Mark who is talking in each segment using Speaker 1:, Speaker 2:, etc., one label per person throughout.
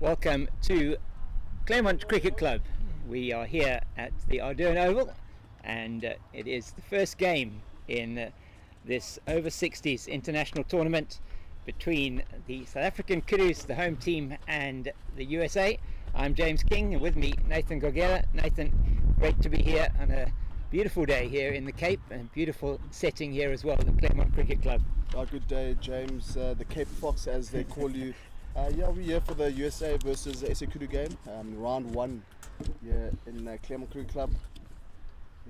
Speaker 1: Welcome to Claremont Cricket Club. We are here at the Ardene Oval, and it is the first game in this Over-60s international tournament between the South African Kudus, the home team, and the USA. I'm James King, and with me Nathan Gogera. Nathan, great to be here on a beautiful day here in the Cape, and a beautiful setting here as well at the Claremont Cricket Club.
Speaker 2: Good day, James. The Cape Fox, as they call you. We're here for the USA versus SA Kudus game, round one here in Claremont Cricket Club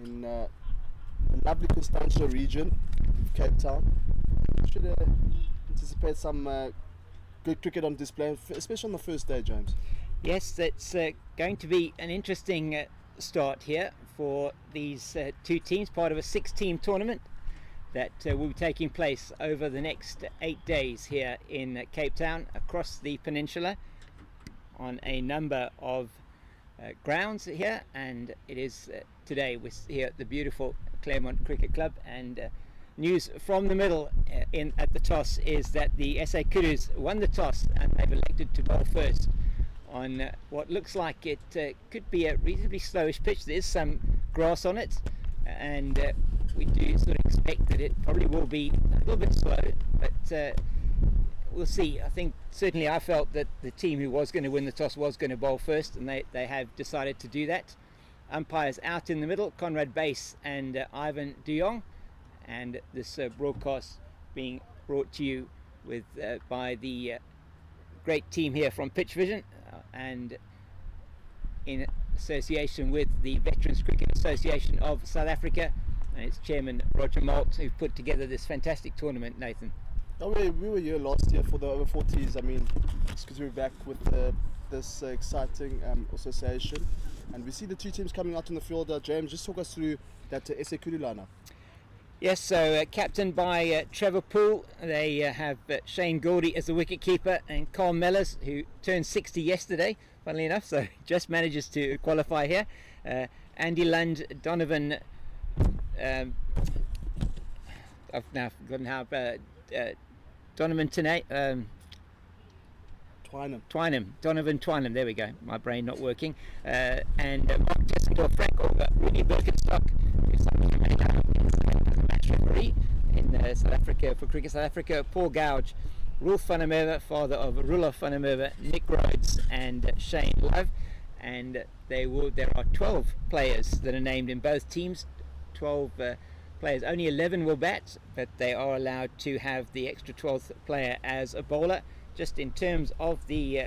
Speaker 2: in the lovely Constantia region of Cape Town. Should anticipate some good cricket on display, especially on the first day, James.
Speaker 1: Yes, it's going to be an interesting start here for these two teams, part of a 6-team tournament that will be taking place over the next 8 days here in Cape Town, across the peninsula, on a number of grounds here. And it is today we're here at the beautiful Claremont Cricket Club, and news from the middle at the toss is that the SA Kudus won the toss and they've elected to bowl first on what looks like it could be a reasonably slowish pitch. There is some grass on it, and we do sort of expect that it probably will be a little bit slow, but we'll see. I think certainly I felt that the team who was going to win the toss was going to bowl first, and they have decided to do that. Umpires out in the middle, Conrad Bass and Ivan de Jong, and this broadcast being brought to you with by the great team here from Pitch Vision, and in association with the Veterans Cricket Association of South Africa and its chairman Roger Malt, who put together this fantastic tournament. Nathan?
Speaker 2: We were here last year for the Over-40s. I mean, it's because we're back with this exciting association, and we see the two teams coming out in the field. James, just talk us through that SA Kudus lineup.
Speaker 1: Yes, so captained by Trevor Poole. They have Shane Goldie as the wicketkeeper, and Carl Mellors, who turned 60 yesterday, funnily enough, so just manages to qualify here. Andy Lund, Donovan, I've now forgotten how, Donovan Donovan Twynham, there we go, my brain not working, and Mark Jessendorf, Frank Olga, Rudy Birkenstock, who's match referee in South Africa for Cricket South Africa, Paul Gouge, Rolf van der Merwe, father of Roelof van der Merwe, Nick Rhodes and Shane Love. And there are 12 players that are named in both teams. 12 players, only 11 will bat, but they are allowed to have the extra 12th player as a bowler. Just in terms of the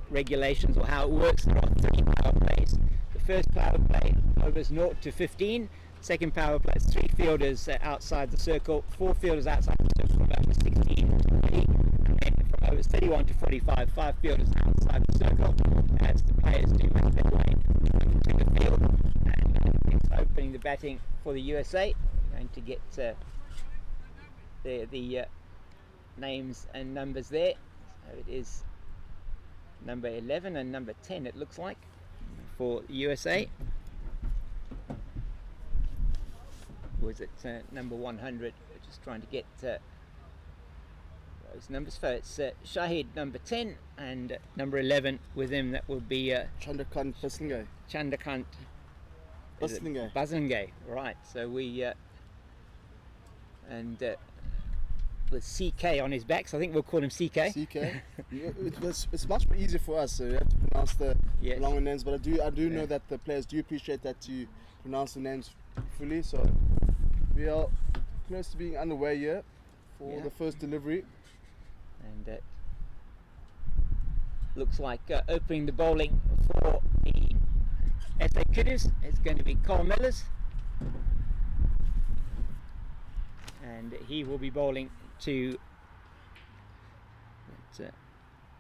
Speaker 1: regulations, or how it works, there are 3 power plays. The first power play overs 0 to 15. Second power play is 3 fielders outside the circle, 4 fielders outside the circle from over 16 to 20, and then from over 31 to 45, 5 fielders outside the circle, as the players do make their way to the field. And it's opening the batting for the USA. We're going to get the names and numbers there. So it is number 11 and number 10, it looks like, for the USA. Was it number 100? We're just trying to get those numbers. So it's Shahid number 10, and number 11 with him, that will be
Speaker 2: Chandrakant
Speaker 1: Baslinge. Right, so we and with CK on his back, so I think we'll call him CK.
Speaker 2: It's much more easier for us, so you have to pronounce the longer names, but I do know that the players do appreciate that you pronounce the names fully. So we are close to being underway here for the first delivery,
Speaker 1: and looks like opening the bowling for the SA Kudus is going to be Carl Mellors, and he will be bowling to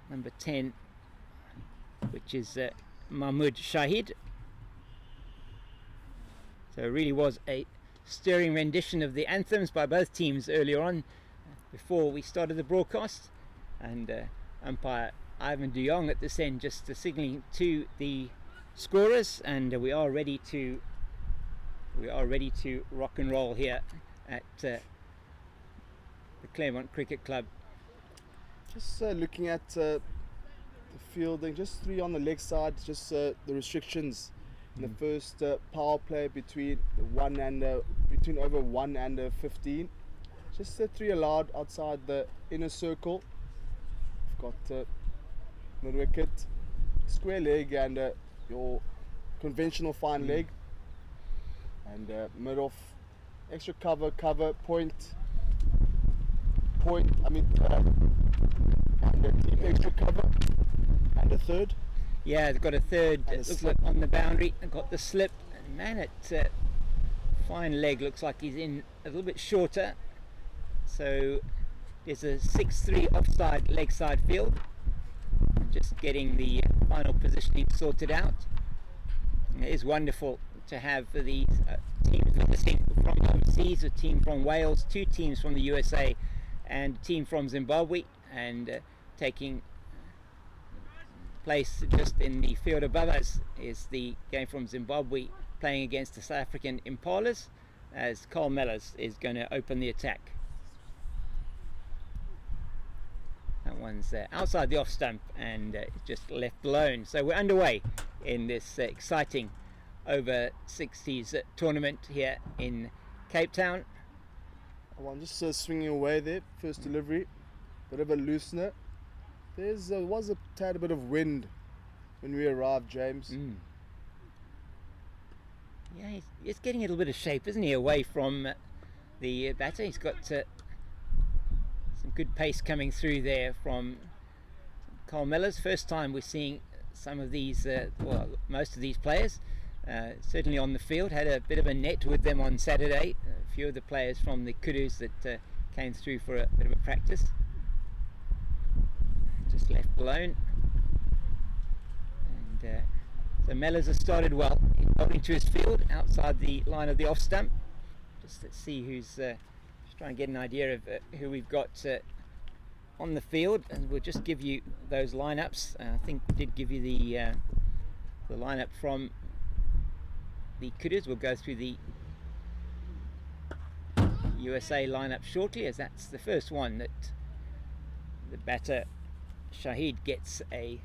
Speaker 1: number 10, which is Mahmood Shahid. So it really was a stirring rendition of the anthems by both teams earlier on, before we started the broadcast, and umpire Ivan de Jong at this end just signalling to the scorers, and we are ready to rock and roll here at the Claremont Cricket Club
Speaker 2: Just looking at the fielding, just 3 on the leg side, just the restrictions in the first power play between between over 1 and 15. Just 3 allowed outside the inner circle. We've got mid wicket, square leg, and your conventional fine leg, and mid off, extra cover, point. And a deep extra cover, and a third.
Speaker 1: Yeah, they've got a third. It looks like on the boundary. They've got the slip. And man, it fine leg looks like he's in a little bit shorter. So there's a 6-3 offside leg side field. Just getting the final positioning sorted out. And it is wonderful to have these teams visiting from overseas, a team from Wales, 2 teams from the USA, and a team from Zimbabwe, and taking place just in the field above us is the game from Zimbabwe playing against the South African Impalas, as Carl Mellors is going to open the attack. That one's outside the off stump and just left alone. So we're underway in this exciting over-60s tournament here in Cape Town.
Speaker 2: One just swinging away there, first delivery, bit of a loosener. There was a tad bit of wind when we arrived, James.
Speaker 1: Yeah, he's getting a little bit of shape, isn't he, away from the batter. He's got some good pace coming through there from Carl Mellors. First time we're seeing some of these, most of these players. Certainly on the field, had a bit of a net with them on Saturday. A few of the players from the Kudus that came through for a bit of a practice. Just left alone. And so Mellors has started well. He's holding to his field outside the line of the off stump. Just let's see who's, just try and get an idea of who we've got on the field, and we'll just give you those lineups. I think we did give you the lineup from the Kudus. We'll go through the USA lineup shortly, as that's the first one that the batter Shahid gets a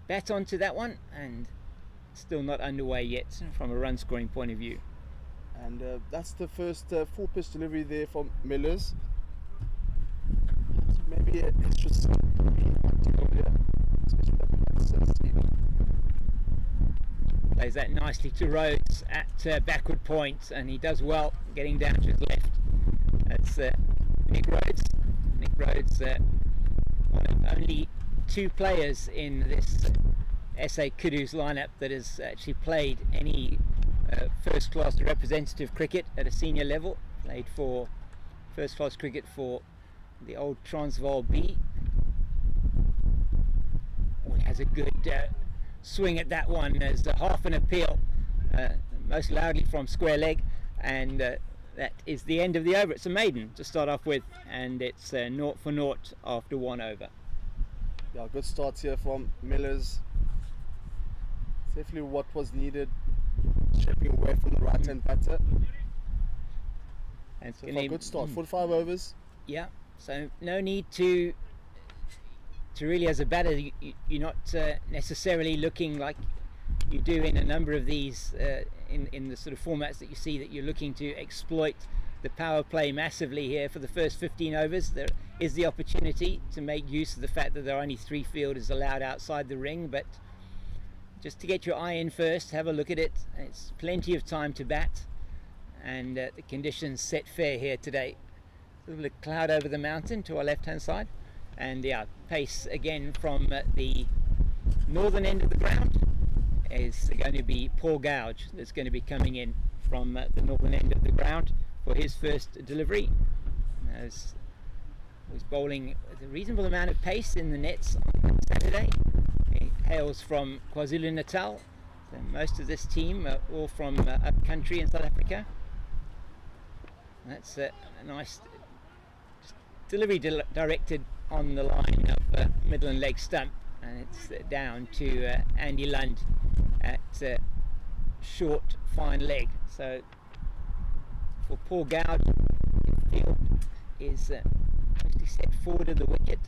Speaker 1: bat onto that one, and still not underway yet from a run scoring point of view.
Speaker 2: And that's the first full pitch delivery there from Mellors. Maybe an extra
Speaker 1: plays that nicely to Rhodes at backward point, and he does well getting down to his left. That's Nick Rhodes. Nick Rhodes, one of only 2 players in this SA Kudus lineup that has actually played any first class representative cricket at a senior level. Played for first class cricket for the old Transvaal B. Oh, he has a good swing at that one as half an appeal, most loudly from square leg, and that is the end of the over. It's a maiden to start off with, and it's 0 for 0 after 1 over.
Speaker 2: Yeah, good start here from Mellors. Definitely what was needed, shaping away from the right hand batter.
Speaker 1: And
Speaker 2: so far, good start, 45 overs.
Speaker 1: Yeah, so no need to really, as a batter, you're not necessarily looking like you do in a number of these in the sort of formats that you see, that you're looking to exploit the power play massively here for the first 15 overs. There is the opportunity to make use of the fact that there are only 3 fielders allowed outside the ring, but just to get your eye in first, have a look at it. It's plenty of time to bat, and the conditions set fair here today. A little cloud over the mountain to our left hand side, and yeah, pace again from the northern end of the ground is going to be Paul Gouge that's going to be coming in from the northern end of the ground for his first delivery. As was bowling with a reasonable amount of pace in the nets on Saturday. He hails from KwaZulu-Natal, so most of this team are all from up country in South Africa. That's a nice delivery directed on the line of Midland leg stump, and it's down to Andy Lund at short fine leg. So for Paul Gouge, the field is mostly set forward of the wicket.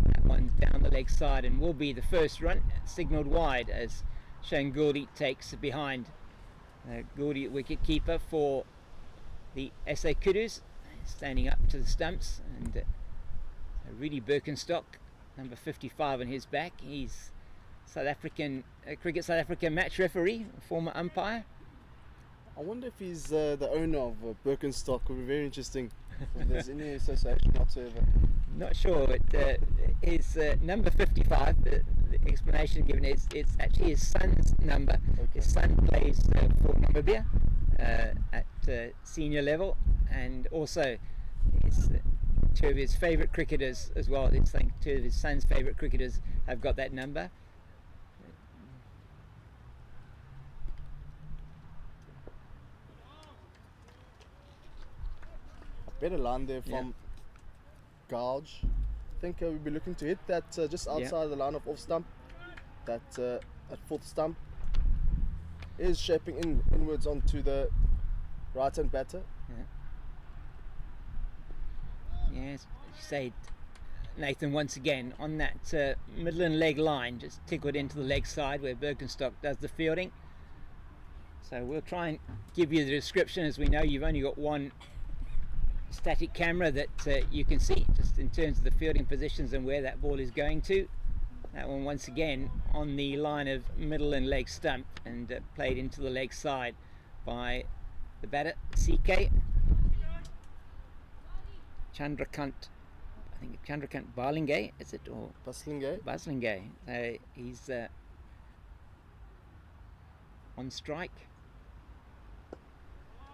Speaker 1: That one down the leg side and will be the first run, signalled wide as Shane Gouldy takes behind. Gouldy, wicket keeper for the SA Kudus, standing up to the stumps, and Rudy Birkenstock, number 55 on his back. He's South African Cricket South Africa match referee, former umpire.
Speaker 2: I wonder if he's the owner of Birkenstock. It would be very interesting if there's any association whatsoever.
Speaker 1: Not sure, but his number 55, the explanation given is it's actually his son's number.
Speaker 2: Okay.
Speaker 1: His son plays for Namibia at senior level, and also two of his favourite cricketers as well. It's like two of his son's favourite cricketers have got that number.
Speaker 2: Better line there from Gouge. I think we'll be looking to hit that just outside the line of off stump. That at fourth stump is shaping inwards onto the right hand batter.
Speaker 1: Yes, you say, Nathan, once again on that Midland leg line, just tickled into the leg side where Birkenstock does the fielding. So we'll try and give you the description. As we know, you've only got one static camera that you can see just in terms of the fielding positions and where that ball is going to. That one once again on the line of middle and leg stump, and played into the leg side by the batter CK Chandrakant. I think Chandrakant Barlingay, is it, or Baslingay? He's on strike.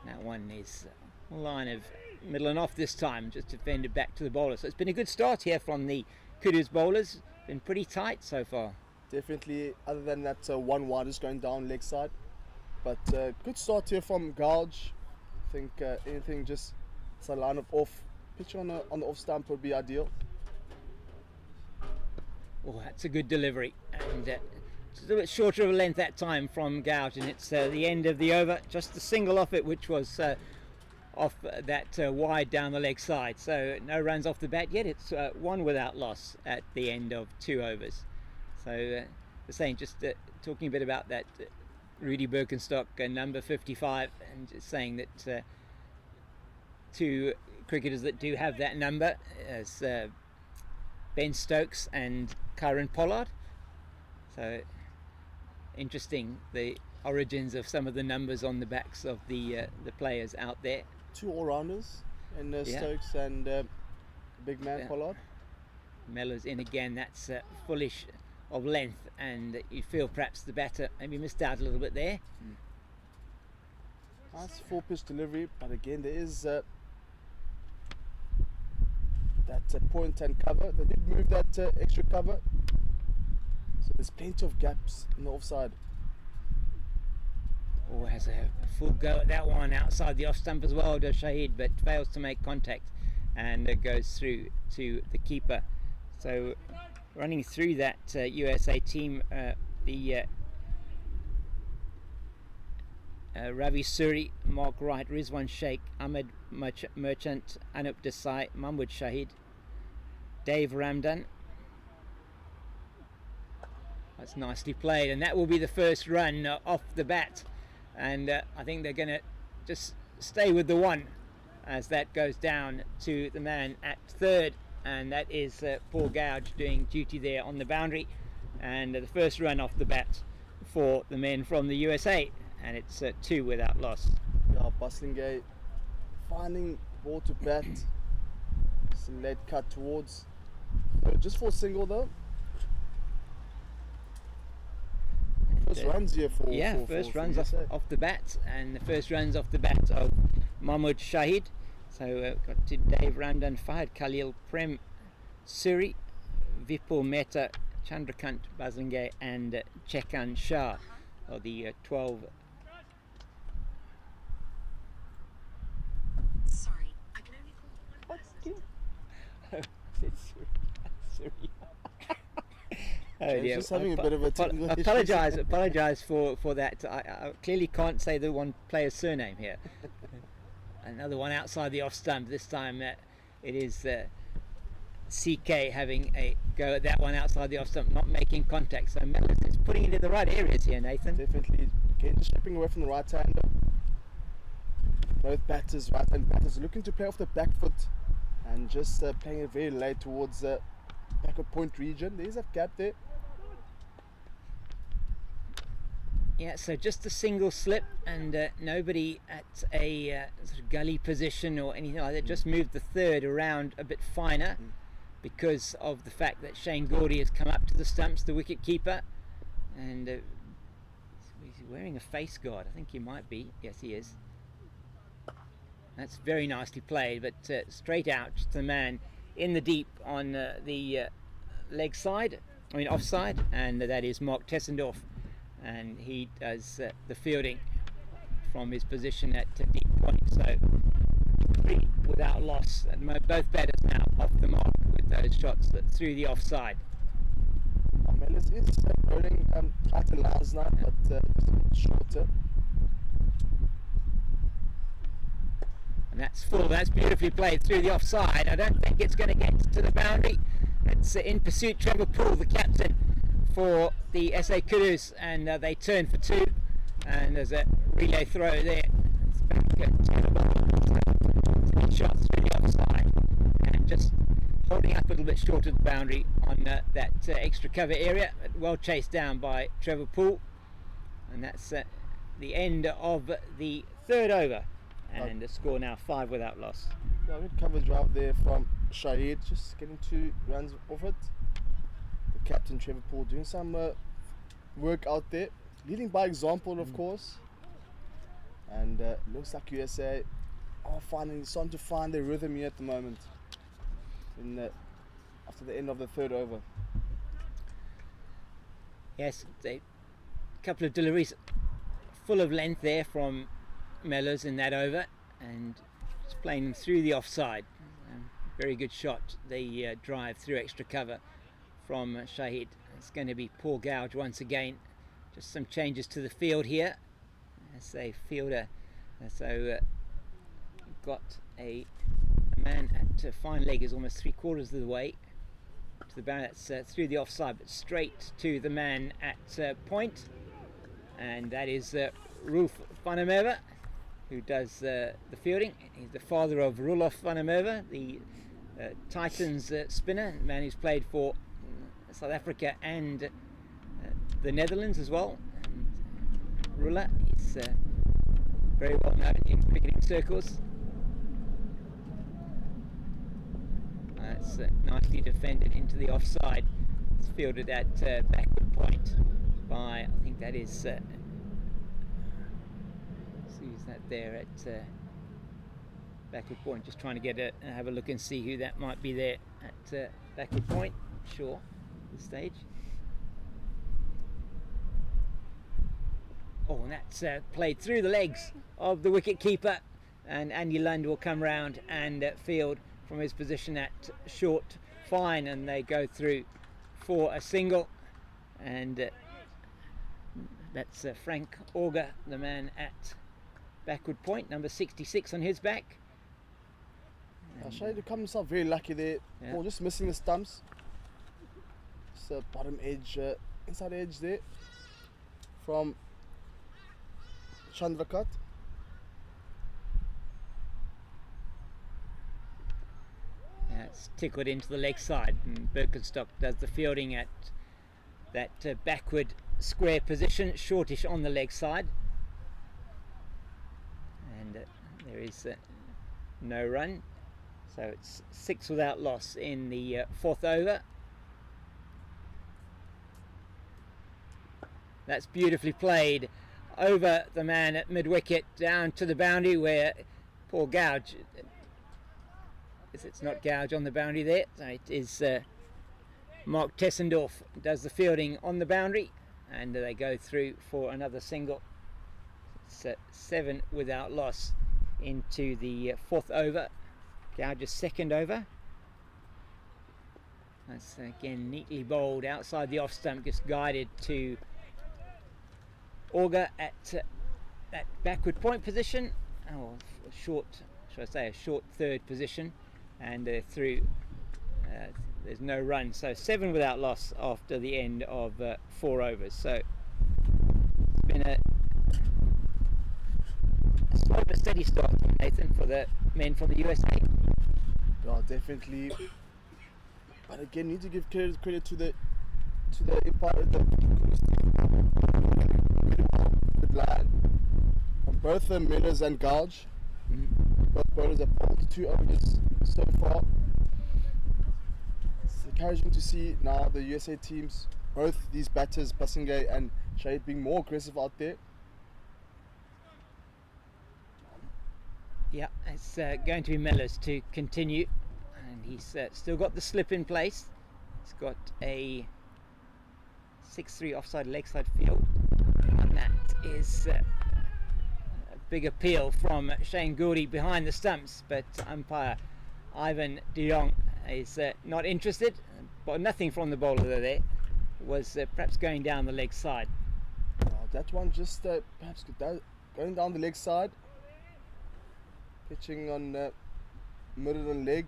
Speaker 1: That one is a line of middle and off this time, just defended back to the bowler. So it's been a good start here from the Kudus bowlers. Been pretty tight so far.
Speaker 2: Definitely, other than that one wide is going down leg side. But good start here from Gouge. I think anything just a line of off pitch on the off stump would be ideal.
Speaker 1: Oh, that's a good delivery, and it's a little bit shorter of a length that time from Gouge, and it's the end of the over. Just a single off it, which was off that wide down the leg side. So no runs off the bat yet. It's one without loss at the end of 2 overs. So the saying, just talking a bit about that Rudy Birkenstock, number 55, and just saying that two cricketers that do have that number as Ben Stokes and Kieran Pollard. So interesting, the origins of some of the numbers on the backs of the players out there.
Speaker 2: 2 all-rounders in Stokes and big man Pollard.
Speaker 1: Mellors in again. That's fullish of length, and you feel perhaps the batter maybe missed out a little bit there.
Speaker 2: Nice 4-pitch delivery, but again there is that point and cover. They did move that extra cover, so there's plenty of gaps in the offside.
Speaker 1: Oh, has a full go at that one outside the off stump as well, does Shahid, but fails to make contact, and goes through to the keeper. So running through that USA team, the Ravi Suri, Mark Wright, Rizwan Sheikh, Ahmed Merchant, Anup Desai, Mahmood Shahid, Dave Ramdan. That's nicely played, and that will be the first run off the bat. And I think they're going to just stay with the one as that goes down to the man at third, and that is Paul Gouge doing duty there on the boundary, and the first run off the bat for the men from the USA, and it's 2 without loss.
Speaker 2: Yeah, Baslingay finding ball to bat, some late cut towards, just for a single though. First runs here for
Speaker 1: first runs off the bat, and the first runs off the bat of Mahmood Shahid. So got to Dave Ramdan, Fahad Khalil, Prem Suri, Vipul Mehta, Chandrakant Baslingay, and Chekan Shah are the 12.
Speaker 3: Sorry, I can only call one person.
Speaker 1: Suri.
Speaker 2: Oh dear. Just having a bit of a
Speaker 1: apologise for that. I clearly can't say the one player's surname here. another one outside the off stump. This time it is CK having a go at that one outside the off stump, not making contact. So Mellors is putting it in the right areas here, Nathan.
Speaker 2: Definitely. Okay, just stepping away from the right hander. Both batters, right hand batters, looking to play off the back foot and just playing it very late towards the backward point region. There's a gap there.
Speaker 1: Yeah, so just a single slip and nobody at a sort of gully position or anything like that. Just moved the third around a bit finer because of the fact that Shane Gordy has come up to the stumps, the wicket keeper, and he's wearing a face guard. I think he might be. Yes, he is. That's very nicely played, but straight out to the man in the deep on the leg side, I mean offside, and that is Mark Tessendorf. And he does the fielding from his position at deep point. So 3 without loss. And both batters now off the mark with those shots through the offside.
Speaker 2: Mellors is bowling tighter lines now, but just a bit shorter.
Speaker 1: And that's full. That's beautifully played through the offside. I don't think it's going to get to the boundary. It's in pursuit. Trevor Poole, the captain for the SA Kudus, and they turn for 2, and there's a relay throw there. It's back to the ball. Shot through the offside and just holding up a little bit short of the boundary on that extra cover area, well chased down by Trevor Poole, and that's the end of the 3rd over, and the score now 5 without loss.
Speaker 2: Yeah, good cover drive there from Shahid, just getting 2 runs off it. Captain Trevor Poole doing some work out there, leading by example, of course. And looks like USA are starting to find their rhythm here at the moment. After the end of the 3rd over.
Speaker 1: Yes, a couple of deliveries full of length there from Mellors in that over, and just playing them through the offside. Very good shot. The drive through extra cover from Shahid. It's going to be poor gouge once again. Just some changes to the field here as a fielder. So got a man at fine leg is almost 3/4 of the way to the boundary. That's through the offside, but straight to the man at point, and that is Rolf van der Merwe, who does the fielding. He's the father of Roelof van der Merwe, the Titans spinner, the man who's played for South Africa and the Netherlands as well. And Rula is very well known in cricketing circles. It's nicely defended into the offside. It's fielded at backward point by, I think that is who's that there at backward point. Just trying to get have a look and see who that might be there at backward point. Sure, at this stage. Oh, and that's played through the legs of the wicket keeper, and Andy Lund will come round and field from his position at short fine, and they go through for a single. And that's Frank Auger, the man at backward point, number 66 on his back.
Speaker 2: Shahid to come himself very lucky there.
Speaker 1: Yeah.
Speaker 2: Oh, just missing the stumps. Just bottom edge, inside edge there from Chandrakat.
Speaker 1: Yeah, it's tickled into the leg side, and Birkenstock does the fielding at that backward square position, shortish on the leg side. And there is no run, so it's 6 without loss in the 4th over. That's beautifully played over the man at mid-wicket down to the boundary, where poor gouge. It's not gouge on the boundary there. So it is Mark Tessendorf does the fielding on the boundary, and they go through for another single. It's 7 without loss into the 4th over. Gouge's 2nd over. That's again neatly bowled outside the off stump, just guided to Auger at that backward point position, or short, should I say, a short third position, and they're through. There's no run, so 7 without loss after the end of 4 overs. So it's been a slow but steady start, Nathan, for the men from the USA.
Speaker 2: Yeah, definitely. But again, need to give credit to the umpire, the good line on both the Millers and Gouge. Both bowlers have bowled 2 overs so far. It's encouraging to see now the USA teams, both these batters, Pasingay and Shahid, being more aggressive out there.
Speaker 1: Yeah, it's going to be Mellors to continue, and he's still got the slip in place. He's got a 6-3 offside leg side field, and that is a big appeal from Shane Gourdie behind the stumps, but umpire Ivan de Jong is not interested, but nothing from the bowler there. Was perhaps going down the leg side.
Speaker 2: That one just perhaps going down the leg side, pitching on middle and leg.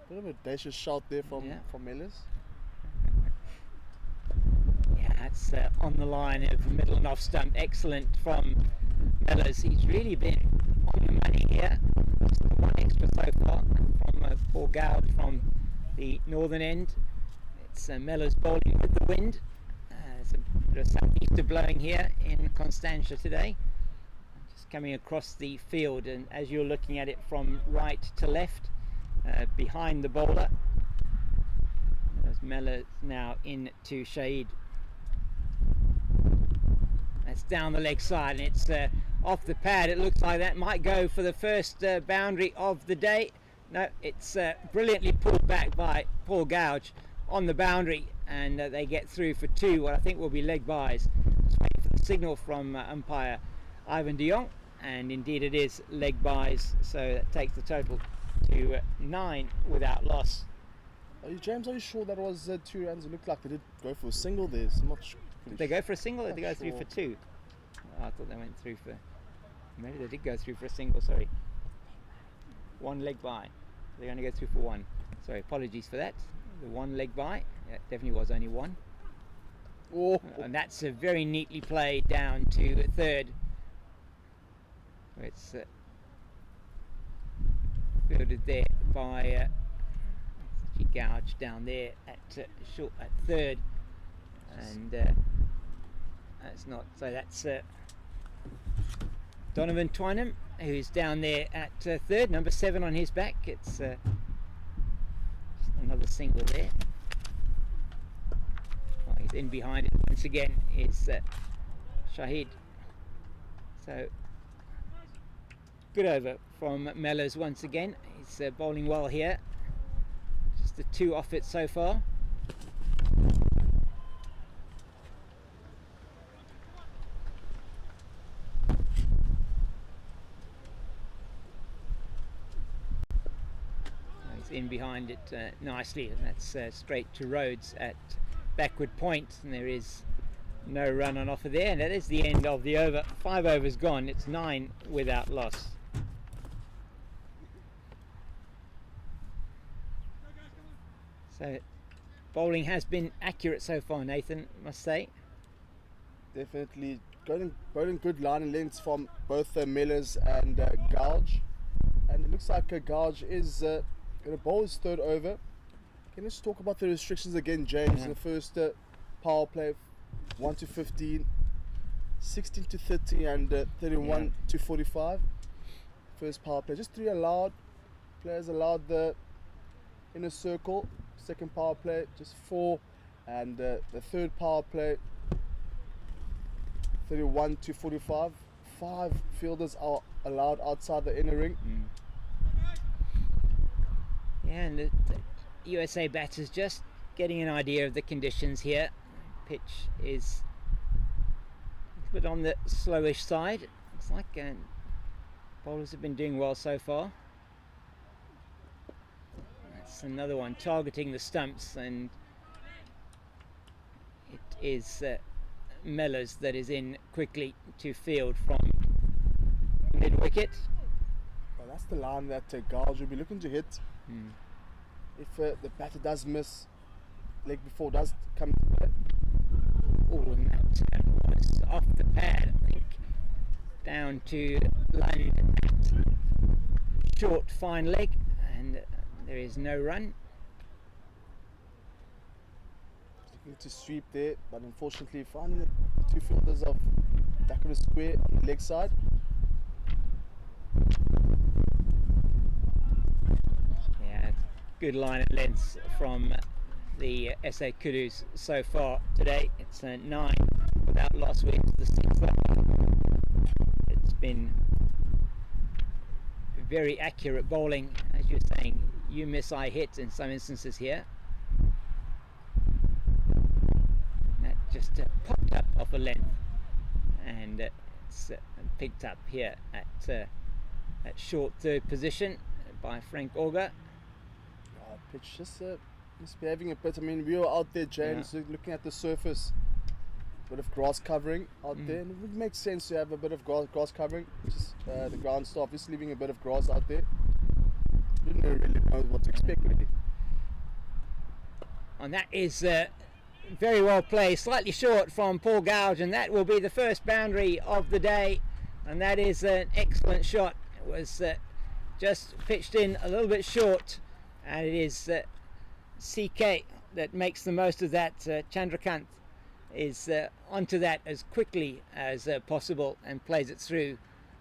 Speaker 2: Bit of a audacious shot there from Mellors.
Speaker 1: Yeah, it's on the line of middle and off stump. Excellent from Mellors. He's really been on the money here. Just the one extra so far from Paul Gowd from the northern end. It's Mellors bowling with the wind. There's a bit of southeaster blowing here in Constantia today. Just coming across the field, and as you're looking at it from right to left, behind the bowler. There's Mellors now into Shahid. That's down the leg side, and it's off the pad. It looks like that might go for the first boundary of the day. No, it's brilliantly pulled back by Paul Gouge on the boundary, and they get through for 2, what I think will be leg byes. Just waiting for the signal from umpire Ivan de Jong, and indeed it is leg byes, so that takes the total to 9 without loss.
Speaker 2: James, are you sure that was 2 runs? It looked like they did go for a single there. So I'm not sure.
Speaker 1: Did they go for a single, or did they go
Speaker 2: Not
Speaker 1: through
Speaker 2: sure.
Speaker 1: for 2? Oh, I thought they went through for... Maybe they did go through for a single, sorry. 1 leg by. They're going to go through for 1. Sorry, apologies for that. The 1 leg by. Yeah, it definitely was only 1.
Speaker 2: Oh,
Speaker 1: And that's a very neatly played down to third. It's fielded there by Gouge down there at short at third, and that's not so. That's Donovan Twynham, who's down there at third, number 7 on his back. It's just another single there. Oh, he's in behind it once again. Is Shahid. So good over from Mellors once again. He's bowling well here. Just the 2 off it so far. He's in behind it nicely, and that's straight to Rhodes at backward point, and there is no run on offer there, and that is the end of the over. 5 overs gone. It's 9 without loss. So bowling has been accurate so far, Nathan, I must say.
Speaker 2: definitely bowling good line and lengths from both Mellors and Gouge. And it looks like Gouge is going to bowl his 3rd over. Can you just talk about the restrictions again, James? The first power play, 1 to 15, 16 to 30, and 31 to 45. First power play, just 3 allowed. Players allowed the inner circle. Second power play, just 4, and the 3rd power play, 31 to 45. 5 fielders are allowed outside the inner ring.
Speaker 1: Yeah, and the USA batters just getting an idea of the conditions here. Pitch is a bit on the slowish side. Looks like bowlers have been doing well so far. That's another one targeting the stumps, and it is Mellors that is in quickly to field from mid-wicket.
Speaker 2: Well, that's the line that Gouge will be looking to hit. If the batter does miss, leg before does come.
Speaker 1: Oh, and that turn was off the pad, I think, down to Lund at short fine leg, and there is no run.
Speaker 2: Looking to sweep there, but unfortunately finding the two fielders of back of the square on the leg side.
Speaker 1: Yeah, good line of lengths from the SA Kudus so far today. It's 9 without loss. We're into the 6th over. It's been very accurate bowling, as you're saying. You miss, I hit in some instances here. That just popped up off a length, and it's picked up here at short third position by Frank Auger.
Speaker 2: Pitch just misbehaving a bit. I mean, we were out there, James, looking at the surface, bit of grass covering out there, and it would make sense to have a bit of grass covering. Just the ground staff is leaving a bit of grass out there. Didn't really know what to expect, really.
Speaker 1: And that is very well played, slightly short from Paul Gouge, and that will be the first boundary of the day, and that is an excellent shot. It was just pitched in a little bit short, and it is CK that makes the most of that. Chandrakant is onto that as quickly as possible and plays it through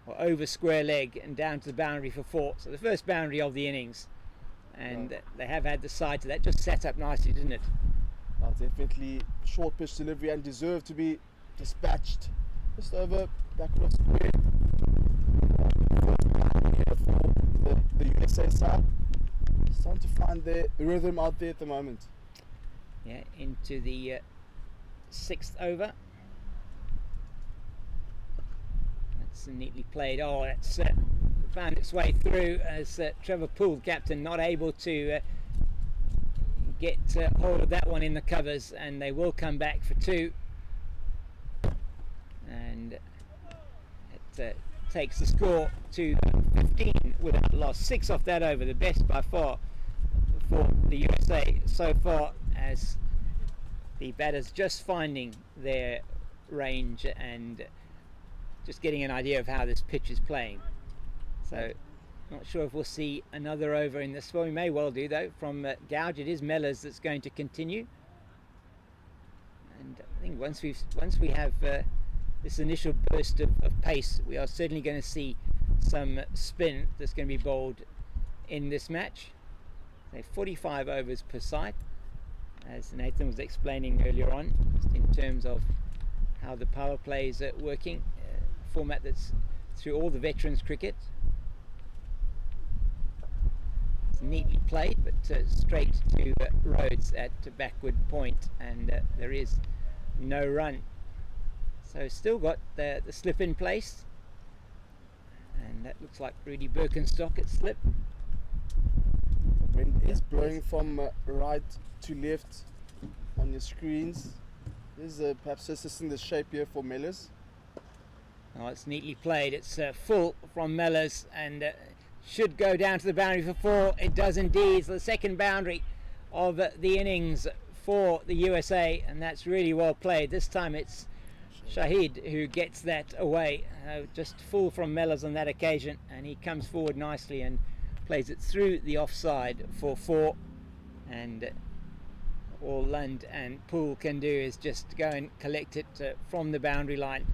Speaker 1: or over square leg and down to the boundary for 4. So the first boundary of the innings, and they have had the side to that. Just set up nicely, didn't it?
Speaker 2: Definitely short pitch delivery and deserved to be dispatched just over back of square. For the USA side, starting to find their rhythm out there at the moment.
Speaker 1: Yeah, into the 6th over. That's neatly played. Oh, that's found its way through as Trevor Poole, captain, not able to get hold of that one in the covers, and they will come back for 2. And it takes the score to 15 without loss. 6 off that over, the best by far for the USA so far, as the batters just finding their range and just getting an idea of how this pitch is playing. So not sure if we'll see another over in this. Well, we may well do, though, from Gouge. It is Mellors that's going to continue, and I think once we have this initial burst of pace, we are certainly going to see some spin that's going to be bowled in this match. So 45 overs per side, as Nathan was explaining earlier on, just in terms of how the power plays are working, format that's through all the veterans cricket. It's neatly played, but straight to Rhodes at backward point, and there is no run. So still got the slip in place, and that looks like Rudy Birkenstock at slip.
Speaker 2: Wind is blowing from right to left on your screens. There's perhaps assisting the shape here for Mellors.
Speaker 1: Oh, it's neatly played. It's full from Mellors, and should go down to the boundary for 4. It does indeed. It's the second boundary of the innings for the USA, and that's really well played. This time it's Shahid who gets that away. Just full from Mellors on that occasion, and he comes forward nicely and plays it through the offside for 4. And all Lund and Poole can do is just go and collect it from the boundary line.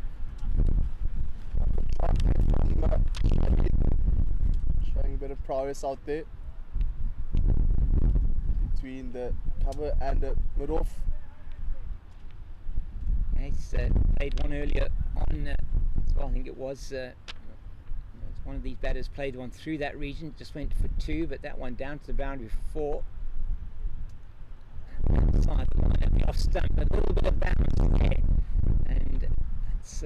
Speaker 2: Showing a bit of prowess out there between the cover and the mid-off.
Speaker 1: He's played one earlier on as well. I think it was one of these batters played one through that region, just went for 2, but that one down to the boundary for 4. Outside the line at the off stump, a little bit of bounce there, and it's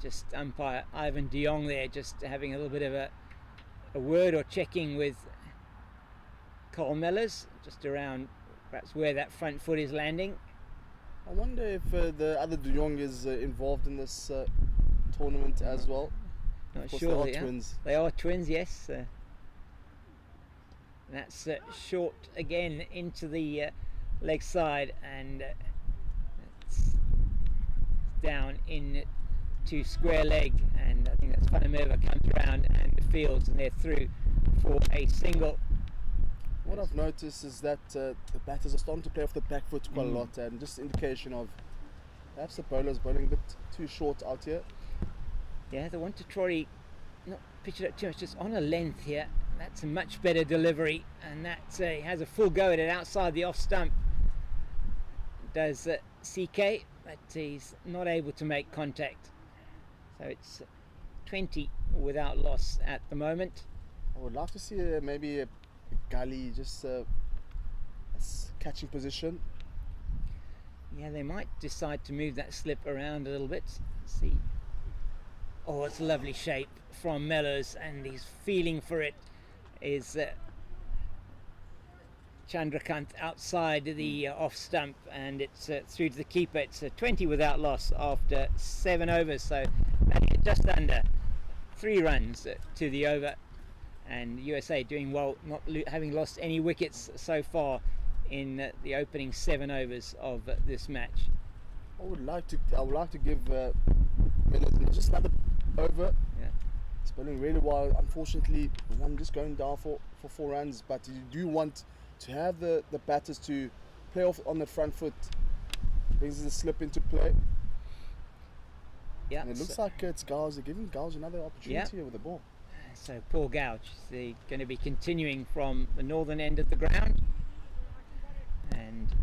Speaker 1: just umpire Ivan de Jong there, just having a little bit of a word or checking with Cole Mellors, just around perhaps where that front foot is landing.
Speaker 2: I wonder if the other De Jong is involved in this tournament as well.
Speaker 1: Not
Speaker 2: Of course,
Speaker 1: sure.
Speaker 2: they are
Speaker 1: Yeah.
Speaker 2: twins.
Speaker 1: They are twins, yes. That's short again into the leg side, and it's down in to square leg, and I think that's Panameva comes around and fields, and they're through for a single.
Speaker 2: What I've noticed is that the batters are starting to play off the back foot quite a lot, and just indication of perhaps the bowler's bowling a bit too short out here.
Speaker 1: Yeah, they want to try not pitch it up too much, just on a length here. That's a much better delivery, and that he has a full go at it outside the off stump. Does CK, but he's not able to make contact. So it's 20 without loss at the moment.
Speaker 2: I would like to see maybe a gully, just a catching position.
Speaker 1: Yeah, they might decide to move that slip around a little bit. See. Oh, it's a lovely shape from Mellows, and he's feeling for it. Is Chandrakant outside the off stump, and it's through to the keeper. It's 20 without loss after 7 overs, so just under 3 runs to the over, and USA doing well, not having lost any wickets so far in the opening 7 overs of this match.
Speaker 2: I would like to give Mellors just another over.
Speaker 1: Yeah.
Speaker 2: He's bowling really well. Unfortunately, the one just going down for 4 runs, but you do want to have the batters to play off on the front foot. Brings the slip into play.
Speaker 1: Yeah.
Speaker 2: And it looks like it's Gauge. They're giving Gauge another opportunity with the ball.
Speaker 1: So Paul Gouge, they're going to be continuing from the northern end of the ground, and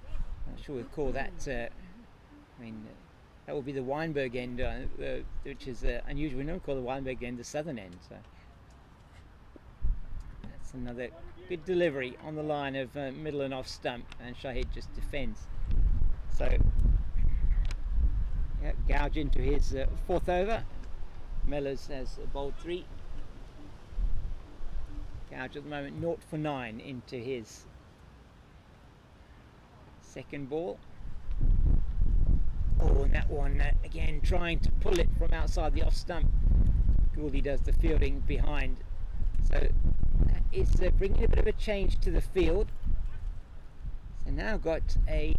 Speaker 1: I'm not sure we'll call that. That will be the Weinberg end, which is unusual. We don't call the Weinberg end the southern end. So that's another good delivery on the line of middle and off stump, and Shahid just defends. So yeah, Gouge into his 4th over. Mellors has bowled 3. Gouge at the moment 0 for 9 into his 2nd ball. Oh, and that one again trying to pull it from outside the off stump. Gouldy does the fielding behind. So that is bringing a bit of a change to the field. So now got a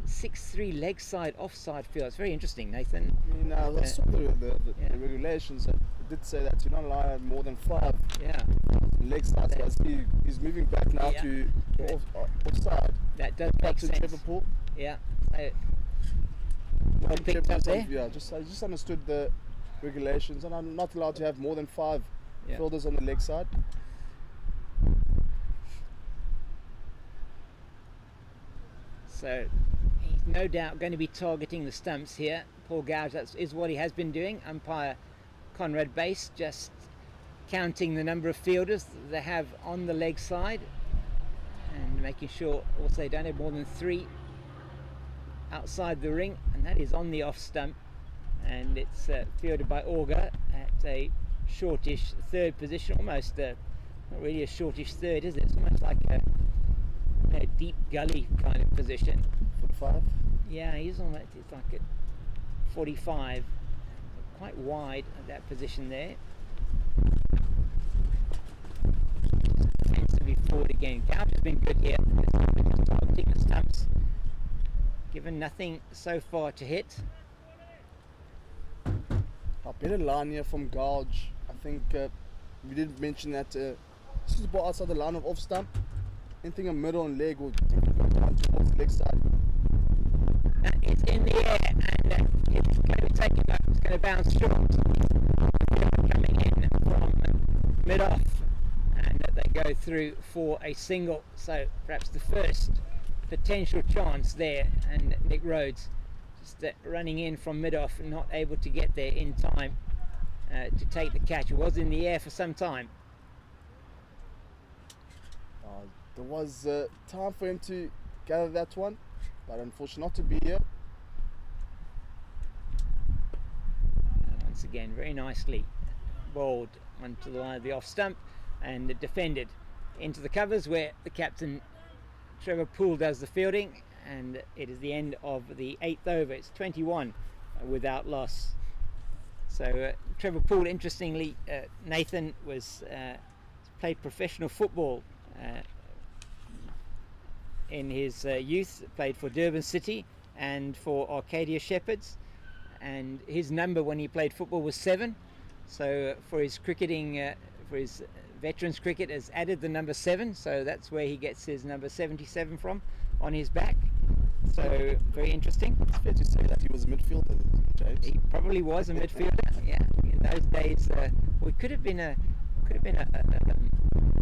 Speaker 1: 6-3 leg side offside field. It's very interesting, Nathan.
Speaker 2: I mean, I saw the regulations. It did say that you're not allowed to have more than 5 leg sides. So I see he's moving back now to offside.
Speaker 1: That does make sense.
Speaker 2: Liverpool.
Speaker 1: Yeah. Well picked up there.
Speaker 2: Yeah, I just understood the regulations, and I'm not allowed to have more than 5 fielders on the leg side.
Speaker 1: So he's no doubt going to be targeting the stumps here. Paul Gouge, that is what he has been doing. Umpire Conrad Bass just counting the number of fielders that they have on the leg side, and making sure also they don't have more than 3 outside the ring, and that is on the off stump, and it's fielded by Auger at a shortish 3rd position, almost not really a shortish 3rd, is it? It's almost like a deep gully kind of position.
Speaker 2: 45?
Speaker 1: Yeah, he's on that. It's like at 45, quite wide at that position there. Tends to be forward again. Gouge has been good here. Targeting the stumps. Given nothing so far to hit.
Speaker 2: A better line here from Gouge. I think we did mention that this is the ball outside the line of off stump. Anything in middle and leg will go down towards the leg side.
Speaker 1: That is in the air, and it's going to be taken up. It's going to bounce short. Coming in from mid-off, and they go through for a single. So perhaps the first potential chance there, and Nick Rhodes just running in from mid-off and not able to get there in time to take the catch. It was in the air for some time.
Speaker 2: There was time for him to gather that one, but unfortunately not to be here.
Speaker 1: Once again, very nicely bowled onto the line of the off stump and defended into the covers, where the captain Trevor Poole does the fielding, and it is the end of the 8th over. It's 21 without loss. So Trevor Poole, interestingly, Nathan was played professional football in his youth, played for Durban City and for Arcadia Shepherds, and his number when he played football was 7. So for his cricketing, for his veterans cricket, has added the number 7, so that's where he gets his number 77 from on his back. So very interesting.
Speaker 2: It's fair to say that he was a midfielder, James.
Speaker 1: He probably was a midfielder. Yeah, in those days, well, it could have been a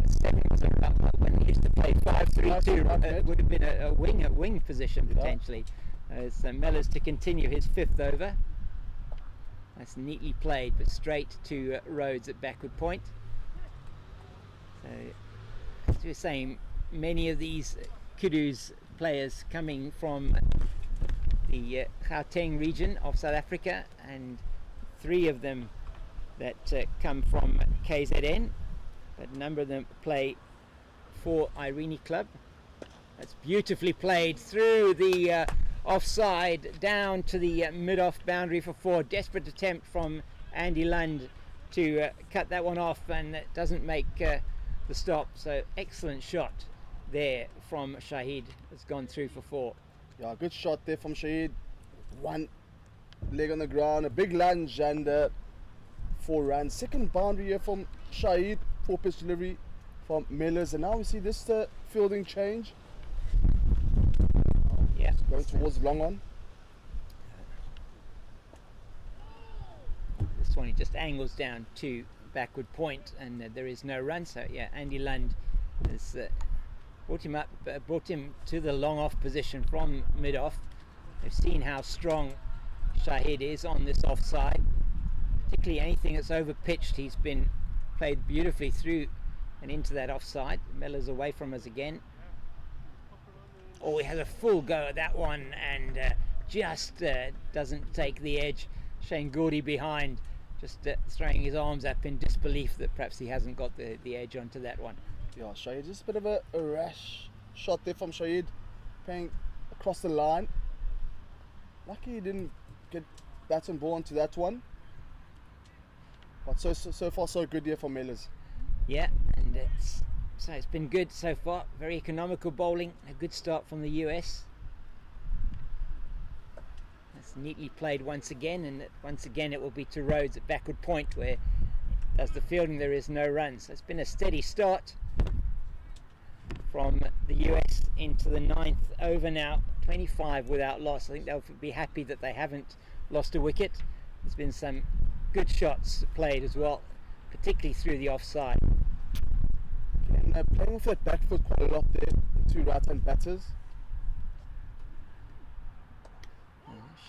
Speaker 1: 7 was about when he used to play 5-3-2. It would have been a wing position potentially. So Mellors to continue his 5th over. That's neatly played, but straight to Rhodes at backward point. So, as we were saying, many of these Kudus players coming from the Gauteng region of South Africa, and 3 of them that come from KZN, but a number of them play for Ardene Club. That's beautifully played through the offside down to the mid-off boundary for 4. Desperate attempt from Andy Lund to cut that one off, and it doesn't make the stop. So excellent shot there from Shahid. Has gone through for 4.
Speaker 2: Yeah, good shot there from Shahid. 1 leg on the ground, a big lunge, and 4 runs. Second boundary here from Shahid. 4 pitch delivery from Mellors, and now we see this fielding change.
Speaker 1: Yeah,
Speaker 2: going towards long on.
Speaker 1: This one he just angles down to backward point, and there is no run. So yeah, Andy Lund has brought him to the long off position from mid off. They've seen how strong Shahid is on this offside, particularly anything that's over pitched. He's been played beautifully through and into that offside. Mellors away from us again. Oh, he has a full go at that one, and just doesn't take the edge. Shane Gordy behind, just throwing his arms up in disbelief that perhaps he hasn't got the edge onto that one.
Speaker 2: Yeah, Shahid, just a bit of a rash shot there from Shahid, playing across the line. Lucky he didn't get bat and ball onto that one. But so far so good here for Mellors.
Speaker 1: Yeah, and it's been good so far. Very economical bowling. A good start from the US. That's neatly played once again, and once again it will be to Rhodes at backward point, where as the fielding there is no runs. So it's been a steady start from the US into the 9th over now. 25 without loss. I think they'll be happy that they haven't lost a wicket. There's been some good shots played as well, particularly through the offside.
Speaker 2: And playing with that back foot quite a lot there, the 2 right-hand batters.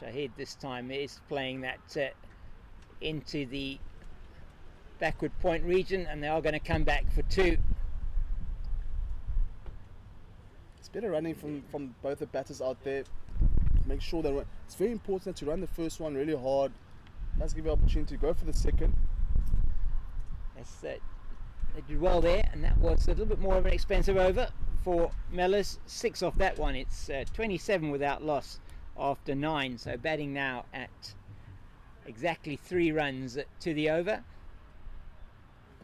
Speaker 1: Shahid this time is playing that into the backward point region, and they are going to come back for 2.
Speaker 2: It's better running from both the batters out there. Make sure that it's very important to run the first one really hard. Let's give you an opportunity to go for the second.
Speaker 1: Yes, they did well there, and that was a little bit more of an expensive over for Mellors. 6 off that one. It's 27 without loss after 9. So batting now at exactly 3 runs to the over.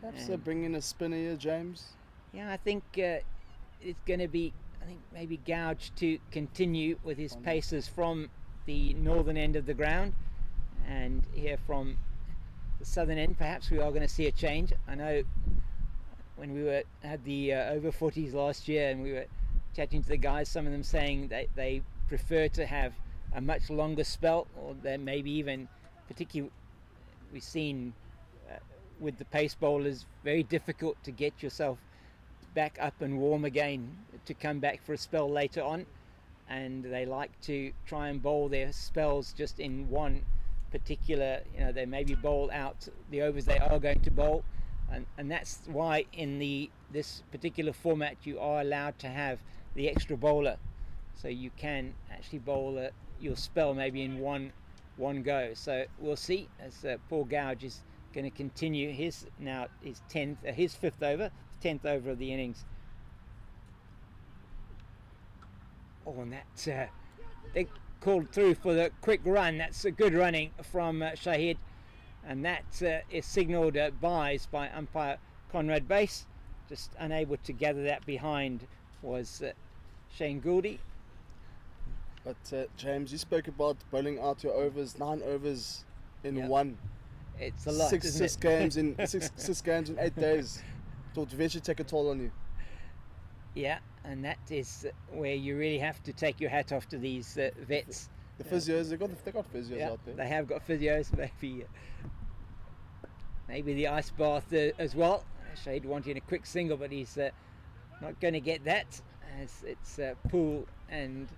Speaker 2: Perhaps bring in a spinner here, James.
Speaker 1: Yeah, I think it's going to be, maybe Gouge to continue with his paces from the northern end of the ground, and here from the southern end perhaps we are going to see a change. I know when we had the over-40s last year, and we were chatting to the guys, some of them saying that they prefer to have a much longer spell, or that maybe even, particularly we've seen with the pace bowlers, very difficult to get yourself back up and warm again to come back for a spell later on, and they like to try and bowl their spells just in one particular, they maybe bowl out the overs they are going to bowl, and that's why in this particular format you are allowed to have the extra bowler, so you can actually bowl your spell maybe in one go. So we'll see as Paul Gouge is going to continue his 5th over, 10th over of the innings. Oh, and that they called through for the quick run. That's a good running from Shahid, and that is signalled buys by umpire Conrad Bass. Just unable to gather that behind was Shane Gouldy.
Speaker 2: But James, you spoke about bowling out your overs, 9 overs in one.
Speaker 1: It's a lot,
Speaker 2: six games in 8 days. It will eventually take a toll on you.
Speaker 1: Yeah, and that is where you really have to take your hat off to these vets.
Speaker 2: The physios, they got physios out there.
Speaker 1: They have got physios, maybe the ice bath as well. Shade wanting a quick single, but he's not going to get that, as it's Poole and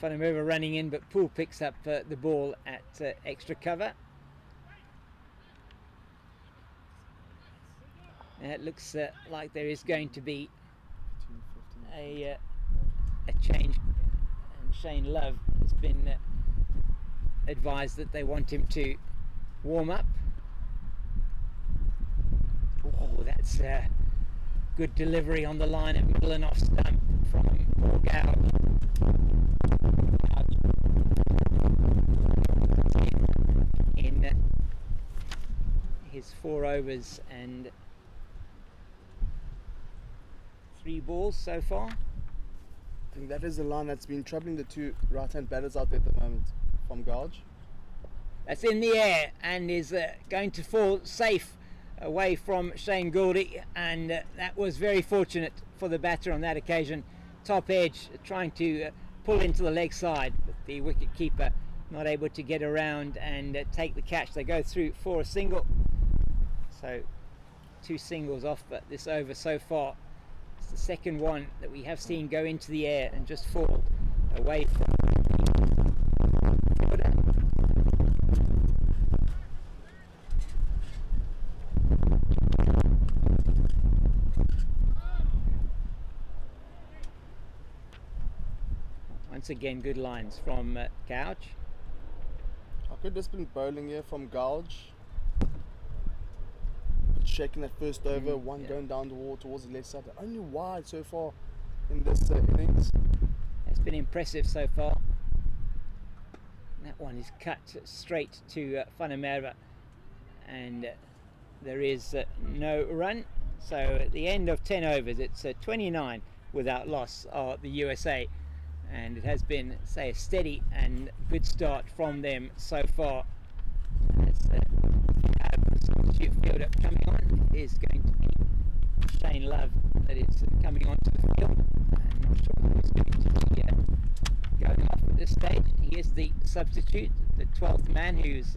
Speaker 1: Whanamura running in, but Poole picks up the ball at extra cover. It looks like there is going to be a change, and Shane Love has been advised that they want him to warm up. Oh, that's good delivery on the line at middle and off stump from Paul Gowd. In his 4 overs and 3 balls so far.
Speaker 2: I think that is the line that's been troubling the 2 right-hand batters out there at the moment from Gouge.
Speaker 1: That's in the air and is going to fall safe away from Shane Gouldy, and that was very fortunate for the batter on that occasion. Top edge trying to pull into the leg side, but the wicket keeper not able to get around and take the catch. They go through for a single, so 2 singles off this over so far. It's the second one that we have seen go into the air and just fall away from the fielder. Once again, good lines from Gouge.
Speaker 2: Good disciplined bowling here from Gouge. Shaking that first over, one going down the wall towards the left side. Only wide so far in this innings.
Speaker 1: It's been impressive so far. That one is cut straight to Whanamura, and there is no run. So at the end of 10 overs, it's 29 without loss are the USA. And it has been, say, a steady and good start from them so far. As the substitute fielder coming on is going to be Shane Love, that is coming onto the field. I'm not sure who's going to be going off at this stage. He is the substitute, the 12th man who's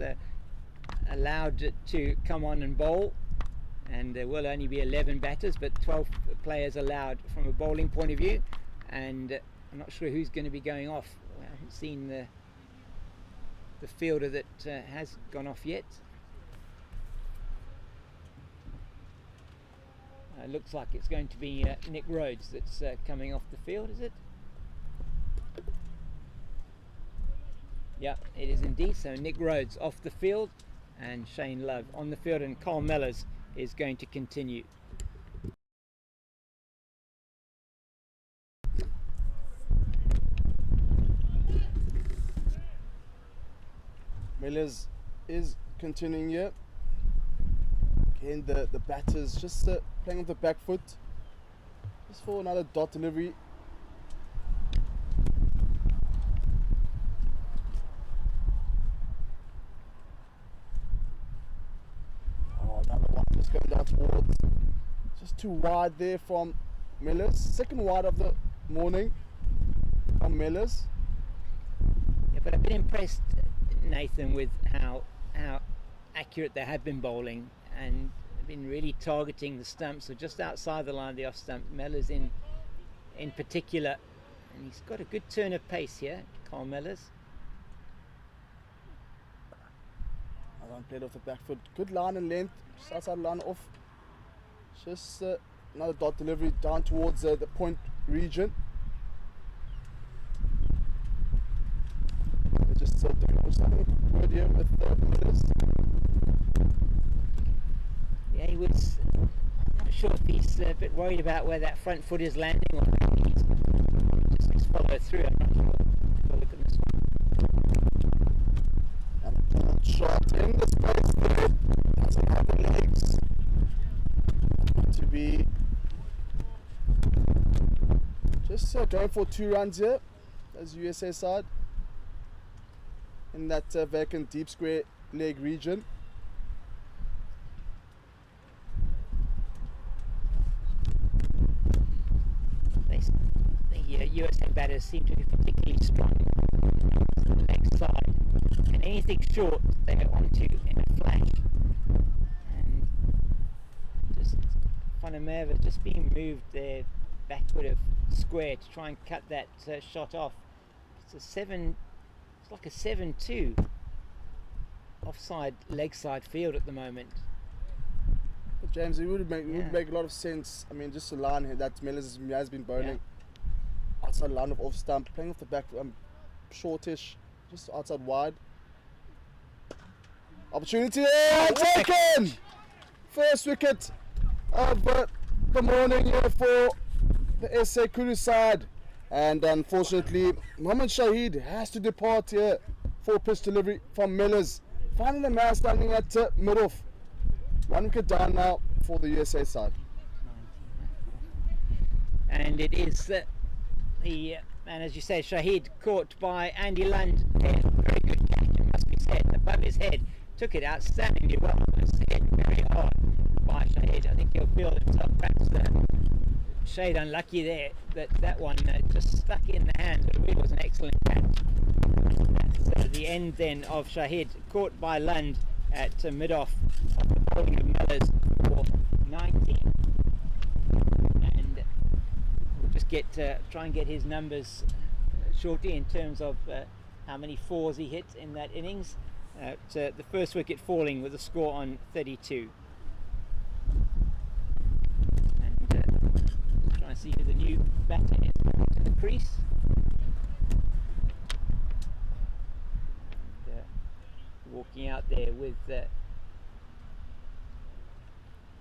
Speaker 1: allowed to come on and bowl. And there will only be 11 batters, but 12 players allowed from a bowling point of view. And I'm not sure who's going to be going off. I haven't seen the fielder that has gone off yet. Looks like it's going to be Nick Rhodes that's coming off the field, is it? Yeah, it is indeed. So Nick Rhodes off the field and Shane Love on the field, and Carl Mellors is going to continue.
Speaker 2: Mellors is continuing here. Again, the batters just playing on the back foot. Just for another dot delivery. Oh, another one just going down towards. Just too wide there from Mellors. Second wide of the morning from Mellors.
Speaker 1: Yeah, but I've been impressed, Nathan, with how accurate they have been bowling, and been really targeting the stumps, so just outside the line of the off stump. Mellors in particular, and he's got a good turn of pace here, Carl Mellors.
Speaker 2: Played off the back foot, good line and length, just outside the line off. Just another dot delivery down towards the point region. Just doing something good here with Mellors.
Speaker 1: Yeah, he was. I'm not sure if he's a bit worried about where that front foot is landing, or he's just follow through. I'm not sure. Have a look at this one.
Speaker 2: And shot in the space there. Doesn't have the legs to be just going for 2 runs here as USA side in that vacant deep square leg region.
Speaker 1: The USA batters seem to be particularly strong on the leg side, and anything short they're onto in a flash. And just Funameva just being moved there backward of square to try and cut that shot off. It's like a 7-2 offside leg side field at the moment.
Speaker 2: But James, it would make a lot of sense. I mean, just a line here that Mellors has been bowling outside line of off stump, playing off the back, shortish, just outside wide. Opportunity taken. First wicket of the morning here for the SA Kudus side, and unfortunately Mohammad Shahid has to depart here for pitch delivery from Mellors. Finding the man standing at mid-off. 1 wicket down now for the USA side.
Speaker 1: And it is and as you say, Shahid caught by Andy Lund. Very good catch, it must be said, above his head. Took it outstandingly well. It was hit very hard by Shahid. I think he'll feel himself perhaps shade unlucky there that one just stuck in the hands, but it really was an excellent catch. That's the end then of Shahid, caught by Lund at mid-off of the bowling of Mellors for 19. And we'll just try and get his numbers shortly in terms of how many fours he hit in that innings. The first wicket falling with a score on 32. And try and see who the new batter is to the crease. And, walking out there with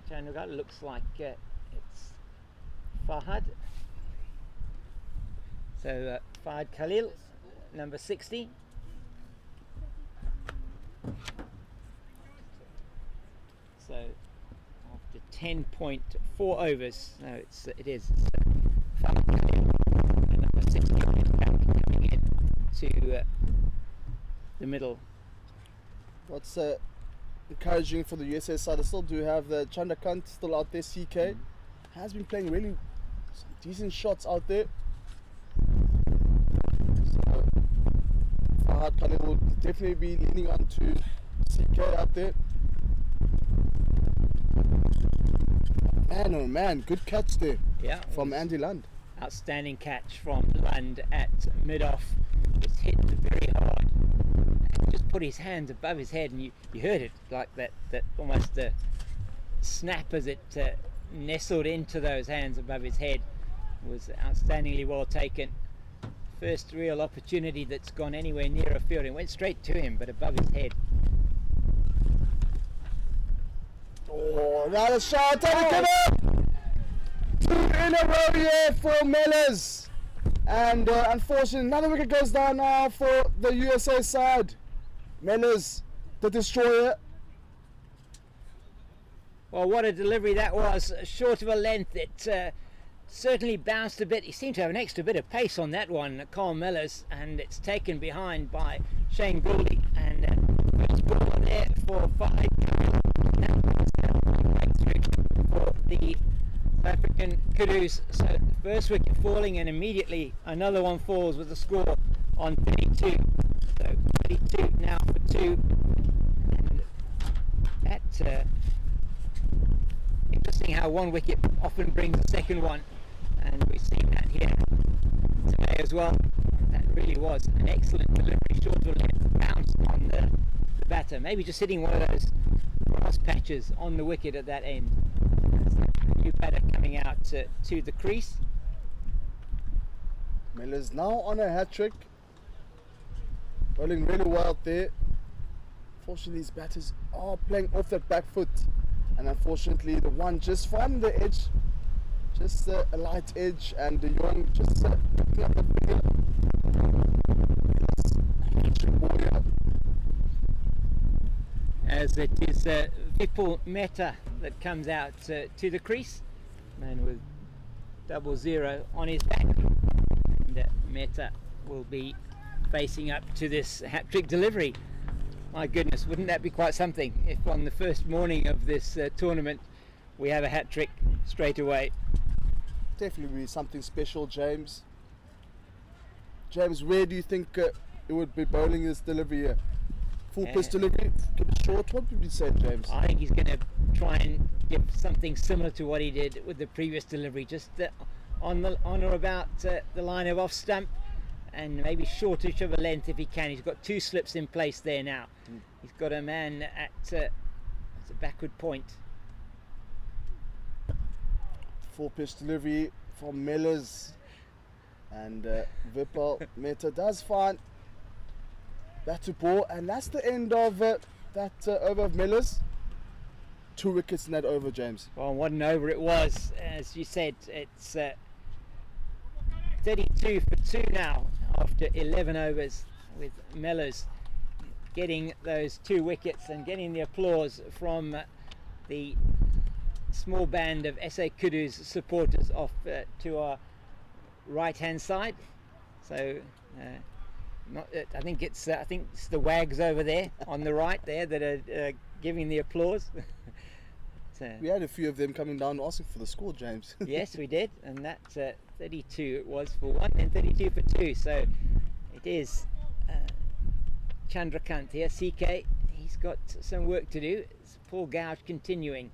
Speaker 1: Chandigarh, looks like it's Fahad. So Fahad Khalil, number 60. So after 10.4 overs, no, it is Fahad Khalil, number 60 is back coming in to the middle.
Speaker 2: What's encouraging for the USA side, I still do have the Chandrakant still out there. CK has been playing really some decent shots out there. So Fahad Khalil will definitely be leaning on to CK out there. Man, oh man, good catch there from Andy Lund.
Speaker 1: Outstanding catch from Lund at mid-off. Was hit very hard. Just put his hands above his head, and you heard it like that almost snap as it nestled into those hands above his head. Was outstandingly well taken. First real opportunity that's gone anywhere near a field. It went straight to him, but above his head.
Speaker 2: Oh, another shot! Two in a row here for Mellors. And unfortunately, another wicket goes down now for the USA side. Mellors, the destroyer.
Speaker 1: Well, what a delivery that was. Short of a length, it certainly bounced a bit. He seemed to have an extra bit of pace on that one, Carl Mellors, and it's taken behind by Shane Gouldy. And first ball there for 5. Breakthrough for the South African Kudus. So first wicket falling, and immediately another one falls with a score on 32. So 32 now for 2. And that interesting how one wicket often brings a second one, and we've seen that here today as well. That really was an excellent delivery, short of length, bounce on the batter, maybe just hitting one of those grass patches on the wicket at that end. The new batter coming out to the crease.
Speaker 2: Mellors now on a hat-trick, bowling really well out there. Unfortunately, these batters are playing off their back foot, and unfortunately the one just from the edge, just a light edge, and the Young just picking up the finger
Speaker 1: it is Vipul Mehta that comes out to the crease. Man with 00 on his back. And Mehta will be facing up to this hat-trick delivery. My goodness, wouldn't that be quite something if on the first morning of this tournament we have a hat-trick straight away.
Speaker 2: Definitely be something special, James. James, where do you think it would be bowling this delivery here? Full pitch delivery, give it short. What would you say, James?
Speaker 1: I think he's going to try and give something similar to what he did with the previous delivery, just on or about the line of off stump, and maybe shortish of a length if he can. He's got 2 slips in place there now. He's got a man at a backward point.
Speaker 2: Full pitch delivery from Mellors, and Vipul Mehta does find that to ball, and that's the end of that over of Mellors. 2 wickets in that over, James.
Speaker 1: Well, what an over it was. As you said, it's 32 for 2 now after 11 overs, with Mellors getting those 2 wickets and getting the applause from the small band of SA Kudus supporters off to our right hand side. So I think it's the wags over there on the right there that are giving the applause.
Speaker 2: We had a few of them coming down asking for the score, James.
Speaker 1: Yes, we did, and that's 32 it was for 1 and 32 for 2. So it is Chandrakant here, CK. He's got some work to do. It's Paul Gouge continuing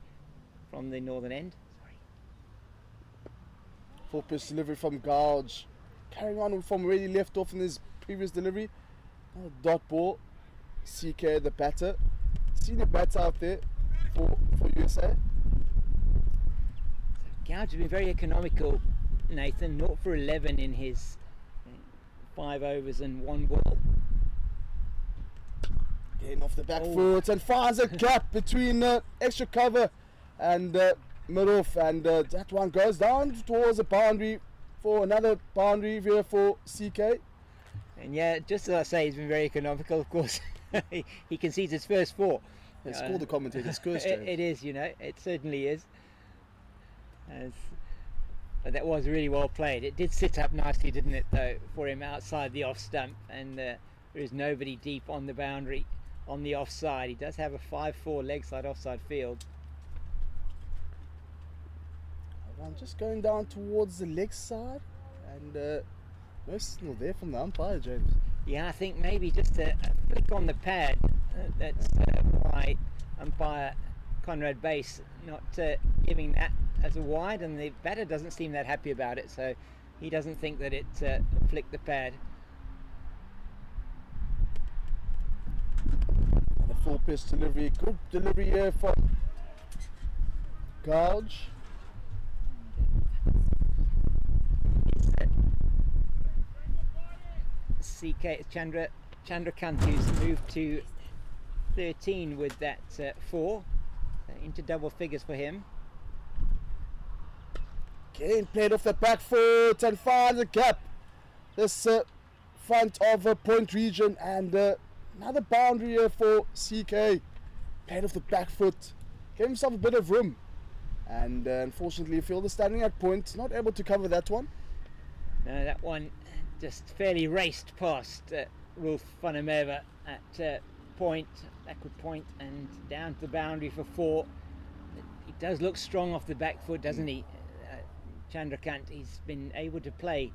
Speaker 1: from the northern end.
Speaker 2: Full pitch delivery from Gouge, carrying on from where he left off in his previous delivery. Dot ball. CK, the batter. Seen a batter out there for USA.
Speaker 1: Gouge has been very economical, Nathan. 0 for 11 in his 5 overs and 1 ball.
Speaker 2: Getting off the back foot and finds a gap between extra cover and mid-off, and that one goes down towards the boundary for another boundary here for CK.
Speaker 1: And yeah, just as I say, he's been very economical, of course. He concedes his first 4.
Speaker 2: It's called the commentator's curse,
Speaker 1: it is, it certainly is. But that was really well played. It did sit up nicely, didn't it, though, for him outside the off stump, and there is nobody deep on the boundary on the offside. He does have a 5-4 leg side offside field.
Speaker 2: One just going down towards the leg side, and no signal there from the umpire, James.
Speaker 1: Yeah, I think maybe just a flick on the pad. That's why umpire Conrad Bass not giving that as a wide, and the batter doesn't seem that happy about it, so he doesn't think that it flicked the pad.
Speaker 2: The full pitch delivery, good delivery here from Gouge.
Speaker 1: CK Chandrakant, who's moved to 13 with that 4, into double figures for him.
Speaker 2: Again played off the back foot and finds a gap. This front of a point region, and another boundary here for CK. Played off the back foot, gave himself a bit of room, and unfortunately Fielder standing at point, not able to cover that one.
Speaker 1: No, that one just fairly raced past Wolf van der Merwe at point, backward point, and down to the boundary for 4. He does look strong off the back foot, doesn't he? Chandrakant, he's been able to play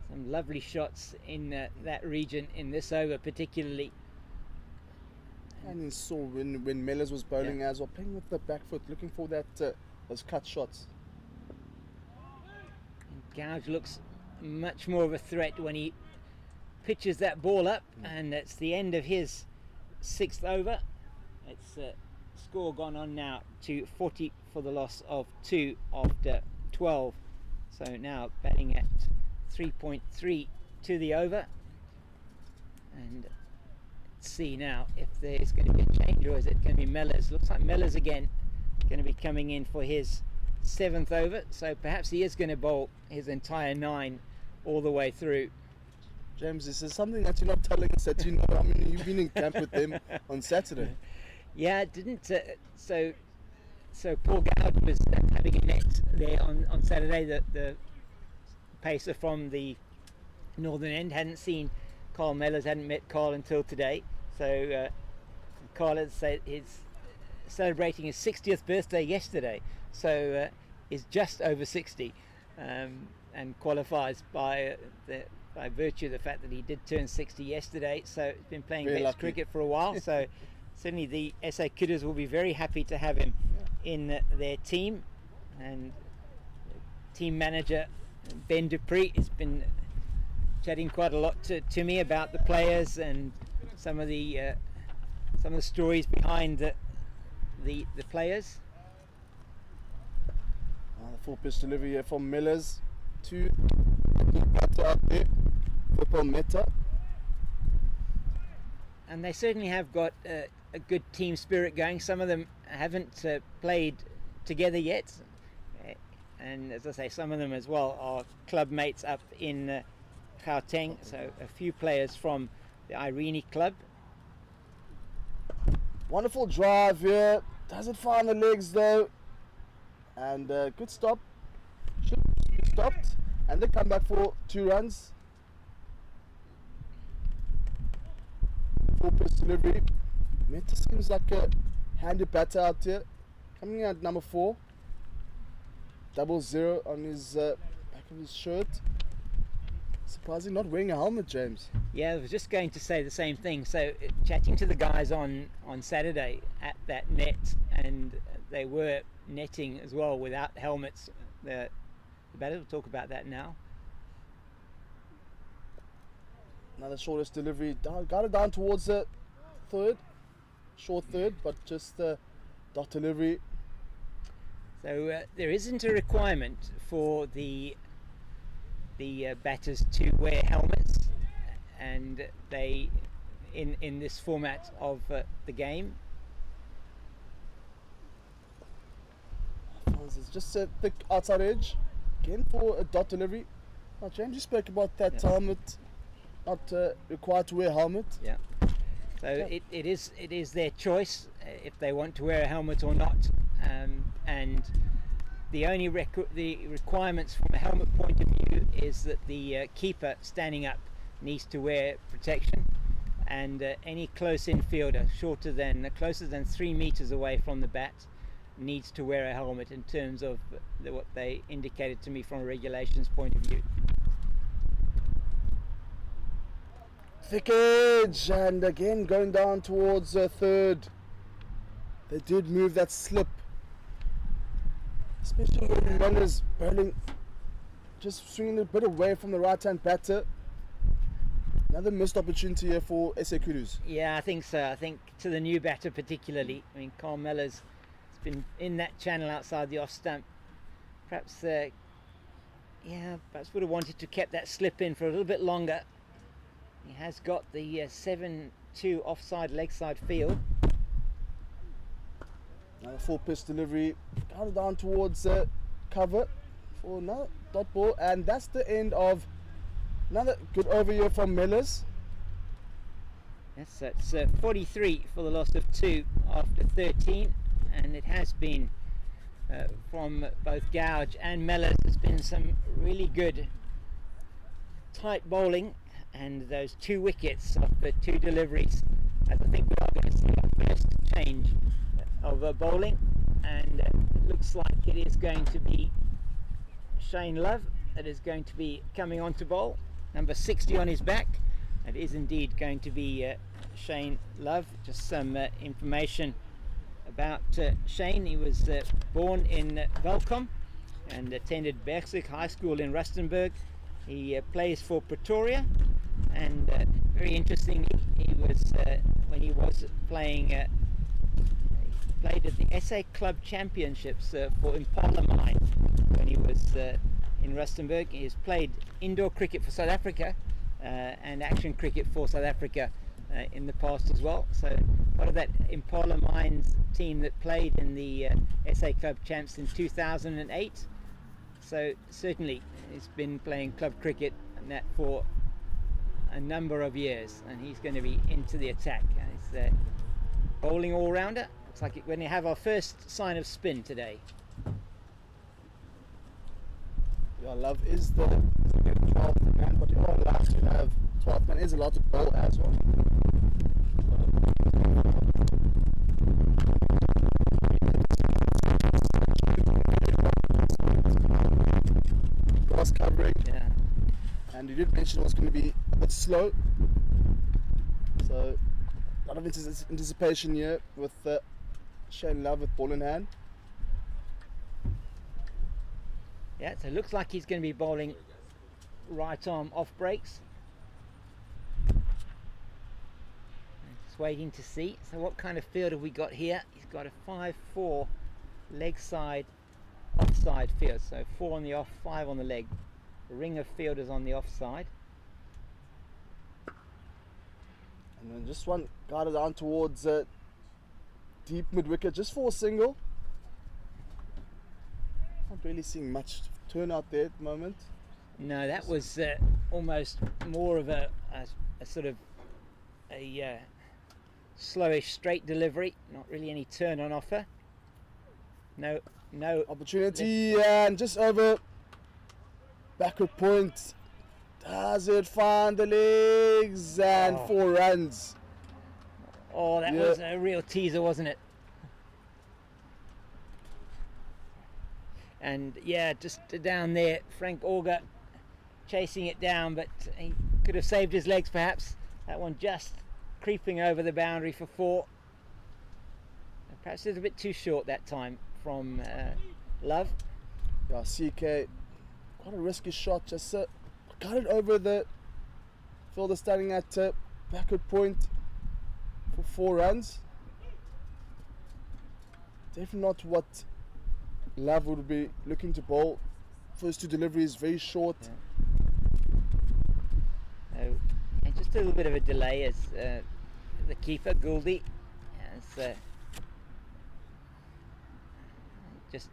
Speaker 1: some lovely shots in that region in this over particularly.
Speaker 2: And you saw when Mellors was bowling as well, playing with the back foot, looking for that those cut shots.
Speaker 1: And Gouge looks much more of a threat when he pitches that ball up, and that's the end of his 6th over. It's score gone on now to 40 for the loss of 2 after 12. So now batting at 3.3 to the over, and let's see now if there's going to be a change, or is it going to be Mellors? Looks like Mellors again going to be coming in for his 7th over, so perhaps he is going to bowl his entire 9 all the way through.
Speaker 2: James, this is something that you're not telling us that you know. I mean, you've been in camp with them on Saturday.
Speaker 1: Yeah, it didn't. So Paul Gowd was having a net there on Saturday. The pacer from the northern end hadn't seen Carl Mellors, hadn't met Carl until today. So Carl has said he's celebrating his 60th birthday yesterday. So is just over 60 and qualifies by virtue of the fact that he did turn 60 yesterday. So he's been playing
Speaker 2: Very
Speaker 1: best
Speaker 2: lucky.
Speaker 1: cricket for a while. So certainly the SA Kudus will be very happy to have him in their team. And team manager Ben Dupree has been chatting quite a lot to me about the players and some of the stories behind the players.
Speaker 2: The full pitch delivery here from Millers to Meta out there. Football Meta.
Speaker 1: And they certainly have got a good team spirit going. Some of them haven't played together yet, and as I say, some of them as well are club mates up in Gauteng. So a few players from the Ardene club.
Speaker 2: Wonderful drive here. Doesn't find the legs though. And good stop. Should be stopped. And they come back for 2 runs. Full pitch delivery. Meta seems like a handy batter out here. Coming at number 4. 00 on his back of his shirt. Surprising not wearing a helmet, James.
Speaker 1: Yeah, I was just going to say the same thing. So chatting to the guys on Saturday at that net, and they were netting as well without helmets. The batter will talk about that now.
Speaker 2: Another shortest delivery. Got it down towards the third. Short third, but just dot delivery.
Speaker 1: So there isn't a requirement for the batters to wear helmets, and they in this format of the game.
Speaker 2: It's just a thick outside edge again for a dot delivery. Now, James, you spoke about that helmet, not required to wear a helmet.
Speaker 1: Yeah. So it is their choice if they want to wear a helmet or not, and the only the requirements from a helmet point of view is that the keeper standing up needs to wear protection, and any close infielder closer than 3 meters away from the bat needs to wear a helmet in terms of what they indicated to me from a regulations point of view.
Speaker 2: Thick edge, and again going down towards third. They did move that slip, especially when runners bowling, just swinging a bit away from the right hand batter. Another missed opportunity here for SA Kudus.
Speaker 1: Yeah, I think so. I think to the new batter particularly. I mean, Carl Mellors has been in that channel outside the off stump. Perhaps would have wanted to keep that slip in for a little bit longer. He has got the 7-2 offside leg side field.
Speaker 2: Another full pitch delivery, kind of down towards cover for another dot ball, and that's the end of another good over here from Mellors.
Speaker 1: Yes, so it's 43 for the loss of 2 after 13, and it has been from both Gouge and Mellors. There's been some really good tight bowling, and those 2 wickets of the 2 deliveries. I think we are going to see our first change of bowling, and it looks like it is going to be Shane Love that is going to be coming on to bowl. Number 60 on his back. It is indeed going to be Shane Love. Just some information about Shane. He was born in Welkom and attended Bergsig High School in Rustenburg. He plays for Pretoria, and very interestingly, he was when he was playing played at the SA Club Championships for Impala Mine when he was in Rustenburg. He has played indoor cricket for South Africa and action cricket for South Africa in the past as well. So part of that Impala Mines team that played in the SA Club Champs in 2008. So certainly he's been playing club cricket and that for a number of years, and he's going to be into the attack. And bowling all-rounder. Looks like we're going to have our first sign of spin today.
Speaker 2: Yeah, Love is the 12th man, but you're allowed to have 12th man is allowed to bowl as well. Cross coverage.
Speaker 1: Yeah.
Speaker 2: And you did mention it was going to be a bit slow. So, a lot of anticipation here with Shane Love with ball in hand.
Speaker 1: Yeah, so it looks like he's going to be bowling right arm off breaks. Just waiting to see. So what kind of field have we got here? He's got a 5-4 leg side offside field. So 4 on the off, 5 on the leg. A ring of fielders on the offside.
Speaker 2: And then just one guided down towards deep mid wicket just for a single. Not really seeing much turnout there at the moment.
Speaker 1: No, that was almost more of a sort of a slowish straight delivery. Not really any turn on offer. No
Speaker 2: Opportunity and just over backward point. Does it find the legs and 4 runs.
Speaker 1: Oh, that was a real teaser, wasn't it? And yeah, just down there, Frank Auger chasing it down, but he could have saved his legs perhaps. That one just creeping over the boundary for 4. Perhaps it was a bit too short that time from Love.
Speaker 2: Yeah, CK, quite a risky shot, just got it over the fielder standing at backward point for 4 runs. Definitely not what Love would be looking to bowl. First 2 deliveries very short.
Speaker 1: Yeah. And just a little bit of a delay as the keeper Gouldy has just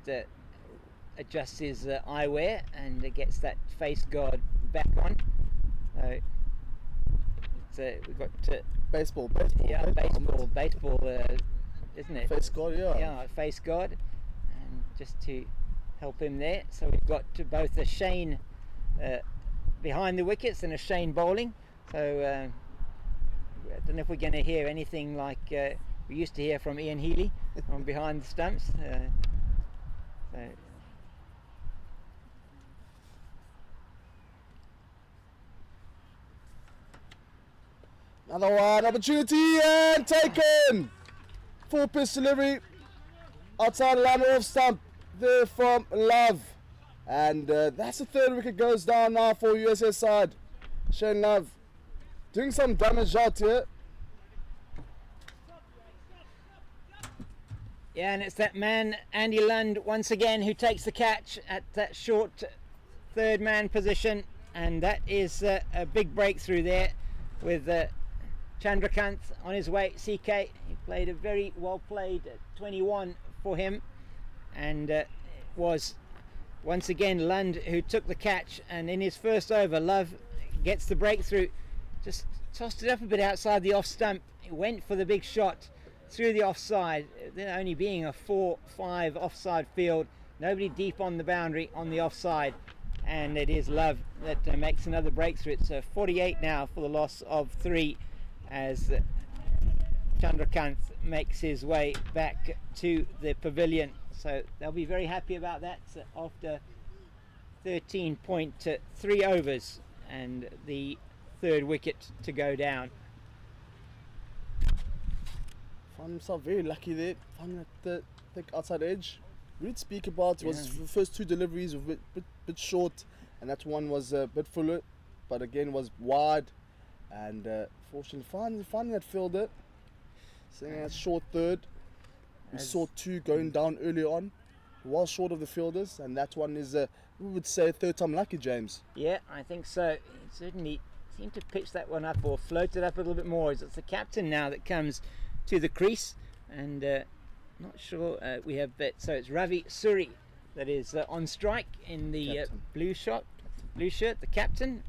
Speaker 1: adjusts his eyewear and gets that face guard back on. So we've got
Speaker 2: Baseball,
Speaker 1: yeah, baseball, isn't it?
Speaker 2: face guard, yeah.
Speaker 1: Yeah, face guard, and just to help him there. So we've got both a Shane behind the wickets and a Shane bowling. So I don't know if we're going to hear anything like we used to hear from Ian Healy from behind the stumps. So
Speaker 2: another one, opportunity and taken. 4 pitch delivery outside the line off stump there from Love. And that's the 3rd wicket goes down now for USA side. Shane Love doing some damage out here.
Speaker 1: yeah, and it's that man Andy Lund once again who takes the catch at that short 3rd man position, and that is a big breakthrough there with Chandrakanth on his way. CK, he played a very well played 21 for him, and it was once again Lund who took the catch, and in his first over Love gets the breakthrough, just tossed it up a bit outside the off stump. He went for the big shot through the offside, there only being a 4-5 offside field, nobody deep on the boundary on the offside, and it is Love that makes another breakthrough. It's 48 now for the loss of 3 as Chandrakanth makes his way back to the pavilion. So they'll be very happy about that after 13.3 overs and the 3rd wicket to go down.
Speaker 2: Found himself very lucky there. Found at the thick outside edge. We did speak about was the first 2 deliveries were a bit short, and that one was a bit fuller, but again was wide. And fortunately, finding that fielder, saying that short 3rd. We saw 2 going down early on, well short of the fielders, and that one is, we would say, 3rd time lucky, James.
Speaker 1: Yeah, I think so. He certainly seemed to pitch that one up or float it up a little bit more. It's the captain now that comes to the crease, and not sure we have so it's Ravi Suri that is on strike in the blue shirt, the captain.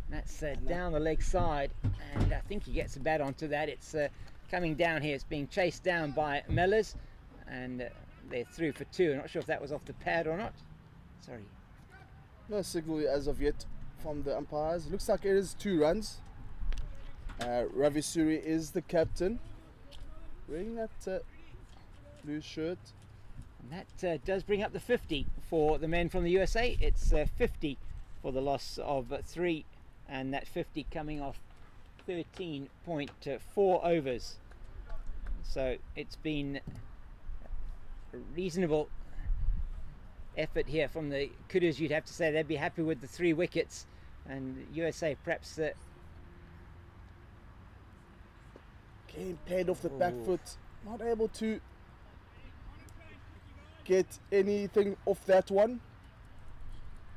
Speaker 1: That It's down the leg side, and I think he gets a bat onto that. It's coming down here. It's being chased down by Mellors, and they're through for 2. I'm not sure if that was off the pad or not. Sorry.
Speaker 2: No signal as of yet from the umpires. Looks like it is 2 runs. Ravi Suri is the captain, wearing that blue shirt.
Speaker 1: And that does bring up the 50 for the men from the USA. It's 50 for the loss of 3, and that 50 coming off 13.4 overs. So it's been a reasonable effort here from the Kudus. You'd have to say they'd be happy with the 3 wickets, and USA perhaps
Speaker 2: Getting played off the back foot, not able to get anything off that one.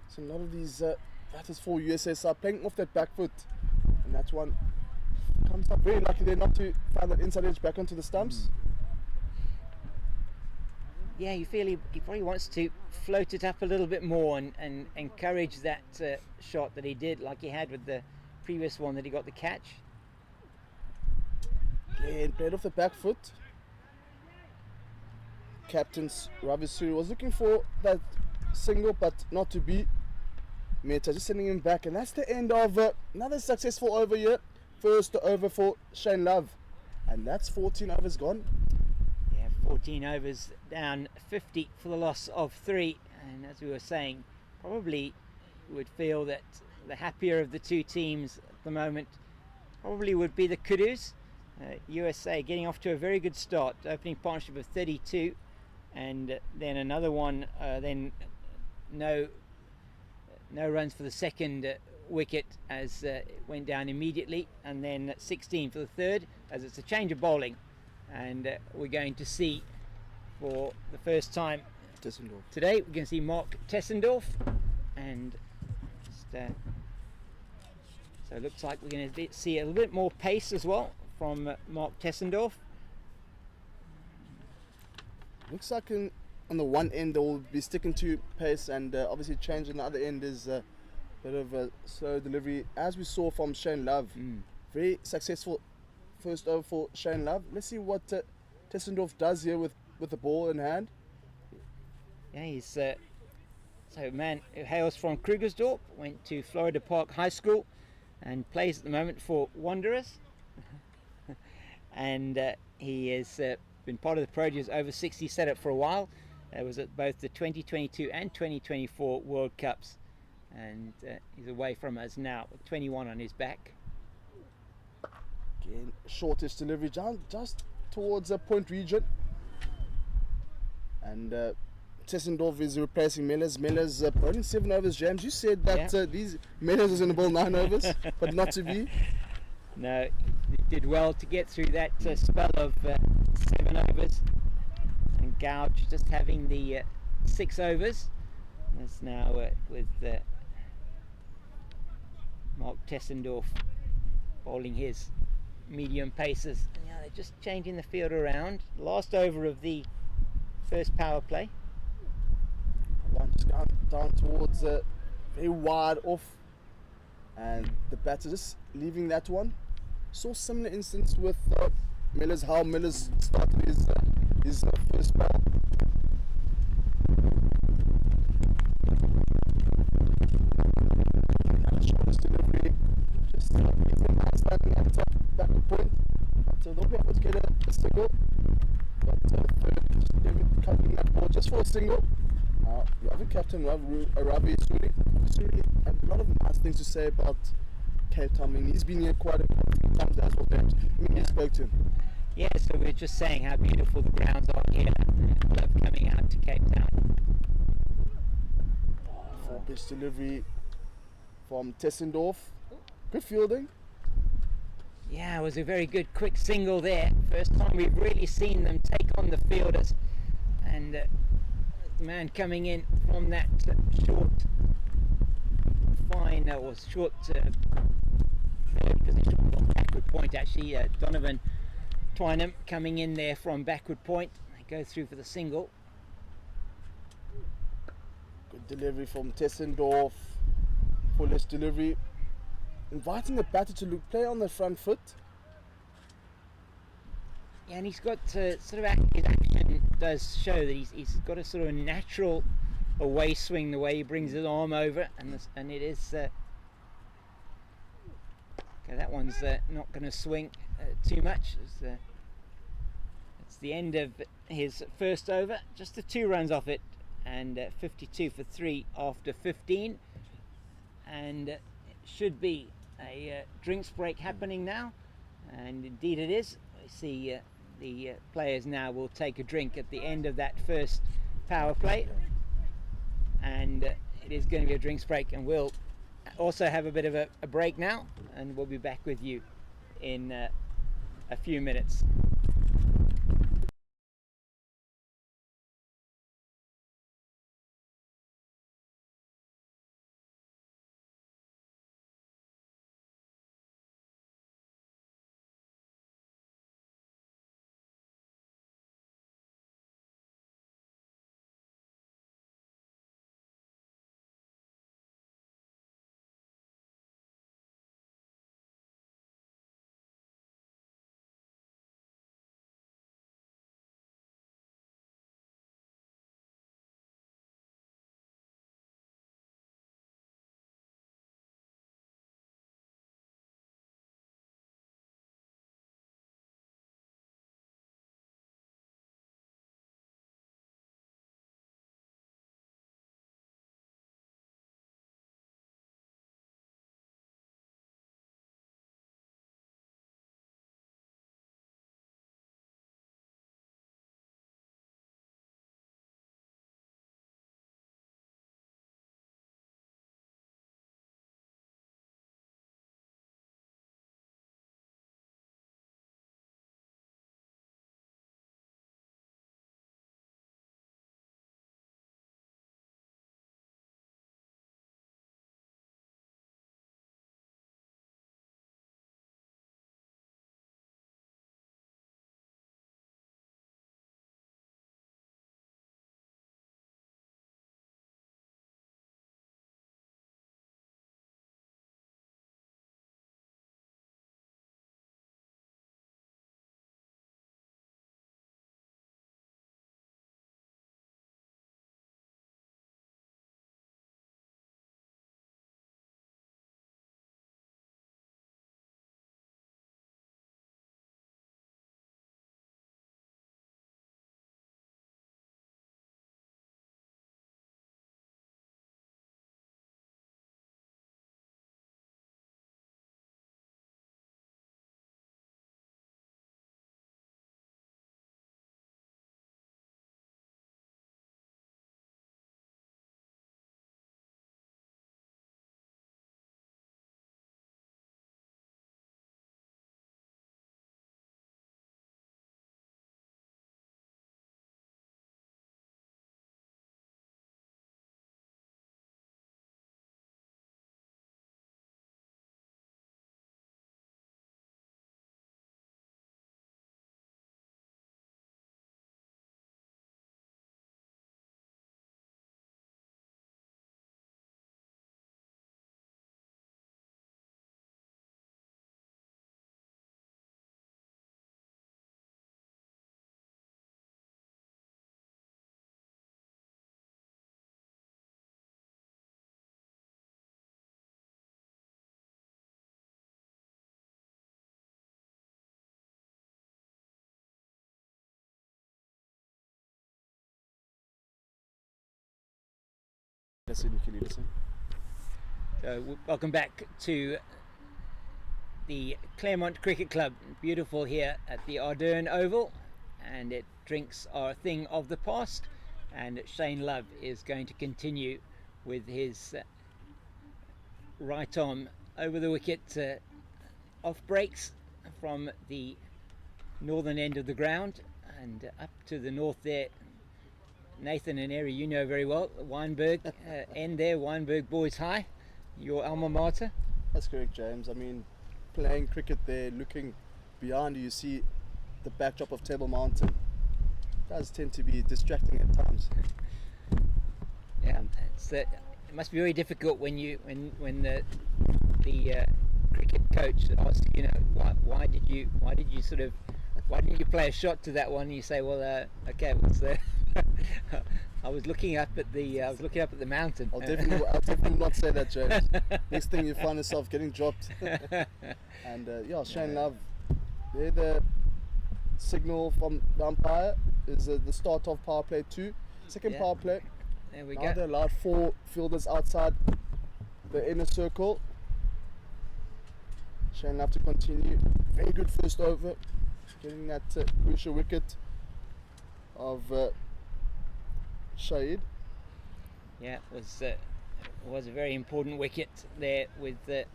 Speaker 2: So a lot of these batters for USA are playing off that back foot, and that one comes up very lucky there not to find that inside edge back onto the stumps.
Speaker 1: Yeah, you feel he probably wants to float it up a little bit more and encourage that shot that he did, like he had with the previous one that he got the catch.
Speaker 2: Again, played off the back foot. Captain Ravi Suri was looking for that single, but not to be. Mehta just sending him back, and that's the end of another successful over here. First over for Shane Love, and that's 14 overs gone.
Speaker 1: Yeah, 14 overs down, 50 for the loss of 3, and as we were saying, probably would feel that the happier of the 2 teams at the moment probably would be the Kudus. USA getting off to a very good start, opening partnership of 32, and then another one, then no runs for the second wicket as it went down immediately, and then 16 for the third as it's a change of bowling, and we're going to see for the first time today, we're going to see Mark Tessendorf, and just, so it looks like we're going to see a little bit more pace as well from Mark Tessendorf.
Speaker 2: Looks like on the one end they will be sticking to pace, and obviously change on the other end is a bit of a slow delivery, as we saw from Shane Love. Very successful first over for Shane Love. Let's see what Tessendorf does here with the ball in hand.
Speaker 1: Yeah, he's so man who hails from Krugersdorp, went to Florida Park High School and plays at the moment for Wanderers. And he has been part of the Proteas Over-60s setup for a while. Was at both the 2022 and 2024 World Cups, and he's away from us now with 21 on his back.
Speaker 2: Again, shortish delivery just towards a point region, and Tessendorf is replacing Mellors. Mellors bowling 7 overs. James, you said that these Mellors was going to bowl 9 overs, but not to be.
Speaker 1: No, he did well to get through that spell of 7 overs, and Gouge just having the 6 overs. That's now with Mark Tessendorf bowling his medium paces. And now they're just changing the field around. Last over of the first power play.
Speaker 2: One just down towards very wide off, and the batter just leaving that one. Saw similar instance with Mellors, how Mellors started his first ball. Short delivery, just standing at back point. So they'll be able to get a single, but third just covering that ball just for a single. The other captain, Ravi Suri, had a lot of nice things to say about Cape Town. I mean, he's been here quite a few times as well. He spoke to him.
Speaker 1: Yeah, so we're just saying how beautiful the grounds are here. I love coming out to Cape Town.
Speaker 2: Full pitch delivery from Tessendorf. Good fielding.
Speaker 1: Yeah, it was a very good quick single there. First time we've really seen them take on the fielders, and the man coming in from that short backward point, actually. Donovan Twynham coming in there from backward point. They go through for the single.
Speaker 2: Good delivery from Tessendorf. Fullest delivery. inviting the batter to play on the front foot.
Speaker 1: Yeah, and he's got sort of his action does show that he's got a sort of natural away swing, the way he brings his arm over, and it is okay. That one's not going to swing too much. It's the end of his first over, just the 2 runs off it, and 52 for 3 after 15, and it should be a drinks break happening now, and indeed it is. We see the players now will take a drink at the end of that first power play, and it is going to be a drinks break, and we'll also have a bit of a break now, and we'll be back with you in a few minutes.
Speaker 2: Listen, can you listen?
Speaker 1: Welcome back to the Claremont Cricket Club. Beautiful here at the Ardene Oval, and drinks are a thing of the past, and Shane Love is going to continue with his right arm over the wicket off breaks from the northern end of the ground and up to the north there. Nathan, an area you know very well, Weinberg end there, Weinberg Boys High, your alma mater.
Speaker 2: That's correct, James. I mean, playing cricket there, looking behind you see the backdrop of Table Mountain. It does tend to be distracting at times.
Speaker 1: Yeah, it must be very difficult when the cricket coach asks, why didn't you play a shot to that one? And you say, well, okay, it was I was looking up at the mountain.
Speaker 2: I'll definitely not say that, James. Next thing you find yourself getting dropped. And Shane Love, there the signal from the umpire is the start of power play 2. Second power play.
Speaker 1: There we
Speaker 2: Now
Speaker 1: go.
Speaker 2: they allowed 4 fielders outside the inner circle. Shane Love to continue. Very good first over, getting that crucial wicket of Shahid.
Speaker 1: Yeah, it was a very important wicket there with it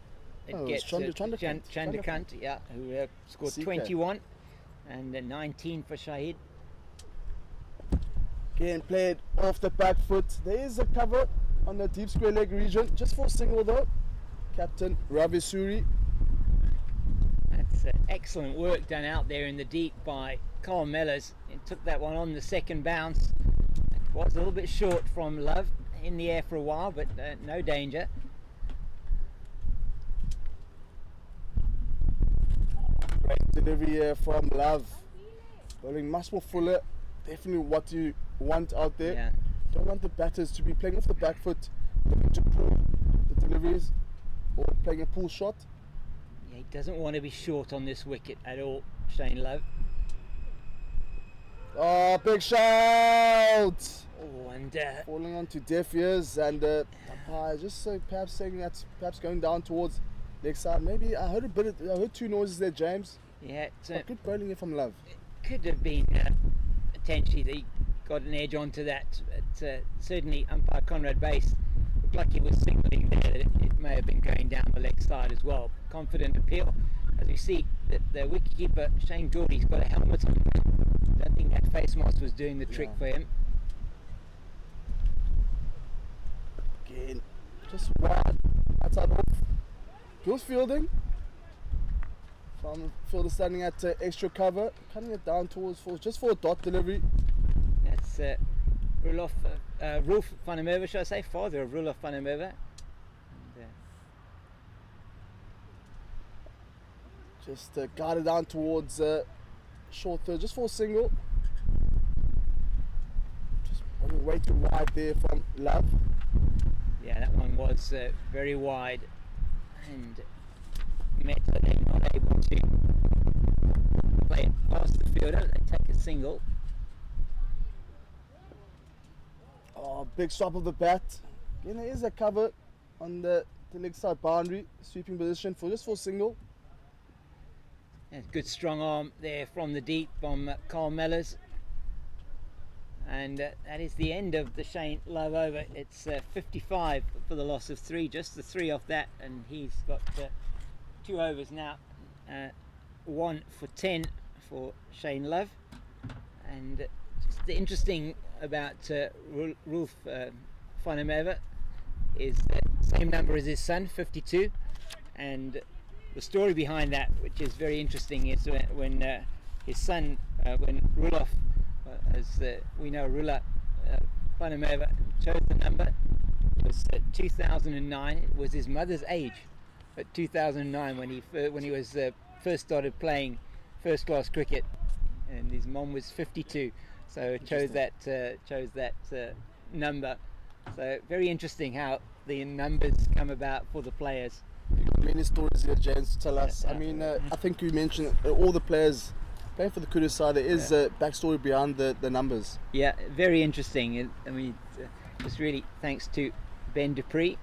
Speaker 1: gets Chandrakant, yeah, who scored
Speaker 2: CK.
Speaker 1: 21 and 19 for Shahid.
Speaker 2: Again played off the back foot. There is a cover on the deep square leg region, just for a single though. Captain Ravi Suri.
Speaker 1: That's excellent work done out there in the deep by Carl Mellors, and took that one on the second bounce. It was a little bit short from Love, in the air for a while, but no danger.
Speaker 2: Great delivery here from Love. Bowling much more fuller. Definitely what you want out there.
Speaker 1: Yeah.
Speaker 2: Don't want the batters to be playing off the back foot, looking to pull the deliveries or playing a pull shot.
Speaker 1: Yeah, he doesn't want to be short on this wicket at all, Shane Love.
Speaker 2: Oh, big shout!
Speaker 1: Oh, and
Speaker 2: Falling onto deaf ears, and umpire just perhaps saying that's perhaps going down towards leg side. Maybe I heard 2 noises there, James.
Speaker 1: yeah,
Speaker 2: But good bowling here from Love.
Speaker 1: could have been potentially that he got an edge onto that. But, certainly umpire Conrad Bass looked like he was signalling there that it may have been going down the leg side as well. Confident appeal. As we see, the wicketkeeper Shane Geordie's got a helmet on. I don't think that face mask was doing the trick for him.
Speaker 2: Again, just wide, outside off. Good fielding. From fielder standing at extra cover, cutting it down towards just for a dot delivery.
Speaker 1: That's Roelof van der Merwe, should I say, father of Roelof van der Merwe.
Speaker 2: Just guided down towards short third, just for a single. Just running way too wide there from Love.
Speaker 1: Yeah, that one was very wide, and Meta then not able to play it past the fielder. They take a single.
Speaker 2: Oh, big swap of the bat. Again, there is a cover on the leg side boundary, sweeping position for just for a single.
Speaker 1: And good strong arm there from the deep from Carl Mellors. And that is the end of the Shane Love over. It's 55 for the loss of 3, just the 3 off that, and he's got 2 overs now. 1 for 10 for Shane Love. And just the interesting about Rolf van der Merwe is the same number as his son, 52, and the story behind that, which is very interesting, is when his son, when Roelof, as we know, Roelof van der Merwe chose the number, it was 2009. It was his mother's age at 2009 when he was first started playing first class cricket, and his mom was 52, so chose that number. So very interesting how the numbers come about for the players.
Speaker 2: Many stories here, James, to tell us. I mean, I think you mentioned all the players playing for the Kudus side. There is a backstory behind the numbers.
Speaker 1: Yeah, very interesting. I mean, it's really thanks to Ben Dupree.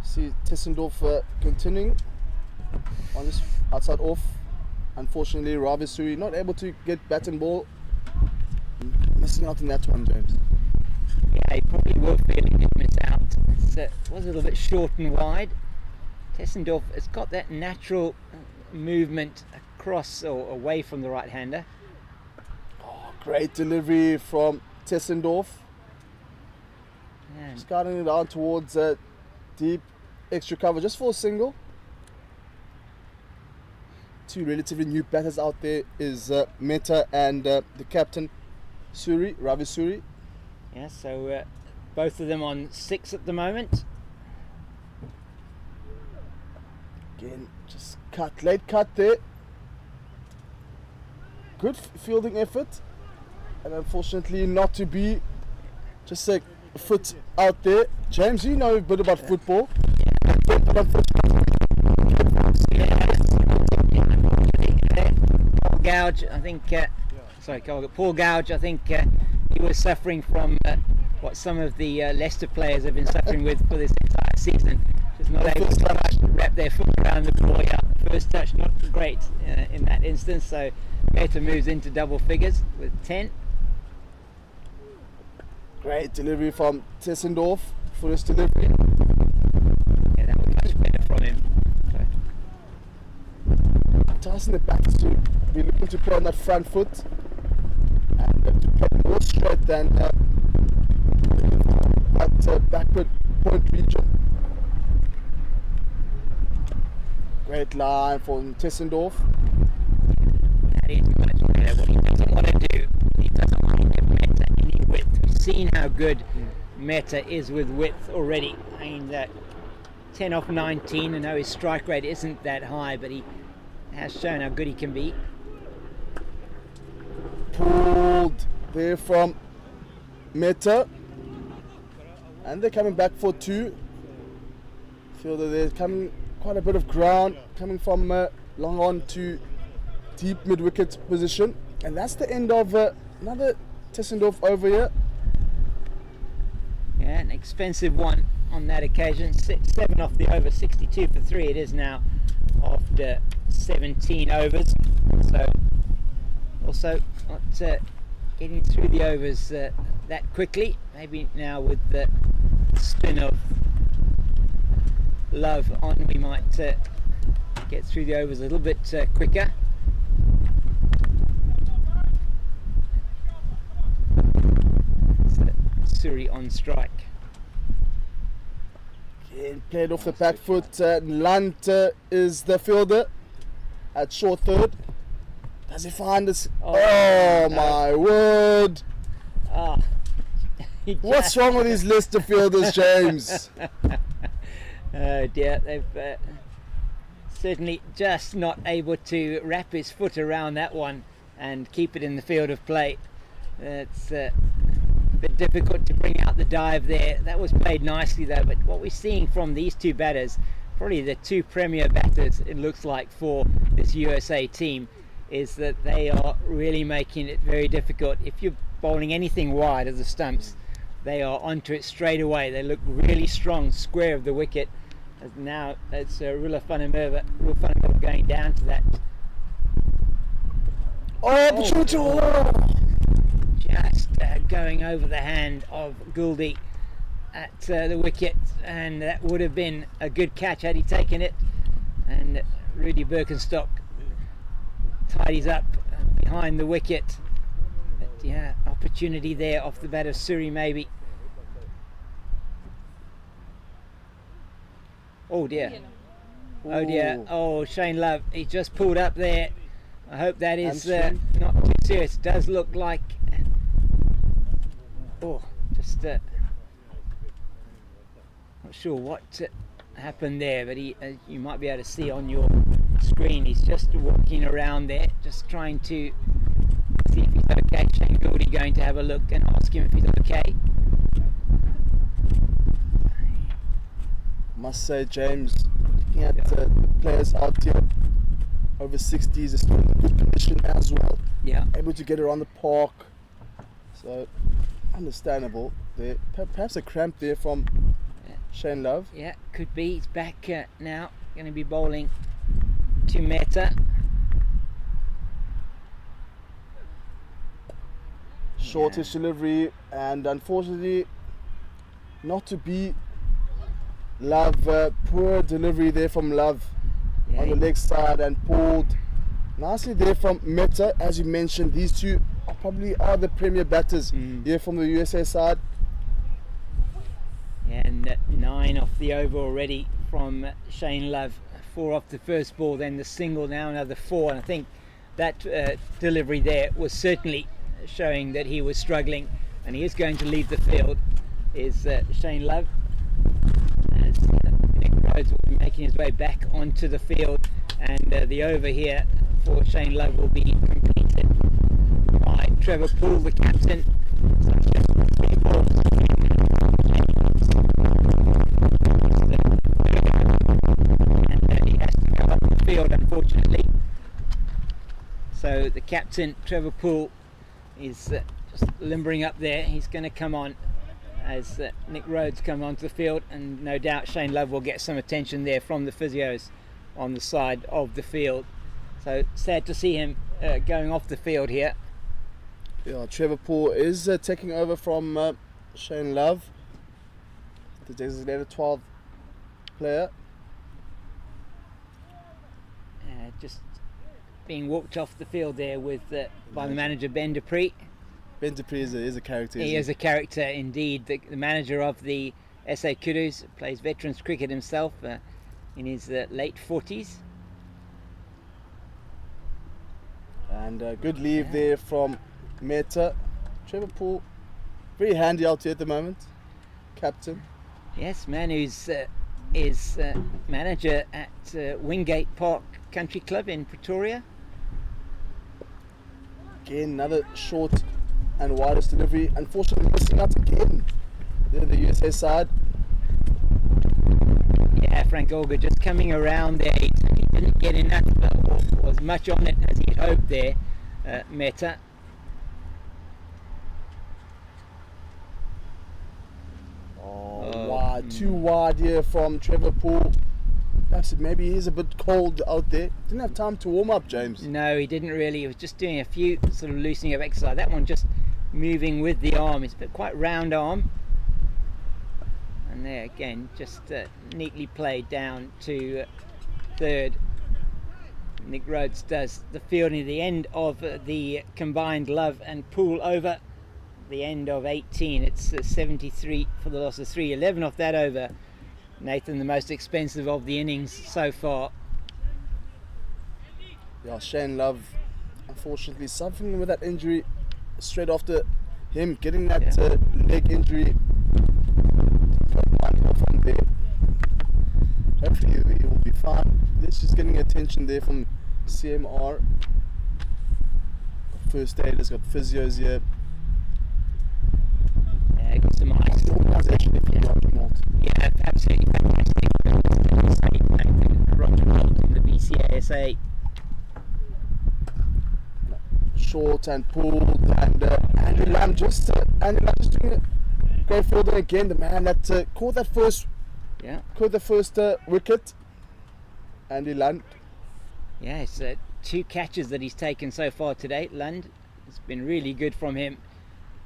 Speaker 2: See Tessendorf continuing on this outside off. Unfortunately, Ravisuri not able to get bat and ball. Missing out on that one, James.
Speaker 1: Yeah, he probably will feeling it miss out. It was a little bit short and wide. Tessendorf has got that natural movement across or away from the right-hander.
Speaker 2: Oh, great delivery from Tessendorf.
Speaker 1: And
Speaker 2: Just guiding it down towards deep extra cover, just for a single. 2 relatively new batters out there is Meta and the captain Ravi Suri.
Speaker 1: yeah, so both of them on 6 at the moment.
Speaker 2: Again, just late cut there. Good fielding effort, and unfortunately not to be. Just a foot out there. James, you know a bit about football.
Speaker 1: Paul Gouge, I think. Paul Gouge, I think he was suffering from what some of the Leicester players have been suffering with for this entire season. Just not able to wrap their foot around the ball. Yeah, first touch not great in that instance. So Meta moves into double figures with 10.
Speaker 2: Great delivery from Tessendorf. First delivery.
Speaker 1: Yeah, that was much better from him.
Speaker 2: Tossing it back to be looking to play on that front foot and to play more straight than that backward point region. Great line from Tessendorf.
Speaker 1: That is much better. What he doesn't want to do, he doesn't want to give Meta any width. We've seen how good Meta is with width already. I mean, 10 off 19, and though his strike rate isn't that high, but he has shown how good he can be.
Speaker 2: Pulled there from Meta, and they're coming back for 2. Feel that they're coming quite a bit of ground coming from long on to deep mid-wicket position, and that's the end of another Tessendorf over here.
Speaker 1: Yeah, an expensive one on that occasion. 7 off the over, 62 for 3 it is now after 17 overs. So also not getting through the overs that quickly. Maybe now with the spin of Love on, we might get through the overs a little bit quicker. So, Suri on strike.
Speaker 2: Again, played off the back foot. Lunt is the fielder at short third. Does he find this? Oh, my word!
Speaker 1: Ah,
Speaker 2: What's wrong with these Leicester fielders, James?
Speaker 1: Oh dear, they've certainly just not able to wrap his foot around that one and keep it in the field of play. It's a bit difficult to bring out the dive there. That was played nicely though, but what we're seeing from these two batters, probably the two premier batters it looks like for this USA team, is that they are really making it very difficult. If you're bowling anything wide of the stumps, they are onto it straight away. They look really strong, square of the wicket. And now it's Rula Funnemerva going down to that. Just going over the hand of Gouldy at the wicket, and that would have been a good catch had he taken it. And Rudy Birkenstock tidies up behind the wicket. But yeah, opportunity there off the bat of Suri maybe. Oh dear. Oh dear. Oh, Shane Love, he just pulled up there. I hope that is not too serious. It does look like just not sure what happened there, but he you might be able to see on your screen, he's just walking around there, just trying to see if he's okay. Shane Gouldy going to have a look and ask him if he's okay.
Speaker 2: Must say, James, looking at the players out here, over 60s, is still in good condition as well.
Speaker 1: Yeah.
Speaker 2: Able to get around the park. So, understandable. There, perhaps a cramp there from Shane Love.
Speaker 1: Yeah, could be. He's back now. Going to be bowling to Meta.
Speaker 2: Shortish delivery, and unfortunately, not to be. Love, poor delivery there from Love on the leg side, and pulled nicely there from Meta. As you mentioned, these two probably are the premier batters here from the USA side.
Speaker 1: And 9 off the over already from Shane Love. 4 off the first ball, then the single, now another 4. And I think that delivery there was certainly showing that he was struggling, and he is going to leave the field, is Shane Love. As Nick Rhodes Rhodes will be making his way back onto the field, and the over here for Shane Love will be completed by Trevor Poole, the captain. So it's just 3 balls. And he has to go up the field, unfortunately. So the captain, Trevor Poole, is just limbering up there. He's going to come on as Nick Rhodes come onto the field, and no doubt Shane Love will get some attention there from the physios on the side of the field. So sad to see him going off the field here.
Speaker 2: Yeah, Trevor Poole is taking over from Shane Love, the designated 12 player.
Speaker 1: Just being walked off the field there with by the manager Ben Dupree.
Speaker 2: Ben Dupree is a character.
Speaker 1: He is a character indeed. The manager of the SA Kudus, plays veterans cricket himself in his late 40s.
Speaker 2: And a good leave there from Mehta. Trevor Poole, very handy out here at the moment. Captain.
Speaker 1: Yes, man who's is manager at Wingate Park Country Club in Pretoria.
Speaker 2: Again, another short and widest delivery. Unfortunately, missing out again. They're the USA side.
Speaker 1: Yeah, Frank Olga just coming around there. He didn't get enough or as much on it as he'd hoped there, Mehta.
Speaker 2: Wide, too wide here from Trevor Poole. Perhaps maybe he's a bit cold out there. Didn't have time to warm up, James.
Speaker 1: No, he didn't really. He was just doing a few sort of loosening of exercise. That one just moving with the arm. It's a bit quite round arm. And there again, just neatly played down to third. Nick Rhodes does the fielding at the end of the combined Love and Poole over. The end of 18. It's 73 for the loss of 3. 11 off that over. Nathan, the most expensive of the innings so far.
Speaker 2: Yeah, Shane Love, unfortunately, suffering with that injury straight after him getting that leg injury. From there. Hopefully he will be fine. This is getting attention there from CMR. Got first aiders, got physios here.
Speaker 1: Yeah, got some ice. Yeah, absolutely fantastic. Roger Holt in the BCASA.
Speaker 2: Short and pulled, and Andrew Lamb just doing it. Great fielding again. The man that caught that first, wicket. Andy Lund.
Speaker 1: Yeah, it's 2 catches that he's taken so far today. Lund, it's been really good from him.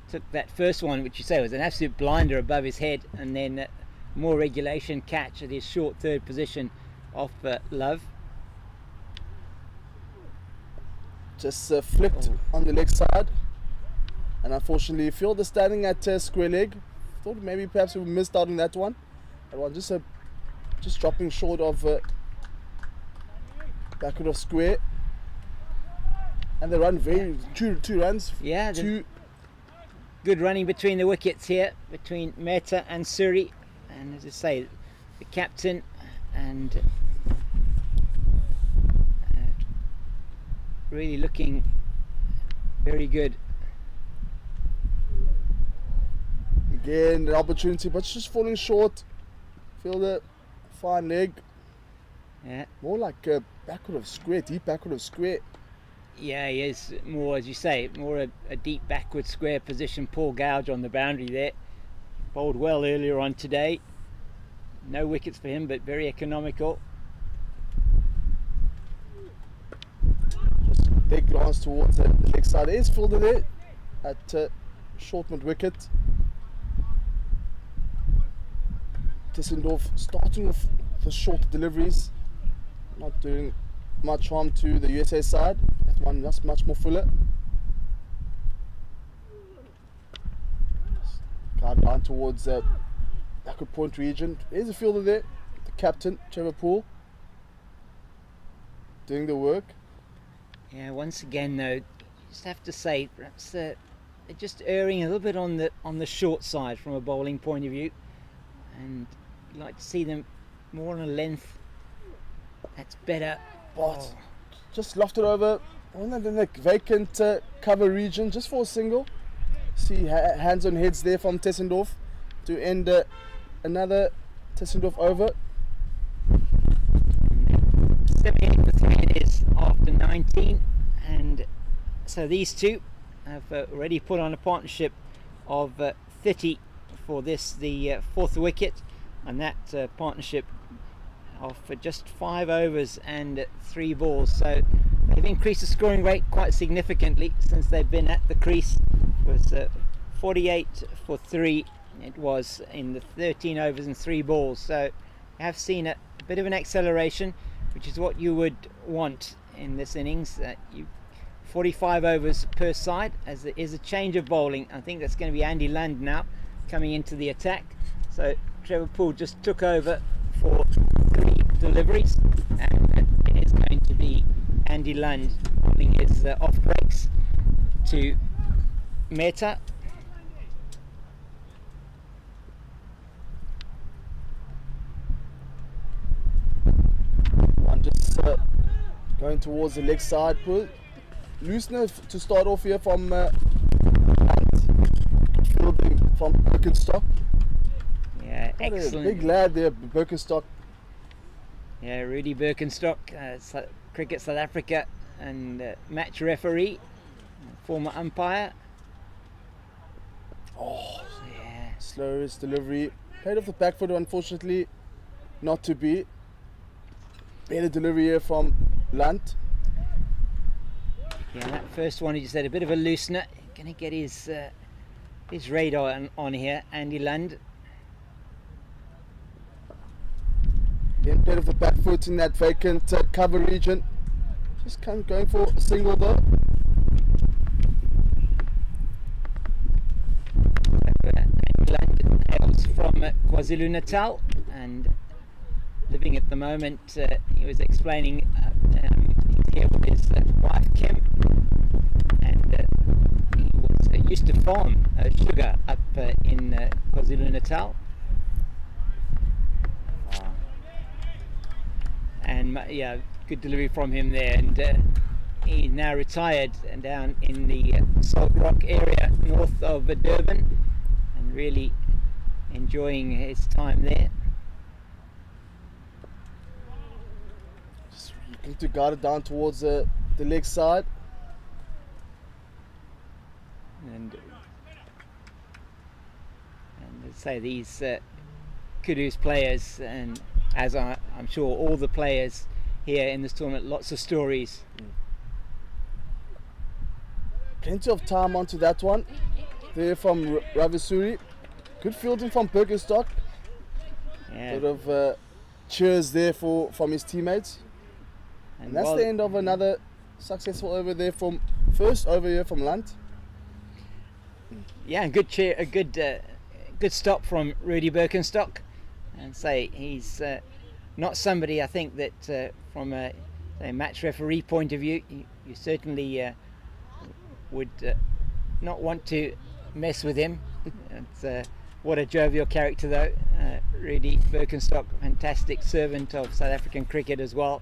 Speaker 1: Took that first one, which you say was an absolute blinder above his head, and then more regulation catch at his short third position off Love.
Speaker 2: Just flicked on the leg side, and unfortunately fielder standing at square leg. Thought maybe perhaps we missed out on that one. That one just dropping short of backward of square, and they run two runs.
Speaker 1: Yeah, good running between the wickets here, between Mehta and Suri, and as I say, the captain and really looking very good.
Speaker 2: Again, an opportunity, but just falling short. Fielder, fine leg.
Speaker 1: Yeah.
Speaker 2: More like a backward of square, deep backward of square.
Speaker 1: Yeah, he is more, as you say, more a deep backward square position. Poor gouge on the boundary there. Bowled well earlier on today. No wickets for him, but very economical.
Speaker 2: Just a big glance towards the leg side. There is fielder there at short mid wicket. Tissendorf starting with the short deliveries, not doing much harm to the USA side. That one just much more fuller. Guide down towards the backward point region. There's a fielder there, the captain, Trevor Poole, doing the work.
Speaker 1: Yeah, once again though, you just have to say, perhaps they're just erring a little bit on the short side from a bowling point of view, and you'd like to see them more on a length. That's better.
Speaker 2: But just lofted over on the vacant cover region just for a single. See hands on heads there from Tessendorf to end another Tessendorf over.
Speaker 1: 78 for 3 it is after 19, and so these two have already put on a partnership of 30 for this, the fourth wicket, and that partnership of just 5 overs and 3 balls. So they've increased the scoring rate quite significantly since they've been at the crease. It was 48 for 3 it was in the 13 overs and 3 balls. So you have seen a bit of an acceleration, which is what you would want in this innings. 45 overs per side, as there is a change of bowling. I think that's going to be Andy Lund now coming into the attack. So Trevor Poole just took over for 3 deliveries, and it is going to be Andy Lund holding his off breaks to Mehta.
Speaker 2: One just going towards the leg side. Pull. Loosener to start off here from fielding from Birkenstock.
Speaker 1: Yeah,
Speaker 2: Quite
Speaker 1: excellent.
Speaker 2: a big lad there, Birkenstock.
Speaker 1: Yeah, Rudy Birkenstock, Cricket South Africa and match referee, former umpire.
Speaker 2: Oh,
Speaker 1: Yeah,
Speaker 2: slowest delivery. Played off the back foot, unfortunately, not to be. Better delivery here from Lunt.
Speaker 1: yeah. That first one, he just had a bit of a loosener. Going to get his radar on here, Andy Lund.
Speaker 2: Then played off the back foot in that vacant cover region. Just kind of going for a single though.
Speaker 1: Andy Lund hails from KwaZulu-Natal and living at the moment. He was explaining he's here with his wife Kim, and he was used to farm sugar up in KwaZulu-Natal. And yeah, good delivery from him there, and he's now retired and down in the Salt Rock area north of Durban, and really enjoying his time there.
Speaker 2: Just looking to guard it down towards the leg side.
Speaker 1: And let's say these Kudus players, and as I'm sure all the players here in this tournament, lots of stories.
Speaker 2: Plenty of time onto that one. There from Ravisuri. Good fielding from Birkenstock.
Speaker 1: Yeah.
Speaker 2: Bit of cheers there from his teammates. And that's
Speaker 1: while-
Speaker 2: the end of another successful over there from first over here from Lunt.
Speaker 1: Yeah, and good cheer, a good stop from Rudy Birkenstock, and say he's not somebody I think that from a match referee point of view you certainly would not want to mess with him. It's, what a jovial character though, Rudy Birkenstock, fantastic servant of South African cricket as well,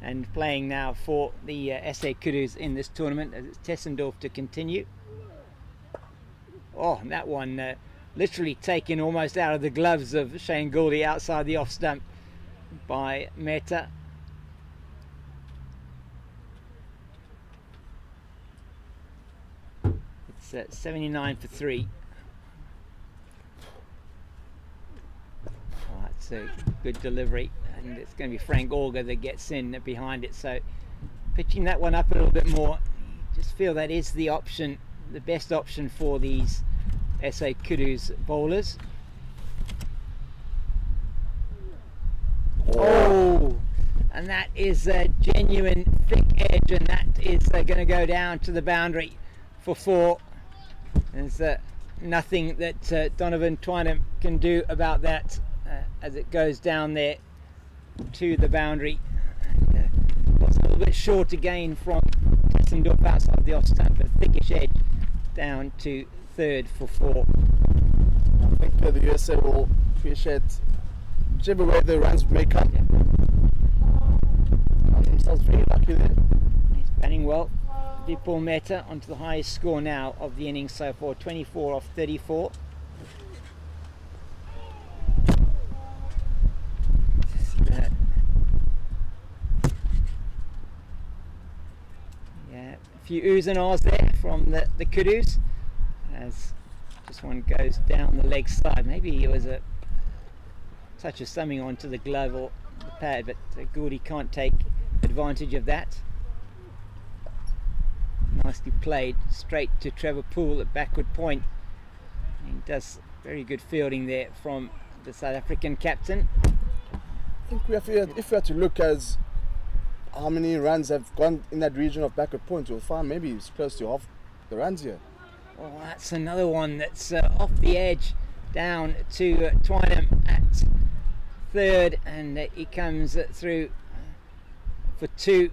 Speaker 1: and playing now for the SA Kudus in this tournament as it's Tessendorf to continue. Oh, and that one literally taken almost out of the gloves of Shane Gouldy outside the off stump by Mehta. It's 79 for 3. Oh, that's a good delivery, and it's going to be Frank Auger that gets in behind it. So pitching that one up a little bit more, just feel that is the option, the best option for these SA Kudus bowlers. Oh, and that is a genuine thick edge, and that is going to go down to the boundary for 4. There's nothing that Donovan Twynham can do about that as it goes down there to the boundary. Was a little bit short again from Tessendorf outside the off stump, a thickish edge down to 3rd for 4.
Speaker 2: I think the USA will appreciate whichever way the runs may come. Found themselves very lucky there.
Speaker 1: He's batting well. Vipul Mehta onto the highest score now of the innings so far, 24 off 34. Yeah, a few oohs and ahs there from the Kudus as just one goes down the leg side. Maybe it was a touch of something onto the glove or the pad, but Goody can't take advantage of that. Nicely played straight to Trevor Poole at backward point. He does very good fielding there from the South African captain.
Speaker 2: I think if we had to look as how many runs have gone in that region of backward point, we'll find maybe it's close to half the runs here.
Speaker 1: Oh, that's another one that's off the edge down to Twynham at third, and he comes through for 2.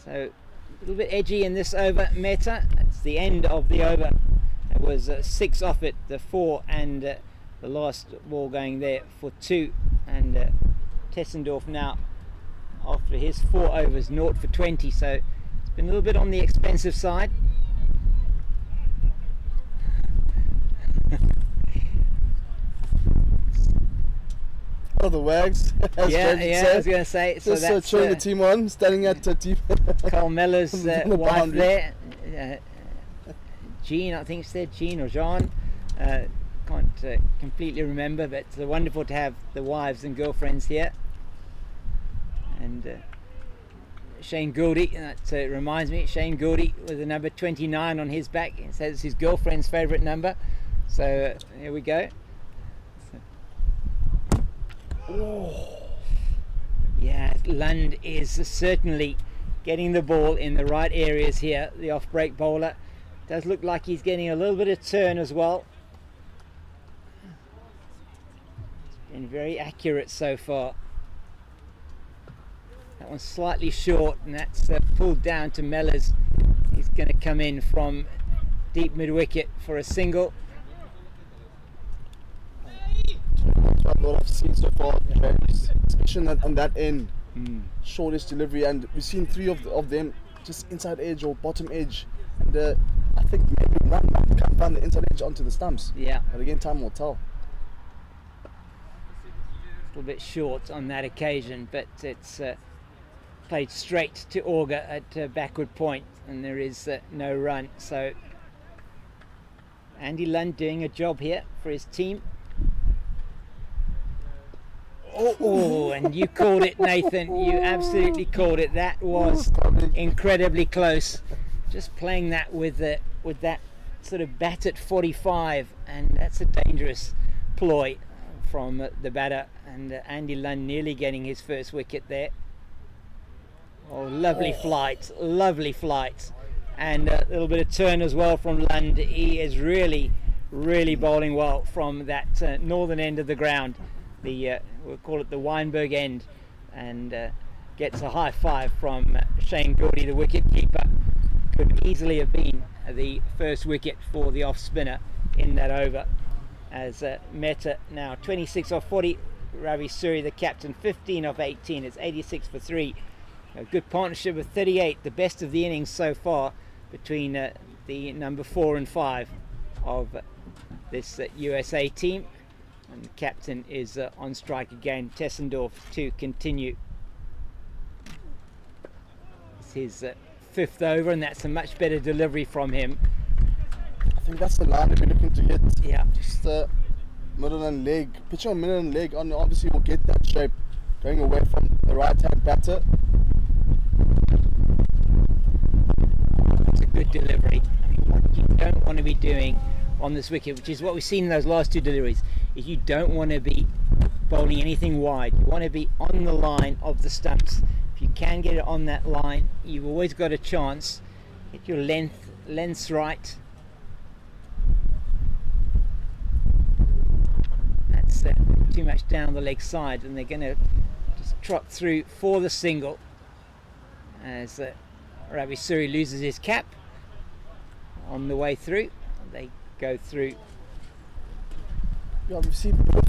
Speaker 1: So a little bit edgy in this over, Mehta. It's the end of the over. It was 6 off it, the 4, and the last ball going there for 2. And Tessendorf now, after his 4 overs, 0 for 20. So it's been a little bit on the expensive side.
Speaker 2: Oh, the Wags. As James
Speaker 1: I
Speaker 2: said.
Speaker 1: was going to say. So
Speaker 2: Just
Speaker 1: that's
Speaker 2: showing the team on, standing at team.
Speaker 1: Carl Miller's
Speaker 2: On the
Speaker 1: wife
Speaker 2: boundary.
Speaker 1: there. Jean, I think it said Jean or Jean. Can't completely remember, but it's wonderful to have the wives and girlfriends here. And Shane Gouldy, that reminds me, Shane Gouldy with the number 29 on his back. It says it's his girlfriend's favourite number. So here we go. Yeah, Lund is certainly getting the ball in the right areas here. The off-break bowler does look like he's getting a little bit of turn as well. It's been very accurate so far. That one's slightly short, and that's pulled down to Mellors. He's going to come in from deep mid-wicket for a single.
Speaker 2: What I've seen so far, James, especially on that end, shortest delivery, and we've seen 3 of them just inside edge or bottom edge, and I think maybe one might come down the inside edge onto the stumps.
Speaker 1: Yeah,
Speaker 2: But again, time will tell.
Speaker 1: a little bit short on that occasion, but it's played straight to Auger at backward point, and there is no run. So Andy Lund doing a job here for his team. Oh, and you called it, Nathan. You absolutely called it. That was incredibly close. Just playing that with that sort of bat at 45, and that's a dangerous ploy from the batter. And Andy Lund nearly getting his first wicket there. Oh, lovely flight, and a little bit of turn as well from Lund. He is really bowling well from that northern end of the ground. We'll call it the Weinberg end, and gets a high five from Shane Gouldy, the wicket keeper. Could easily have been the first wicket for the off spinner in that over, as Mehta now 26 off 40. Ravi Suri, the captain, 15 off 18. It's 86 for 3. A good partnership with 38, the best of the innings so far between the number 4 and 5 of this USA team. And the captain is on strike again, Tessendorf, to continue. It's his 5th over, and that's a much better delivery from him.
Speaker 2: I think that's the line that we're looking to get.
Speaker 1: Yeah.
Speaker 2: Just middle and leg. Pitch on middle and leg, and obviously we'll get that shape going away from the right-hand batter.
Speaker 1: It's a good delivery. I mean, what you don't want to be doing on this wicket, which is what we've seen in those last 2 deliveries, is you don't want to be bowling anything wide. You want to be on the line of the stumps. If you can get it on that line, you've always got a chance. Get your lengths right. That's too much down the leg side, and they're going to just trot through for the single as Ravi Suri loses his cap on the way through. They go through.
Speaker 2: Yeah, we've seen both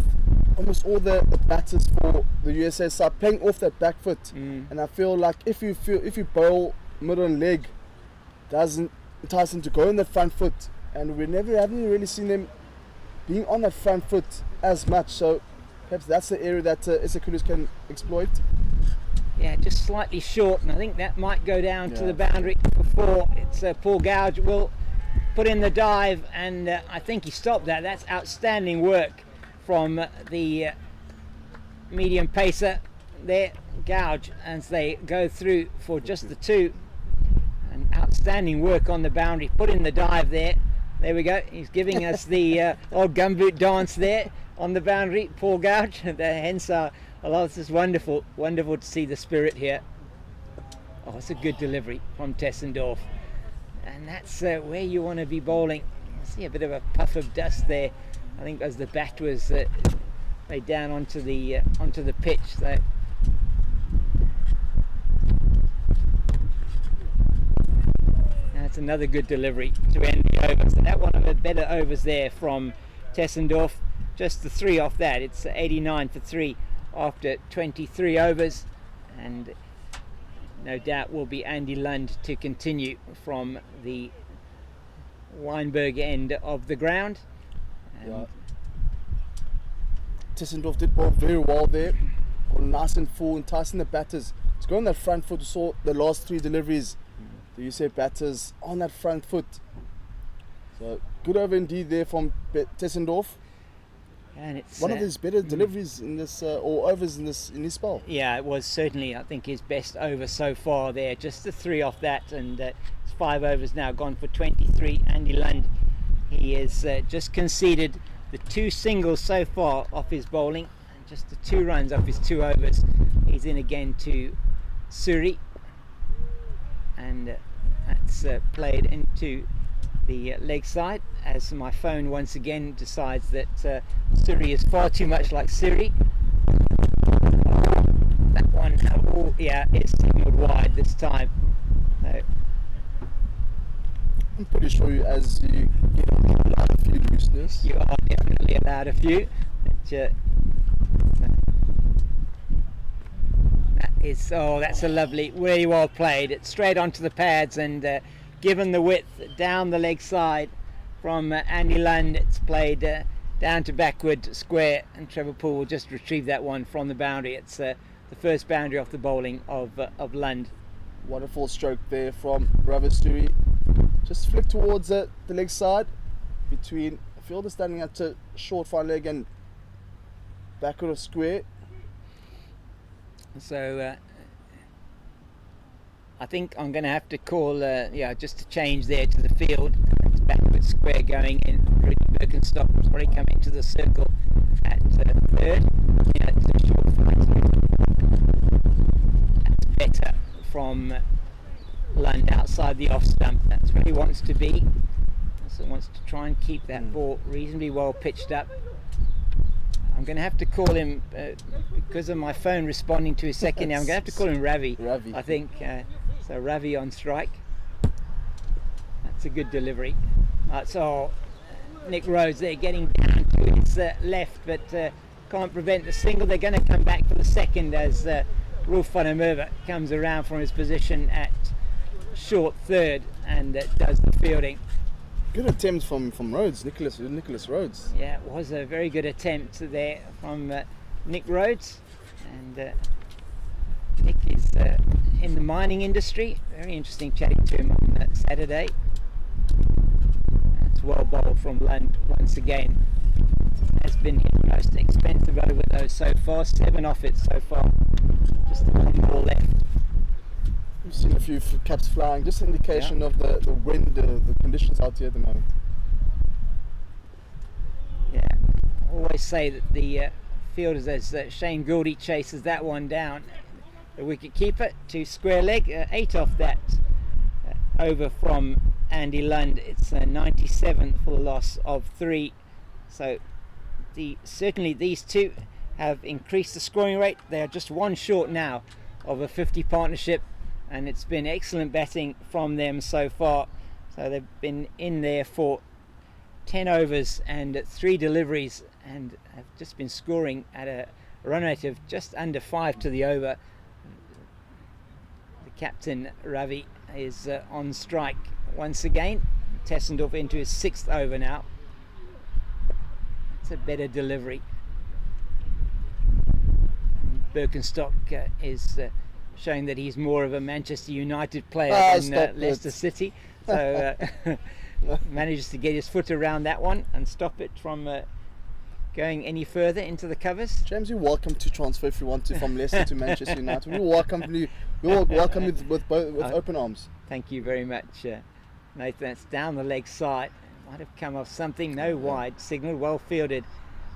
Speaker 2: almost all the batters for the USA side playing off that back foot, and I feel like if you bowl mid on leg, doesn't entice them to go in that front foot, and haven't really seen them being on that front foot as much. So perhaps that's the area that SA Kudus can exploit.
Speaker 1: Yeah, just slightly short, and I think that might go down to the boundary before it's Paul Gouge will put in the dive, and I think he stopped that. That's outstanding work from the medium pacer there, Gouge, as they go through for just the two. And outstanding work on the boundary, put in the dive there. There we go, he's giving us the old gumboot dance there on the boundary, Paul Gouge. Hence this is wonderful to see the spirit here. Oh, it's a good delivery from Tessendorf, and that's where you want to be bowling. You see a bit of a puff of dust there, I think, as the bat was laid down onto the pitch. So that's another good delivery to end the over. So that one of the better overs there from Tessendorf. Just the 3 off that. It's 89 for 3 after 23 overs, and no doubt will be Andy Lund to continue from the Weinberg end of the ground. And
Speaker 2: Tessendorf did bowl very well there, nice and full, enticing the batters to go on that front foot. We saw the last 3 deliveries, the USA batters on that front foot. So good over indeed there from Tessendorf.
Speaker 1: And it's
Speaker 2: one of his better deliveries in this, or overs in his spell.
Speaker 1: Yeah, it was certainly, I think, his best over so far there. Just the 3 off that, and it's 5 overs now, gone for 23. Andy Lund, he has just conceded the 2 singles so far off his bowling, and just the 2 runs off his 2 overs. He's in again to Suri, and that's played into the leg side, as my phone once again decides that Suri is far too much like Siri. That one, is signalled wide this time. So,
Speaker 2: I'm pretty sure as you get on, you're allowed a few looseness.
Speaker 1: You are definitely allowed a few. That's a lovely, really well played. It's straight onto the pads, and given the width down the leg side from Andy Lund, it's played down to backward square, and Trevor Poole will just retrieve that one from the boundary. It's the first boundary off the bowling of Lund.
Speaker 2: Wonderful stroke there from Ravasturi. Just flick towards the leg side between a fielder standing up to short front leg and backward of square.
Speaker 1: So I think I'm going to have to call, just to change there to the field. It's backward square going in. Rudy Birkenstock will probably come into the circle at third. Yeah, it's a short front. That's better from Lund outside the off stump. That's where he wants to be. Also wants to try and keep that ball reasonably well pitched up. I'm going to have to call him, because of my phone responding to his second now, I'm going to have to call him Ravi. I think. So Ravi on strike. That's a good delivery. So Nick Rhodes there getting down to his left, but can't prevent the single. They're going to come back for the second as Rolf van der Merwe comes around from his position at short third and does the fielding.
Speaker 2: Good attempt from Rhodes, Nicholas Rhodes.
Speaker 1: Yeah, it was a very good attempt there from Nick Rhodes, and Nick is in the mining industry. Very interesting chatting to him on Saturday. That's well bowled from Lund once again. Has been his most expensive over those so far. 7 off it so far. Just the 1 ball left.
Speaker 2: We've seen a few caps flying, just an indication of the wind, the conditions out here at the moment.
Speaker 1: Yeah, I always say that the fielders, as Shane Gouldy chases that one down, the wicket keeper to square leg, 8 off that over from Andy Lund. It's 97 for the loss of 3. So certainly these two have increased the scoring rate. They are just 1 short now of a 50 partnership, and it's been excellent batting from them so far. So they've been in there for 10 overs and 3 deliveries, and have just been scoring at a run rate of just under 5 to the over. The captain Ravi is on strike once again. Tessendorf into his 6th over now. It's a better delivery. Birkenstock is showing that he's more of a Manchester United player than Leicester City. So manages to get his foot around that one and stop it from going any further into the covers.
Speaker 2: James, you're welcome to transfer if you want to from Leicester to Manchester United. We welcome you. We will welcome you with open arms.
Speaker 1: Thank you very much, Nathan. That's down the leg side. Might have come off something. No wide signal. Well fielded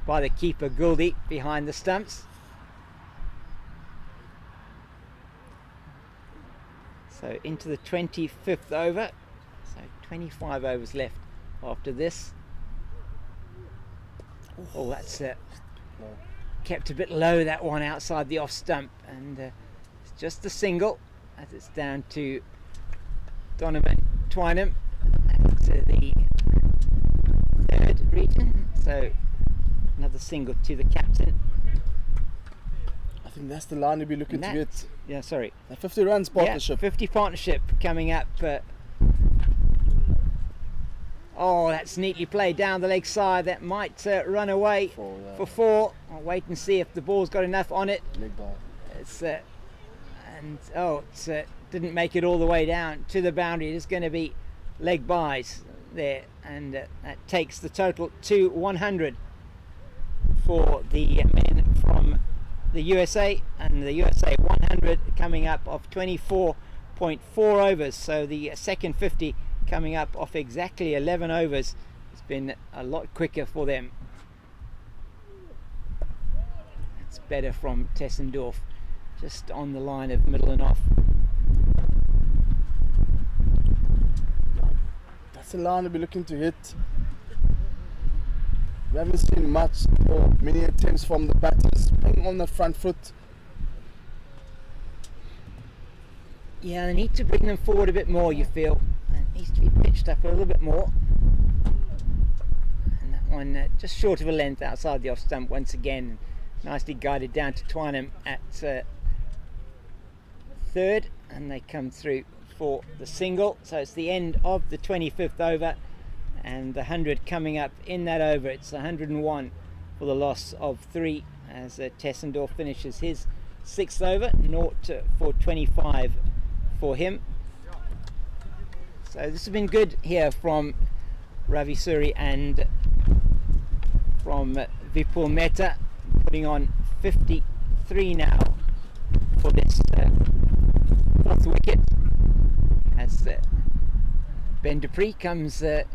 Speaker 1: by the keeper Gouldy behind the stumps. So into the 25th over. So 25 overs left after this. Oh, that's kept a bit low, that one outside the off stump, and it's just a single as it's down to Donovan Twynham at the 3rd region. So another single to the captain.
Speaker 2: I think that's the line we'll be looking to get.
Speaker 1: Yeah, sorry.
Speaker 2: A 50 runs partnership.
Speaker 1: Yeah, 50 partnership coming up. Oh, that's neatly played down the leg side. That might run away for 4. I'll wait and see if the ball's got enough on it.
Speaker 2: Leg ball.
Speaker 1: It's didn't make it all the way down to the boundary. There's going to be leg byes there, and that takes the total to 100 for the men from the USA, and the USA 100 coming up of 24.4 overs. So the second 50 coming up off exactly 11 overs. It's been a lot quicker for them. It's better from Tessendorf, just on the line of middle and off.
Speaker 2: That's the line we'll be looking to hit. We haven't seen much or many attempts from the batters playing on the front foot.
Speaker 1: Yeah, they need to bring them forward a bit more, you feel. It needs to be pitched up a little bit more. And that one just short of a length outside the off stump once again. Nicely guided down to Twynham at 3rd, and they come through for the single. So it's the end of the 25th over, and the 100 coming up in that over. It's 101 for the loss of 3 as Tessendorf finishes his 6th over. 0 for 25 for him. So this has been good here from Ravi Suri and from Vipul Mehta, putting on 53 now for this 4th wicket, as Ben Dupree comes to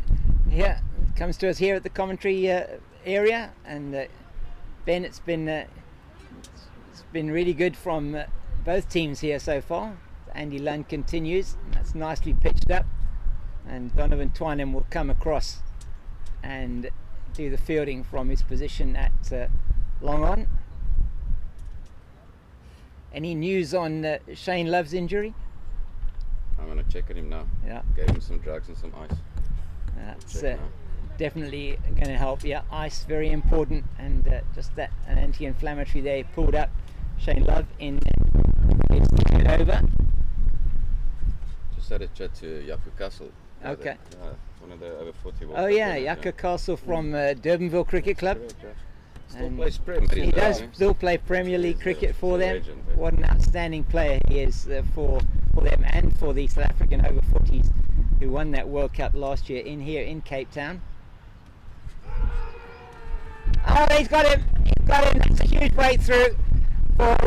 Speaker 1: us here at the commentary area. And Ben, it's been really good from both teams here so far. Andy Lund continues, that's nicely pitched up, and Donovan Twynham will come across and do the fielding from his position at long on. Any news on Shane Love's injury?
Speaker 4: I'm going to check on him now.
Speaker 1: Yeah.
Speaker 4: Gave him some drugs and some ice.
Speaker 1: That's definitely going to help. Yeah, ice very important, and just that an anti-inflammatory there pulled up Shane Love in his 3rd over.
Speaker 4: Just had a chat to Jaco Castle.
Speaker 1: Okay.
Speaker 4: One of the over 40.
Speaker 1: Oh yeah, Jaco Castle from Durbanville Cricket Club.
Speaker 4: Correct, yeah. Still
Speaker 1: And
Speaker 4: plays Premier
Speaker 1: he
Speaker 4: League,
Speaker 1: does
Speaker 4: yeah.
Speaker 1: still play Premier League
Speaker 4: He's
Speaker 1: cricket for
Speaker 4: a
Speaker 1: them.
Speaker 4: legend, yeah.
Speaker 1: What an outstanding player he is for them and for the South African over 40s, who won that World Cup last year here in Cape Town. Oh, he's got him! He's got him! That's a huge breakthrough for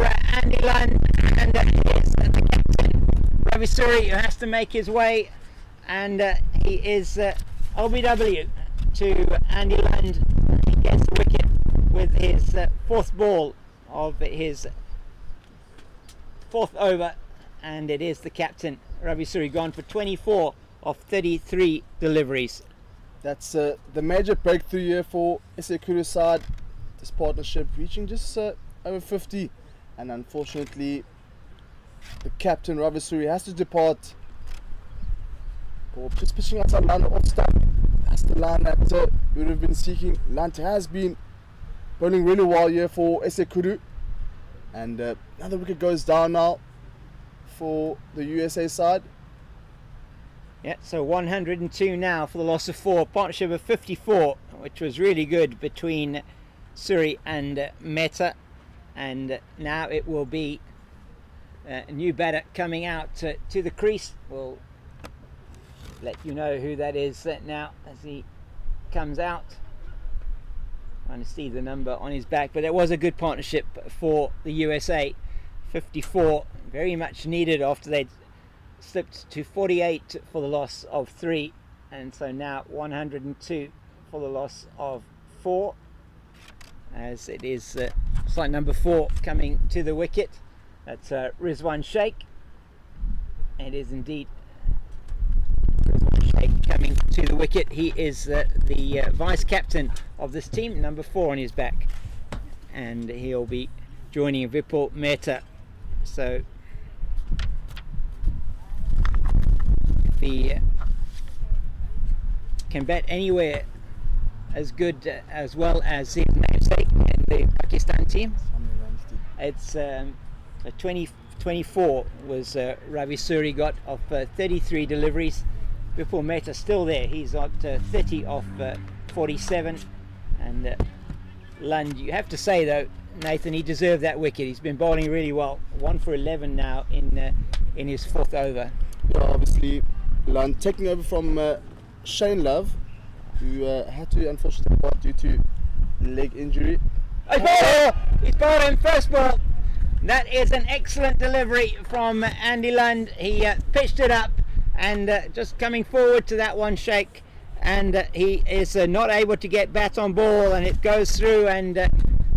Speaker 1: Andy Lund, and here's the captain Ravi Suri, who has to make his way, and he is LBW to Andy Lund. He gets the wicket with his 4th ball of his 4th over, and it is the captain Ravi Suri gone for 24 of 33 deliveries.
Speaker 2: That's the major breakthrough here for SA Kudus side. This partnership reaching just over 50, and unfortunately the captain Ravi Suri has to depart. Just pitching outside line off stump. That's the line that we would have been seeking. Lunt has been bowling really well here for SA Kudus. And another wicket goes down now for the USA side.
Speaker 1: Yeah, so 102 now for the loss of 4. Partnership of 54, which was really good between Suri and Mehta. And now it will be a new batter coming out to the crease. We'll let you know who that is now as he comes out. Trying to see the number on his back, but it was a good partnership for the USA. 54, very much needed after they'd slipped to 48 for the loss of 3, and so now 102 for the loss of 4, as it is slide number 4 coming to the wicket. That's Rizwan Sheikh. It is indeed Rizwan Sheikh coming to the wicket. He is the vice captain of this team, number 4 on his back, and he'll be joining Vipul Mehta. So if he can bat anywhere as good as well as his namesake in the Pakistan team, it's 24 was Ravi Suri got of 33 deliveries. Vipul Mehta still there, he's got 30 off 47, and Lund, you have to say though, Nathan, he deserved that wicket. He's been bowling really well. 1 for 11 now in his 4th over.
Speaker 2: Yeah, obviously Lund taking over from Shane Love, who had to unfortunately depart due to leg injury.
Speaker 1: He's bowled him first ball. That is an excellent delivery from Andy Lund. He pitched it up and just coming forward to that one, Sheikh, and he is not able to get bat on ball, and it goes through and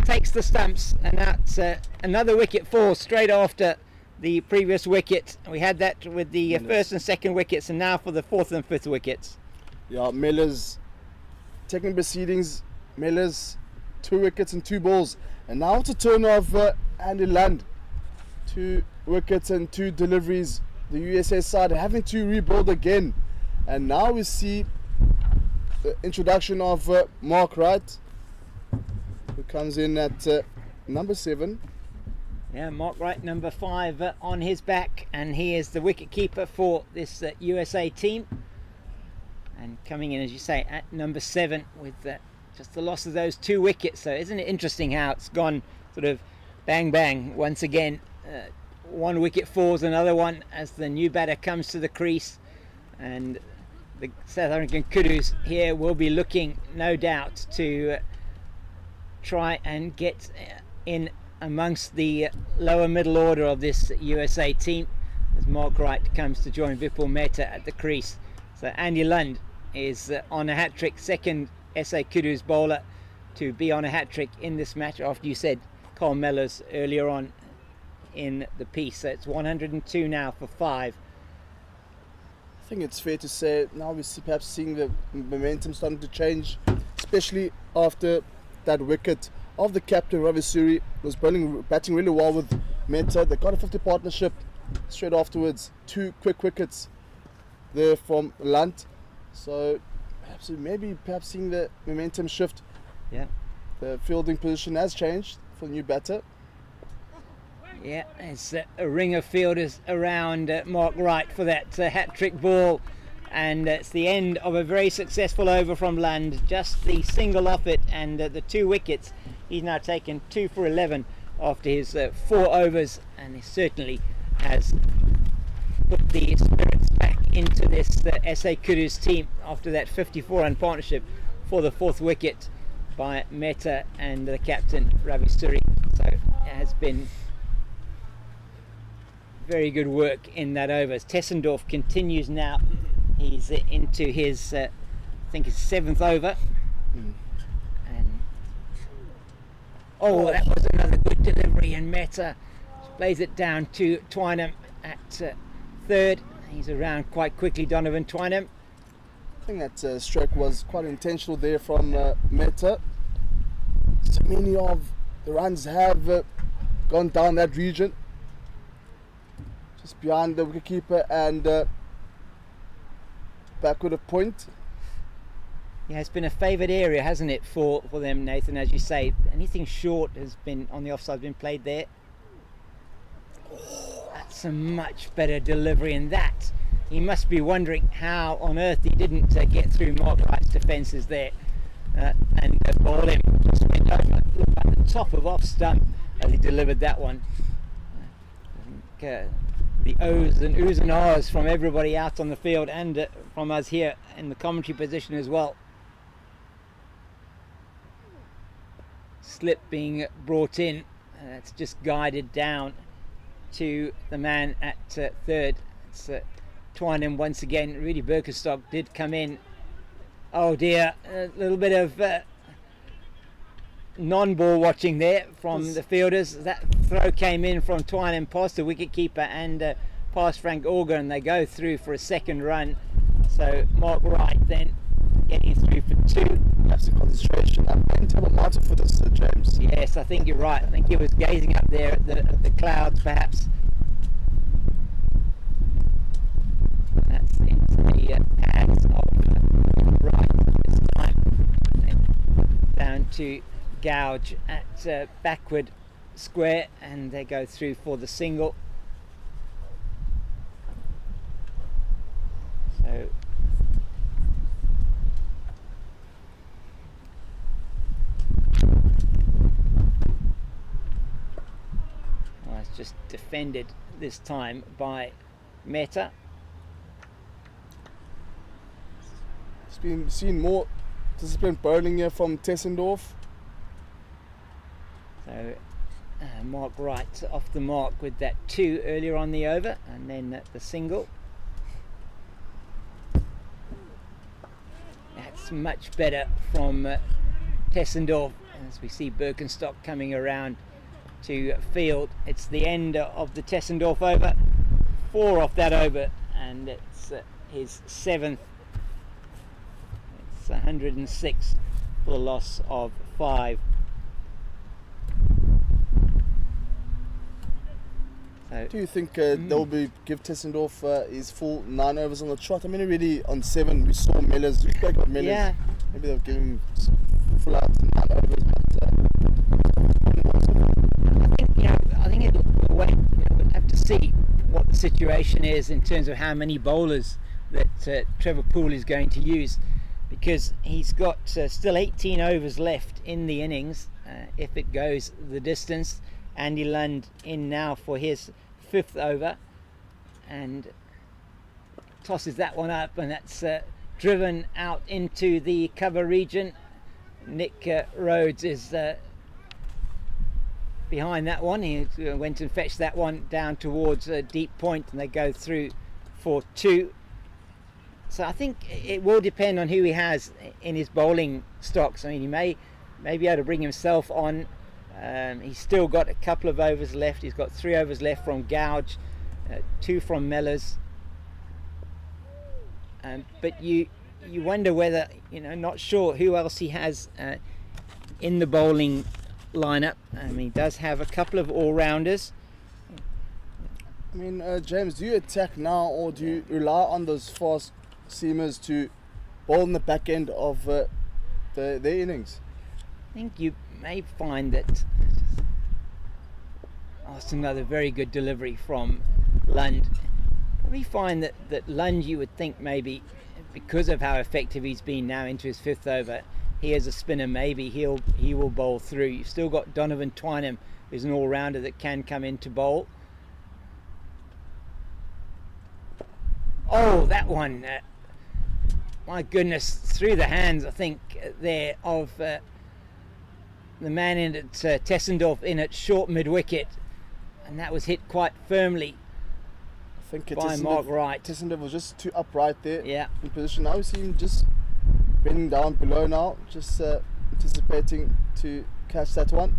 Speaker 1: takes the stumps, and that's another wicket fall straight after the previous wicket. We had that with the first and second wickets, and now for the 4th and 5th wickets.
Speaker 2: Yeah, Miller's taking proceedings. Miller's 2 wickets and 2 balls, and now it's a turn of Andy Lund. 2 wickets and 2 deliveries. The USA side having to rebuild again, and now we see the introduction of Mark Wright, who comes in at number 7.
Speaker 1: Yeah, Mark Wright, number 5 on his back, and he is the wicket keeper for this USA team, and coming in, as you say, at number 7 with just the loss of those 2 wickets. So isn't it interesting how it's gone sort of bang bang once again? 1 wicket falls, another one as the new batter comes to the crease, and the South African Kudus here will be looking, no doubt, to try and get in amongst the lower middle order of this USA team as Mark Wright comes to join Vipul Mehta at the crease. So Andy Lund is on a hat-trick, second SA Kudus bowler to be on a hat-trick in this match after you said Cole Mellors earlier on in the piece. So it's 102 now for 5.
Speaker 2: I think it's fair to say now we see perhaps seeing the momentum starting to change, especially after that wicket of the captain Ravi Suri, was batting really well with Mehta. They got a 50 partnership straight afterwards. 2 quick wickets there from Lund. So perhaps seeing the momentum shift.
Speaker 1: Yeah.
Speaker 2: The fielding position has changed for the new batter.
Speaker 1: Yeah, there's a ring of fielders around Mark Wright for that hat-trick ball, and it's the end of a very successful over from Lund. Just the single off it, and the 2 wickets. He's now taken 2 for 11 after his 4 overs, and he certainly has put the spirits back into this SA Kudus team after that 54-run partnership for the 4th wicket by Mehta and the captain Ravi Suri. So it has been very good work in that over. Tessendorf continues now. He's into his, I think his 7th over. And that was another good delivery, and Mehta plays it down to Twynham at 3rd. He's around quite quickly, Donovan Twynham.
Speaker 2: I think that stroke was quite intentional there from Mehta. So many of the runs have gone down that region, just behind the wicketkeeper and backward of point.
Speaker 1: Yeah, it's been a favoured area, hasn't it, for them, Nathan? As you say, anything short has been on the offside, been played there. Oh, that's a much better delivery, and that he must be wondering how on earth he didn't get through Mark Wright's defences there, and Bowling just went over at the top of off stump as he delivered that one. I think, the O's and oohs and ahs from everybody out on the field and from us here in the commentary position as well. Slip being brought in, it's just guided down to the man at third. It's Twynham once again. Rudy Birkenstock did come in. Oh dear, a little bit of non-ball watching there from the fielders. That throw came in from Twynham past the wicketkeeper and past Frank Auger, and they go through for a second run. So Mark Wright then getting through for 2.
Speaker 2: That's the concentration. I'm playing table master for this, James.
Speaker 1: Yes, I think you're right. I think he was gazing up there at the clouds, perhaps. That's into the pads of Wright this time. Down to Gouge at backward square, and they go through for the single. So it's just defended this time by Mehta.
Speaker 2: It's been seen more disciplined bowling here from Tessendorf.
Speaker 1: So Mark Wright off the mark with that 2 earlier on the over, and then the single. That's much better from Tessendorf as we see Birkenstock coming around to field. It's the end of the Tessendorf over. 4 off that over, and it's his 7th. It's 106 for a loss of 5. So,
Speaker 2: Do you think they'll give Tessendorf his full 9 overs on the trot? I mean, already on 7 we saw Mellors. We spoke about Mellors.
Speaker 1: yeah,
Speaker 2: Maybe they'll give him full out 9 overs.
Speaker 1: I think we'll wait. We'll have to see what the situation is in terms of how many bowlers that Trevor Poole is going to use, because he's got still 18 overs left in the innings if it goes the distance. Andy Lund in now for his 5th over and tosses that one up, and that's driven out into the cover region. Nick Rhodes is behind that one. He went and fetched that one down towards deep point, and they go through for 2. So I think it will depend on who he has in his bowling stocks. I mean, he may be able to bring himself on. He's still got a couple of overs left. He's got 3 overs left from Gouge, 2 from Mellors. But you wonder whether, not sure who else he has in the bowling lineup. He does have a couple of all-rounders.
Speaker 2: I mean, James, do you attack now, or do you rely on those fast seamers to bowl in the back end of their innings?
Speaker 1: I think you may find that. It's another very good delivery from Lund. Probably find that Lund, you would think maybe because of how effective he's been now into his 5th over, he as a spinner, maybe he will bowl through. You've still got Donovan Twynham, who's an all-rounder that can come in to bowl. Oh, that one! My goodness, through the hands, I think there of the man in at Tessendorf in at short mid-wicket, and that was hit quite firmly
Speaker 2: I think
Speaker 1: by Mark Wright.
Speaker 2: Tessendorf was just too upright there
Speaker 1: Yeah.
Speaker 2: in position. Now we see him just bending down below now, just anticipating to catch that one.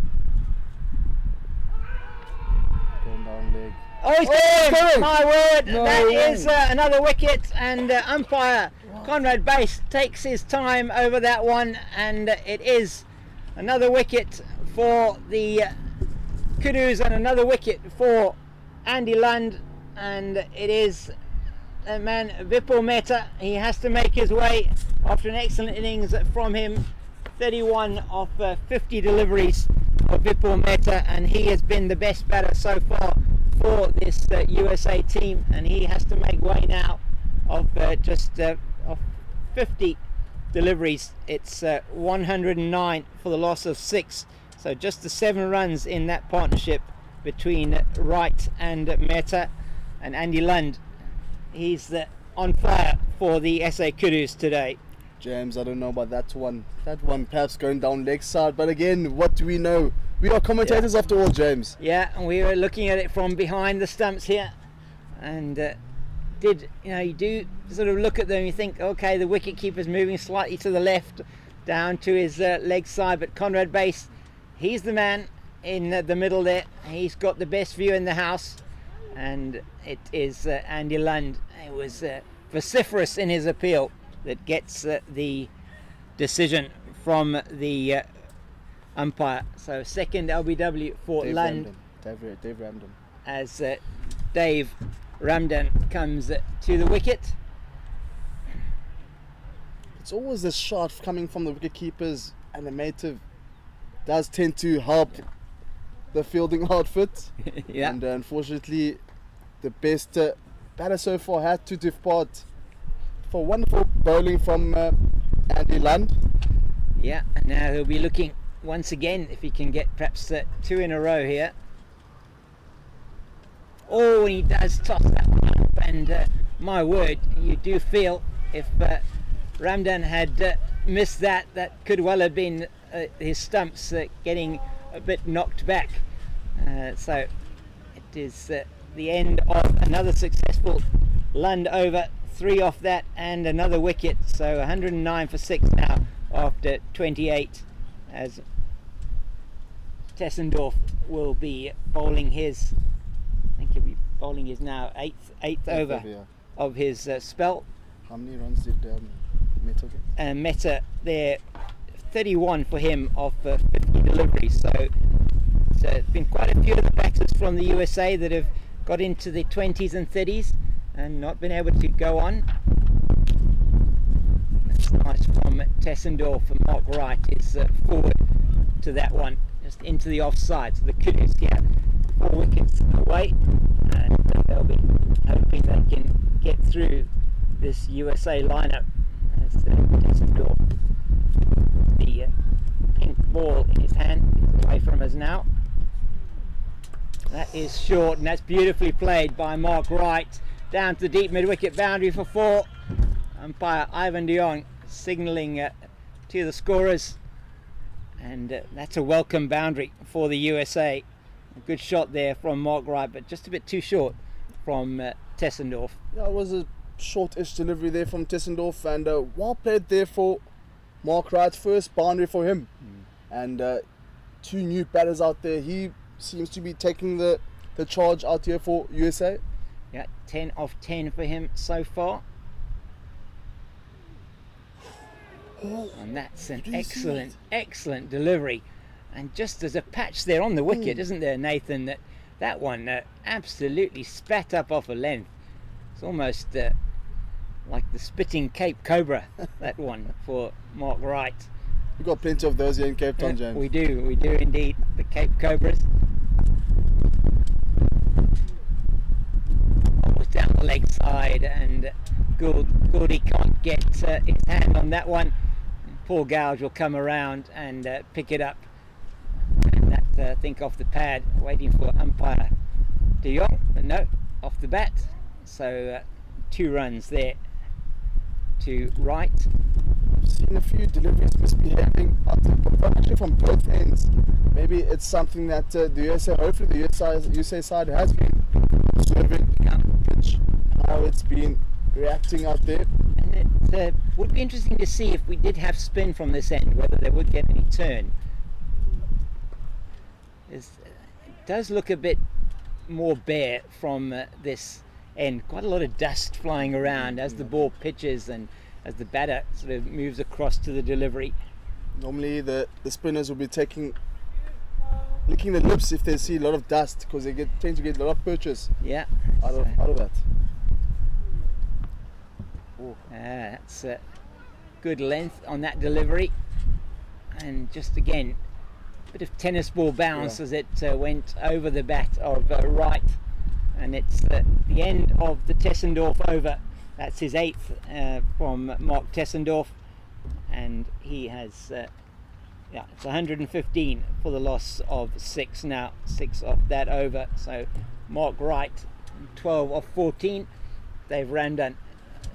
Speaker 2: Going down leg.
Speaker 1: Oh, he's got him! My word, that is another wicket, and umpire Conrad Bass takes his time over that one, and it is another wicket for the Kudus and another wicket for Andy Lund, and it is that man Vipul Mehta. He has to make his way after an excellent innings from him. 31 of 50 deliveries of Vipul Mehta, and he has been the best batter so far for this USA team, and he has to make way now of of 50 deliveries. It's 109 for the loss of 6, so just the 7 runs in that partnership between Wright and Mehta. And Andy Lund, he's on fire for the SA Kudus today.
Speaker 2: James, I don't know about that one. That one perhaps going down leg side, but again, what do we know? We are commentators after all, James.
Speaker 1: Yeah, and we were looking at it from behind the stumps here, and you do sort of look at them and you think, okay, the wicket keeper's moving slightly to the left down to his leg side, but Conrad Bass, he's the man in the middle there. He's got the best view in the house, and it is Andy Lund. He was vociferous in his appeal that gets the decision from the umpire. So second LBW for
Speaker 2: Dave
Speaker 1: Lund.
Speaker 2: Ramden. Dave Ramden.
Speaker 1: As Dave Ramden comes to the wicket.
Speaker 2: It's always a shot coming from the wicket keepers, and the native does tend to help the fielding outfit.
Speaker 1: Yeah.
Speaker 2: And unfortunately, the best batter so far had to depart for wonderful bowling from Andy Lund.
Speaker 1: Yeah, and now he'll be looking once again if he can get perhaps 2 in a row here. Oh, he does toss that one up, and my word, you do feel if Ramdan had missed that, that could well have been his stumps getting a bit knocked back. So it is the end of another successful Lund over, 3 off that and another wicket. So 109 for 6 now after 28, as Tessendorf will be bowling his, I think he'll be bowling his now eighth over of his spell.
Speaker 2: How many runs did Mehta get?
Speaker 1: And Mehta there, 31 for him of 50 deliveries. So it's been quite a few of the batters from the USA that have got into the 20s and 30s and not been able to go on. That's nice from Tessendorf, and Mark Wright is forward to that one, just into the offside. So the Kudus here, 4 wickets away, and they'll be hoping they can get through this USA lineup. As Tessendorf, the pink ball in his hand, is away from us now. That is short, and that's beautifully played by Mark Wright down to the deep mid-wicket boundary for 4. Umpire Ivan de Jong signalling to the scorers, and that's a welcome boundary for the USA. A good shot there from Mark Wright, but just a bit too short from Tessendorf.
Speaker 2: Yeah, it was a shortish delivery there from Tessendorf, and well played there for Mark Wright. First boundary for him, and 2 new batters out there. He seems to be taking the charge out here for USA.
Speaker 1: Yeah, 10 off 10 for him so far. And that's an excellent delivery. And just as a patch there on the wicket, isn't there, Nathan? That one absolutely spat up off a length. It's almost like the spitting Cape Cobra, that one for Mark Wright.
Speaker 2: We've got plenty of those here in Cape Town, James.
Speaker 1: We do indeed. The Cape Cobras. Almost down the leg side, and Gouldy can't get his hand on that one. Paul Gouge will come around and pick it up. And that, I think, off the pad, waiting for umpire de Jong, but no, off the bat. So 2 runs there to Wright.
Speaker 2: I've seen a few deliveries misbehaving, actually from both ends. Maybe it's something that the USA, hopefully the USA side has been observing pitch, how it's been reacting out there.
Speaker 1: And it would be interesting to see if we did have spin from this end, whether they would get any turn. It does look a bit more bare from this end. Quite a lot of dust flying around as the ball pitches and as the batter sort of moves across to the delivery.
Speaker 2: Normally the spinners will be licking the lips if they see a lot of dust, because they tend to get a lot of purchase
Speaker 1: Yeah.
Speaker 2: out of that. Oh,
Speaker 1: That's good length on that delivery, and just again a bit of tennis ball bounce as it went over the bat of Wright, and it's the end of the Tessendorf over. That's his 8th from Mark Tessendorf, and he has it's 115 for the loss of 6 now, 6 off that over. So Mark Wright 12 off 14. Dave Ramdan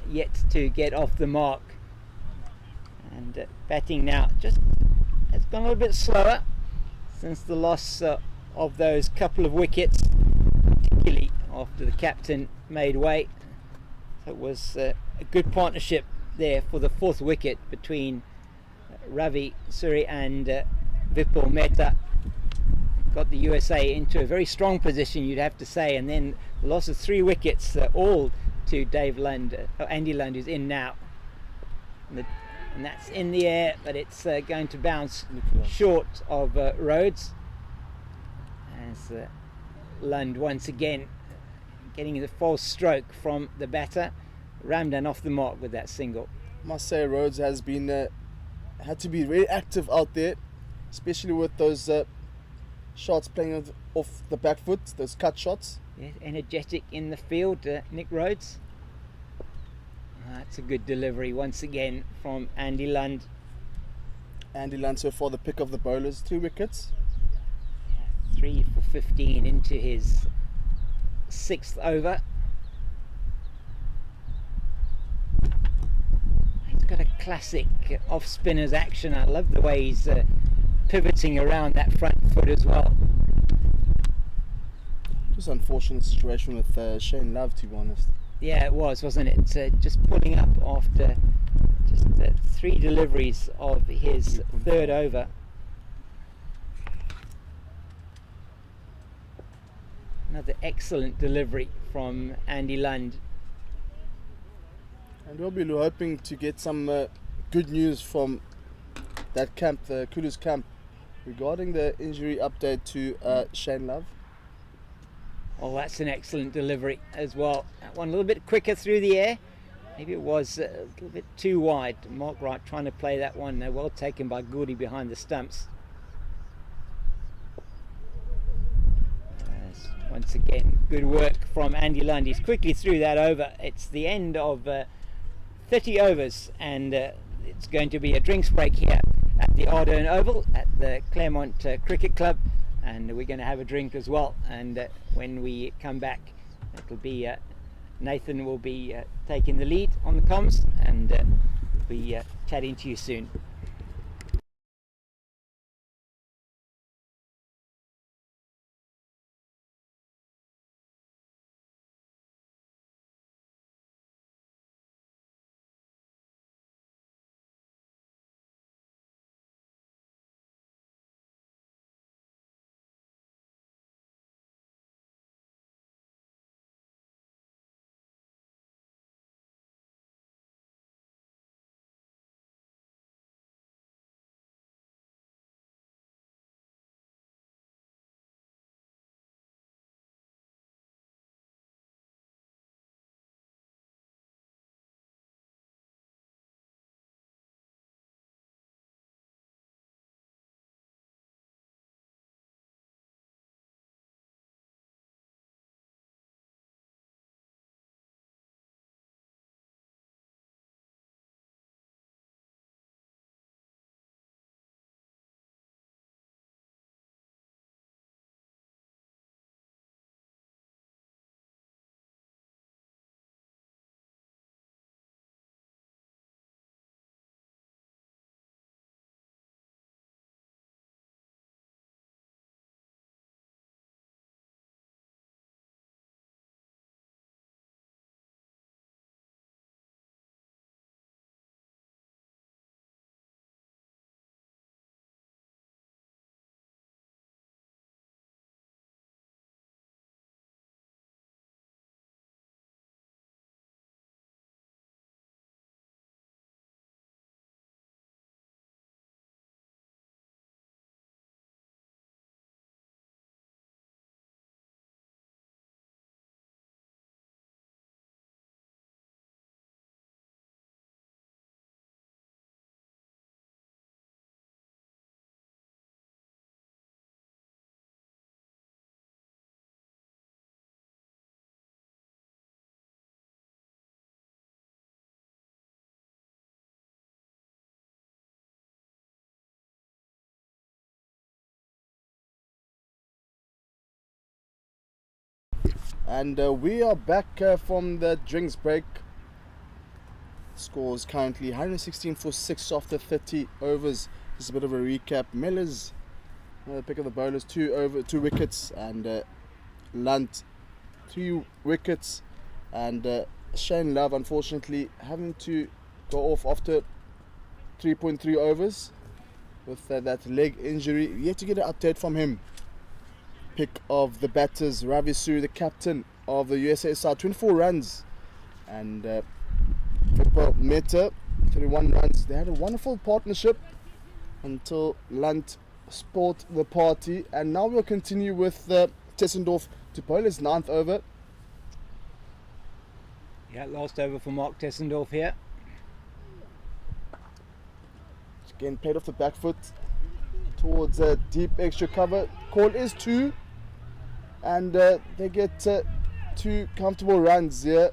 Speaker 1: yet to get off the mark, and batting now just it's gone a little bit slower since the loss of those couple of wickets, particularly after the captain made way. So it was a good partnership there for the 4th wicket between Ravi Suri and Vipul Mehta. Got the USA into a very strong position, you'd have to say, and then the loss of 3 wickets all to Dave Lund, Andy Lund, who's in now, and that's in the air, but it's going to bounce short of Rhodes, as Lund once again getting the false stroke from the batter. Ramdan off the mark with that single.
Speaker 2: Must say Rhodes has been had to be very active out there, especially with those shots playing off the back foot, those cut shots.
Speaker 1: Yeah, energetic in the field, Nick Rhodes. That's a good delivery once again from Andy Lund.
Speaker 2: Andy Lund so far the pick of the bowlers, 3 wickets.
Speaker 1: 3 for 15 into his 6th over. He's got a classic off-spinners action. I love the way he's pivoting around that front foot as well.
Speaker 2: Just unfortunate situation with Shane Love, to be honest.
Speaker 1: Yeah, it was, wasn't it? Just pulling up after just 3 deliveries of his 3rd over. Another excellent delivery from Andy Lund.
Speaker 2: And we'll be hoping to get some good news from that camp, the Kudus camp, regarding the injury update to Shane Love.
Speaker 1: Oh, that's an excellent delivery as well. That one a little bit quicker through the air. Maybe it was a little bit too wide. Mark Wright trying to play that one. Well taken by Goody behind the stumps. Once again, good work from Andy Lund. He's quickly through that over. It's the end of 30 overs, and it's going to be a drinks break here at the Ardene Oval at the Claremont Cricket Club, and we're going to have a drink as well. And when we come back, it'll be Nathan will be taking the lead on the comms, and we'll be chatting to you soon.
Speaker 2: And we are back from the drinks break. Scores currently 116 for 6 after 30 overs. Just a bit of a recap. Mellors, another pick of the bowlers, 2 wickets, and Lunt 3 wickets, and Shane Love unfortunately having to go off after 3.3 overs with that leg injury. Yet to get an update from him. Pick of the batters, Ravi Suri, the captain of the USA side, 24 runs, and Vipul Mehta, 31 runs. They had a wonderful partnership until Lunt spoilt the party, and now we'll continue with Tessendorf to bowl his 9th over.
Speaker 1: Yeah, last over for Mark Tessendorf here.
Speaker 2: Again, played off the back foot towards a deep extra cover. Call is 2, and they get 2 comfortable runs here.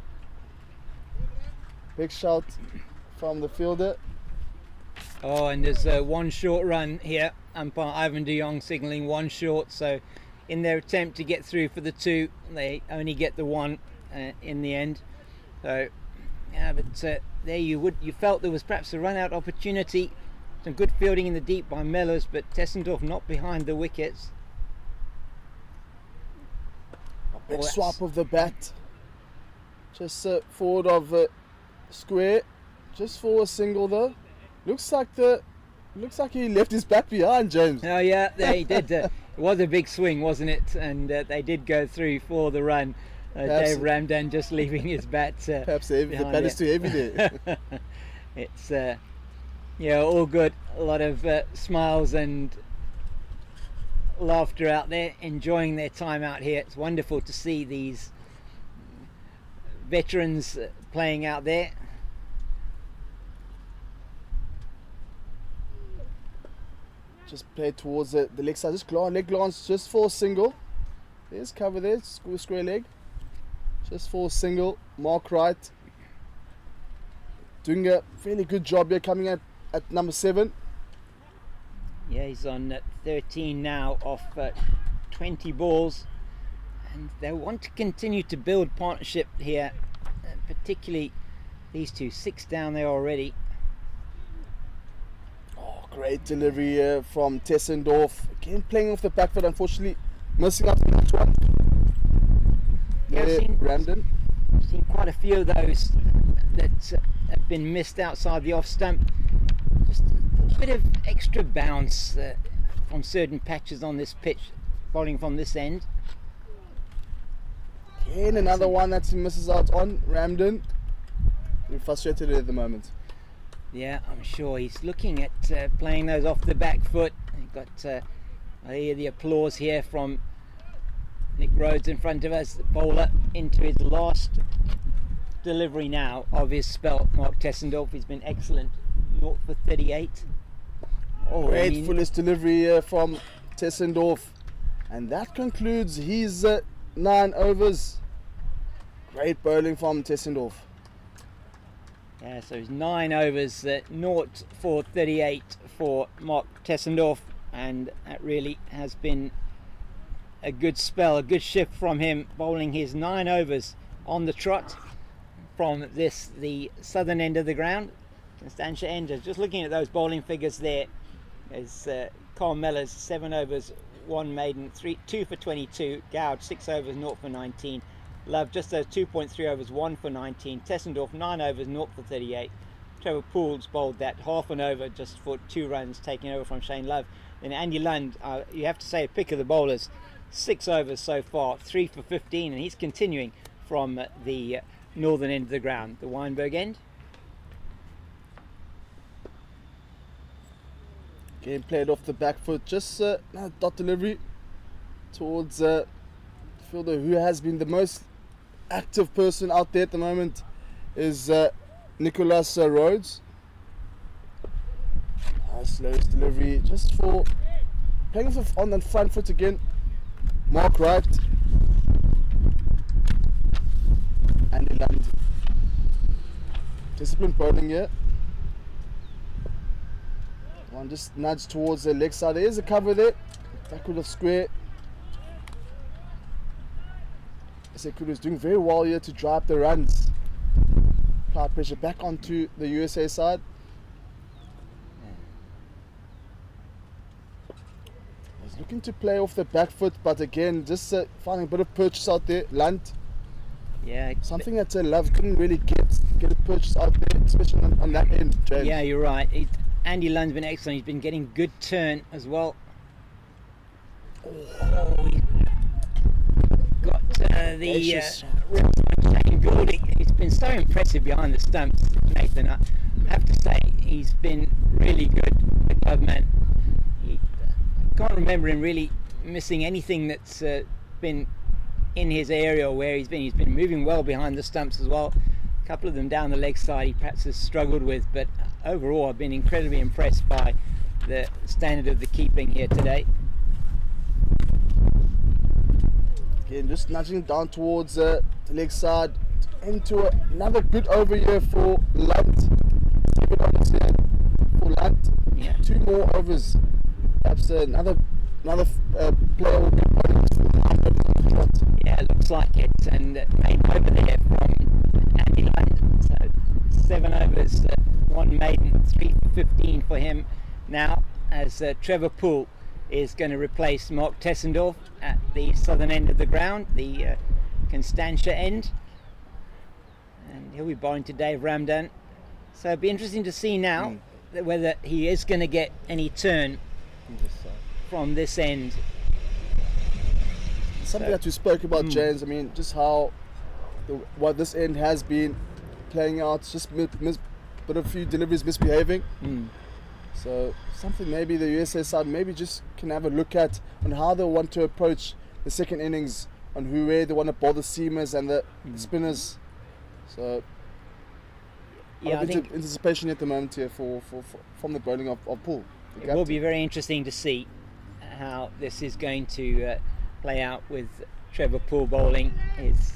Speaker 2: Big shout from the fielder.
Speaker 1: Oh, and there's one short run here. Umpire Ivan de Jong signalling 1 short. So in their attempt to get through for the 2, they only get the 1 in the end. So yeah, but there you felt there was perhaps a run out opportunity. Some good fielding in the deep by Mellors, but Tessendorf not behind the wickets.
Speaker 2: A big swap of the bat, just forward of square, just for a single though. Looks like he left his bat behind, James.
Speaker 1: Oh yeah, they did. It was a big swing, wasn't it? And they did go through for the run. Dave Ramdan just leaving his bat.
Speaker 2: Perhaps the bat is too heavy there.
Speaker 1: It's yeah, all good. A lot of smiles and laughter out there, enjoying their time out here. It's wonderful to see these veterans playing out there.
Speaker 2: Just played towards the leg side. Just leg glance, just for a single. There's cover there, square leg. Just for a single. Mark Wright doing a fairly good job here, coming at number 7.
Speaker 1: Yeah, he's on 13 now off 20 balls, and they want to continue to build partnership here, particularly these 2. 6 down there already.
Speaker 2: Oh, great delivery here from Tessendorf. Again, playing off the back foot, unfortunately missing out on that one.
Speaker 1: Yeah,
Speaker 2: Brandon.
Speaker 1: I've seen quite a few of those that have been missed outside the off stump. Just a bit of extra bounce on certain patches on this pitch, bowling from this end.
Speaker 2: Again, another one that he misses out on. Ramden. You're frustrated at the moment.
Speaker 1: Yeah, I'm sure he's looking at playing those off the back foot. You've got I hear the applause here from Nick Rhodes in front of us, the bowler, into his last delivery now of his spell. Mark Tessendorf, he's been excellent. 0 for 38.
Speaker 2: Oh, great fullest delivery from Tessendorf. And that concludes his 9 overs. Great bowling from Tessendorf.
Speaker 1: Yeah, so it's 9 overs, 0 for 38 for Mark Tessendorf, and that really has been a good spell, a good shift from him, bowling his 9 overs on the trot from the southern end of the ground. Constantia end, just looking at those bowling figures there, is Carl Mellors 7 overs, 1 maiden, 2 for 22, Gowd 6 overs, 0 for 19, Love just those 2.3 overs, 1 for 19, Tessendorf 9 overs, 0 for 38, Trevor Pools bowled that half an over just for 2 runs, taking over from Shane Love. Then Andy Lund, you have to say a pick of the bowlers, 6 overs so far, 3 for 15, and he's continuing from the northern end of the ground, the Weinberg end.
Speaker 2: Game played off the back foot, just dot delivery towards fielder who has been the most active person out there at the moment is Nicholas Rhodes. Slowest delivery, just for playing on the front foot again. Mark Wright. Andy Lund. Disciplined bowling here. One just nudged towards the leg side. There's a cover there. Backward of square. SA Kudus doing very well here to drive the runs. Apply pressure back onto the USA side. He's looking to play off the back foot, but again, just finding a bit of purchase out there. Lunt,
Speaker 1: Yeah,
Speaker 2: something that Love couldn't really get a purchase out there, especially on that end, James.
Speaker 1: yeah, you're right. Andy Lund's been excellent. He's been getting good turn as well. Oh, he got the Shane Goulding. He's been so impressive behind the stumps, Nathan. I have to say, he's been really good, the clubman. I can't remember him really missing anything that's been in his area where he's been. He's been moving well behind the stumps as well. A couple of them down the leg side he perhaps has struggled with, but overall I've been incredibly impressed by the standard of the keeping here today.
Speaker 2: Again, just nudging down towards the leg side into another good over here for Lunt. 7 overs here for Lunt.
Speaker 1: Yeah.
Speaker 2: 2 more overs. Perhaps another player will be playing for the shot.
Speaker 1: Yeah, it looks like it, and made over there from Andy Lund. So 7 overs, 1 maiden, 3 for 15 for him now, as Trevor Poole is going to replace Mark Tessendorf at the southern end of the ground, the Constantia end, and he'll be bowling to Dave Ramdan. So it'll be interesting to see now whether he is going to get any turn from this end.
Speaker 2: Something that we spoke about, James. I mean, just how what this end has been playing out. Just but a few deliveries misbehaving. So something maybe the USA side maybe just can have a look at on how they want to approach the second innings, on where they want to bowl the seamers and the spinners. So
Speaker 1: Yeah, I think
Speaker 2: anticipation at the moment here from the bowling of Poole.
Speaker 1: it will be very interesting to see how this is going to play out with Trevor Poole bowling his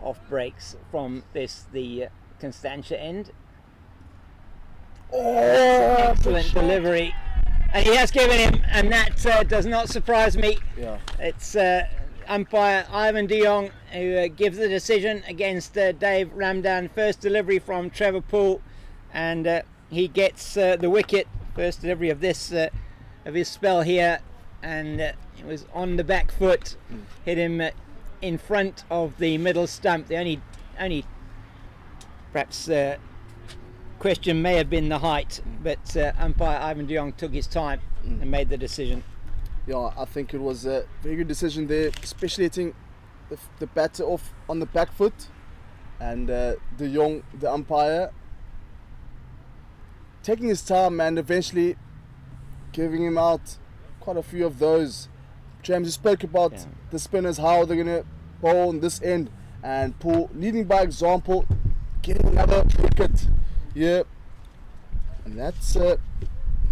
Speaker 1: off breaks from the Constantia end. Excellent delivery, and he has given him, and that does not surprise me.
Speaker 2: Yeah.
Speaker 1: It's umpire Ivan de Jong who gives the decision against Dave Ramdan. First delivery from Trevor Poole, and he gets the wicket. First delivery of his spell here, and it was on the back foot, hit him in front of the middle stump. The only perhaps question may have been the height, but umpire Ivan de Jong took his time and made the decision.
Speaker 2: Yeah, I think it was a very good decision there, especially hitting the batter off on the back foot, and de Jong, the umpire, taking his time and eventually giving him out quite a few of those. James, you spoke about the spinners, how they're going to bowl on this end, and Poole leading by example, getting another wicket here, and that's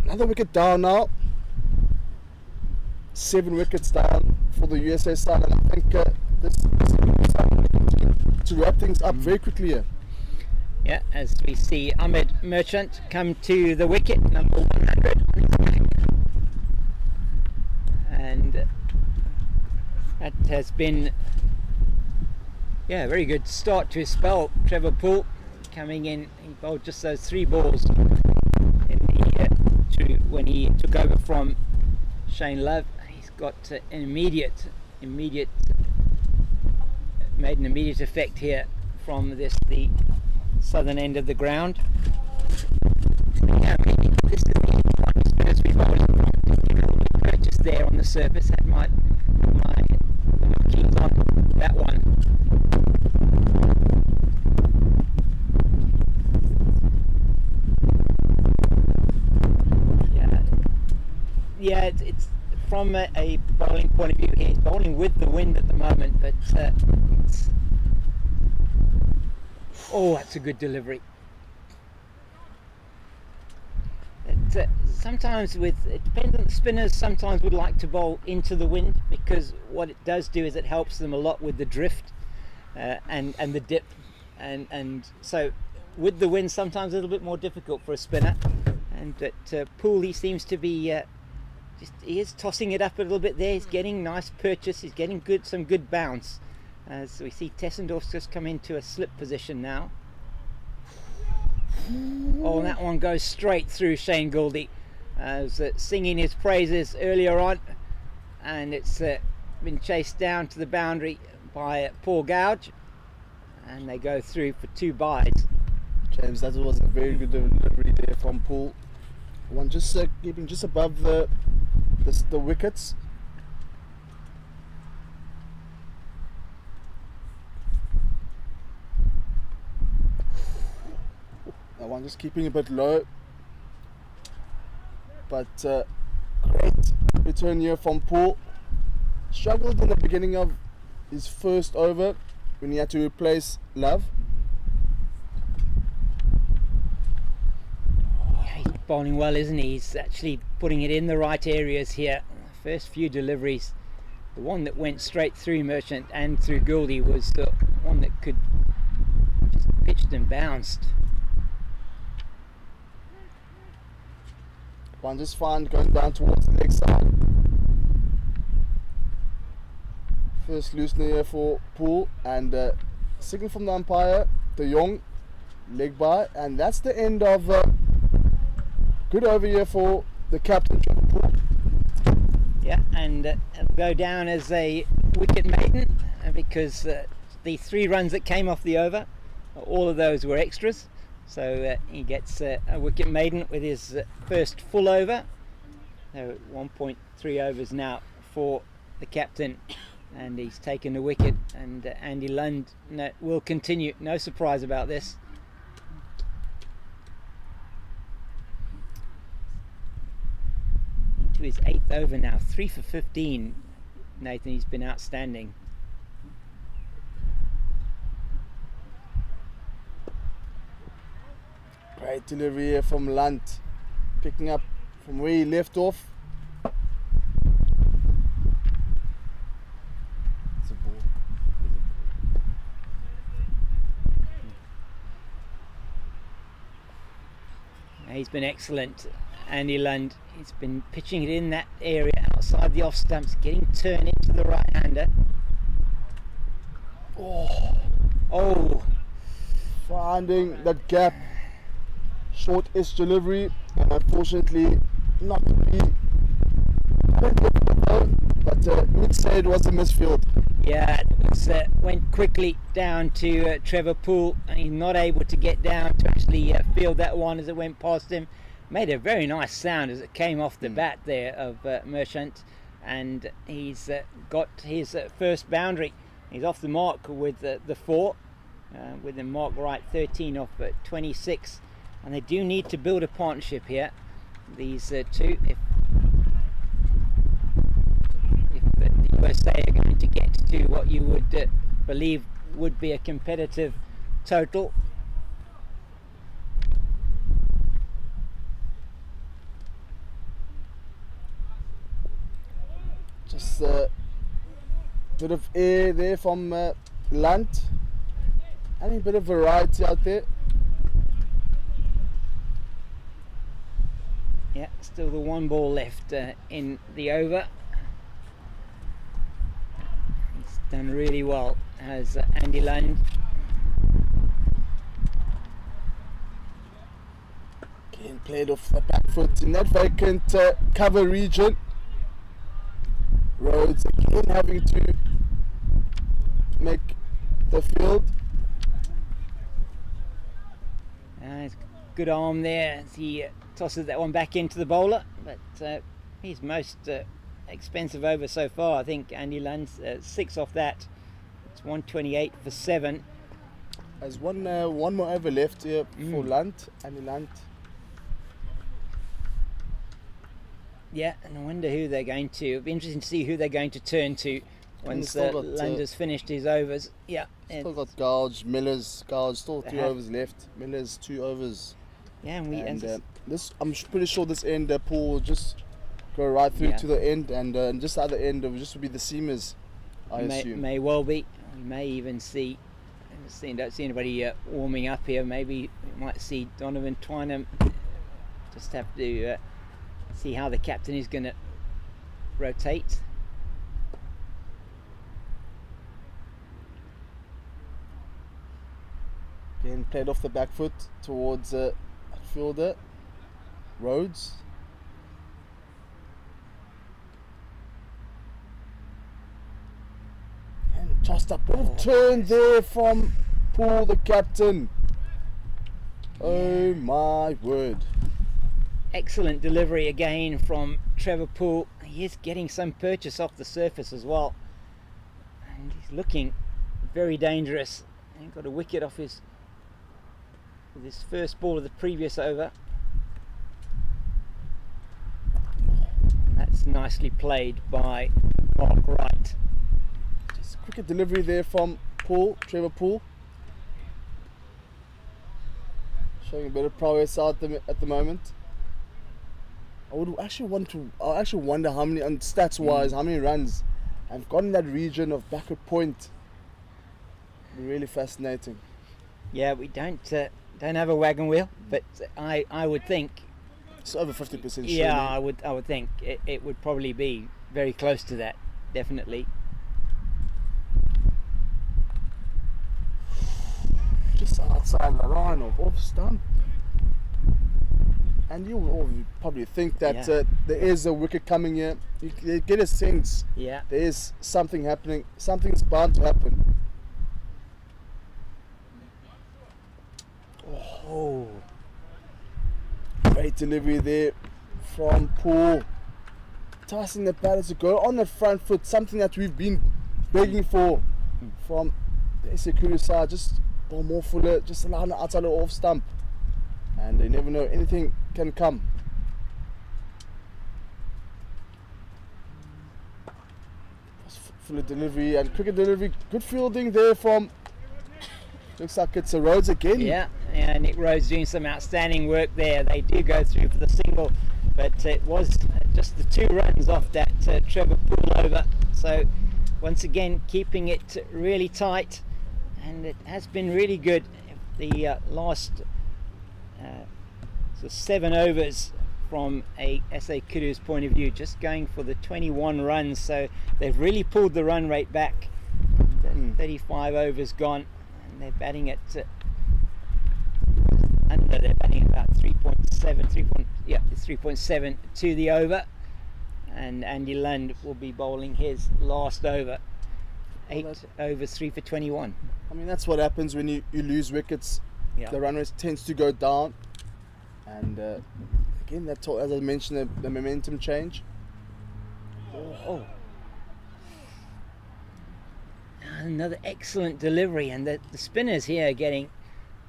Speaker 2: another wicket down now. 7 wickets down for the USA side, and I think this to wrap things up very quickly here.
Speaker 1: Yeah, as we see Ahmed Merchant come to the wicket, number 100 on his back. And that has been a very good start to his spell. Trevor Poole coming in, he bowled just those 3 balls in the when he took over from Shane Love. He's got an immediate made an immediate effect here from the southern end of the ground. Yeah, maybe this is the one spinners we bowled from. Purchase there on the surface. Had my markings on that one. Yeah, it's from a bowling point of view here. He's bowling with the wind at the moment, but that's a good delivery. Sometimes it depends on the spinners. Sometimes would like to bowl into the wind, because what it does do is it helps them a lot with the drift and the dip, and so with the wind sometimes a little bit more difficult for a spinner. And Poole, he seems to be he is tossing it up a little bit there. He's getting nice purchase. He's getting some good bounce, As we see Tessendorf's just come into a slip position now. Oh, and that one goes straight through Shane Gouldy. As singing his praises earlier on, and it's been chased down to the boundary by Paul Gouge, and they go through for 2 byes.
Speaker 2: James, that was a very good delivery there from Paul. One just keeping just above the wickets. That one just keeping a bit low. But great return here from Paul. Struggled in the beginning of his first over when he had to replace Love.
Speaker 1: Yeah, he's bowling well, isn't he? He's actually putting it in the right areas here. First few deliveries, the one that went straight through Merchant and through Gouldy was the one that could just pitched and bounced.
Speaker 2: One just fine going down towards the leg side. First loosener here for Poole, and signal from the umpire, De Jong, leg by, and that's the end of good over here for the captain, Poole.
Speaker 1: Yeah, and it'll go down as a wicket maiden because the 3 runs that came off the over, all of those were extras. So he gets a wicket maiden with his first full over. So 1.3 overs now for the captain, and he's taken the wicket, and Andy Lund will continue. No surprise about this. Into his 8th over now, 3 for 15. Nathan, he's been outstanding.
Speaker 2: Great delivery here from Lunt, picking up from where he left off. It's a ball.
Speaker 1: He's been excellent, Andy Lund. He's been pitching it in that area outside the off stumps, getting turned into the right-hander. Oh,
Speaker 2: Finding that gap. Short-ish delivery, and unfortunately not to be but you would say it was a misfield.
Speaker 1: yeah, it went quickly down to Trevor Poole, and he's not able to get down to actually field that one as it went past him. Made a very nice sound as it came off the bat there of Merchant, and he's got his first boundary. He's off the mark with the 4, with the mark right, 13 off 26. And they do need to build a partnership here, these 2. If the USA are going to get to what you would believe would be a competitive total.
Speaker 2: Just a bit of air there from Lunt, and a bit of variety out there.
Speaker 1: Yeah, still the 1 ball left in the over. He's done really well, has Andy Lund.
Speaker 2: Again played off the back foot in that vacant cover region. Rhodes again having to make the field.
Speaker 1: Good arm there as he tosses that one back into the bowler, but his most expensive over so far, I think. Andy Lund's 6 off that. It's 128 for 7.
Speaker 2: There's one more over left here for Lunt, Andy Lunt.
Speaker 1: Yeah, and I wonder who they're going to. It'll be interesting to see who they're going to turn to once Lund has finished his overs. Yeah,
Speaker 2: still got Gouge, Miller's, Gouge, still 3 overs left. Miller's 2 overs.
Speaker 1: Yeah, and
Speaker 2: this I'm pretty sure this end Paul will just go right through to the end, and just at the end it will just be the seamers. I assume.
Speaker 1: May well be. We may even see. Don't see anybody warming up here. Maybe we might see Donovan Twynham. Just have to see how the captain is going to rotate.
Speaker 2: Again, played off the back foot towards fielder Rhodes. And tossed up. Little turn there from Paul, the captain. Oh my word.
Speaker 1: Excellent delivery again from Trevor Poole. He is getting some purchase off the surface as well. And he's looking very dangerous. And got a wicket off his first ball of the previous over. That's nicely played by Mark Wright.
Speaker 2: Just a quicker delivery there from Paul, Trevor Poole. Showing a bit of prowess out at the moment. I actually wonder how many, on stats wise, how many runs have gone in that region of backward point. It'd be really fascinating.
Speaker 1: Yeah, we don't have a wagon wheel, but I would think.
Speaker 2: It's over 50%.
Speaker 1: Yeah, I would think it would probably be very close to that, definitely.
Speaker 2: Just outside the line of off stump. And you probably think that there is a wicket coming here. You get a sense there is something happening. Something's bound to happen. Oh, great delivery there from Paul. Tossing the batter to go on the front foot. Something that we've been begging for from the SA Kudus side. Just ball more fuller. Just allow the outside off stump. And they never know, anything can come. Fuller delivery and quicker delivery. Good fielding there from, looks like it's a Rhodes again.
Speaker 1: Yeah, Nick Rhodes doing some outstanding work there. They do go through for the single, but it was just the 2 runs off that Trevor Poole over. So once again, keeping it really tight, and it has been really good. The last 7 overs from a SA Kudus point of view, just going for the 21 runs, so they've really pulled the run rate back. 35 overs gone, and they're batting at they're batting about 3.7 to the over, and Andy Lund will be bowling his last over. 8 overs, 3 for 21.
Speaker 2: I mean, that's what happens when you lose wickets. The run rate tends to go down. And again, as I mentioned, the momentum change.
Speaker 1: Another excellent delivery, and the spinners here are getting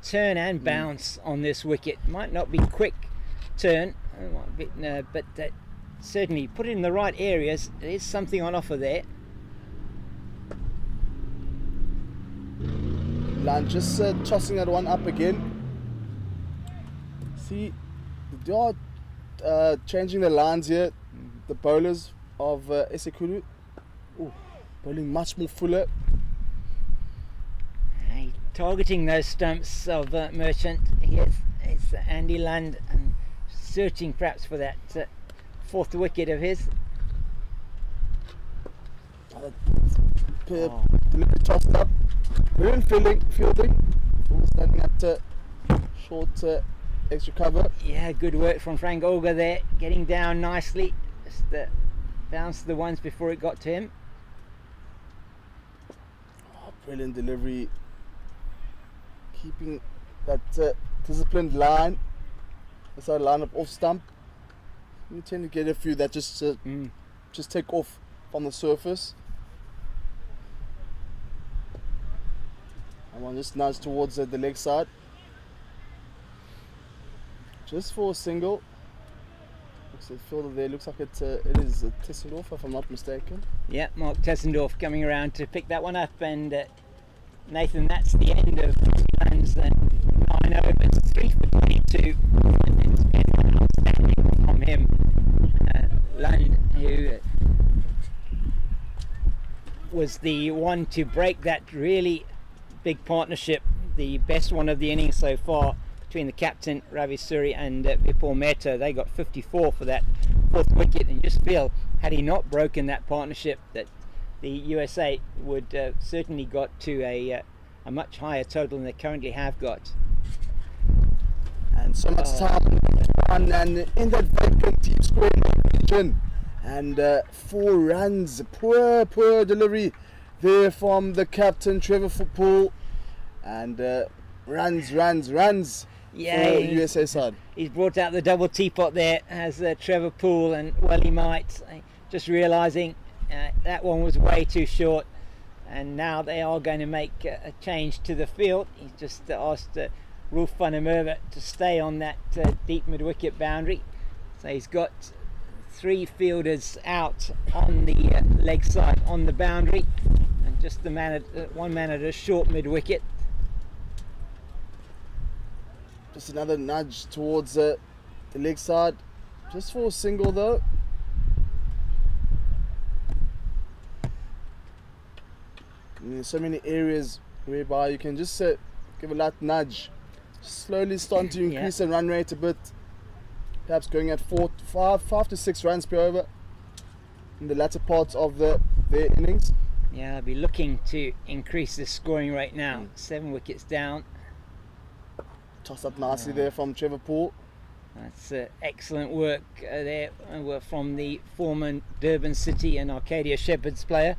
Speaker 1: turn and bounce on this wicket. Might not be quick turn, but certainly put it in the right areas. There is something on offer there.
Speaker 2: Land just tossing that one up again. See, they are changing the lines here. The bowlers of SA Kudus, bowling much more fuller.
Speaker 1: Targeting those stumps of Merchant. Here's Andy Lund, and searching perhaps for that 4th wicket of his.
Speaker 2: Delivery tossed up. Brilliant fielding. Standing at short extra cover.
Speaker 1: Yeah, good work from Frank Olga there, getting down nicely. Just bounced the ones before it got to him.
Speaker 2: Brilliant delivery. Keeping that disciplined line. That's our line up off stump. You tend to get a few that just take off from the surface. And one just nudge towards the leg side. Just for a single. Looks like the fielder there. Looks like it is Tessendorf, if I'm not mistaken.
Speaker 1: Yeah, Mark Tessendorf coming around to pick that one up, and Nathan, that's the end of Lund's 9 overs, 3 for 22, and it's been outstanding from him. Lund, who was the one to break that really big partnership, the best one of the innings so far, between the captain Ravi Suri and Vipul Mehta. They got 54 for that 4th wicket, and you just feel, had he not broken that partnership, that the USA would certainly got to a a much higher total than they currently have got.
Speaker 2: And so much time on, and in that vacant deep scoring region. And 4 runs. Poor delivery there from the captain, Trevor Poole. And runs
Speaker 1: Yeah,
Speaker 2: for USA side.
Speaker 1: He's brought out the double teapot there as Trevor Poole, and well he might. Just realising that one was way too short, and now they are going to make a change to the field. He's just asked Rolf van der Merwe to stay on that deep mid-wicket boundary. So he's got 3 fielders out on the leg side on the boundary, and just the one man at a short mid-wicket.
Speaker 2: Just another nudge towards the leg side, just for a single though. And there's so many areas whereby you can just give a light nudge, slowly starting to increase the run rate a bit, perhaps going at 5 to 6 runs per over in the latter parts of their innings.
Speaker 1: Yeah, I'll be looking to increase the scoring rate now. 7 wickets down.
Speaker 2: Toss up nicely there from Trevor Poole.
Speaker 1: That's excellent work there from the former Durban City and Arcadia Shepherds player,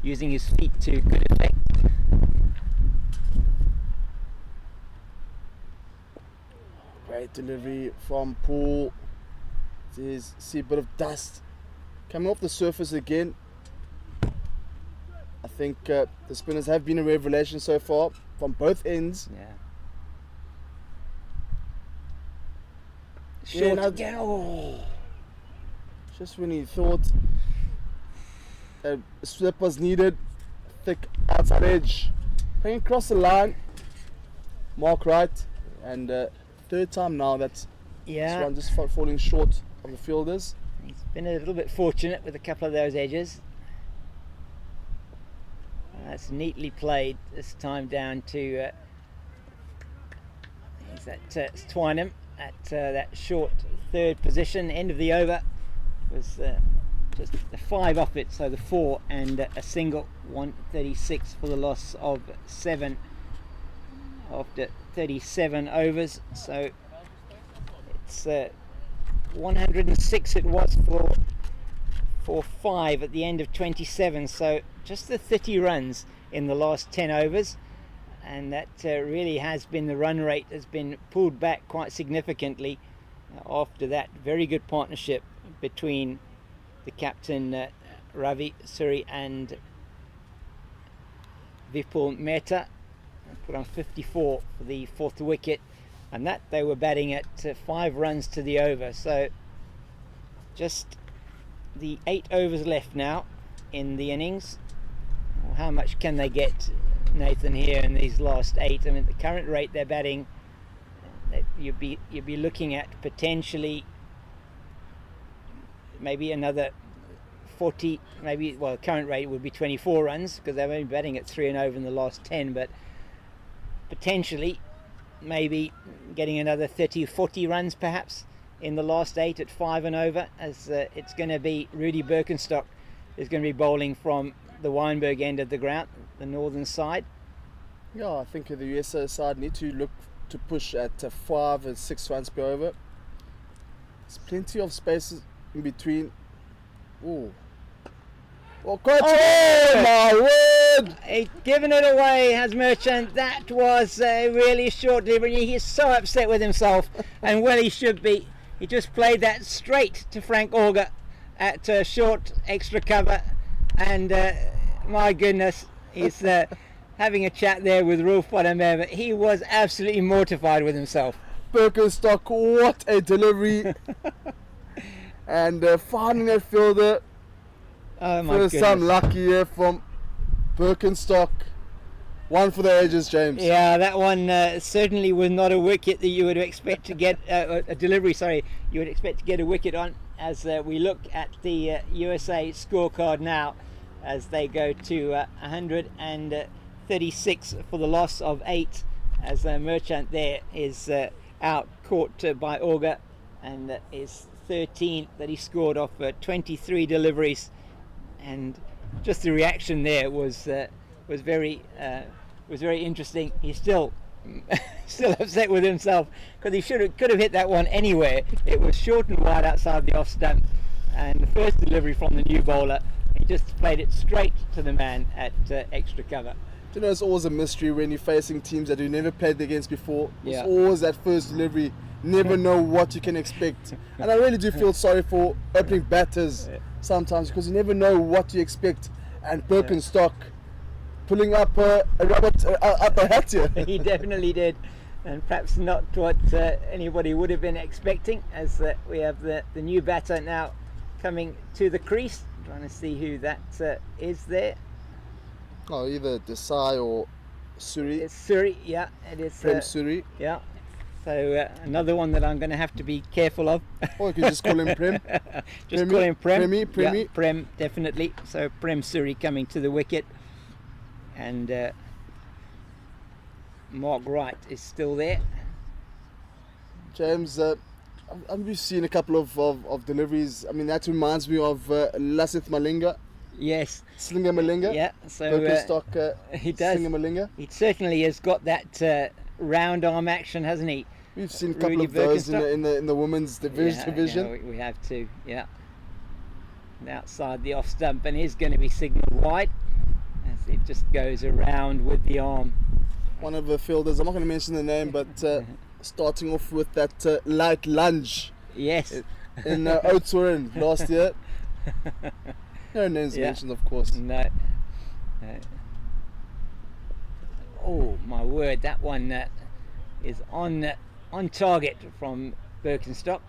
Speaker 1: using his feet to good effect.
Speaker 2: Great delivery from Poole. See a bit of dust coming off the surface again. I think the spinners have been a revelation so far from both ends.
Speaker 1: Yeah.
Speaker 2: Short
Speaker 1: Short
Speaker 2: again.
Speaker 1: again.
Speaker 2: Just when he thought a slip was needed, thick outside edge, playing across the line, mark right, and third time now that's this one just falling short of the fielders.
Speaker 1: He's been a little bit fortunate with a couple of those edges. That's neatly played this time down to Twynham at that short third position. End of the over was just the 5 off it, so the 4 and a single. 136 for the loss of 7 after 37 overs. So it's 106 it was for 5 at the end of 27. So just the 30 runs in the last 10 overs. And that really has been, the run rate has been pulled back quite significantly after that very good partnership between the captain Ravi Suri and Vipul Mehta. Put on 54 for the 4th wicket, and that they were batting at 5 runs to the over. So just the 8 overs left now in the innings. How much can they get, Nathan, here in these last 8? I mean, the current rate they're batting, you'd be looking at potentially maybe another 40, maybe, well, current rate would be 24 runs because they're only batting at 3 and over in the last 10, but potentially maybe getting another 30 or 40 runs perhaps in the last 8 at 5 and over, as it's going to be Rudy Birkenstock is going to be bowling from the Wynberg end of the ground, the northern side.
Speaker 2: Yeah, I think the USA side need to look to push at 5 and 6 runs per over. There's plenty of spaces in between. Ooh. Oh, my word!
Speaker 1: He's given it away, has Merchant. That was a really short delivery. He's so upset with himself, and well he should be. He just played that straight to Frank Auger at short extra cover, and my goodness, he's having a chat there with Rolf van der Merwe. He was absolutely mortified with himself.
Speaker 2: Birkenstock, what a delivery! And finding that fielder.
Speaker 1: Oh my
Speaker 2: First
Speaker 1: goodness.
Speaker 2: time lucky here from Birkenstock. One for the ages, James.
Speaker 1: Yeah, that one certainly was not a wicket that you would expect to get, a delivery, sorry, you would expect to get a wicket on, as we look at the USA scorecard now, as they go to 136 for the loss of 8, as Merchant there is out, caught by Auger, and is 13 that he scored off 23 deliveries. And just the reaction there was very was very interesting. He's still upset with himself because he could have hit that one anywhere. It was short and wide outside the off stump, and the first delivery from the new bowler, he just played it straight to the man at extra cover.
Speaker 2: Do you know, it's always a mystery when you're facing teams that you never played against before.
Speaker 1: Yeah.
Speaker 2: It's always that first delivery. Never know what you can expect. And I really do feel sorry for opening batters sometimes because you never know what you expect. And Birkenstock pulling up a rabbit up a hat here.
Speaker 1: He definitely did, and perhaps not what anybody would have been expecting, as we have the new batter now coming to the crease. Trying to see who that is there.
Speaker 2: Oh, either Desai or Suri.
Speaker 1: It's Suri, yeah, it is.
Speaker 2: Prem Suri.
Speaker 1: Yeah, so another one that I'm going to have to be careful of.
Speaker 2: Or you can just call him Prem.
Speaker 1: Just call him Prem.
Speaker 2: Premi.
Speaker 1: Yeah, Prem, definitely. So Prem Suri coming to the wicket. And Mark Wright is still there.
Speaker 2: James, I've seen a couple of deliveries. I mean, that reminds me of Lasith Malinga.
Speaker 1: Yes.
Speaker 2: Slinger Malinga.
Speaker 1: Yeah, so
Speaker 2: Birkenstock,
Speaker 1: he does.
Speaker 2: Slinger Malinga.
Speaker 1: He certainly has got that round arm action, hasn't he?
Speaker 2: We've seen a couple
Speaker 1: Rudy
Speaker 2: of those
Speaker 1: Birkenstock.
Speaker 2: in the women's division.
Speaker 1: Yeah, we have to, yeah. And outside the off stump, and is going to be signalled wide as it just goes around with the arm.
Speaker 2: One of the fielders, I'm not going to mention the name, but starting off with that light lunge.
Speaker 1: Yes.
Speaker 2: In Oudtshoorn last year. No names mentioned, of course.
Speaker 1: No. Oh my word! That one is on target from Birkenstock.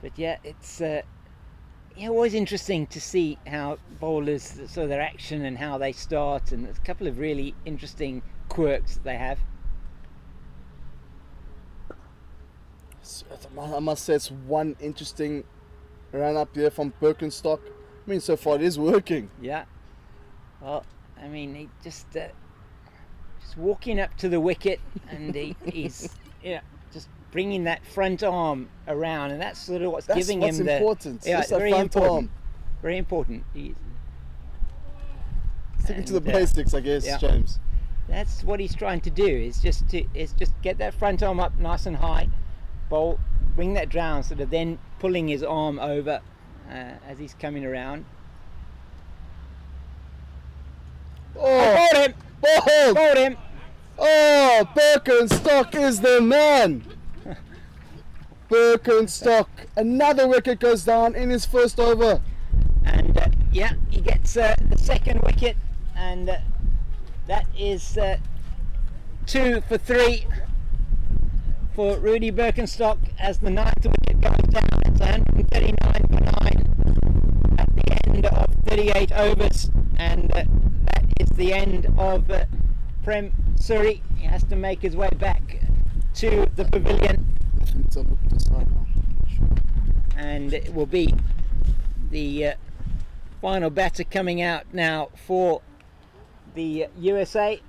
Speaker 1: But yeah, it's always interesting to see how bowlers, so their action and how they start, and there's a couple of really interesting quirks that they have.
Speaker 2: I must say, it's one interesting run up here from Birkenstock. I mean, so far it is working.
Speaker 1: Yeah. Well, I mean, he just walking up to the wicket, and he's just bringing that front arm around, and that's sort of what's giving him the
Speaker 2: important.
Speaker 1: Yeah,
Speaker 2: it's very
Speaker 1: very
Speaker 2: front
Speaker 1: important.
Speaker 2: arm.
Speaker 1: Very important.
Speaker 2: Sticking to the basics, I guess,
Speaker 1: yeah.
Speaker 2: James.
Speaker 1: That's what he's trying to do. Is just get that front arm up nice and high, bowl, bring that down, sort of then pulling his arm over as he's coming around.
Speaker 2: Oh,
Speaker 1: Bowled him!
Speaker 2: bowled!
Speaker 1: Bowled him!
Speaker 2: Oh, Birkenstock is the man. Birkenstock, another wicket goes down in his first over.
Speaker 1: And he gets the second wicket, and that is 2 for 3 for Rudy Birkenstock as the ninth wicket goes down. It's 139 for 9 at the end of 38 overs, and that is the end of Prem Suri. He has to make his way back to the pavilion, and it will be the final batter coming out now for the USA.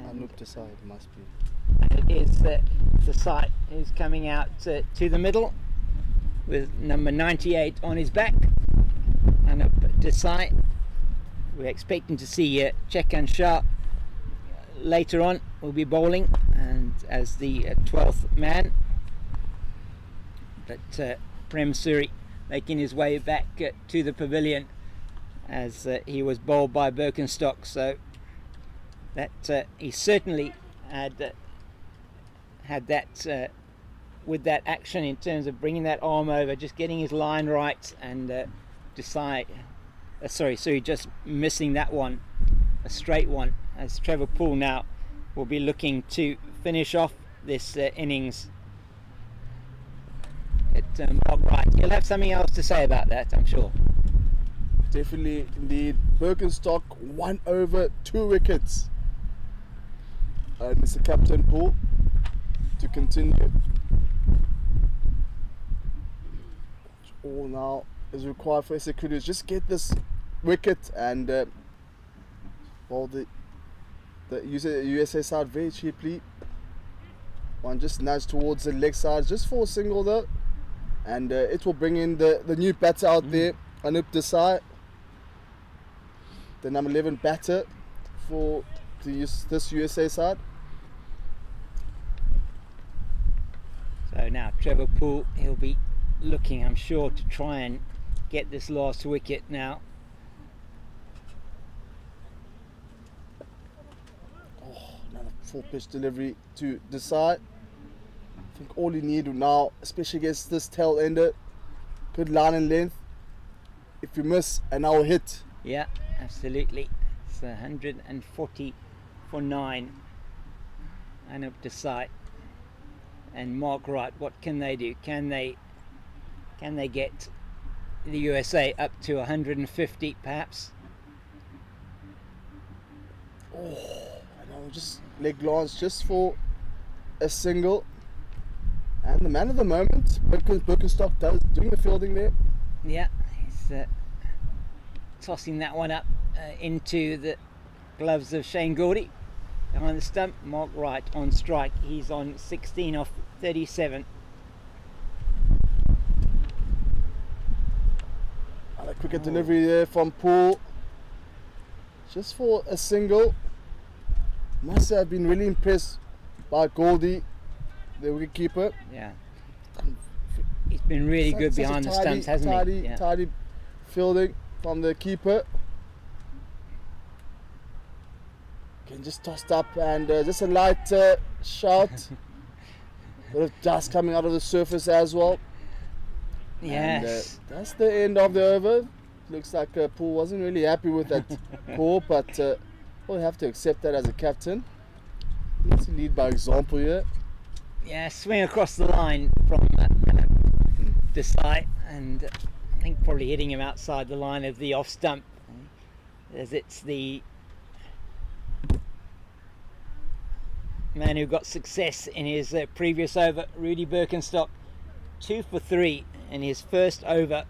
Speaker 2: Anup Desai, it must be.
Speaker 1: It is Desai who's coming out to the middle with number 98 on his back. Anup Desai. We're expecting to see Chekan Shah later on. Will be bowling and as the 12th man. But Prem Suri making his way back to the pavilion as he was bowled by Birkenstock. So that he certainly had that with that action in terms of bringing that arm over, just getting his line right, and Suri just missing that one, a straight one, as Trevor Poole now will be looking to finish off this innings. Mark Wright, you'll have something else to say about that, I'm sure.
Speaker 2: Definitely indeed. Birkenstock 1 over 2 wickets. Mr. Captain Poole to continue. All now is required for SA Kudus. Just get this wicket and bowl the USA side very cheaply. One just nudge towards the leg side, just for a single though. And it will bring in the new batter out there, Anup Desai, the number 11 batter for this USA side.
Speaker 1: So now Trevor Poole, he'll be looking, I'm sure, to try and get this last wicket now.
Speaker 2: Another full pitch delivery to decide. I think all you need now, especially against this tail ender, good line and length. If you miss, an hour hit.
Speaker 1: Yeah, absolutely. It's 140 for 9. And up to sight. And Mark Wright, what can they do? Can they get the USA up to 150 perhaps?
Speaker 2: Oh, I know, just leg glance just for a single. And the man of the moment, Birkenstock, doing the fielding there.
Speaker 1: Yeah, he's tossing that one up into the gloves of Shane Gordy. Behind the stump, Mark Wright on strike. He's on 16 off 37.
Speaker 2: A quicker delivery there from Poole. Just for a single. Must have been really impressed by Goldie, the wicketkeeper.
Speaker 1: Yeah. He's been really good
Speaker 2: Such a
Speaker 1: behind the stumps, hasn't he? Yeah.
Speaker 2: Tidy fielding from the keeper. Again, just tossed up and just a light shot. Bit of dust coming out of the surface as well.
Speaker 1: Yes.
Speaker 2: And, that's the end of the over. Looks like Poole wasn't really happy with that call, but we'll have to accept that as a captain. Needs to lead by example here.
Speaker 1: Yeah, swing across the line from Desai, and I think probably hitting him outside the line of the off stump, as it's the man who got success in his previous over, Rudy Birkenstock, 2 for 3 in his first over,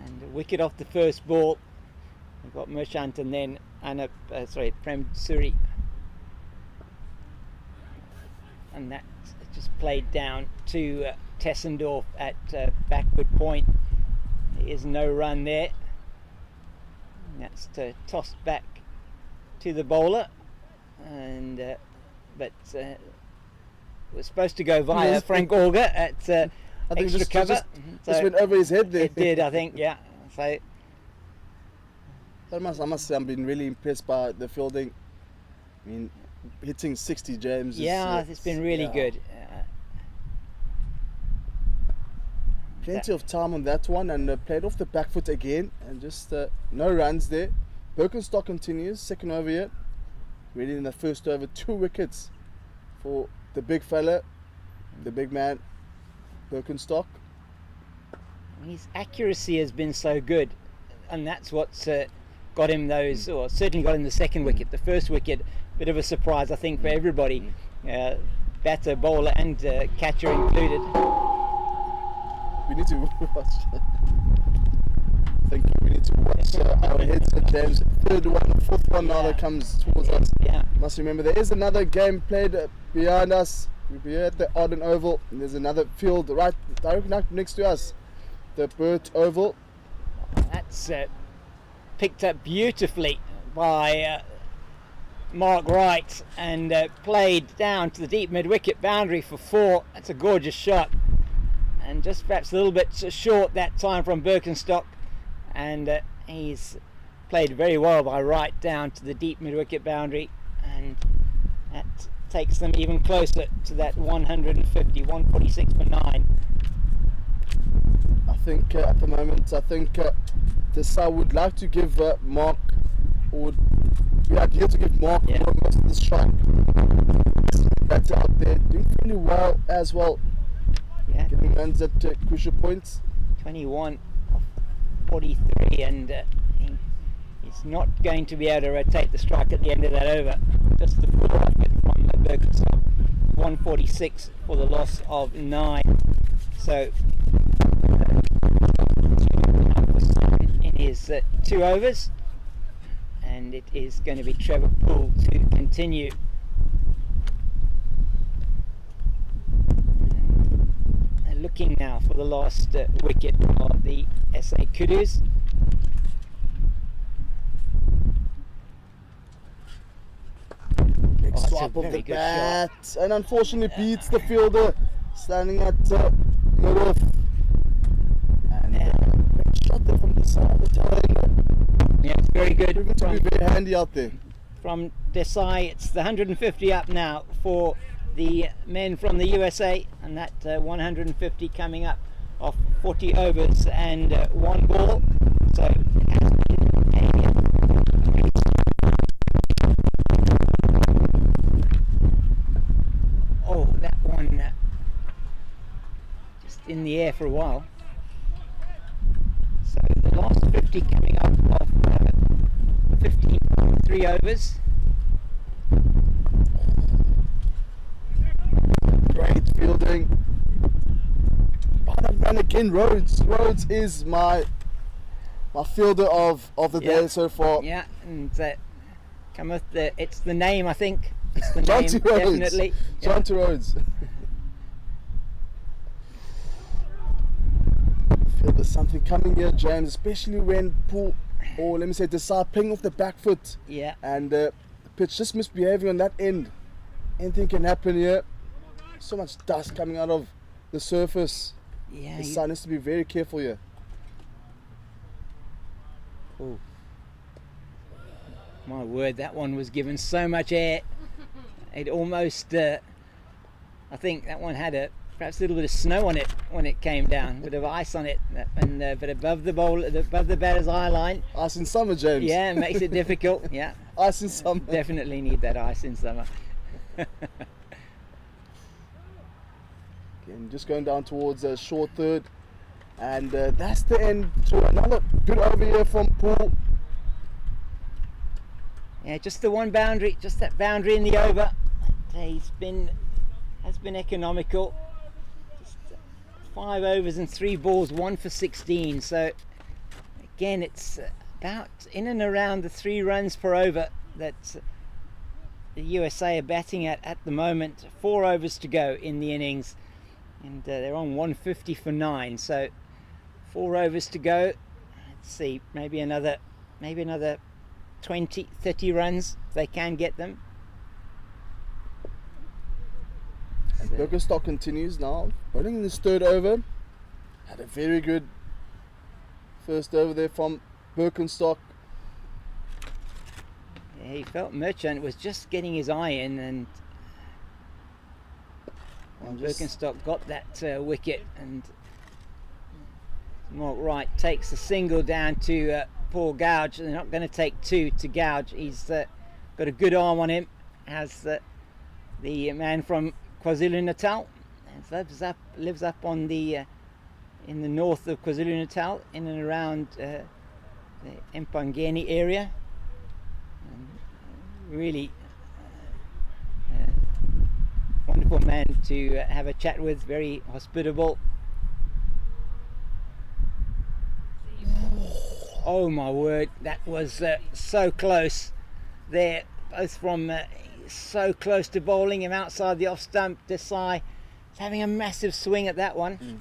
Speaker 1: and a wicket off the first ball. We've got Merchant and then Prem Suri, and that just played down to Tessendorf at backward point. There is no run there. And that's tossed back to the bowler, and but we're supposed to go via Frank Auger at
Speaker 2: I think
Speaker 1: extra cover.
Speaker 2: Just went over his head there.
Speaker 1: It did, I think, yeah. So
Speaker 2: I must say, I've been really impressed by the fielding. I mean, hitting 60 James.
Speaker 1: yeah, it's been really good.
Speaker 2: Plenty of time on that one, and played off the back foot again, and just no runs there. Birkenstock continues, second over here. Really in the first over, 2 wickets for the big fella, the big man, Birkenstock.
Speaker 1: His accuracy has been so good, and that's what's got him those, or certainly got him the second wicket. The first wicket, bit of a surprise, I think, for everybody, batter, bowler, and catcher included.
Speaker 2: We need to watch. I think we need to watch our heads at James. Third one, fourth one now that comes towards us.
Speaker 1: Yeah.
Speaker 2: Must remember there is another game played behind us. We're here at the Ardene Oval, and there's another field right directly next to us, the Burt Oval.
Speaker 1: That's picked up beautifully by Mark Wright, and played down to the deep mid-wicket boundary for 4. That's a gorgeous shot, and just perhaps a little bit short that time from Birkenstock, and he's played very well by Wright down to the deep mid-wicket boundary, and that takes them even closer to that 150, 146 for 9.
Speaker 2: I think at the moment, this I would like to give Mark, or would be ideal to give Mark most of the strike. That's out there, doing really well as well.
Speaker 1: Yeah.
Speaker 2: Getting runs at crucial points.
Speaker 1: 21 of 43, and he's not going to be able to rotate the strike at the end of that over. Just the full effort from Birkenstock, 146 for the loss of 9. So in his 2 overs, and it is going to be Trevor Poole to continue. Looking now for the last wicket of the SA Kudus.
Speaker 2: swap of
Speaker 1: very
Speaker 2: the
Speaker 1: good shot.
Speaker 2: bat, and unfortunately beats the fielder standing at mid-off. And shot there from the side of the tail.
Speaker 1: Yeah, it's very good.
Speaker 2: Proving to be very handy out there.
Speaker 1: From Desai. It's the 150 up now for the men from the USA, and that 150 coming up off 40 overs and one ball. So oh, that one just in the air for a while. So the last 50 coming up off 15, 3 overs.
Speaker 2: Great fielding. And again, Rhodes. Rhodes is my fielder of the day so far.
Speaker 1: Yeah, and cometh it's the name, I think. It's the
Speaker 2: John
Speaker 1: name,
Speaker 2: T. Rhodes.
Speaker 1: definitely.
Speaker 2: John T. Rhodes. I feel there's something coming here, James, especially when Desai ping off the back foot.
Speaker 1: Yeah.
Speaker 2: And the pitch just misbehaving on that end. Anything can happen here. So much dust coming out of the surface.
Speaker 1: Yeah.
Speaker 2: The sun has to be very careful here.
Speaker 1: Oh. My word, that one was given so much air. It almost, I think that one had perhaps a little bit of snow on it when it came down, a bit of ice on it, and but above the batter's eye line.
Speaker 2: Ice in summer, James.
Speaker 1: Yeah, it makes it difficult. Yeah.
Speaker 2: Ice in summer.
Speaker 1: Definitely need that ice in summer.
Speaker 2: Again, just going down towards a short third, and that's the end to another good over here from Poole.
Speaker 1: Yeah, just the one boundary, just that boundary in the over. Has been economical. Just 5 overs and 3 balls, 1 for 16. So again, it's about in and around the 3 runs per over that the USA are batting at the moment. 4 overs to go in the innings, and they're on 150 for 9. So 4 overs to go. Let's see, maybe another 20, 30 runs if they can get them.
Speaker 2: And Birkenstock continues now, bowling in his 3rd over. Had a very good first over there from Birkenstock.
Speaker 1: Yeah, he felt Merchant was just getting his eye in, and Birkenstock got that wicket, and Mark Wright takes a single down to Paul Gouge. They're not going to take 2 to Gouge. He's got a good arm on him, as the man from KwaZulu-Natal. Lives up on the in the north of KwaZulu-Natal, in and around the Empangeni area. And really wonderful man to have a chat with, very hospitable. Oh my word, that was so close there, both from so close to bowling him outside the off stump. Desai is having a massive swing at that one.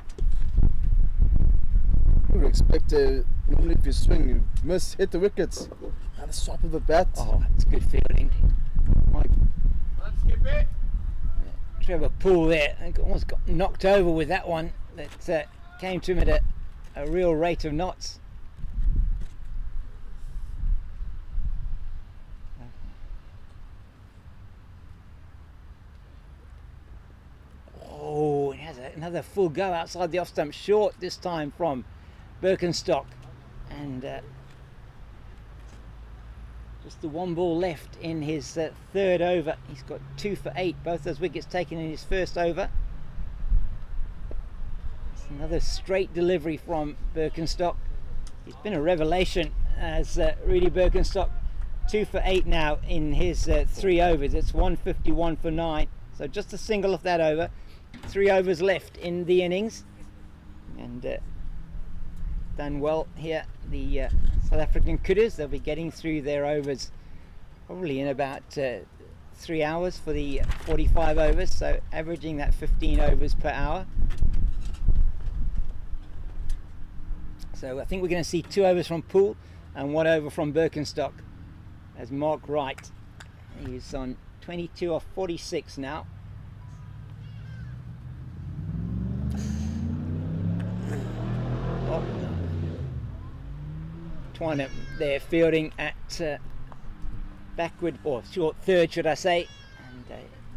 Speaker 2: You would expect normally if you swing, you hit the wickets. And a swap of the bat.
Speaker 1: Oh, that's good fielding. Trevor Poole there almost got knocked over with that one. That came to him at a real rate of knots. Oh, it has another full go outside the off stump, short this time from Birkenstock, and just the 1 ball left in his 3rd over. He's got 2 for 8, both those wickets taken in his first over. It's another straight delivery from Birkenstock. He's been a revelation as Rudy Birkenstock. 2 for 8 now in his 3 overs. It's 151 for 9, so just a single off that over. 3 overs left in the innings, and done well here. The South African Kudus, they'll be getting through their overs probably in about 3 hours for the 45 overs, so averaging that 15 overs per hour. So I think we're going to see 2 overs from Poole and 1 over from Birkenstock, as Mark Wright, he's on 22 off 46 now. Oh. Twana there fielding at backward, or short third should I say, and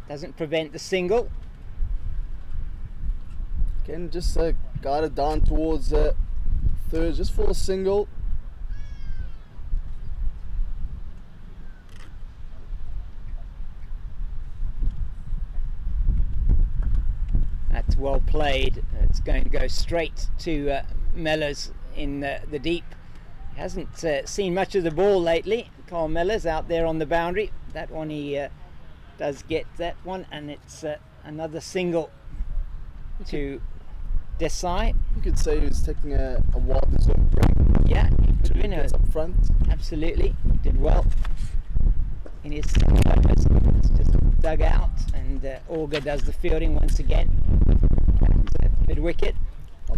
Speaker 1: doesn't prevent the single.
Speaker 2: Again, just guided down towards third, just for a single.
Speaker 1: That's well played. It's going to go straight to Mellors in the deep. He hasn't seen much of the ball lately. Carl Mellors out there on the boundary. That one he does get that one, and it's another single to Desai.
Speaker 2: You could say he was taking a wild reserve break.
Speaker 1: Yeah, he could win
Speaker 2: Gets up front.
Speaker 1: absolutely. Did well in his purpose. It's just dug out, and Auger does the fielding once again at mid wicket.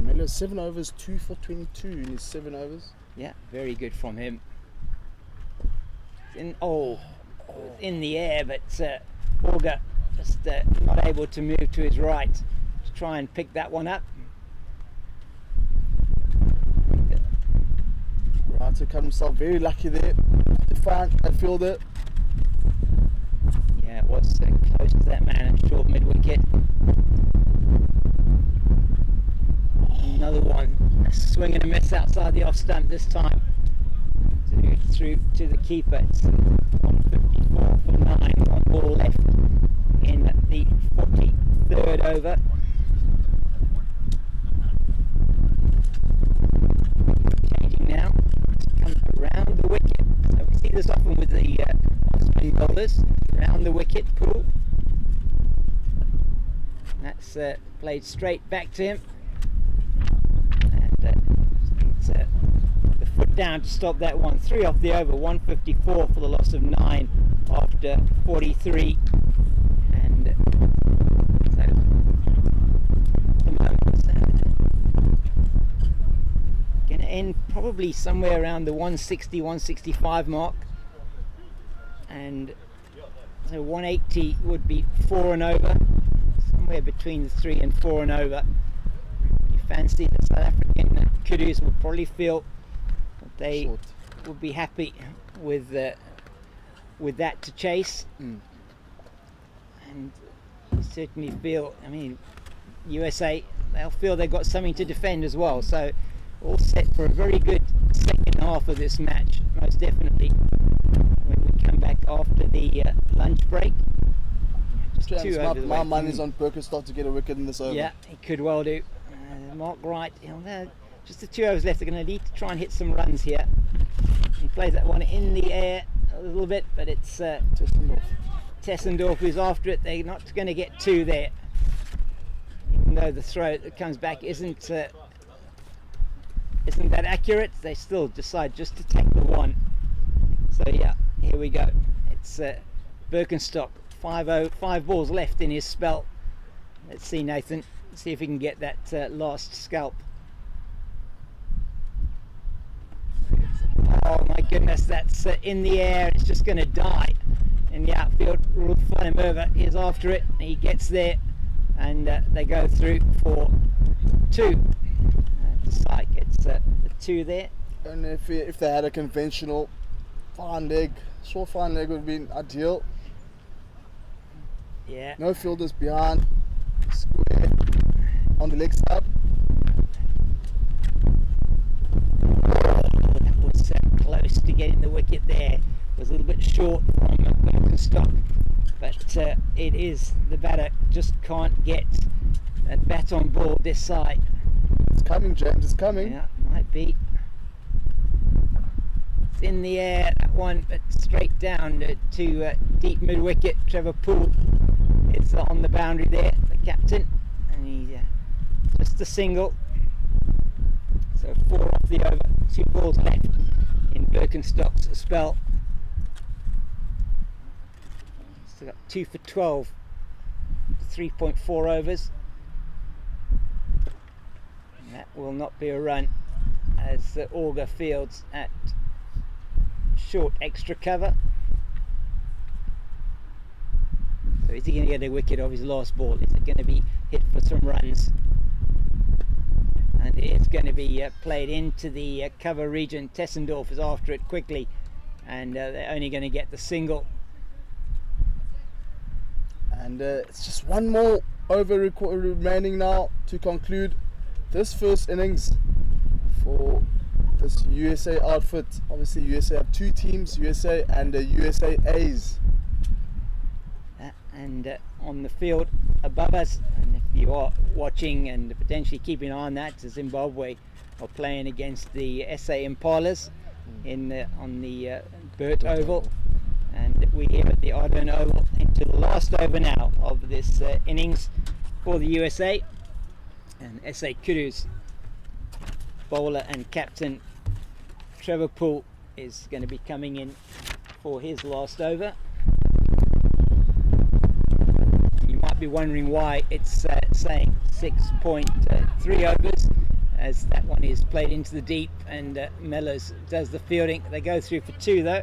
Speaker 2: Miller 7 overs, 2 for 22 in his 7 overs.
Speaker 1: Yeah, very good from him. In the air, but Auger just not able to move to his right to try and pick that one up.
Speaker 2: Right, to cut himself very lucky there to find a fielder.
Speaker 1: Yeah, it was close to that man at short mid wicket. Another one, a swing and a miss outside the off stump this time. Through to the keeper. It's 154 for 9, one ball left in the 43rd over. Changing now, comes around the wicket. So we see this often with the spin bowlers, around the wicket pull. And that's played straight back to him. And it's the foot down to stop that one. 3 off the over, 154 for the loss of 9 after 43. And so the moment going to end probably somewhere around the 160, 165 mark. And so 180 would be 4 and over, somewhere between the 3 and 4 and over. You fancy the South African Kudus would probably feel that they
Speaker 2: Short.
Speaker 1: would be happy with that to chase. And you certainly feel, I mean, USA, they'll feel they've got something to defend as well. So all set for a very good second half of this match, most definitely, when we come back after the lunch break. Just
Speaker 2: James,
Speaker 1: 2 over the
Speaker 2: my
Speaker 1: way.
Speaker 2: money's on Birkenstock to get a wicket in this over.
Speaker 1: Yeah, he could well do. Mark Wright, just the 2 overs left. They're going to need to try and hit some runs here. He plays that one in the air a little bit, but it's Tessendorf who's after it. They're not going to get 2 there, even though the throw that comes back isn't that accurate. They still decide just to take the 1. So yeah, here we go. It's Birkenstock, 5 balls left in his spell. Let's see, Nathan, see if he can get that last scalp. Oh my goodness, that's in the air. It's just going to die in the outfield. Rulf van der Merwe is after it. He gets there, and they go through for 2. Desai gets the 2 there.
Speaker 2: And if they had a conventional fine leg, short fine leg would have been ideal.
Speaker 1: Yeah.
Speaker 2: No fielders behind, square on the leg side.
Speaker 1: That was close to getting the wicket there. It was a little bit short from Birkenstock, but it is, the batter just can't get that bat on ball this side.
Speaker 2: It's coming, James, it's coming.
Speaker 1: Yeah, might be. It's in the air, that one, but straight down to deep mid wicket. Trevor Poole is on the boundary there, the captain, and he just a single. So 4 off the over, 2 balls left in Birkenstock's spell. Still got 2 for 12, 3.4 overs. And that will not be a run as Auger fields at short extra cover. So is he going to get a wicket off his last ball? Is it going to be hit for some runs? And it's going to be played into the cover region. Tessendorf is after it quickly, and they're only going to get the single.
Speaker 2: And it's just one more over remaining now to conclude this first innings for this USA outfit. Obviously USA have two teams, USA and USA A's.
Speaker 1: And on the field above us, and if you are watching and potentially keeping an eye on that, Zimbabwe are playing against the SA Impalas on the Burt Oval, and we here at the Ardene Oval into the last over now of this innings for the USA. And SA Kudus bowler and captain Trevor Poole is going to be coming in for his last over. You might be wondering why it's saying 6.3 overs, as that one is played into the deep, and Mellors does the fielding. They go through for 2 though.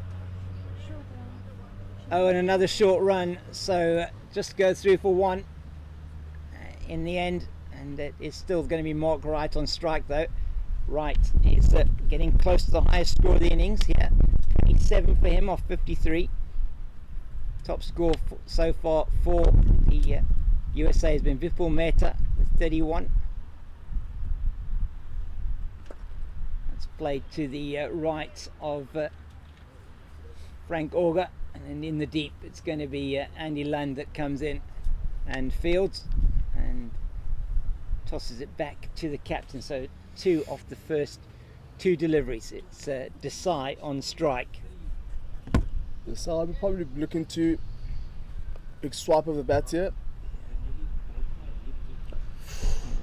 Speaker 1: Oh, and another short run, so just go through for 1 in the end, and it is still going to be Mark Wright on strike though. Wright is getting close to the highest score of the innings here, 27 for him off 53. Top score so far for the USA has been Vipul Mehta with 31. That's played to the right of Frank Auger, and then in the deep it's going to be Andy Lund that comes in and fields and tosses it back to the captain. So 2 off the first 2 deliveries. It's Desai on strike.
Speaker 2: So I'll be probably looking to big swipe of the bat here.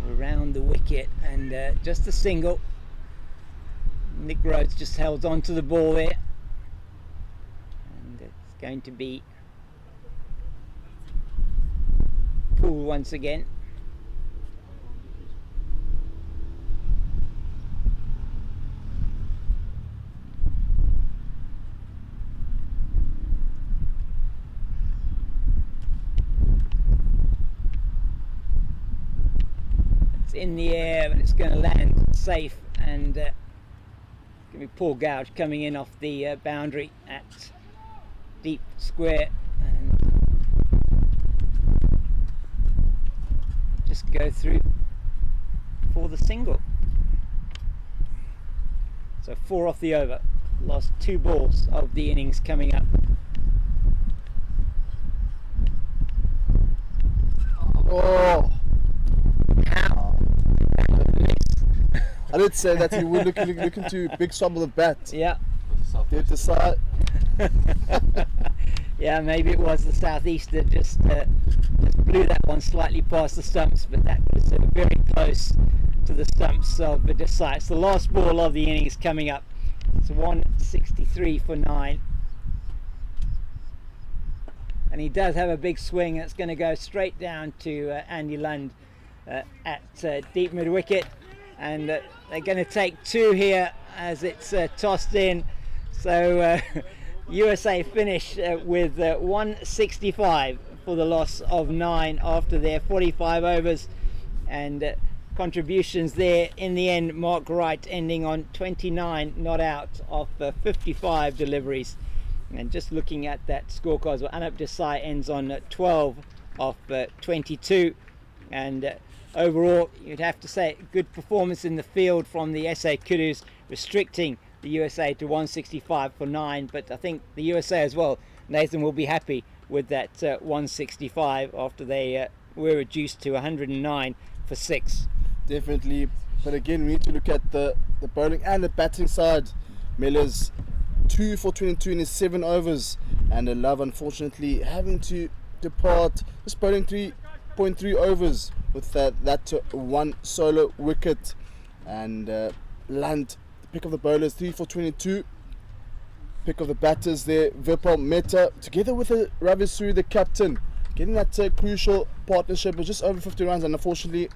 Speaker 1: Around the wicket, and just a single. Nick Rhodes just held on to the ball there, and it's going to be Poole once again. In the air, but it's going to land safe, and going to be Paul Gouge coming in off the boundary at deep square, and just go through for the single. So 4 off the over, last 2 balls of the innings coming up.
Speaker 2: Oh! I did say that he would look into big swab of the bat.
Speaker 1: Yeah.
Speaker 2: Did decide.
Speaker 1: Yeah, maybe it was the southeaster just blew that one slightly past the stumps, but that was very close to the stumps of the Desai. It's the last ball of the innings coming up. It's 163 for 9. And he does have a big swing. It's going to go straight down to Andy Lund at deep mid wicket. And they're going to take 2 here as it's tossed in. So USA finish with 165 for the loss of 9 after their 45 overs. And contributions there in the end. Mark Wright ending on 29 not out of 55 deliveries. And just looking at that scorecard, well, Anup Desai ends on 12 off 22. And overall, you'd have to say good performance in the field from the SA Kudus, restricting the USA to 165 for 9. But I think the USA as well, Nathan, will be happy with that 165 after they were reduced to 109 for 6.
Speaker 2: Definitely. But again, we need to look at the bowling and the batting side. Mellors 2 for 22 in his 7 overs, and Love unfortunately having to depart, just bowling 3.3 overs with that 1 solo wicket. And Lund, the pick of the bowlers, 3 for 22. Pick of the batters there, Vipul Mehta together with Ravi Suri, the captain, getting that crucial partnership of just over 50 runs. And unfortunately,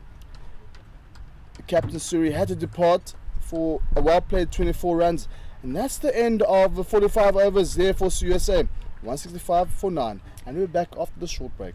Speaker 2: Captain Suri had to depart for a well played 24 runs. And that's the end of the 45 overs there for USA. 165 for 9. And we're back after the short break.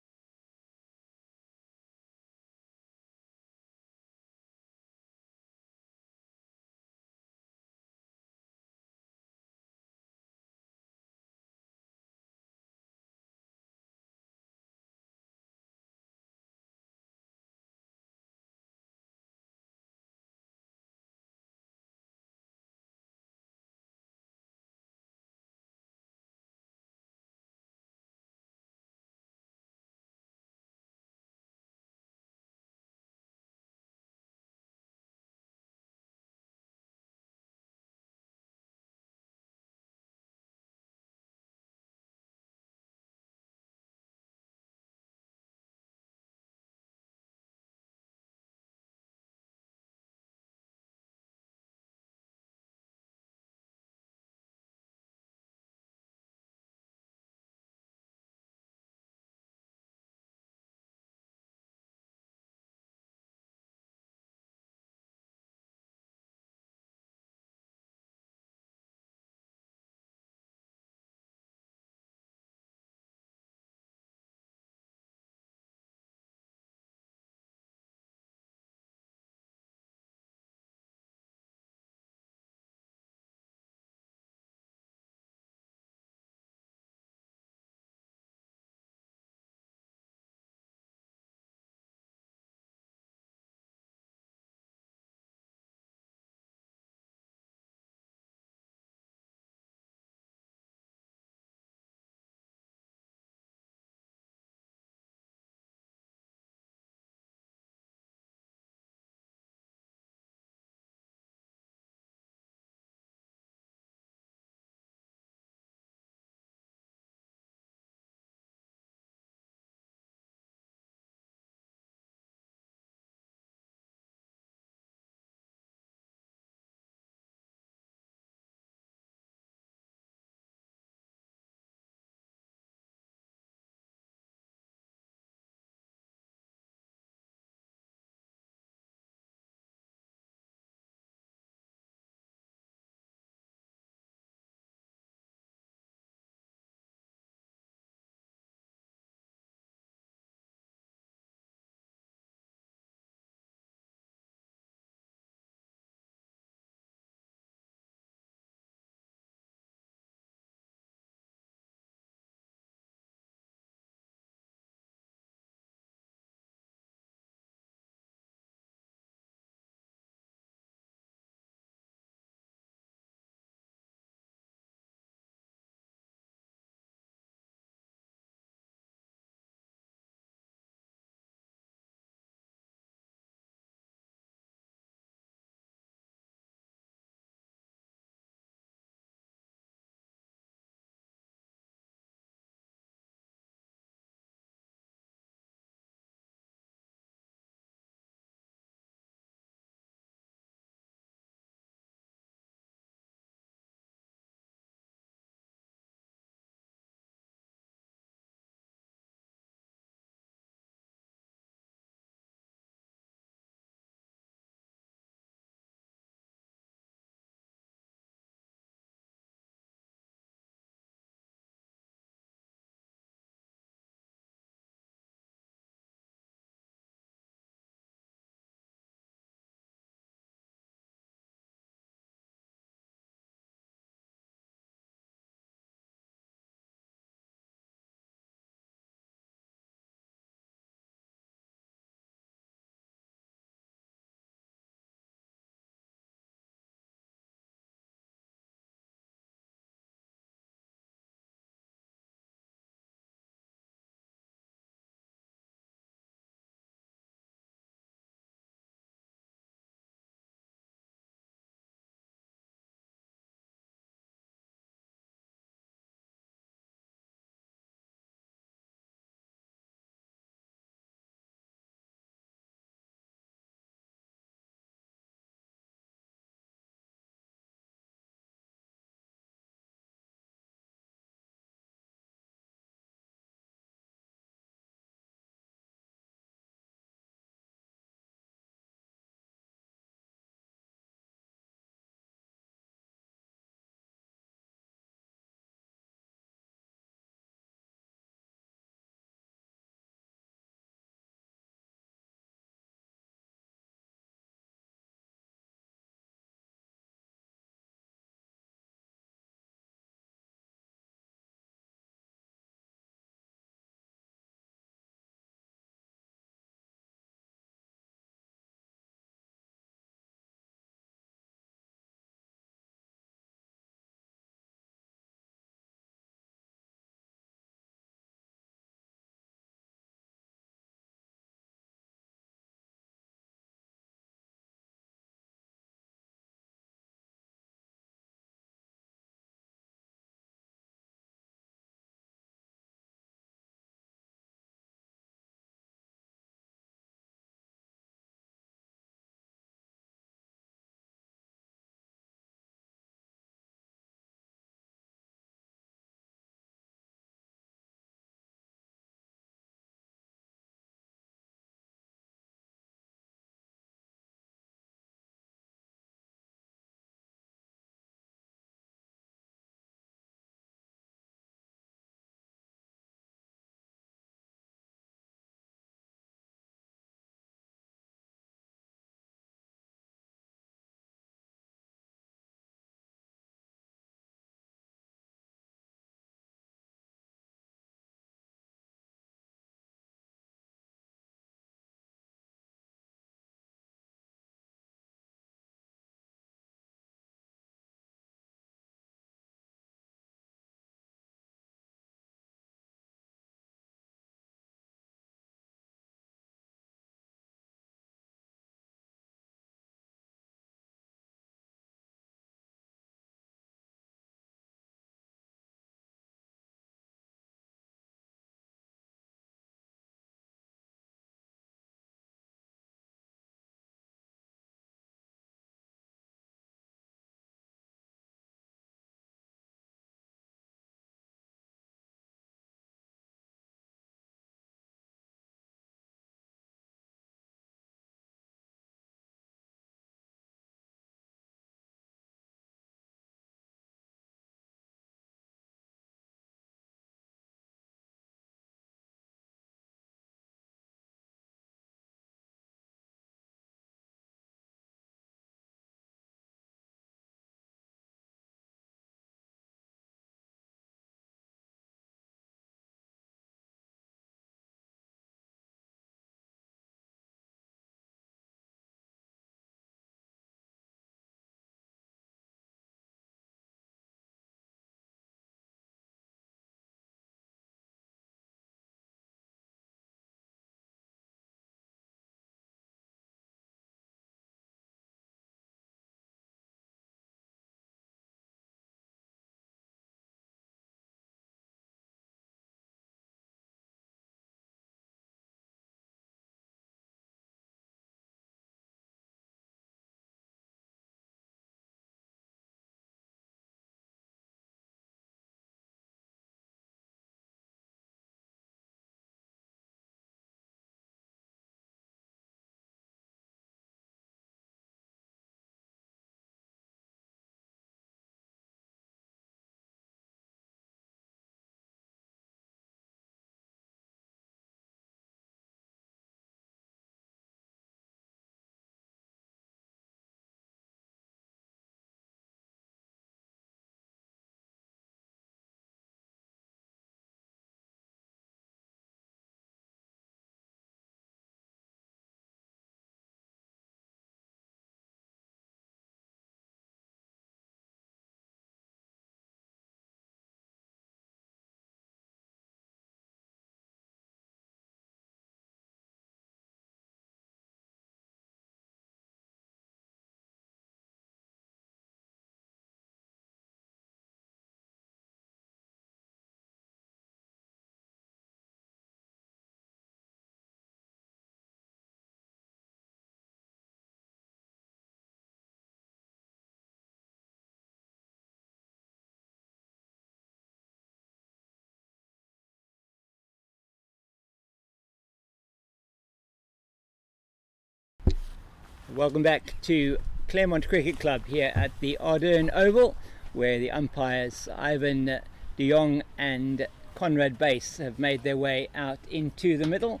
Speaker 1: Welcome back to Claremont Cricket Club here at the Ardene Oval, where the umpires Ivan de Jong and Conrad Bass have made their way out into the middle,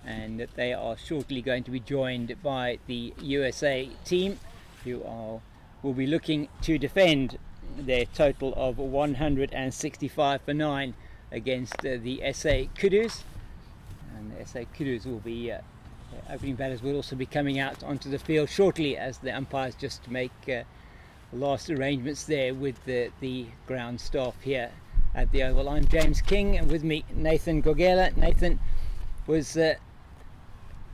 Speaker 1: and they are shortly going to be joined by the USA team, who will be looking to defend their total of 165 for 9 against the SA Kudus. And the SA Kudus will be opening batters will also be coming out onto the field shortly, as the umpires just make last arrangements there with the ground staff here at the Oval. I'm James King, and with me Nathan Gogela. Nathan, was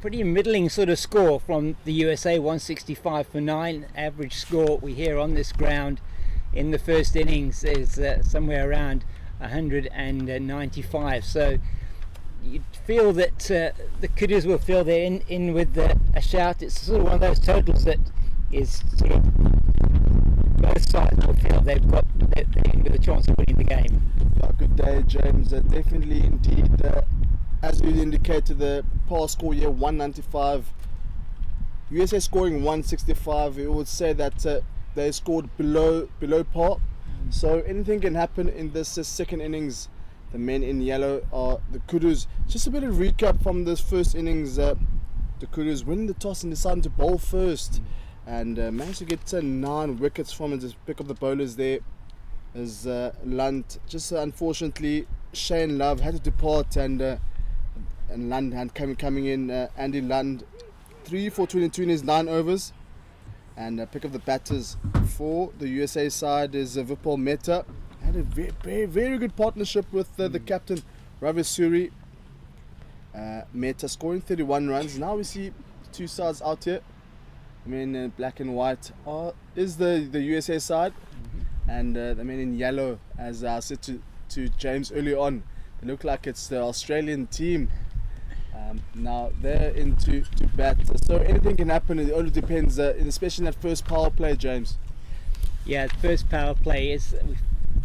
Speaker 1: pretty middling sort of score from the USA, 165 for 9. Average score we hear on this ground in the first innings is somewhere around 195. So you'd feel that the Kudus will feel they're in with a shout. It's sort of one of those totals that is sort of both sides will feel they've got they're in with a chance of winning the game.
Speaker 2: Good day, James. Definitely, indeed. As you indicated, the past score here 195. USA scoring 165. We would say that they scored below par. So anything can happen in this second innings. The men in yellow are the Kudus. Just a bit of recap from this first innings. The Kudus win the toss and decided to bowl first, and managed to get 9 wickets from it. Just pick up the bowlers there as Lund. Just unfortunately, Shane Love had to depart, and Lund had coming in. Andy Lund, 3 for 22 in his 9 overs. And pick up the batters for the USA side is Vipul Mehta. Had a very good partnership with the captain Ravi Suri. Mehta scoring 31 runs. Now we see two sides out here. I mean, black and white is the USA side, and the men in yellow, as I said to James early on, they look like it's the Australian team. Now they're into bat, so anything can happen. It only depends, especially in that first power play, James.
Speaker 1: Yeah, the first power play is,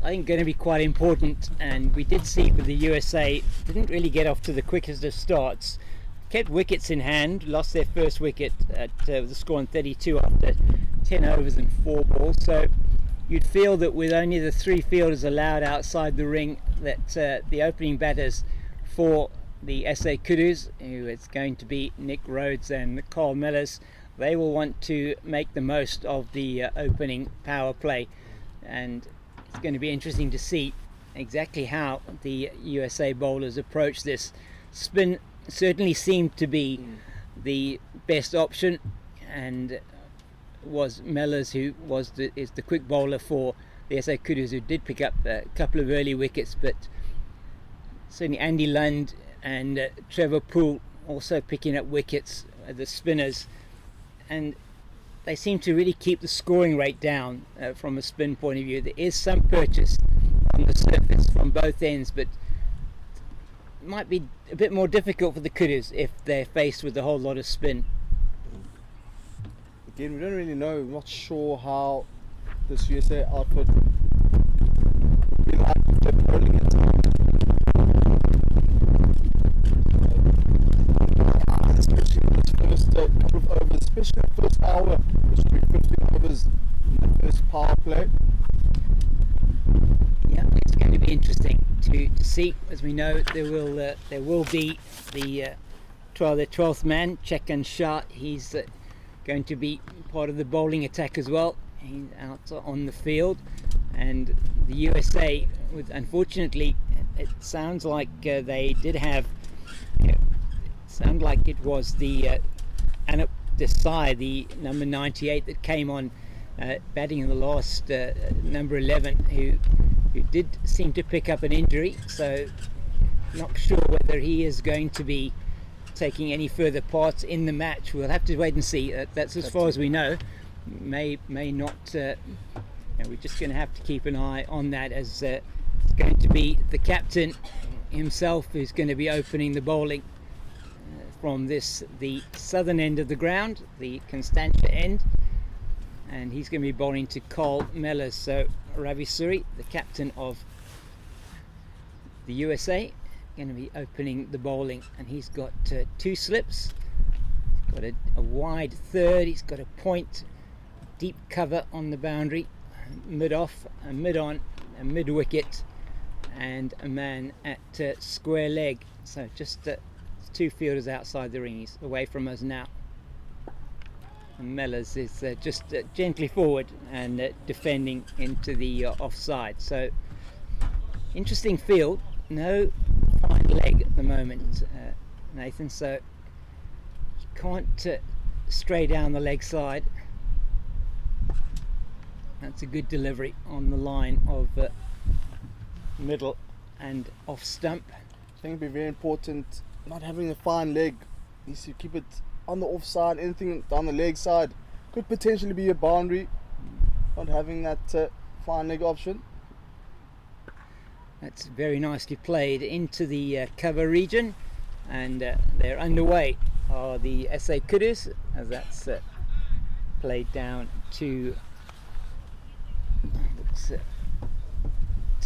Speaker 1: I think, going to be quite important, and we did see with the USA didn't really get off to the quickest of starts. Kept wickets in hand, lost their first wicket at the score on 32 after 10 overs and 4 balls. So you'd feel that with only the 3 fielders allowed outside the ring, that the opening batters for the SA Kudus, who it's going to be Nick Rhodes and Carl Mellors, they will want to make the most of the opening power play, and it's going to be interesting to see exactly how the USA bowlers approach this. Spin certainly seemed to be the best option, and was Mellors, who is the quick bowler for the SA Kudus, who did pick up a couple of early wickets, but certainly Andy Lund and Trevor Poole also picking up wickets, the spinners, and they seem to really keep the scoring rate down from a spin point of view. There is some purchase on the surface from both ends, but it might be a bit more difficult for the Kudus if they're faced with a whole lot of spin.
Speaker 2: Again, we don't really know. We're not sure how this USA outfit will be like if they're bowling it. Especially in this first couple of overs, especially the first hour, which will be 15 overs in the first power play.
Speaker 1: Yeah, it's going to be interesting to see. As we know, there will be the 12th man, Chekan Shah. He's going to be part of the bowling attack as well. He's out on the field, and the USA, unfortunately, it sounds like they did have. Sound like it was the Anup Desai, the number 98, that came on batting in the last number 11, who did seem to pick up an injury. So not sure whether he is going to be taking any further part in the match. We'll have to wait and see. That's as far as we know. May not. We're just going to have to keep an eye on that, as it's going to be the captain himself who's going to be opening the bowling from the southern end of the ground, the Constantia end, and he's going to be bowling to Carl Mellors. So Ravi Suri, the captain of the USA, going to be opening the bowling, and he's got 2 slips. got a wide third. He's got a point, deep cover on the boundary, mid off, a mid on, a mid wicket, and a man at square leg. So just 2 fielders outside the ring. He's away from us now. And Mellors is just gently forward and defending into the offside. So interesting field. No fine leg at the moment, Nathan. So you can't stray down the leg side. That's a good delivery on the line of middle and off stump.
Speaker 2: I think it'd be very important not having a fine leg. Needs to keep it on the offside. Anything down the leg side could potentially be a boundary. Not having that fine leg option.
Speaker 1: That's very nicely played into the cover region, and they're underway are the SA Kudus, as that's played down to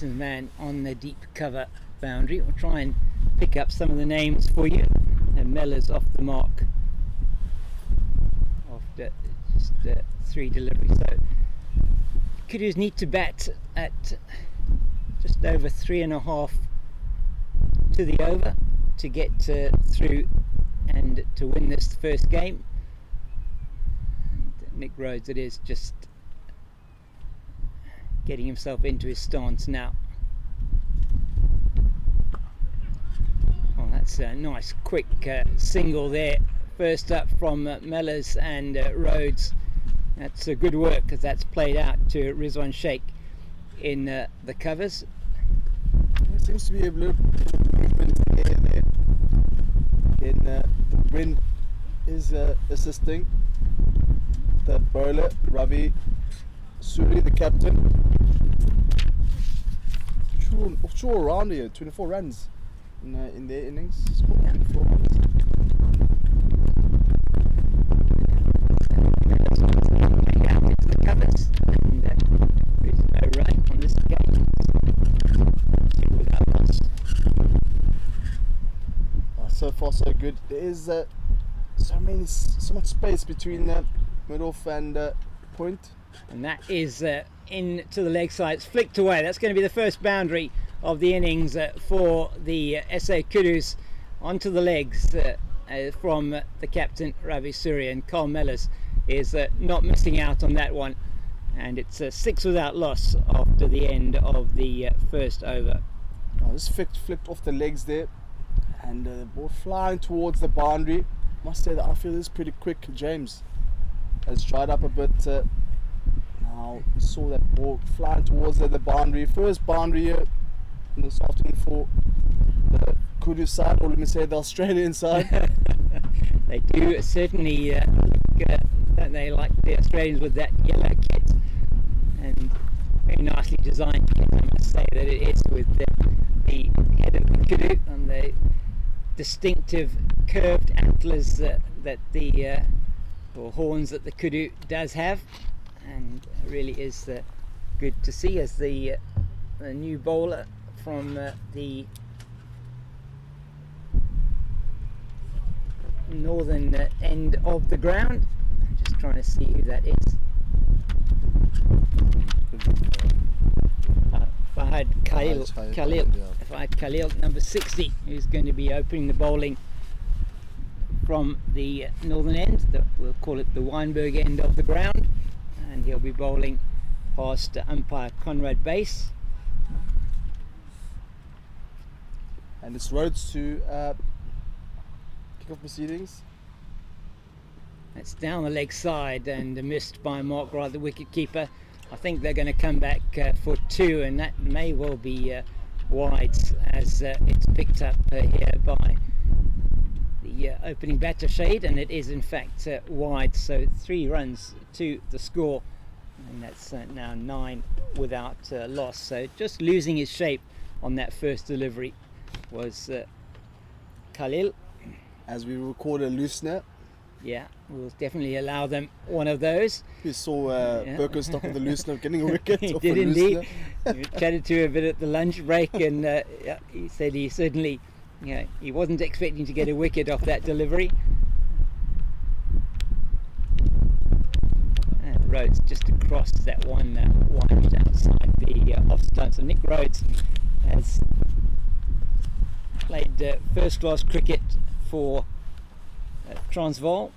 Speaker 1: the man on the deep cover boundary. We'll try and pick up some of the names for you. And Mellors off the mark after just 3 deliveries. So Kudus need to bat at just over 3.5 to the over to get through and to win this first game. And Nick Rhodes, it is, just getting himself into his stance now. Oh, that's a nice quick single there. First up from Mellors and Rhodes. That's a good work, because that's played out to Rizwan Sheikh in the covers.
Speaker 2: There seems to be a little movement there. And Wind is assisting the bowler, Ravi Suri, the captain. Offshore around here, 24 runs in their innings. Scored 24 runs.
Speaker 1: The covers, and there's no rain on this occasion. Without loss.
Speaker 2: So far so good. There is so much space between mid-off and point.
Speaker 1: And that is into the leg side. It's flicked away. That's going to be the first boundary of the innings for the SA Kudus. Onto the legs from the captain Ravi Suri, and Carl Mellors is not missing out on that one. And it's 6 without loss after the end of the first over.
Speaker 2: Oh, this flipped off the legs there, and the ball flying towards the boundary. Must say the outfield is pretty quick. James has dried up a bit. Now we saw that ball flying towards the boundary. First boundary here in this afternoon for the Kudus side, or let me say the Australian side.
Speaker 1: They do certainly they like the Australians with that yellow kit, and very nicely designed kit, I must say that it is, with the head of the kudu and the distinctive curved antlers that the or horns that the kudu does have, and really is good to see as the new bowler from the northern end of the ground. I'm just trying to see who that is. If I had Khalil, number 60, who's going to be opening the bowling from the northern end, we'll call it the Weinberg end of the ground, and he'll be bowling past umpire Conrad Base.
Speaker 2: And it's Rhodes to kick off proceedings.
Speaker 1: It's down the leg side and missed by Mark Wright, the wicket keeper. I think they're going to come back for 2, and that may well be wides, as it's picked up here by the opening batter Shade, and it is in fact wide. So 3 runs to the score, and that's now 9 without loss. So just losing his shape on that first delivery was Khalil.
Speaker 2: As we record a loosener.
Speaker 1: Yeah, we'll definitely allow them one of those.
Speaker 2: We saw Birkenstock with the loosener getting a wicket.
Speaker 1: He
Speaker 2: off
Speaker 1: did
Speaker 2: a
Speaker 1: indeed.
Speaker 2: loosener.
Speaker 1: We chatted to him a bit at the lunch break, and he said he certainly, he wasn't expecting to get a wicket off that delivery. Rhodes just across that one line outside the off stump. So Nick Rhodes has played first class cricket for Transvaal,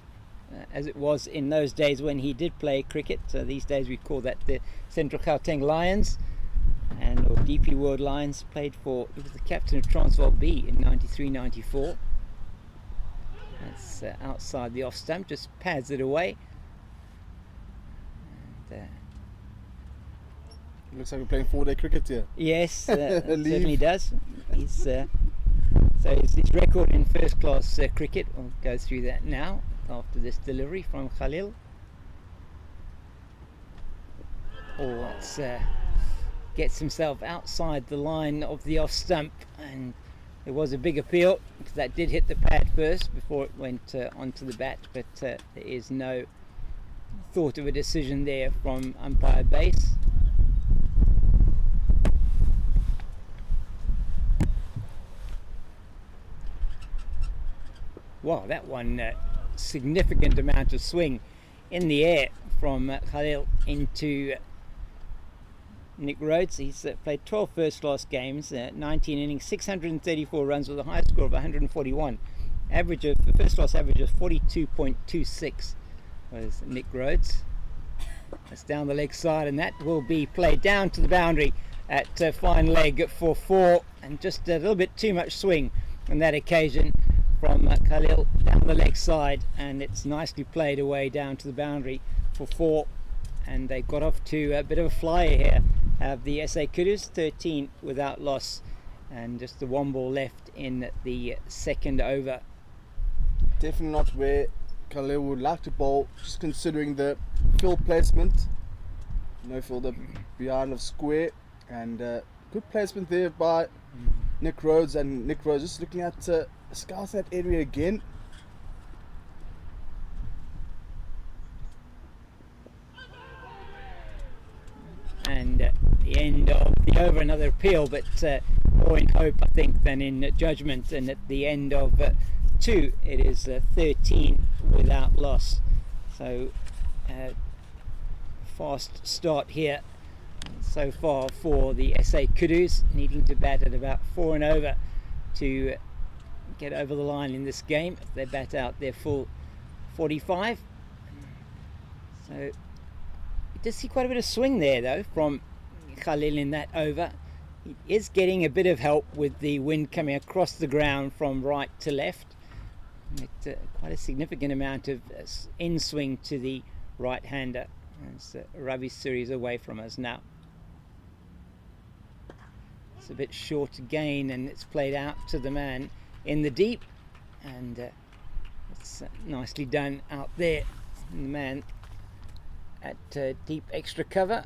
Speaker 1: as it was in those days when he did play cricket. So these days we call that the Central Gauteng Lions, or DP World Lions. He was the captain of Transvaal B in 93-94. That's outside the off stump, just pads it away. And,
Speaker 2: looks like we're playing 4-day cricket here.
Speaker 1: yes, it certainly does. So his record in first class cricket, we'll go through that now after this delivery from Khalil. Gets himself outside the line of the off stump, and there was a big appeal because that did hit the pad first before it went onto the bat, but there is no thought of a decision there from umpire base. Wow, that one significant amount of swing in the air from Khalil into Nick Rhodes. He's played 12 first class games, 19 innings, 634 runs with a high score of 141. First class average of 42.26 was Nick Rhodes. That's down the leg side, and that will be played down to the boundary at fine leg for 4, and just a little bit too much swing on that occasion from Khalil down the leg side, and it's nicely played away down to the boundary for 4, and they got off to a bit of a flyer here. Have the SA Kudus 13 without loss, and just the 1 ball left in the second over.
Speaker 2: Definitely not where Khalil would like to bowl, just considering the field placement. No fielder behind of square, and good placement there by Nick Rhodes, and Nick Rhodes just looking at scout that area again.
Speaker 1: And the end of the over, another appeal, but more in hope, I think, than in judgment. And at the end of 2, it is 13 without loss. So fast start here so far for the SA Kudus, needing to bat at about 4 and over to get over the line in this game. If they bat out their full 45. So you did see quite a bit of swing there though from Khalil in that over. He is getting a bit of help with the wind coming across the ground from right to left. Quite a significant amount of in swing to the right hander. As Ravi Suri is away from us now. It's a bit short again, and it's played out to the man in the deep, and it's nicely done out there. And the man at deep extra cover,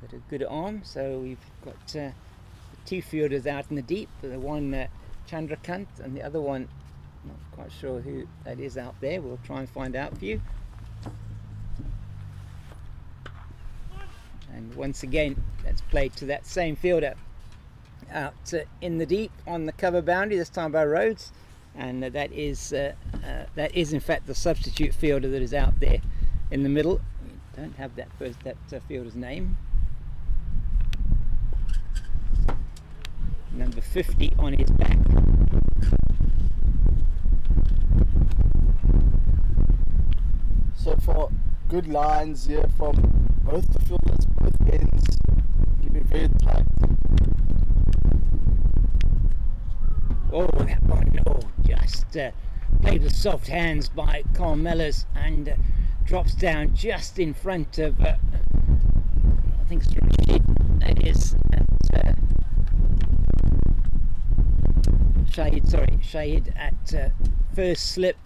Speaker 1: got a good arm. So we've got 2 fielders out in the deep, the one Chandrakant and the other one, not quite sure who that is out there. We'll try and find out for you. And once again, that's played to that same fielder out in the deep on the cover boundary, this time by Rhodes, and that is in fact the substitute fielder that is out there in the middle. We don't have that fielder's name. Number 50 on his back.
Speaker 2: So far, good lines here from both the fielders, both ends, keeping very tight.
Speaker 1: Oh, that one, no, just played with soft hands by Carl Mellors, and drops down just in front of, I think it's Rashid, that is, Shahid at first slip.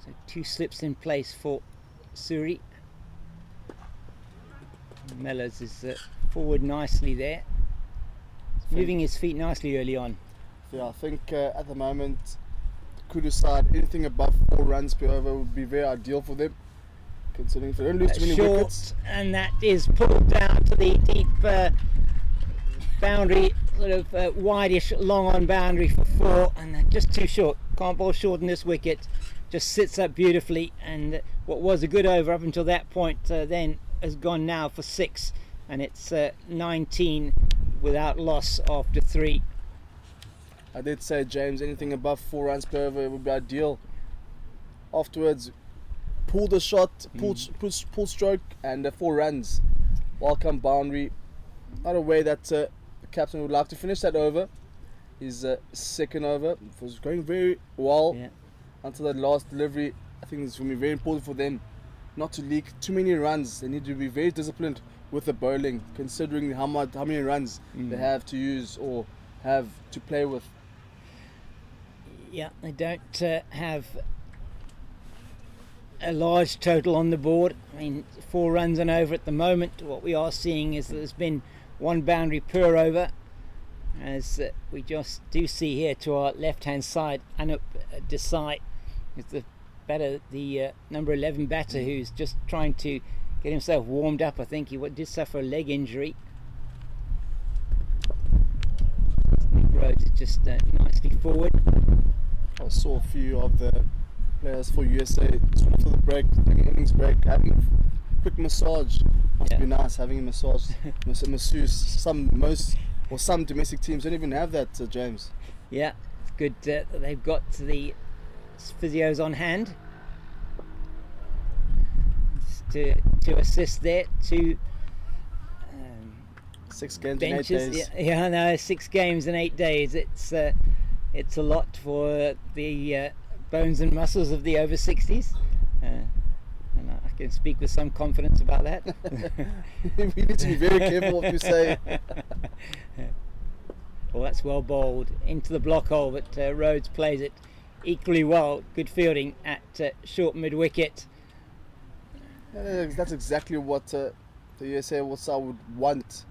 Speaker 1: So 2 slips in place for Suri. Mellors is forward nicely there. He's moving his feet nicely early on.
Speaker 2: Yeah, I think at the moment, the Kudus side, anything above 4 runs per over would be very ideal for them, considering if they don't lose too many
Speaker 1: short,
Speaker 2: wickets.
Speaker 1: And that is pulled down to the deep boundary, sort of wideish long on boundary for 4, and just too short. Can't bowl short in this wicket. just sits up beautifully, and what was a good over up until that point then has gone now for 6, and it's 19 without loss after 3.
Speaker 2: I did say, James, anything above 4 runs per over would be ideal. Afterwards, pull the shot, pull stroke, and 4 runs. Welcome boundary. Not a way that the captain would like to finish that over. His second over was going very well until that last delivery. I think it's going to be very important for them not to leak too many runs. They need to be very disciplined with the bowling, considering how many runs they have to use or have to play with.
Speaker 1: Yeah, they don't have a large total on the board. I mean, 4 runs and over at the moment. What we are seeing is that there's been 1 boundary per over, as we just do see here to our left hand side. Anup Desai is the number 11 batter, who's just trying to get himself warmed up. I think he did suffer a leg injury. Rhodes is just nicely forward.
Speaker 2: I saw a few of the players for USA just after the break, doing an innings break, having a quick massage. Must be nice having a massage, masseuse. Some domestic teams don't even have that, James.
Speaker 1: Yeah, it's good that they've got the physios on hand to assist there. 2
Speaker 2: 6 games
Speaker 1: benches.
Speaker 2: in 8 days.
Speaker 1: Yeah, no, 6 games in 8 days. It's a lot for the bones and muscles of the over-60s. And I can speak with some confidence about that.
Speaker 2: We need to be very careful what we say.
Speaker 1: Well, that's well bowled into the block hole, but Rhodes plays it equally well. Good fielding at short mid-wicket.
Speaker 2: That's exactly what the USA side would want.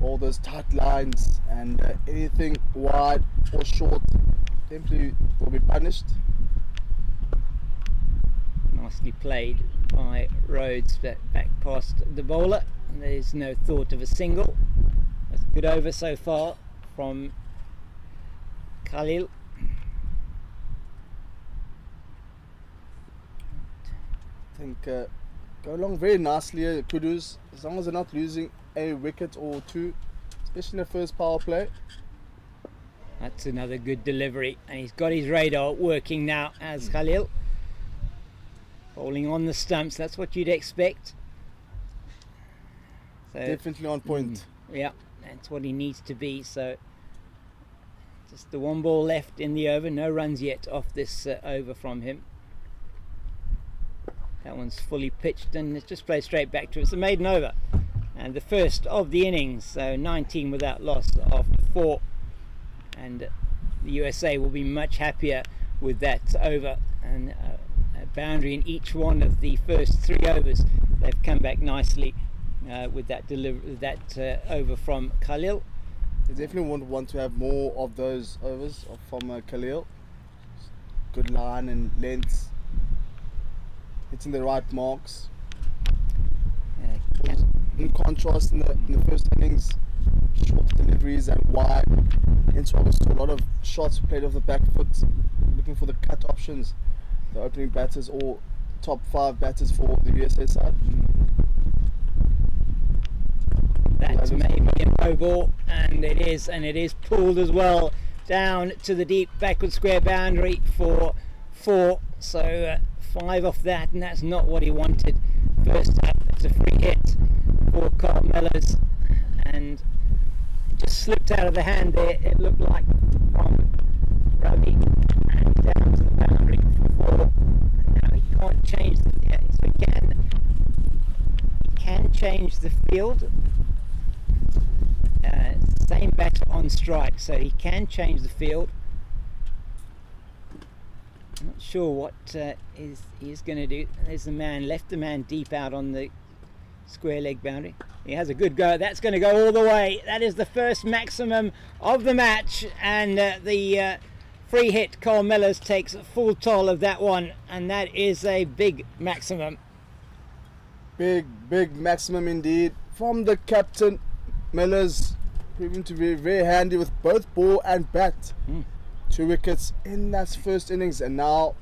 Speaker 2: All those tight lines, and anything wide or short simply will be punished.
Speaker 1: Nicely played by Rhodes, back past the bowler. There's no thought of a single. That's a good over so far from Khalil.
Speaker 2: I think go along very nicely here, Kudus, as long as they're not losing a wicket or 2, especially in the first power play.
Speaker 1: That's another good delivery, and he's got his radar working now as Khalil. Bowling on the stumps, that's what you'd expect. So,
Speaker 2: Definitely on point.
Speaker 1: Yeah, that's what he needs to be. So just the 1 ball left in the over, no runs yet off this over from him. That one's fully pitched, and it's just played straight back to it. It's a maiden over, and the first of the innings, so 19 without loss after 4, and the USA will be much happier with that over, and a boundary in each one of the first 3 overs. They've come back nicely with that over from Khalil.
Speaker 2: They definitely want to have more of those overs from Khalil. Good line and length, hitting the right marks. In contrast, in the first innings, short deliveries and wide. Hence, obviously, a lot of shots played off the back foot, looking for the cut options. The opening batters or top 5 batters for the USA side.
Speaker 1: That's maybe a no ball, and it is pulled as well down to the deep backward square boundary for 4. So 5 off that, and that's not what he wanted. First up, it's a free hit for Carl Mellors, and it just slipped out of the hand there. It looked like from Ravi and down to the boundary for 4. Now he can't change so he can change the field. Same batter on strike, so he can change the field. Not sure what he's going to do. There's the man, left the man deep out on the square leg boundary. He has a good go. That's going to go all the way. That is the first maximum of the match, and the free hit, Carl Mellors takes full toll of that one, and that is a big maximum.
Speaker 2: Big maximum indeed from the captain. Mellors proving to be very handy with both ball and bat. 2 wickets in that first innings, and now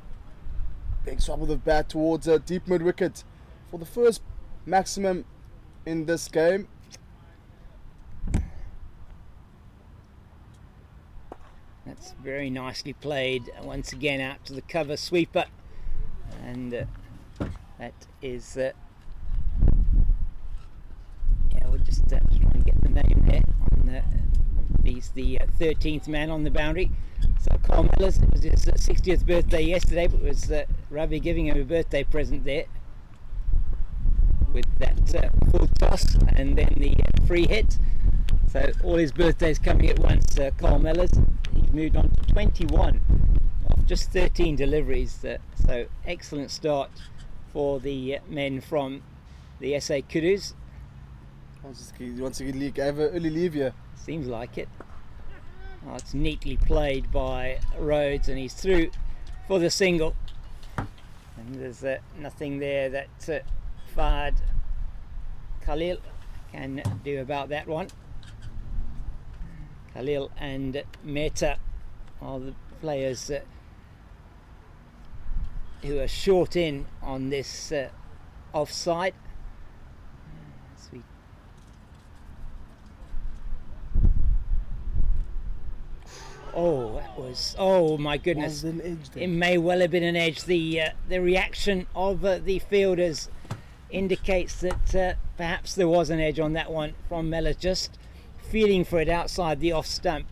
Speaker 2: Big swap of the bat towards a deep mid wicket for the first maximum in this game.
Speaker 1: That's very nicely played. Once again out to the cover sweeper, and that is we'll just try and get the name there. He's the 13th man on the boundary. So Carl Mellors, it was his 60th birthday yesterday, but it was Ravi giving him a birthday present there with that full toss and then the free hit. So all his birthdays coming at once. Carl Mellors, he's moved on to 21 of just 13 deliveries. So excellent start for the men from the SA Kudus.
Speaker 2: Once again, Lee gave an early leave here.
Speaker 1: Seems like it. Oh, it's neatly played by Rhodes, and he's through for the single. And there's nothing there that Fahad Khalil can do about that one. Khalil and Mehta are the players who are short in on this offside. Oh, that was, oh my goodness, it may well have been an edge. The reaction of the fielders indicates that perhaps there was an edge on that one from Mellors, just feeling for it outside the off stump,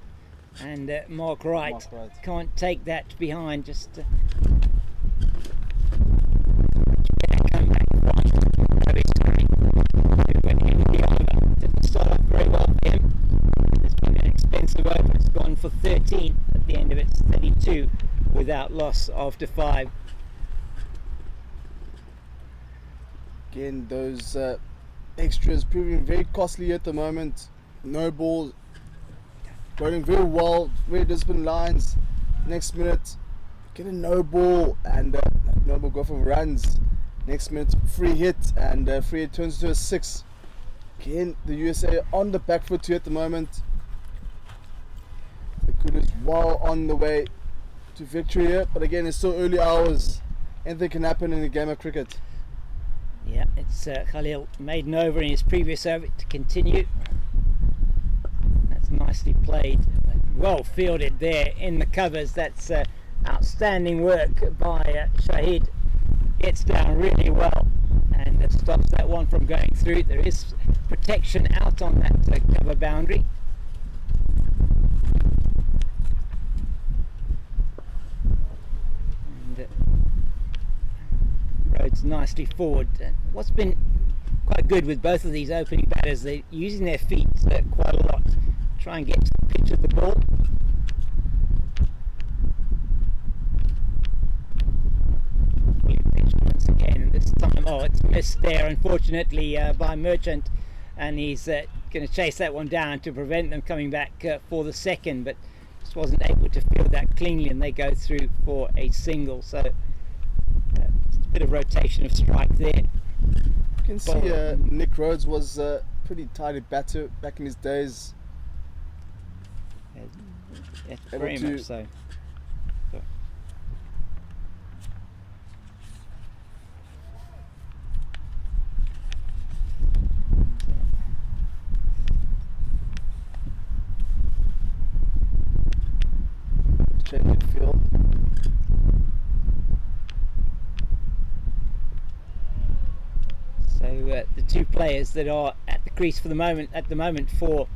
Speaker 1: and Mark Wright can't take that behind. Just come back didn't start off very well for him. It's been an expensive over. It's gone for 13 at the end of it. 32 without loss after 5.
Speaker 2: Again, those extras proving very costly at the moment. No ball, going very well, very disciplined lines. Next minute, get a no ball, and no ball go for runs. Next minute, free hit, and free hit turns to a 6. Again, the USA on the back foot too at the moment. The Kudus well on the way to victory here, but again, it's still early hours. Anything can happen in a game of cricket.
Speaker 1: Yeah, it's Khalil made an over in his previous over to continue. That's nicely played, well fielded there in the covers. That's outstanding work by Shahid. Gets down really well and stops that one from going through. There is protection out on that cover boundary. And Rhodes nicely forward. What's been quite good with both of these opening batters, they're using their feet quite a lot. Try and get to the pitch of the ball. Once again, this time, oh, it's missed there, unfortunately, by Merchant, and he's going to chase that one down to prevent them coming back for the second, but just wasn't able to field that cleanly, and they go through for a single. So a bit of rotation of strike there.
Speaker 2: You can see Nick Rhodes was pretty tidy batter back in his days.
Speaker 1: Yeah, very much so.
Speaker 2: Check midfield.
Speaker 1: So the two players that are at the crease for the moment, for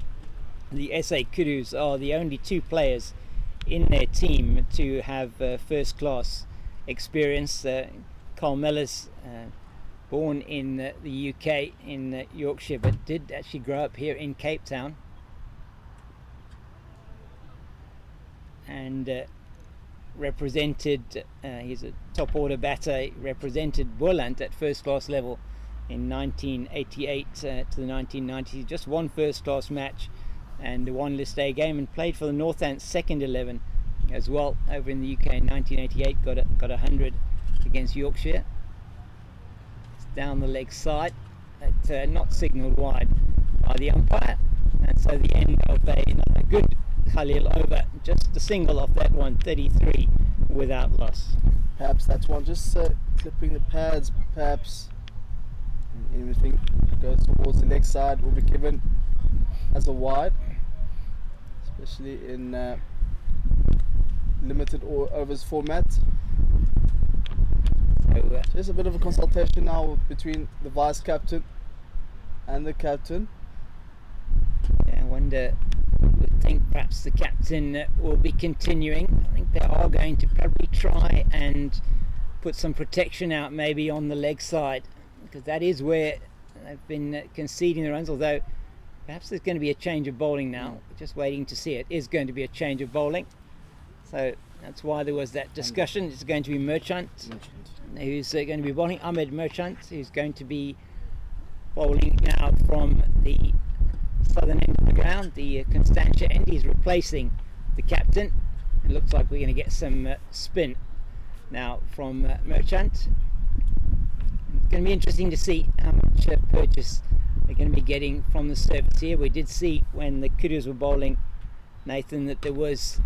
Speaker 1: the SA Kudus, are the only two players in their team to have first class experience. Carl Mellors, born in the UK in Yorkshire, but did actually grow up here in Cape Town, and represented, he's a top order batter, represented Boland at first class level in 1988 to the 1990s. Just one first class match and one List A game, and played for the Northants second 11 as well over in the UK in 1988. Got 100 against Yorkshire. It's down the leg side, not signalled wide by the umpire, and so the end of another good Khalil over. Just a single off that one, 33 without loss.
Speaker 2: Perhaps that's one. Just clipping the pads, perhaps. And everything goes towards the leg side will be given as a wide, especially in limited overs format. So there's a bit of a consultation now between the vice captain and the captain.
Speaker 1: Yeah, I wonder, would think perhaps the captain will be continuing. I think they are going to probably try and put some protection out maybe on the leg side, because that is where they've been conceding the runs, although perhaps there's going to be a change of bowling now. We're just waiting to see it. Is going to be a change of bowling. So that's why there was that discussion. It's going to be Merchant who's going to be bowling. Ahmed Merchant, who's going to be bowling now from the southern end of the ground, the Constantia end. He's replacing the captain. It looks like we're going to get some spin now from Merchant. It's going to be interesting to see how much purchase they're going to be getting from the service here. We did see when the Kudus were bowling, Nathan, that there was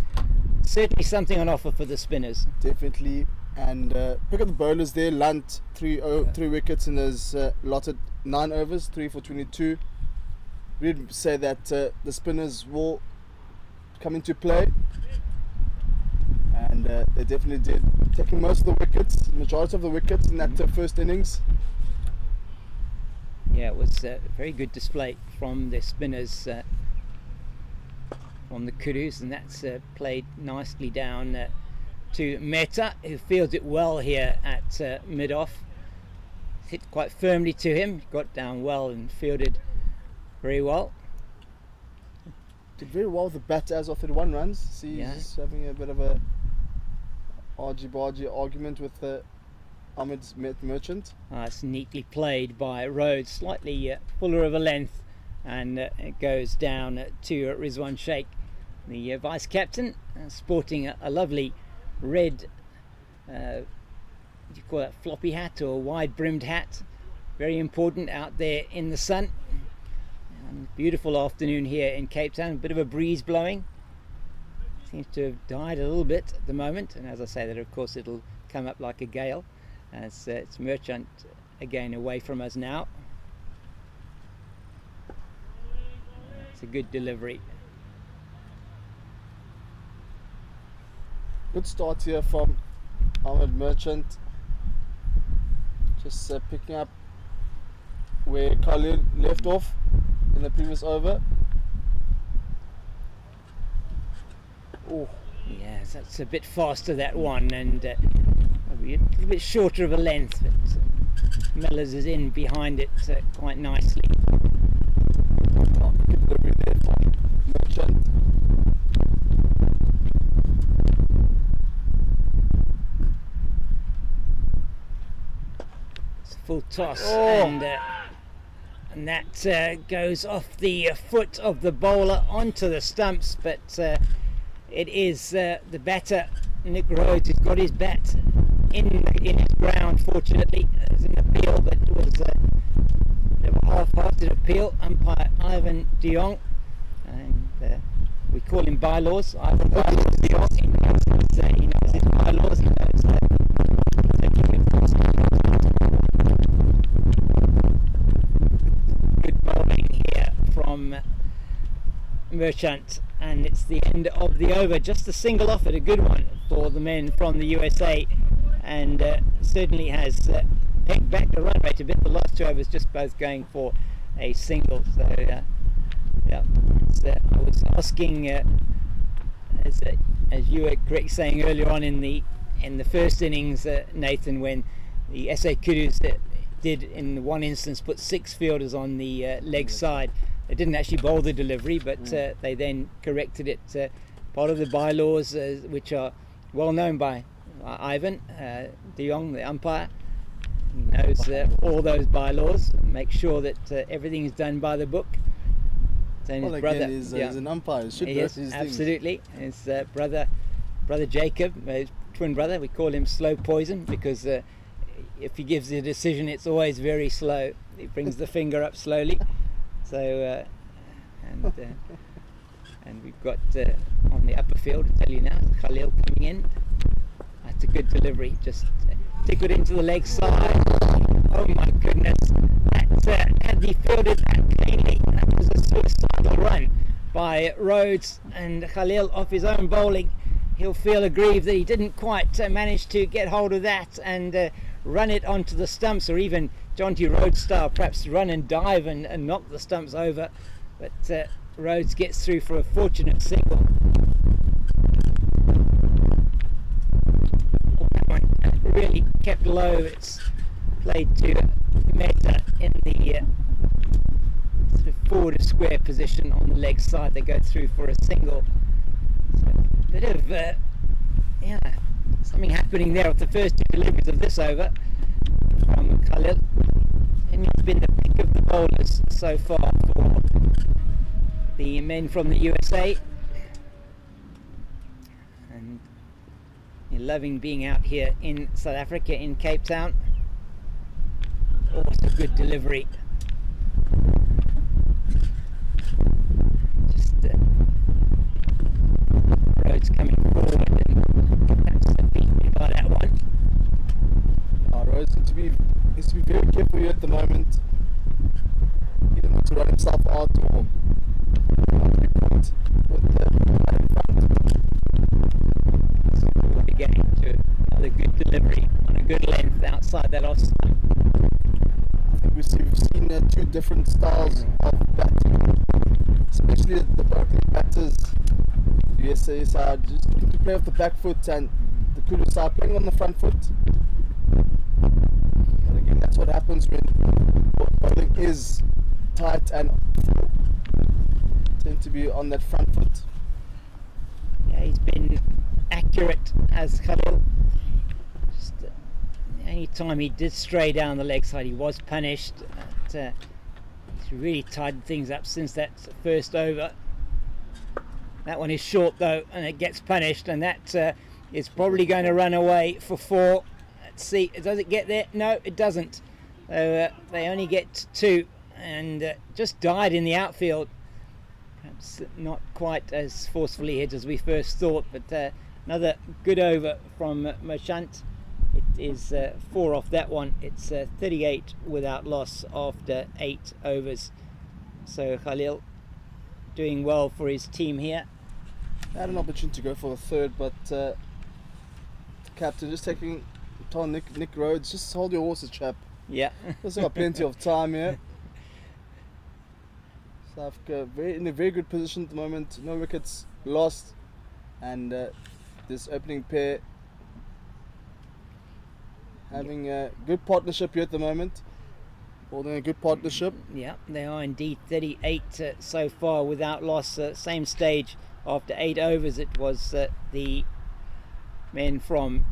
Speaker 1: certainly something on offer for the spinners.
Speaker 2: Definitely. And pick up the bowlers there. Lunt, 3 wickets and has lotted 9 overs, 3 for 22. We'd say that the spinners will come into play, and they definitely did, taking most of the wickets, majority of the wickets in that first innings.
Speaker 1: Yeah, it was a very good display from the spinners, from the Kudus, and that's played nicely down to Mehta, who fields it well here at mid-off. Hit quite firmly to him, got down well and fielded very well.
Speaker 2: Did very well with the bat as of 31 runs. See,
Speaker 1: Yeah.
Speaker 2: he's having a bit of a argy-bargy argument with Ahmed Merchant.
Speaker 1: It's neatly played by Rhodes, slightly fuller of a length, and it goes down to Rizwan Sheikh, the vice captain, sporting a lovely red, what do you call that, floppy hat or wide brimmed hat. Very important out there in the sun. Beautiful afternoon here in Cape Town. A bit of a breeze blowing. Seems to have died a little bit at the moment, and as I say that, of course, it'll come up like a gale. As it's Merchant again away from us now. It's a good delivery.
Speaker 2: Good start here from Ahmed Merchant. Just picking up where Khalil left off in the previous over. Oh,
Speaker 1: Yes, that's a bit faster, that one, and probably a little bit shorter of a length, but Mellors is in behind it quite nicely.
Speaker 2: good delivery there from Merchant.
Speaker 1: It's a full toss,
Speaker 2: Oh.
Speaker 1: and that goes off the foot of the bowler onto the stumps, but it is the batter, Nick Rhodes, who's got his bat in his ground. Fortunately, it was an appeal, but it was a half-hearted appeal. Umpire Ivan de Jong, and we call him bylaws. Ivan bylaws de Jong. He knows his bylaws. He knows good bowling here from Merchant, and it's the end of the over. Just a single offered, a good one for the men from the USA, and certainly has pegged back the run rate a bit. The last 2 overs just both going for a single. So yeah, I was asking, as you were correct saying earlier on in the first innings, Nathan, when the SA Kudus did in one instance put 6 fielders on the leg side. They didn't actually bowl the delivery, but they then corrected it. Part of the bylaws, which are well known by Ivan de Jong, the umpire. He knows all those bylaws. Make sure that everything is done by the book. And
Speaker 2: Well,
Speaker 1: his
Speaker 2: again,
Speaker 1: brother,
Speaker 2: he's an umpire. He should know
Speaker 1: yes,
Speaker 2: these things.
Speaker 1: absolutely. His brother Jacob, his twin brother, we call him Slow Poison, because if he gives a decision, it's always very slow. He brings the finger up slowly. So, and we've got on the upper field, I tell you now, Khalil coming in. That's a good delivery. Just tick it into the leg side. Oh my goodness. Had he fielded that cleanly, that was a suicidal run by Rhodes, and Khalil off his own bowling. He'll feel aggrieved that he didn't quite manage to get hold of that and run it onto the stumps, or even John T. Rhodes style, perhaps run and dive and knock the stumps over. But Rhodes gets through for a fortunate single. That one really kept low. It's played to Meta in the sort of forward of square position on the leg side. They go through for a single. So a bit of something happening there with the first two deliveries of this over from Khalil, and he's been the pick of the bowlers so far for the men from the USA, and you're loving being out here in South Africa, in Cape Town. Also good delivery. Just Rhodes coming forward and perhaps beaten by that one.
Speaker 2: Rhodes needs to be very careful here at the moment. He doesn't want to run himself out or be caught with the
Speaker 1: Again to another good delivery on a good length outside that off stump.
Speaker 2: I think we've seen two different styles of batting, especially the opening batters. The USA side just looking to play off the back foot, and the Kudus side playing on the front foot. And again, that's what happens when bowling is tight and tend to be on that front foot.
Speaker 1: Yeah, he's been accurate as Khalil. Just any time he did stray down the leg side, he was punished. He's really tightened things up since that first over. That one is short though, and it gets punished, and that is probably going to run away for 4. Let's see, does it get there? No, it doesn't. So they only get 2, and just died in the outfield. Perhaps not quite as forcefully hit as we first thought, but another good over from Merchant. It is 4 off that one. It's 38 without loss after 8 overs. So Khalil doing well for his team here.
Speaker 2: Had an opportunity to go for a third, but the captain just telling Nick Rhodes, just hold your horses, chap.
Speaker 1: Yeah.
Speaker 2: We've got plenty of time here. South Africa in a very good position at the moment. No wickets lost, and this opening pair having a good partnership here at the moment. Holding a good partnership.
Speaker 1: Yeah, they are indeed. 38 so far without loss. Same stage after 8 overs. It was the men from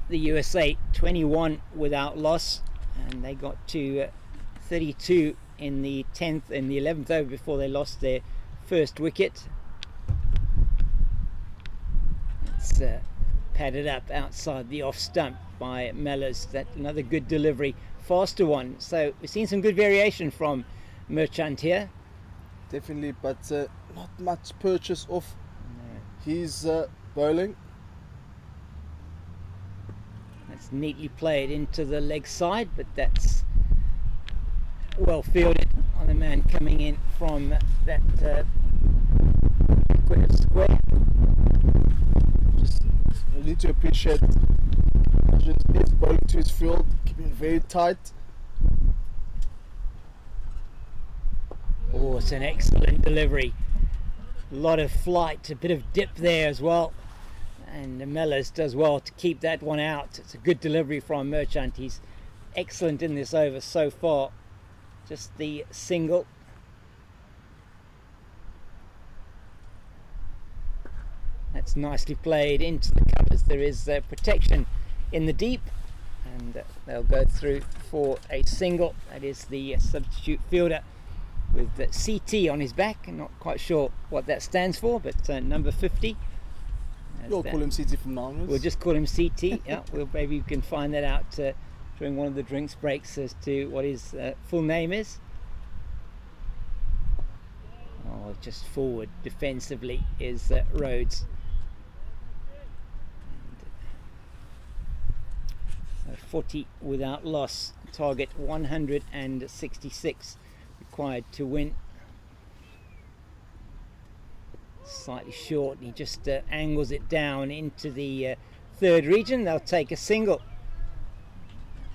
Speaker 1: the USA, 21 without loss, and they got to 32 in the 10th and the 11th over before they lost their first wicket. It's padded up outside the off stump by Mellors. That another good delivery, faster one. So we've seen some good variation from Merchant here.
Speaker 2: Definitely, but not much purchase off his bowling.
Speaker 1: That's neatly played into the leg side, but that's well fielded on the man coming in from that square.
Speaker 2: Just you need to appreciate his bowling to his field, keeping it very tight.
Speaker 1: Oh, it's an excellent delivery. A lot of flight, a bit of dip there as well. And Mellors does well to keep that one out. It's a good delivery from Merchant. He's excellent in this over so far. Just the single. That's nicely played into the covers. There is protection in the deep, and they'll go through for a single. That is the substitute fielder with CT on his back. I'm not quite sure what that stands for, but number 50.
Speaker 2: You'll call him CT from now onwards.
Speaker 1: We'll just call him CT. Yeah, maybe we can find that out during one of the drinks breaks as to what his full name is. Oh, just forward defensively is Rhodes. 40 without loss. Target 166 required to win. Slightly short, he just angles it down into the third region. They'll take a single.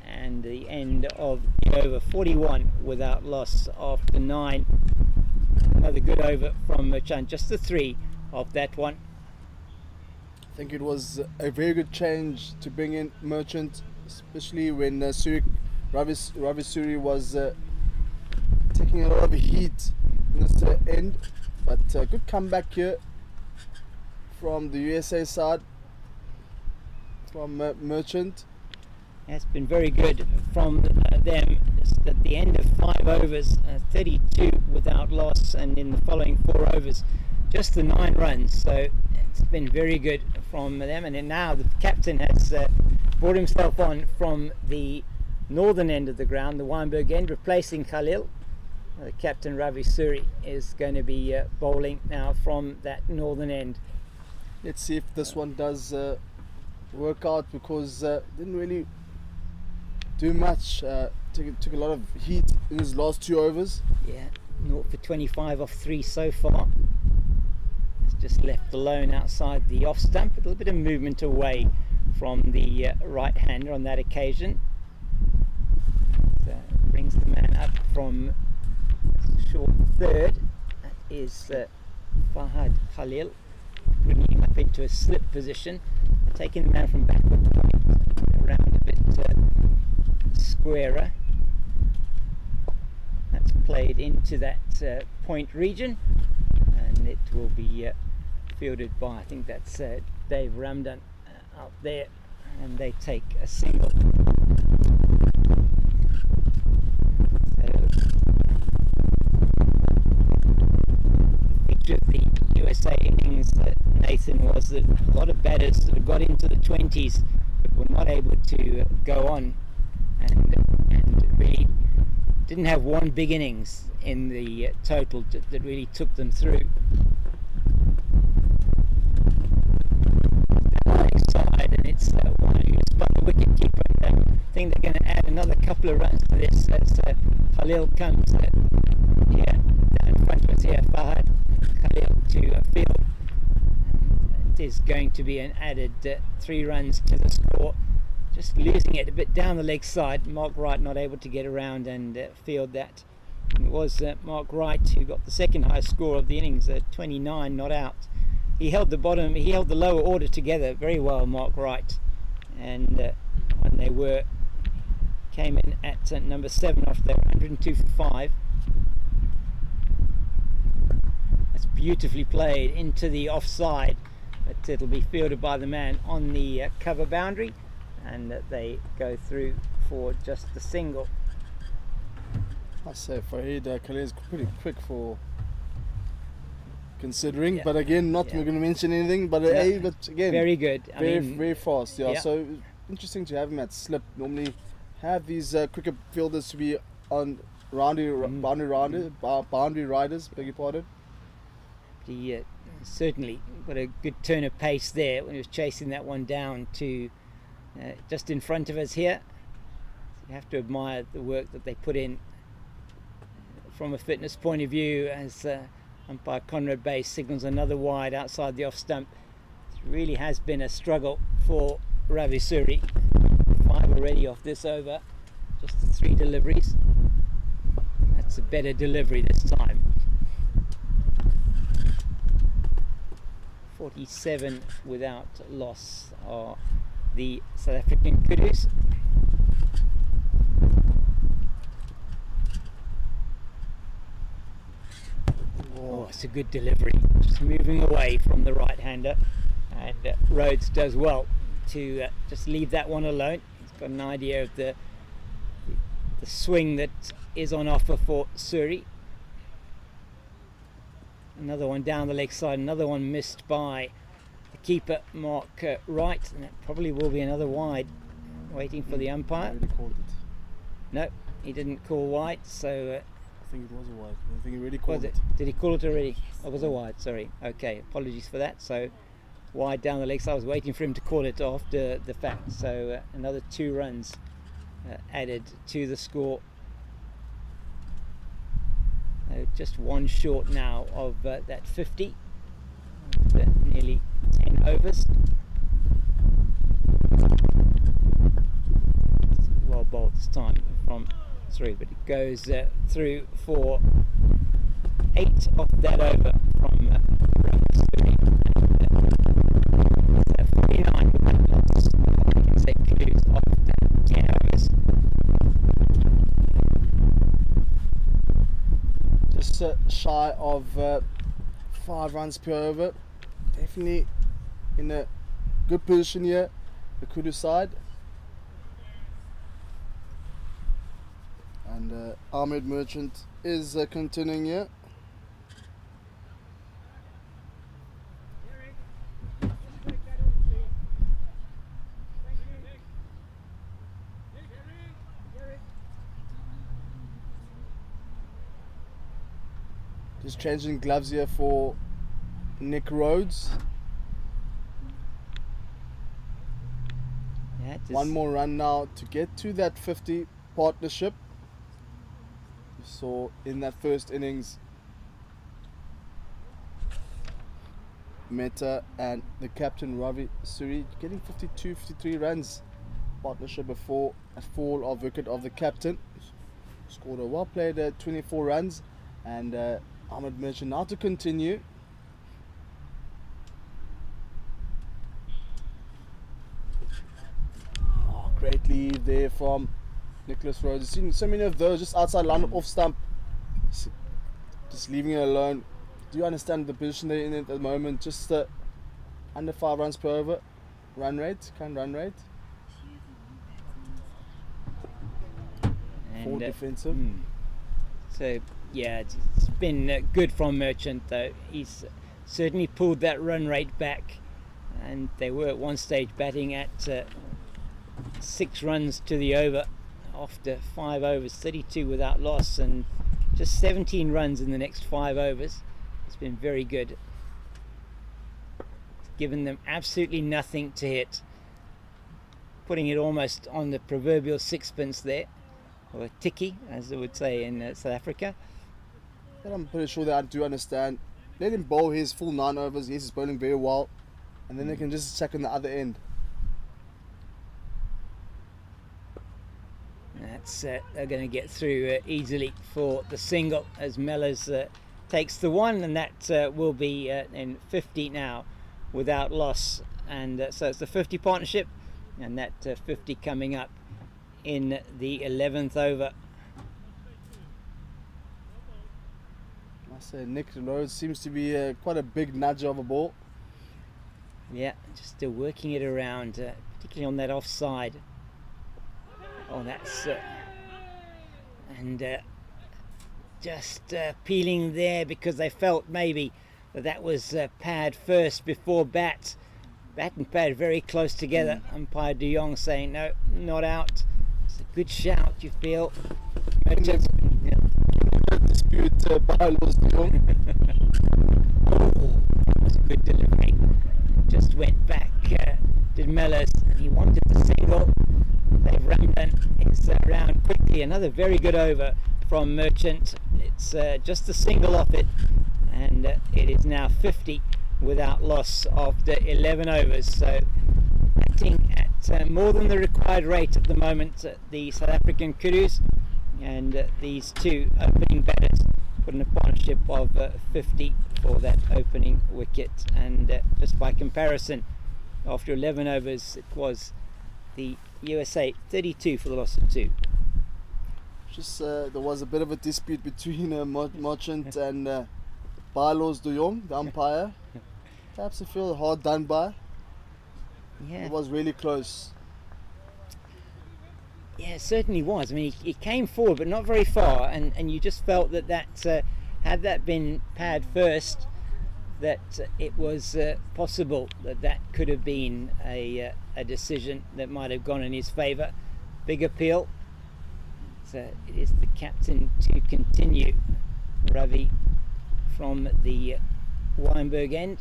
Speaker 1: And the end of the over, 41 without loss after 9. Another good over from Merchant, just the 3 of that one.
Speaker 2: I think it was a very good change to bring in Merchant, especially when Ravi Suri was taking a lot of heat in this end. But good comeback here from the USA side, from Merchant.
Speaker 1: It's been very good from them. Just at the end of 5 overs, 32 without loss, and in the following 4 overs, just the 9 runs. So it's been very good from them. And then now the captain has brought himself on from the northern end of the ground, the Weinberg end, replacing Khalil. The captain Ravi Suri is going to be bowling now from that northern end.
Speaker 2: Let's see if this one does work out, because didn't really do much. Took a lot of heat in his last 2 overs.
Speaker 1: Yeah, 0 for 25 off 3 so far. It's just left alone outside the off stump. A little bit of movement away from the right hander on that occasion. Brings the man up from short third. That is Fahad Khalil, bringing him up into a slip position, taking the man from backward point around a bit squarer. That's played into that point region, and it will be fielded by, I think that's Dave Ramdan out there, and they take a single. Of the USA innings, Nathan, was that a lot of batters that got into the 20s but were not able to go on, and really didn't have one big innings in the total that really took them through. Side, and it's one who's by the wicket keeper. I think they're going to add another couple of runs to this as Khalil comes down in front of us here. Fahad Khalil to field. It is going to be an added 3 runs to the score. Just losing it a bit down the leg side. Mark Wright not able to get around and field that. It was Mark Wright who got the second highest score of the innings, 29 not out. He held the lower order together very well, Mark Wright, and when they came in at number 7 after they were 102 for 5. That's beautifully played into the offside, but it'll be fielded by the man on the cover boundary, and they go through for just the single.
Speaker 2: I say Fahid Khalil is pretty quick for considering, but again, not going to mention anything, but but again,
Speaker 1: very good.
Speaker 2: Very fast. Yeah. So interesting to have him at slip. Normally, have these quicker fielders to be on boundary riders. Beg your pardon.
Speaker 1: He certainly got a good turn of pace there when he was chasing that one down to just in front of us here. So you have to admire the work that they put in from a fitness point of view, as umpire Conrad Bay signals another wide outside the off stump. It really has been a struggle for Ravi Suri. 5 already off this over, just the 3 deliveries. That's a better delivery this time. 47 without loss are the South African Kudus. Oh, it's a good delivery. Just moving away from the right-hander, and Rhodes does well to just leave that one alone. He's got an idea of the swing that is on offer for Suri. Another one down the leg side, another one missed by the keeper, Mark Wright, and that probably will be another wide, waiting for the umpire.
Speaker 2: He already called it.
Speaker 1: No, he didn't call wide, so
Speaker 2: I think it was a wide. I think he already called it.
Speaker 1: Did he call it already? Oh, it was a wide, sorry. Okay, apologies for that. So wide down the leg, so I was waiting for him to call it after the fact. So another 2 runs added to the score. Just 1 short now of that 50. Nearly 10 overs. Well bowled this time from 3, but it goes through for 8 off that over from Kudus. 49 with that loss. I can say Kudus off 10 overs.
Speaker 2: Just shy of 5 runs per over. Definitely in a good position here, the Kudus side. And Ahmed Merchant is continuing here. Just changing gloves here for Nick Rhodes.
Speaker 1: Yeah, just
Speaker 2: 1 more run now to get to that 50 partnership. You saw in that first innings, Mehta and the captain Ravi Suri getting 52, 53 runs partnership before a fall of wicket of the captain. Scored a well played 24 runs, and Ahmed Merchant now to continue. Oh, great lead there from Nicholas Rhodes. I've seen so many of those just outside line off stump, just leaving it alone. Do you understand the position they're in at the moment? Just under 5 runs per over run rate, current run rate.
Speaker 1: and,
Speaker 2: Full defensive.
Speaker 1: So yeah, it's been good from Merchant though. He's certainly pulled that run rate back, and they were at one stage batting at 6 runs to the over after 5 overs, 32 without loss, and just 17 runs in the next 5 overs. It's been very good. It's given them absolutely nothing to hit, putting it almost on the proverbial sixpence there, or a tikkie as they would say in South Africa.
Speaker 2: But I'm pretty sure that I do understand. Let him bowl his full 9 overs. Yes, he's bowling very well, and then they can just check on the other end.
Speaker 1: That's they're going to get through easily for the single as Mellors takes the 1, and that will be in 50 now without loss, and so it's the 50 partnership, and that 50 coming up in the 11th over.
Speaker 2: I say Nick Rhodes seems to be quite a big nudge of a ball.
Speaker 1: Yeah, just still working it around, particularly on that offside. Oh, that's and just peeling there because they felt maybe that was pad first before bat. Bat and pad very close together. Umpire De Jong saying no, not out. It's a good shout, you feel. Merchant,
Speaker 2: Dispute bylaws, De Jong.
Speaker 1: oh, that was a good delivery. Just went back, did Mellors, and he wanted the single. They've Ramdan is around quickly. Another very good over from Merchant. It's just a single off it, and it is now 50 without loss after 11 overs. So batting at more than the required rate at the moment, the South African Kudus, and these 2 opening batters put in a partnership of 50 for that opening wicket. And just by comparison, after 11 overs, it was the USA 32 for the loss of 2.
Speaker 2: Just there was a bit of a dispute between Merchant and bylaws De Jong, the umpire. Perhaps I feel hard done by.
Speaker 1: Yeah,
Speaker 2: It was really close.
Speaker 1: yeah, it certainly was. I mean, he came forward, but not very far, and you just felt that had that been pad first, that it was possible that could have been a decision that might have gone in his favour. Big appeal. So it is the captain to continue. Ravi from the Weinberg end.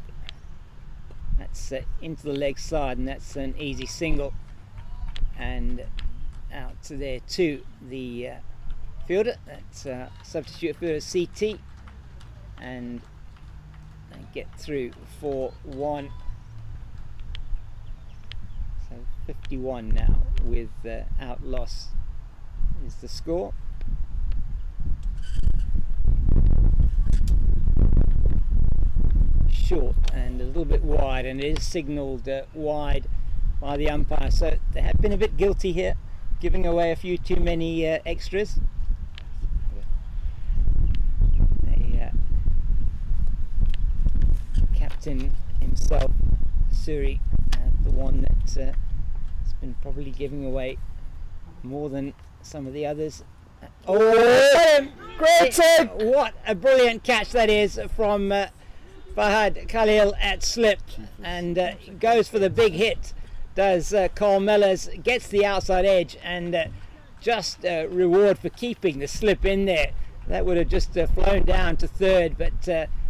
Speaker 1: That's into the leg side, and that's an easy single. And out to there to the fielder. That's substitute fielder CT, and they get through for 1. So 51 now with out loss is the score. Short and a little bit wide, and it is signalled wide by the umpire, so they have been a bit guilty here, giving away a few too many extras. The captain himself, Suri, the one that has been probably giving away more than some of the others. Oh, great take! What a brilliant catch that is from Fahad Khalil at slip, and goes for the big hit. Does Carl Mellors, gets the outside edge, and just reward for keeping the slip in there. That would have just flown down to third, but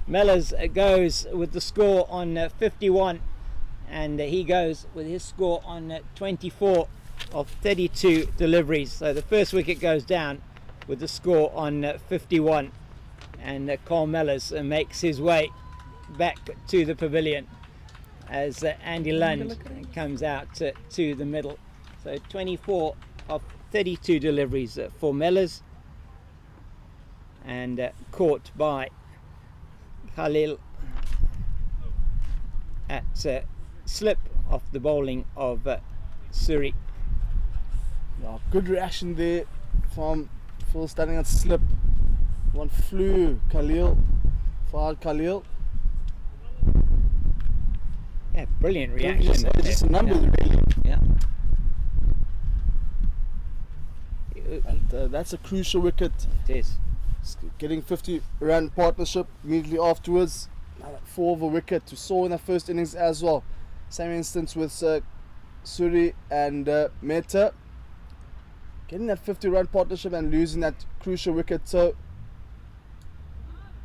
Speaker 1: Mellors goes with the score on 51, and he goes with his score on 24 of 32 deliveries. So the first wicket goes down with the score on 51, and Carl Mellors makes his way back to the pavilion as Andy Lund comes out to the middle. So 24 of 32 deliveries for Mellors, and caught by Khalil at slip off the bowling of Suri.
Speaker 2: Yeah, good reaction there from Phil standing at slip. One flew Fahad Khalil.
Speaker 1: Yeah, brilliant reaction.
Speaker 2: Just a number really.
Speaker 1: Yeah.
Speaker 2: And that's a crucial wicket.
Speaker 1: It is.
Speaker 2: Getting 50 run partnership immediately afterwards. 4 over wicket we saw in the first innings as well. Same instance with Suri and Mehta. Getting that 50 run partnership and losing that crucial wicket. So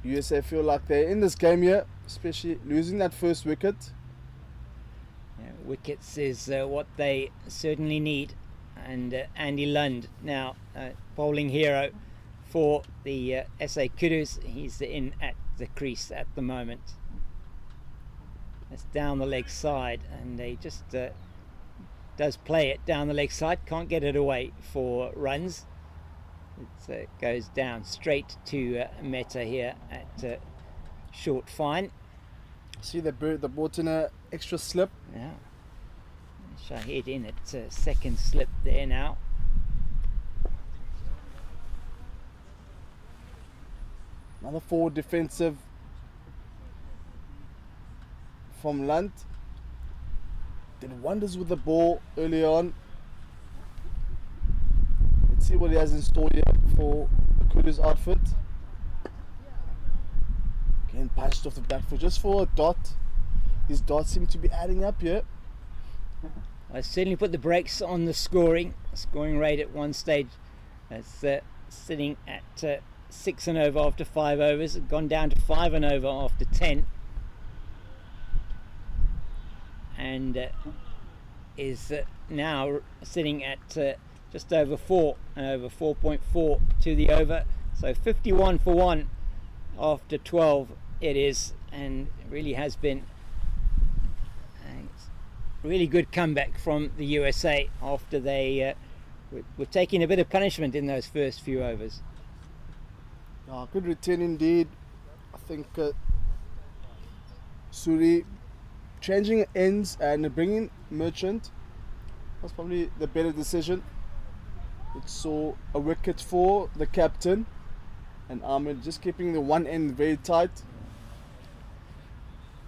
Speaker 2: USA feel like they're in this game here, especially losing that first wicket.
Speaker 1: Yeah, wickets is what they certainly need, and Andy Lund now bowling hero for the SA Kudus. He's in at the crease at the moment. It's down the leg side, and they just does play it down the leg side, can't get it away for runs. It goes down straight to Mehta here at short fine.
Speaker 2: See they brought in an extra slip.
Speaker 1: Yeah, Shahid in at second slip there now.
Speaker 2: Another forward defensive from Lund. Did wonders with the ball early on. Let's see what he has in store here for the Kudus outfit. Again, punched off the back foot just for a dot. His dots seem to be adding up here.
Speaker 1: I certainly put the brakes on the scoring rate at one stage. It's sitting at 6 and over after 5 overs, gone down to 5 and over after 10, and is now sitting at just over 4 and over 4.4 to the over. So 51 for 1 after 12 it is, and it really has been a really good comeback from the USA after they were taking a bit of punishment in those first few overs.
Speaker 2: Good return indeed. I think Suri changing ends and bringing Merchant was probably the better decision. It saw a wicket for the captain, and Ahmed just keeping the one end very tight.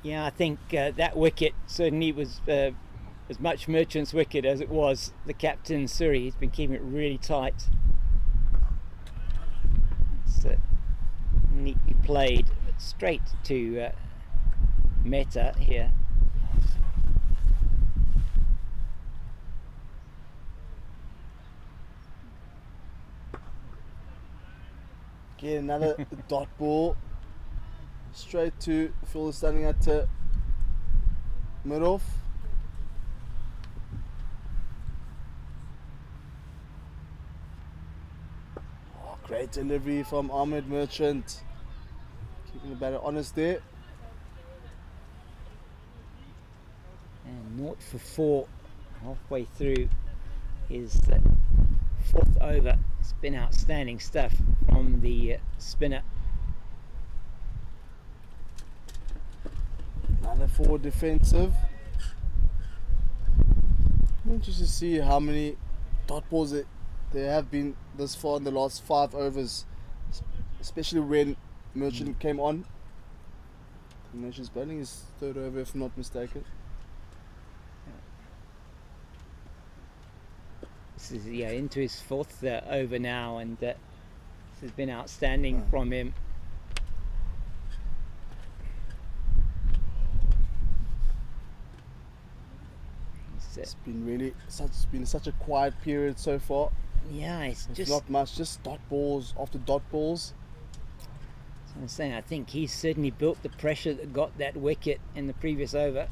Speaker 1: Yeah, I think that wicket certainly was as much Merchant's wicket as it was the captain Suri. He's been keeping it really tight. It's neatly played, but straight to Mehta here.
Speaker 2: Again, another dot ball straight to Phil standing at mid-off. Oh, great delivery from Ahmed Merchant. Keeping the batter honest there.
Speaker 1: And 0 for 4 halfway through his fourth over. It's been outstanding stuff from the spinner.
Speaker 2: Another forward defensive. Interesting to see how many dot balls there have been this far in the last 5 overs, especially when Merchant came on. Merchant's bowling is third over, if not mistaken.
Speaker 1: This is into his fourth over now, and this has been outstanding from him.
Speaker 2: It's been such a quiet period so far.
Speaker 1: Yeah, it's
Speaker 2: There's
Speaker 1: just
Speaker 2: not much, just dot balls after dot balls.
Speaker 1: So I'm saying, I think he's certainly built the pressure that got that wicket in the previous over.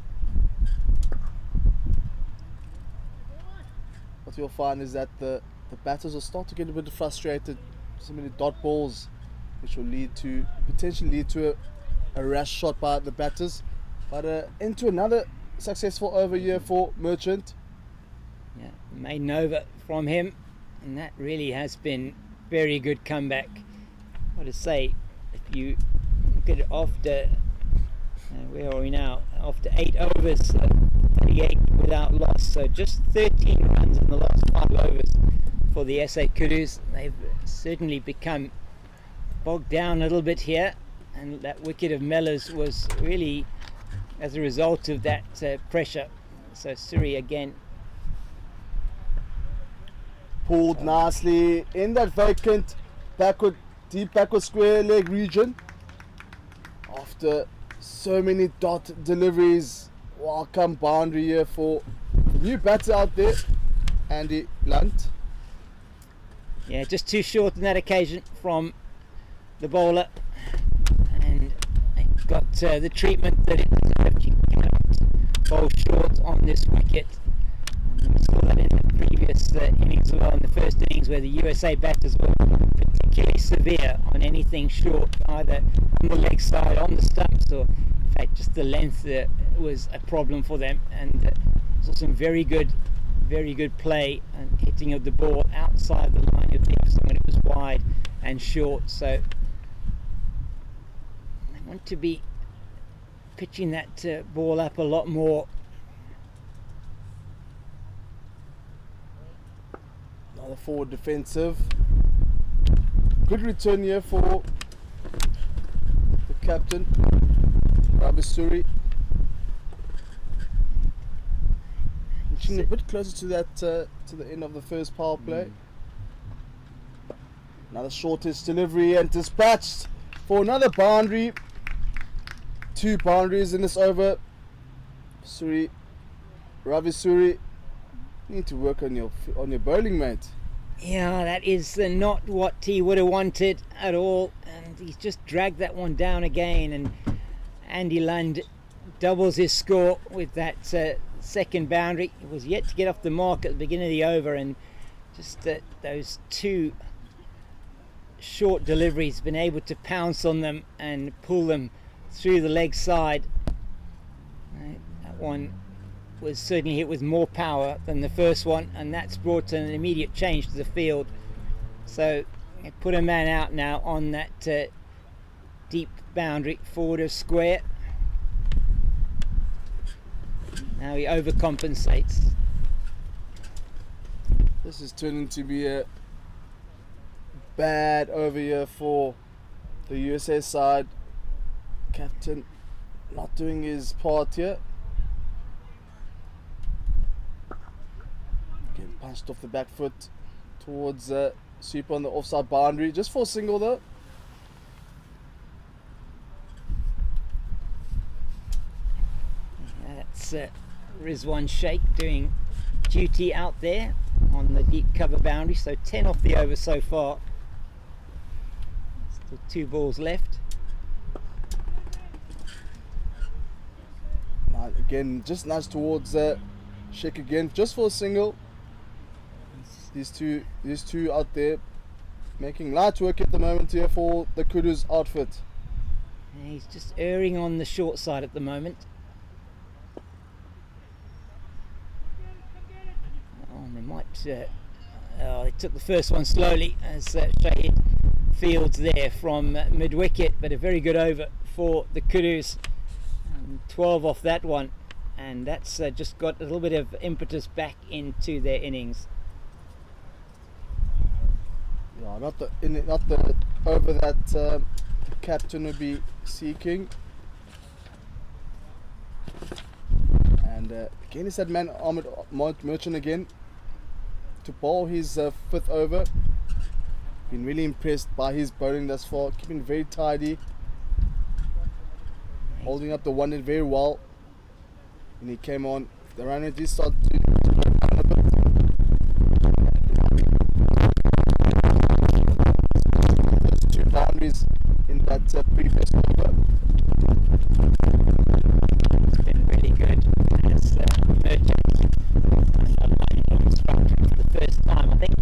Speaker 2: What you'll find is that the batters will start to get a bit frustrated. So many dot balls, which will potentially lead to a rash shot by the batters. But into another successful over here for Merchant.
Speaker 1: Yeah, maiden over from him, and that really has been very good comeback. What to say, if you look at it after where are we now? After 8 overs, 38 without loss, so just 13 runs in the last 5 overs for the SA Kudus. They've certainly become bogged down a little bit here, and that wicket of Mellors was really as a result of that pressure. So Suri again
Speaker 2: Pulled nicely in that vacant deep backward square leg region. After so many dot deliveries, welcome boundary here for new batter out there, Andy Blunt.
Speaker 1: Yeah, just too short on that occasion from the bowler, and it got the treatment that it deserved. You cannot bowl short on this wicket. And we saw that in the previous innings as well, in the first innings, where the USA batters were particularly severe on anything short, either on the leg side, on the stumps, or in fact just the length was a problem for them. And saw some very good play and hitting of the ball outside the line of legs when it was wide and short. So they want to be pitching that ball up a lot more.
Speaker 2: Another forward defensive. Good return here for the captain, Rabisuri. Inching a bit closer to that to the end of the first power play. Another shortest delivery and dispatched for another boundary. 2 boundaries in this over. Ravisuri, need to work on your bowling, mate.
Speaker 1: Yeah, that is not what he would have wanted at all, and he's just dragged that one down again, and Andy Lund doubles his score with that second boundary. He was yet to get off the mark at the beginning of the over, and just those 2 short deliveries, been able to pounce on them and pull them through the leg side. That one was certainly hit with more power than the first one, and that's brought an immediate change to the field. So they put a man out now on that deep boundary forward of square. Now he overcompensates.
Speaker 2: This is turning to be a bad over here for the USA side. Captain not doing his part here. Getting punched off the back foot towards sweep on the offside boundary, just for a single though.
Speaker 1: That's Rizwan Sheikh doing duty out there on the deep cover boundary. So 10 off the over so far. Still 2 balls left.
Speaker 2: Again, just nudge towards Sheik again, just for a single. These two out there making light work at the moment here for the Kudus outfit.
Speaker 1: He's just erring on the short side at the moment. Oh, and they might. They took the first one slowly as Shahid fields there from mid wicket, but a very good over for the Kudus. 12 off that one, and that's just got a little bit of impetus back into their innings.
Speaker 2: Yeah, not the over that the captain would be seeking. And again, it's that man Ahmed Merchant again to bowl his fifth over. Been really impressed by his bowling thus far, keeping very tidy, holding up the one end very well. And he came on, the run rate did start to go down a bit. There's 2 boundaries in that previous over.
Speaker 1: It's been really good as Merchant structure for the first time. I think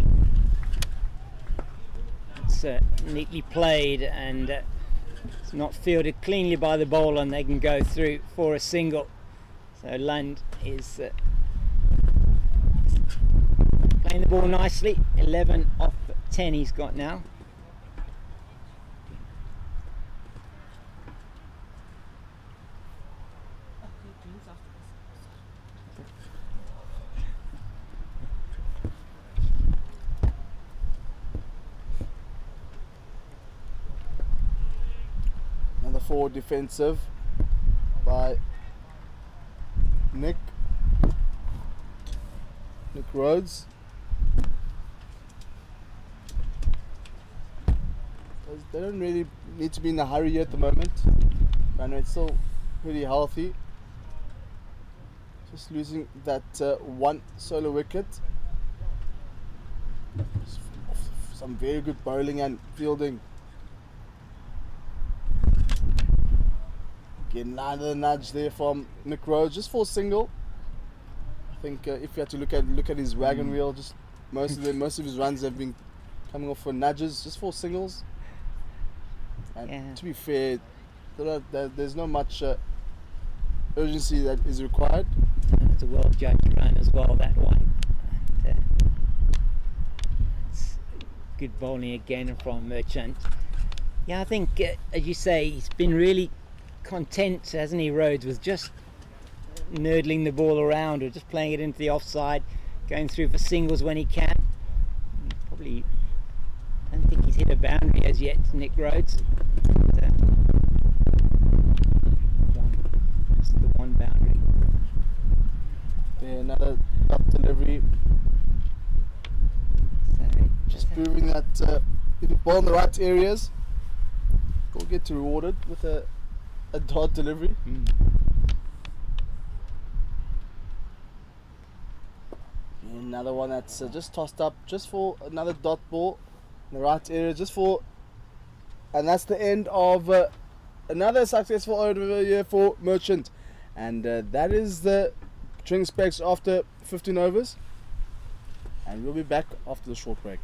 Speaker 1: it's neatly played, and it's not fielded cleanly by the bowler, and they can go through for a single. So Lund is playing the ball nicely. 11 off 10 he's got now.
Speaker 2: Another forward defensive by Nick Rhodes. They don't really need to be in a hurry at the moment. Run rate's still pretty healthy. Just losing that one solo wicket. Some very good bowling and fielding. Again, another nudge there from Nick Rhodes, just for a single. I think if you had to look at his wagon wheel, just most of his runs have been coming off for nudges, just for singles. And to be fair, there's not much urgency that is required.
Speaker 1: It's a well judged run as well, that one. And, it's good bowling again from Merchant. Yeah, I think as you say, he's been really content, hasn't he, Rhodes, with just nurdling the ball around or just playing it into the offside, going through for singles when he can. Probably, I don't think he's hit a boundary as yet, Nick Rhodes. Just the one boundary.
Speaker 2: Yeah, another top delivery.
Speaker 1: So,
Speaker 2: Just proving that if you bowl in the right areas, you'll get rewarded with a dot delivery. Another one that's just tossed up, just for another dot ball in the right area, and that's the end of another successful over here for Merchant, and that is the drinks specs after 15 overs, and we'll be back after the short break.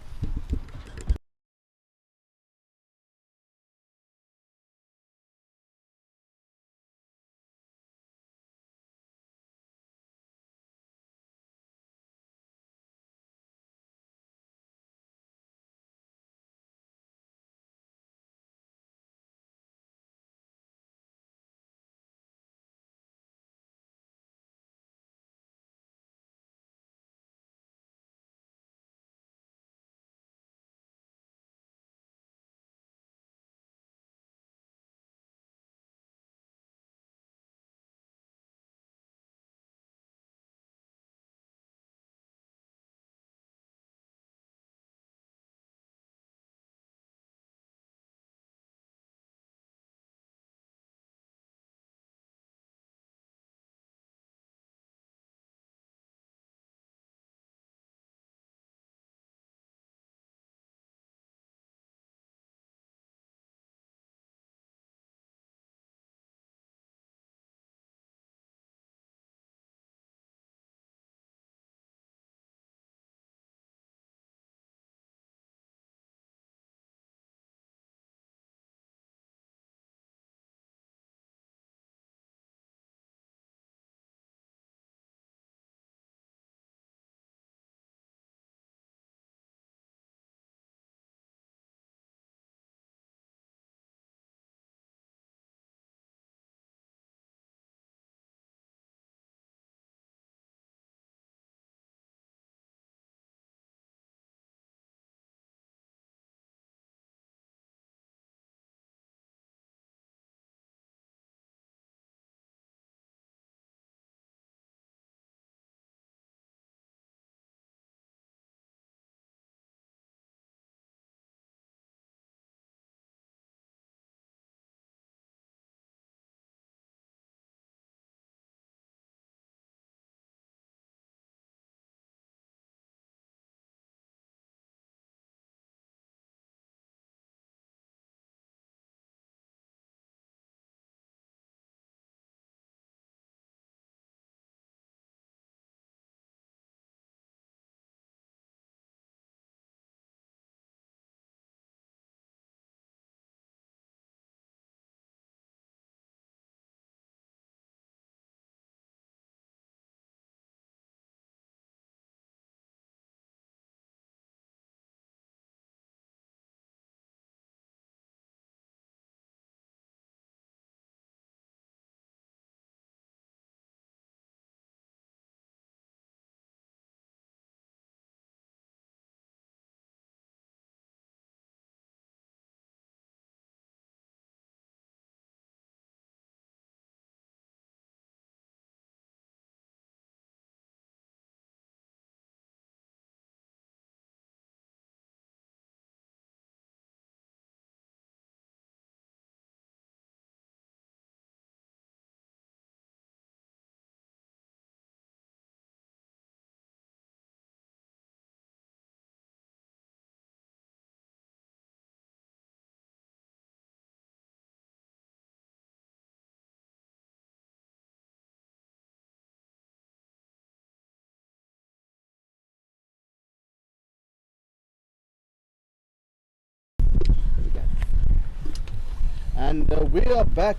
Speaker 2: And we are back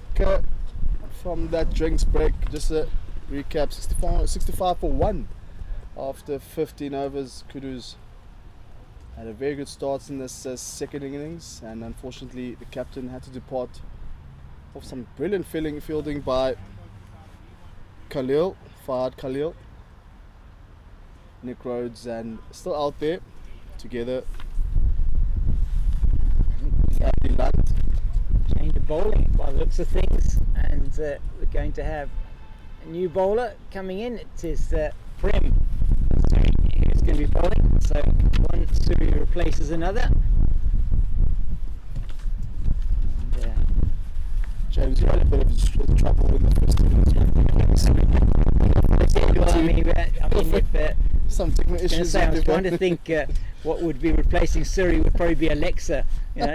Speaker 2: from that drinks break. Just a recap: 65 for 1 after 15 overs. Kudus had a very good start in this second innings, and unfortunately the captain had to depart off some brilliant fielding by Fahad Khalil. Nick Rhodes and still out there together. Andy Lund.
Speaker 1: Change to bowling by the looks of things, and we're going to have a new bowler coming in. It is Prem Suri who's going to be bowling. So one Suri replaces another. And,
Speaker 2: James, you had a bit of trouble with the first innings.
Speaker 1: if
Speaker 2: Some technical issues.
Speaker 1: I was trying to think what would be replacing Suri would probably be Alexa,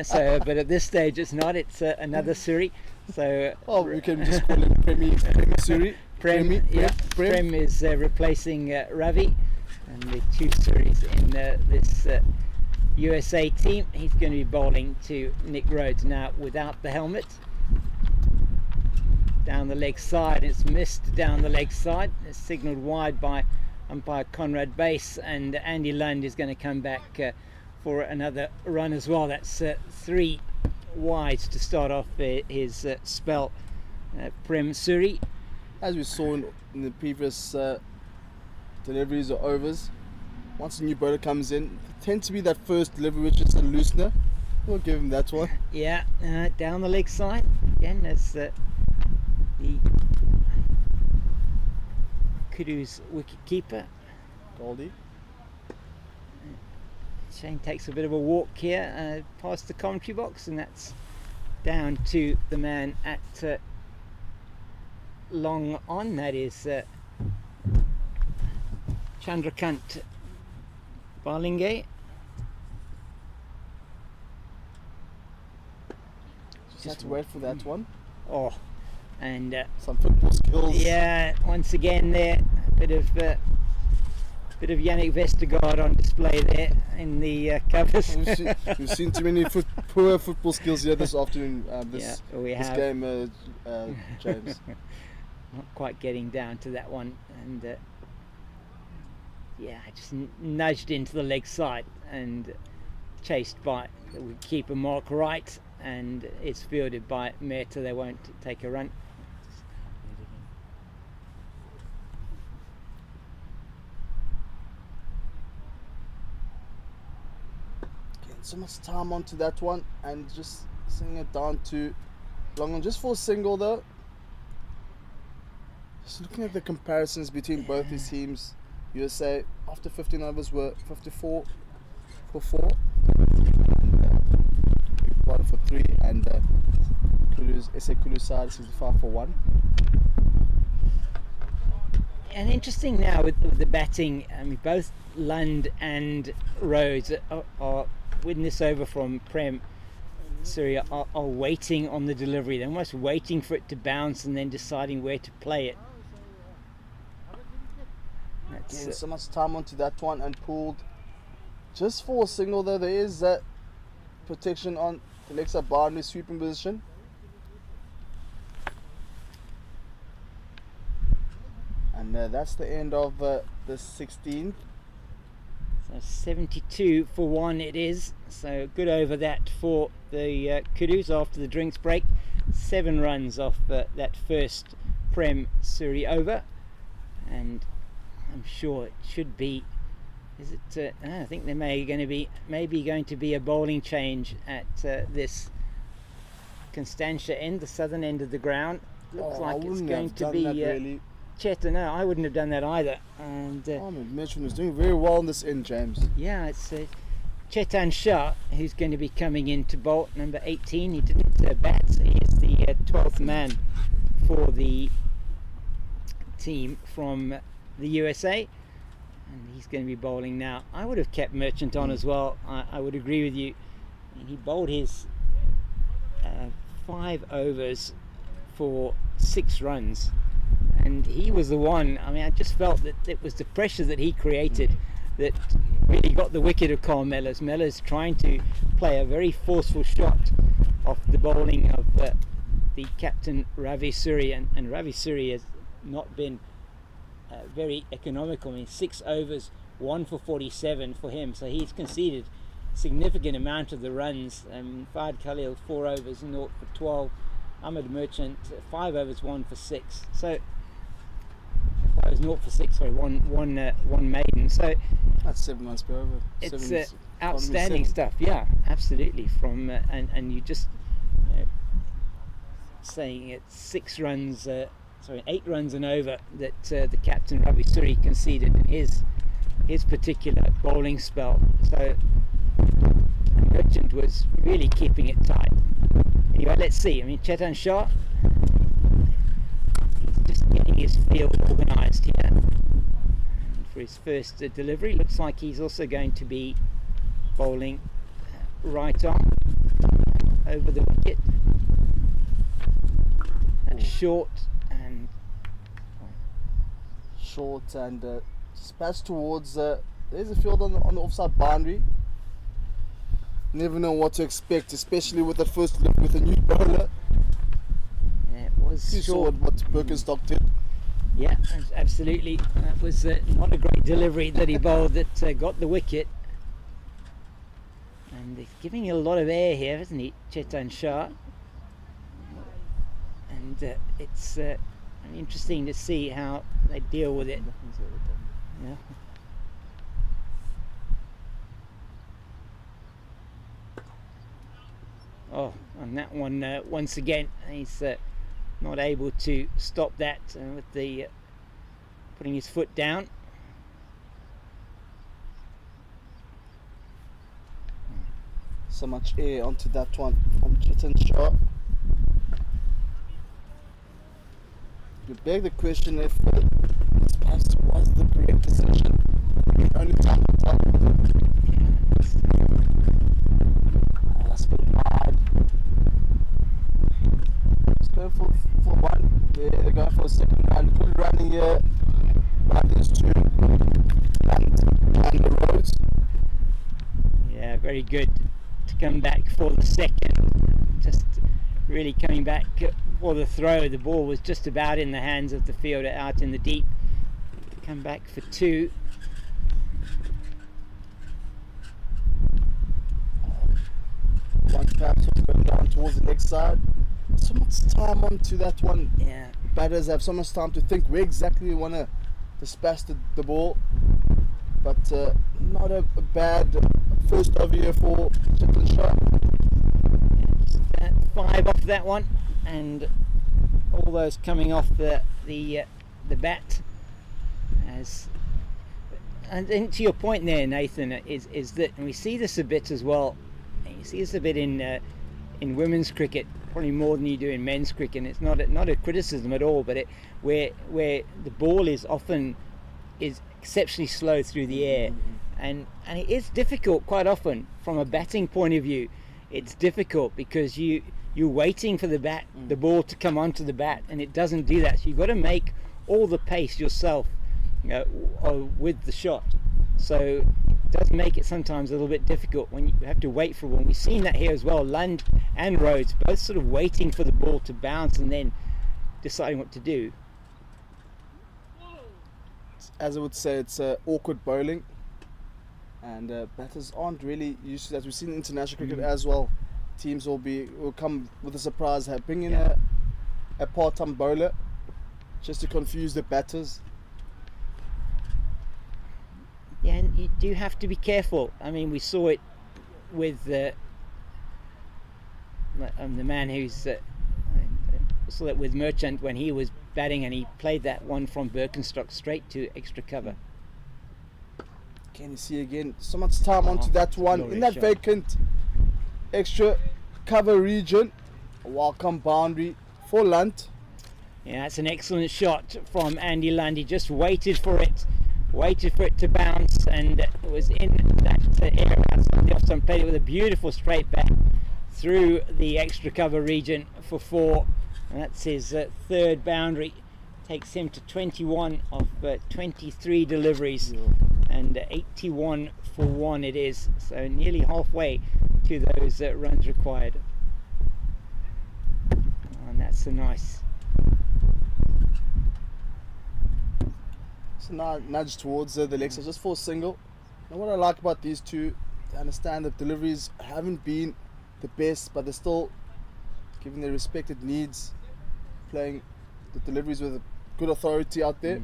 Speaker 1: So, but at this stage it's not. It's another Suri. So,
Speaker 2: we can just call him Premi Suri.
Speaker 1: Prem is replacing Ravi, and the two Suris in this USA team. He's going to be bowling to Nick Rhodes now without the helmet. Down the leg side, it's missed down the leg side. It's signalled wide by umpire Conrad Bass, and Andy Lund is going to come back for another run as well. That's 3 wides to start off his spell. Prem Suri.
Speaker 2: As we saw in the previous deliveries or overs, once a new bowler comes in, it tends to be that first delivery which is a loosener. We'll give him that one.
Speaker 1: Yeah, down the leg side. Again, that's the Kudus wicket keeper.
Speaker 2: Goldie.
Speaker 1: Shane takes a bit of a walk here past the commentary box, and that's down to the man at long on. That is Chandrakant Balinge.
Speaker 2: Just had to wait for that one.
Speaker 1: Oh, and
Speaker 2: some football skills.
Speaker 1: Yeah, once again there, bit of Yannick Vestergaard on display there in the covers.
Speaker 2: We've seen too many poor football skills here this afternoon. This game, James.
Speaker 1: Not quite getting down to that one, and just nudged into the leg side and chased by the keeper Mark Wright, and it's fielded by Mehta. They won't take a run.
Speaker 2: So much time onto that one, and just sending it down to Longon just for a single though. Just looking at the comparisons between both these teams, USA after 15 overs were 54 for 4, one for 3, and Kudus side 65 for 1.
Speaker 1: And interesting now with the batting. I mean, both Lund and Rhodes are winning this over from Prem Suri are waiting on the delivery. They're almost waiting for it to bounce and then deciding where to play it.
Speaker 2: That's so much time onto that one, and pulled just for a single though. There is that protection on Alexa Barney's sweeping position. And that's the end of the 16th.
Speaker 1: So 72 for 1 it is. So good over that for the Kudus after the drinks break. 7 runs off that first Prem Suri over, and I'm sure it should be. Is it? I think there maybe going to be a bowling change at this Constantia end, the southern end of the ground. Looks like it's going to be. Cheta, no, I wouldn't have done that either. And
Speaker 2: Mitchell was doing very well in this end, James.
Speaker 1: Yeah, it's Chetan Shah who's going to be coming in to bowl, number 18. He didn't bat, so he is the 12th man for the team from the USA, and he's going to be bowling now. I would have kept Merchant on as well. I would agree with you. He bowled his 5 overs for 6 runs. And he was the one. I mean, I just felt that it was the pressure that he created that really got the wicket of Carl Mellors. Mellors trying to play a very forceful shot off the bowling of the captain Ravi Suri, and Ravi Suri has not been very economical. I mean, 6 overs, 1 for 47 for him, so he's conceded significant amount of the runs. Fahad Khalil 4 overs, 0 for 12. Ahmed Merchant 5 overs, 1 for 6. So I was 0 for 6. Sorry, one maiden. So
Speaker 2: That's 7 runs per over.
Speaker 1: it's outstanding stuff. Yeah, absolutely. From and you just saying it's 6 runs. 8 runs and over that the captain Ravi Suri conceded in his particular bowling spell. So Merchant was really keeping it tight. Anyway, let's see. I mean, Chetan Shah, he's just getting his field organised here. And for his first delivery, looks like he's also going to be bowling right arm over the wicket. And short and
Speaker 2: dispatched towards. There's a field on the offside boundary. Never know what to expect, especially with the first look with a new bowler.
Speaker 1: It was
Speaker 2: You saw
Speaker 1: short.
Speaker 2: what Birkenstock did.
Speaker 1: Yeah, absolutely. That was not a great delivery that he bowled that got the wicket. And he's giving a lot of air here, isn't he, Chetan Shah? And it's interesting to see how they deal with it. Yeah. Oh, and that one once again, he's not able to stop that with the putting his foot down.
Speaker 2: So much air onto that one from Chetan Shah. You beg the question if this pass was the correct decision. Only time will tell. That's been hard. Let's go for one. They're going for a second round. Good running here. By these two. And the roads.
Speaker 1: Yeah, very good to come back for the second. Just really coming back for the throw. The ball was just about in the hands of the fielder out in the deep. Come back for 2.
Speaker 2: One perhaps was going down towards the next side. So much time onto that one.
Speaker 1: Yeah.
Speaker 2: Batters have so much time to think where exactly they want to dispatch the ball. But not a bad first over here for Chetan Shah.
Speaker 1: 5 off that one, and all those coming off the bat. And then to your point there, Nathan, is that, and we see this a bit as well. You see this a bit in women's cricket, probably more than you do in men's cricket. And it's not a criticism at all, but where the ball is often exceptionally slow through the air, and it is difficult quite often from a batting point of view. It's difficult because you're waiting for the ball to come onto the bat, and it doesn't do that. So you've got to make all the pace yourself, with the shot. So it does make it sometimes a little bit difficult when you have to wait for one. We've seen that here as well. Lund and Rhodes both sort of waiting for the ball to bounce and then deciding what to do.
Speaker 2: As I would say, it's awkward bowling, and batters aren't really used to that. We've seen in international cricket as well. Teams will come with a surprise, bring in a part-time bowler just to confuse the batters.
Speaker 1: Yeah, and you do have to be careful. I mean, we saw it with the man who's saw it with Merchant when he was batting, and he played that one from Birkenstock straight to extra cover.
Speaker 2: Can you see again? So much time onto that one in that
Speaker 1: shot.
Speaker 2: vacant extra cover region. A welcome boundary for Lunt.
Speaker 1: Yeah, that's an excellent shot from Andy Lund. He just waited for it to bounce, and it was in that area outside the offside. Played it with a beautiful straight bat through the extra cover region for 4, and that's his third boundary. Takes him to 21 of 23 deliveries, and 81 for 1 it is, so nearly halfway to those runs required. And That's a nice.
Speaker 2: So now nudge towards the leg side just for a single. Now what I like about these two, I understand that deliveries haven't been the best, but they're still giving their respected needs, playing the deliveries with good authority out there.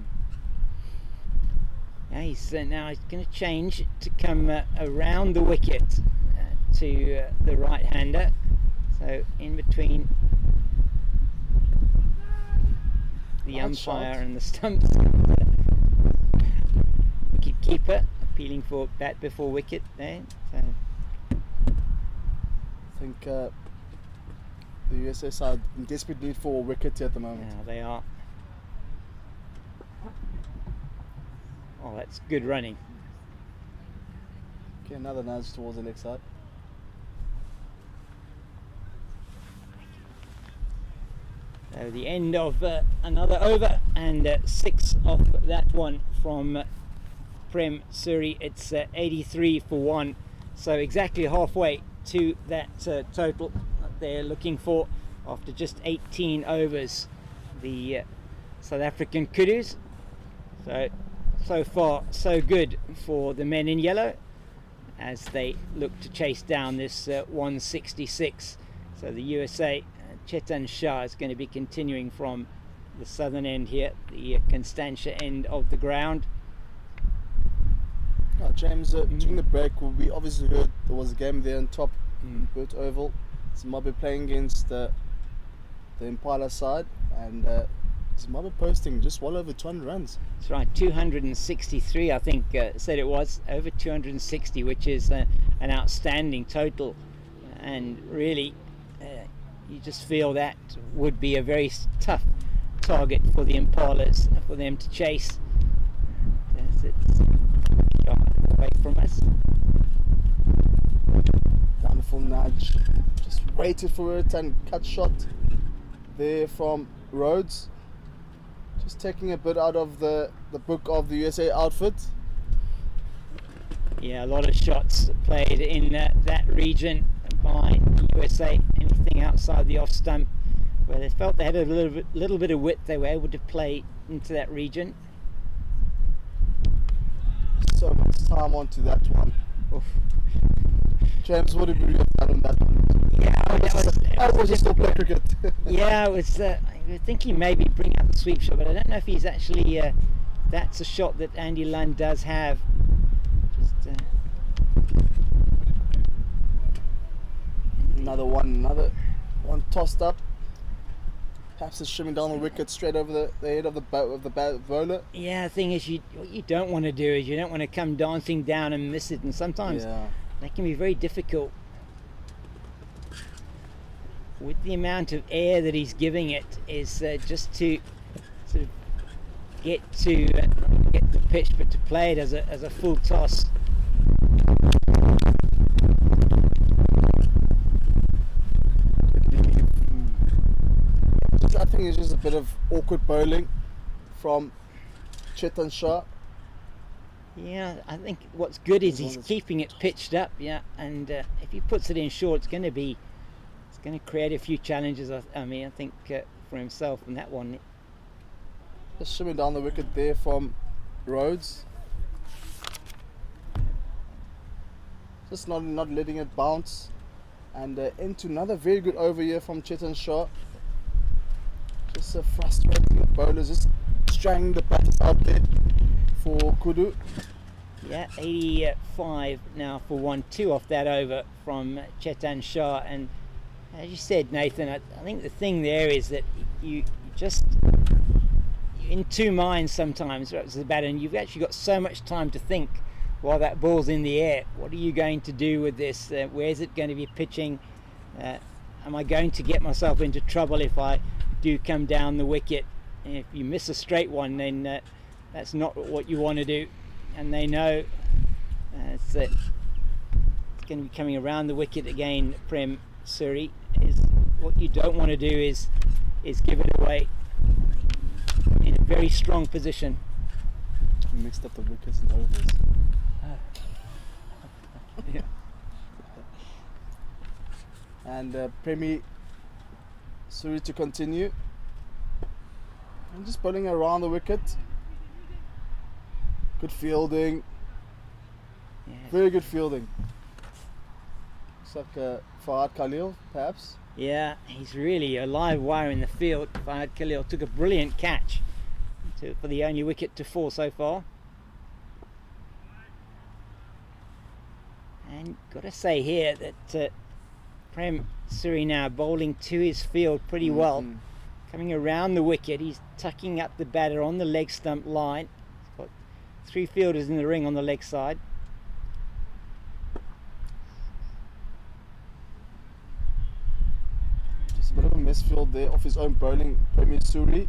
Speaker 1: Yeah, he's now he's going to change to come around the wicket to the right-hander. So in between the
Speaker 2: Right
Speaker 1: umpire
Speaker 2: shot.
Speaker 1: and the stumps. Wicket keeper appealing for bat before wicket there. So
Speaker 2: I think the USA side in desperate need for a wicket at the moment.
Speaker 1: now they are. Oh, that's good running.
Speaker 2: Okay, another nudge towards the leg side.
Speaker 1: So the end of another over, and 6 off that one from Prem Suri. It's 83 for 1, so exactly halfway to that total that they're looking for after just 18 overs. The South African Kudus. So far so good for the men in yellow as they look to chase down this 166. So the USA, Chetan Shah is going to be continuing from the southern end here, the Constantia end of the ground.
Speaker 2: James, during the break, we obviously heard there was a game there on top, Burt Oval. Zimbabwe playing against the Impala side, and Zimbabwe posting just well over 200 runs.
Speaker 1: That's right, 263 I think said it was, over 260, which is an outstanding total, and really you just feel that would be a very tough target for the Impalas, for them to chase. As it's shot away from us.
Speaker 2: Wonderful nudge, just waited for it and cut shot there from Rhodes. Just taking a bit out of the book of the USA outfit.
Speaker 1: Yeah, a lot of shots played in that region by the USA. Anything outside the off stump, where they felt they had a little bit of width, they were able to play into that region.
Speaker 2: So much time onto that one.
Speaker 1: Oof.
Speaker 2: James, what did we have done on that one?
Speaker 1: Yeah,
Speaker 2: I was just play cricket.
Speaker 1: Yeah, it was. I was thinking maybe bring out the sweep shot, but I don't know if he's actually. That's a shot that Andy Lund does have. Just.
Speaker 2: Another one tossed up. Perhaps it's shimming down the wicket straight over the head of the bowler.
Speaker 1: Yeah, the thing is, what you don't want to do is you don't want to come dancing down and miss it, and sometimes that can be very difficult. With the amount of air that he's giving it, is just to sort of get the pitch, but to play it as a full toss.
Speaker 2: I think it's just a bit of awkward bowling from Chetan Shah.
Speaker 1: Yeah, I think what's good is he's keeping it pitched up. Yeah, and if he puts it in short, it's going to create a few challenges. I think for himself in that one.
Speaker 2: Just shimming down the wicket there from Rhodes. Just not letting it bounce, and into another very good over here from Chetan Shah. Just frustrating the bowlers, just strangling the batters out there for Kudu.
Speaker 1: Yeah, 85 now for 1-2 off that over from Chetan Shah. And as you said, Nathan, I think the thing there is that you're in two minds sometimes as a batter, and you've actually got so much time to think while that ball's in the air. What are you going to do with this? Where's it going to be pitching? Am I going to get myself into trouble if I do come down the wicket? And if you miss a straight one, then that's not what you want to do. And they know it's going to be coming around the wicket again. Prem Suri, is what you don't want to do is give it away in a very strong position.
Speaker 2: Mixed up the wickets and overs.
Speaker 1: Yeah.
Speaker 2: And Premi Suri to continue. I'm just bowling around the wicket. Good fielding.
Speaker 1: Yeah.
Speaker 2: Very good fielding. Looks like Fahad Khalil, perhaps.
Speaker 1: Yeah, he's really a live wire in the field. Fahad Khalil took a brilliant catch for the only wicket to fall so far. And got to say here that Prem Suri now bowling to his field pretty well. Coming around the wicket, he's tucking up the batter on the leg stump line. He's got 3 fielders in the ring on the leg side.
Speaker 2: Just a bit of a misfield there off his own bowling, Premi Suri.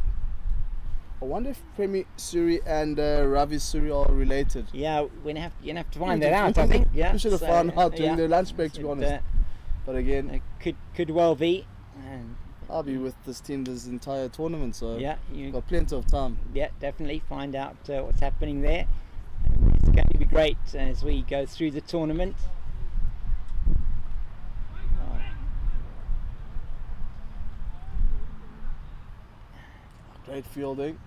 Speaker 2: I wonder if Premi Suri and Ravi Suri are related.
Speaker 1: Yeah, you're gonna have to find that out, I think. Yeah,
Speaker 2: We should have found out during
Speaker 1: yeah.
Speaker 2: their lunch break, to be honest. But again,
Speaker 1: Could well be. And
Speaker 2: I'll be with this team this entire tournament, so
Speaker 1: yeah, you
Speaker 2: got plenty of time.
Speaker 1: yeah, definitely find out what's happening there. And it's going to be great as we go through the tournament.
Speaker 2: Great fielding.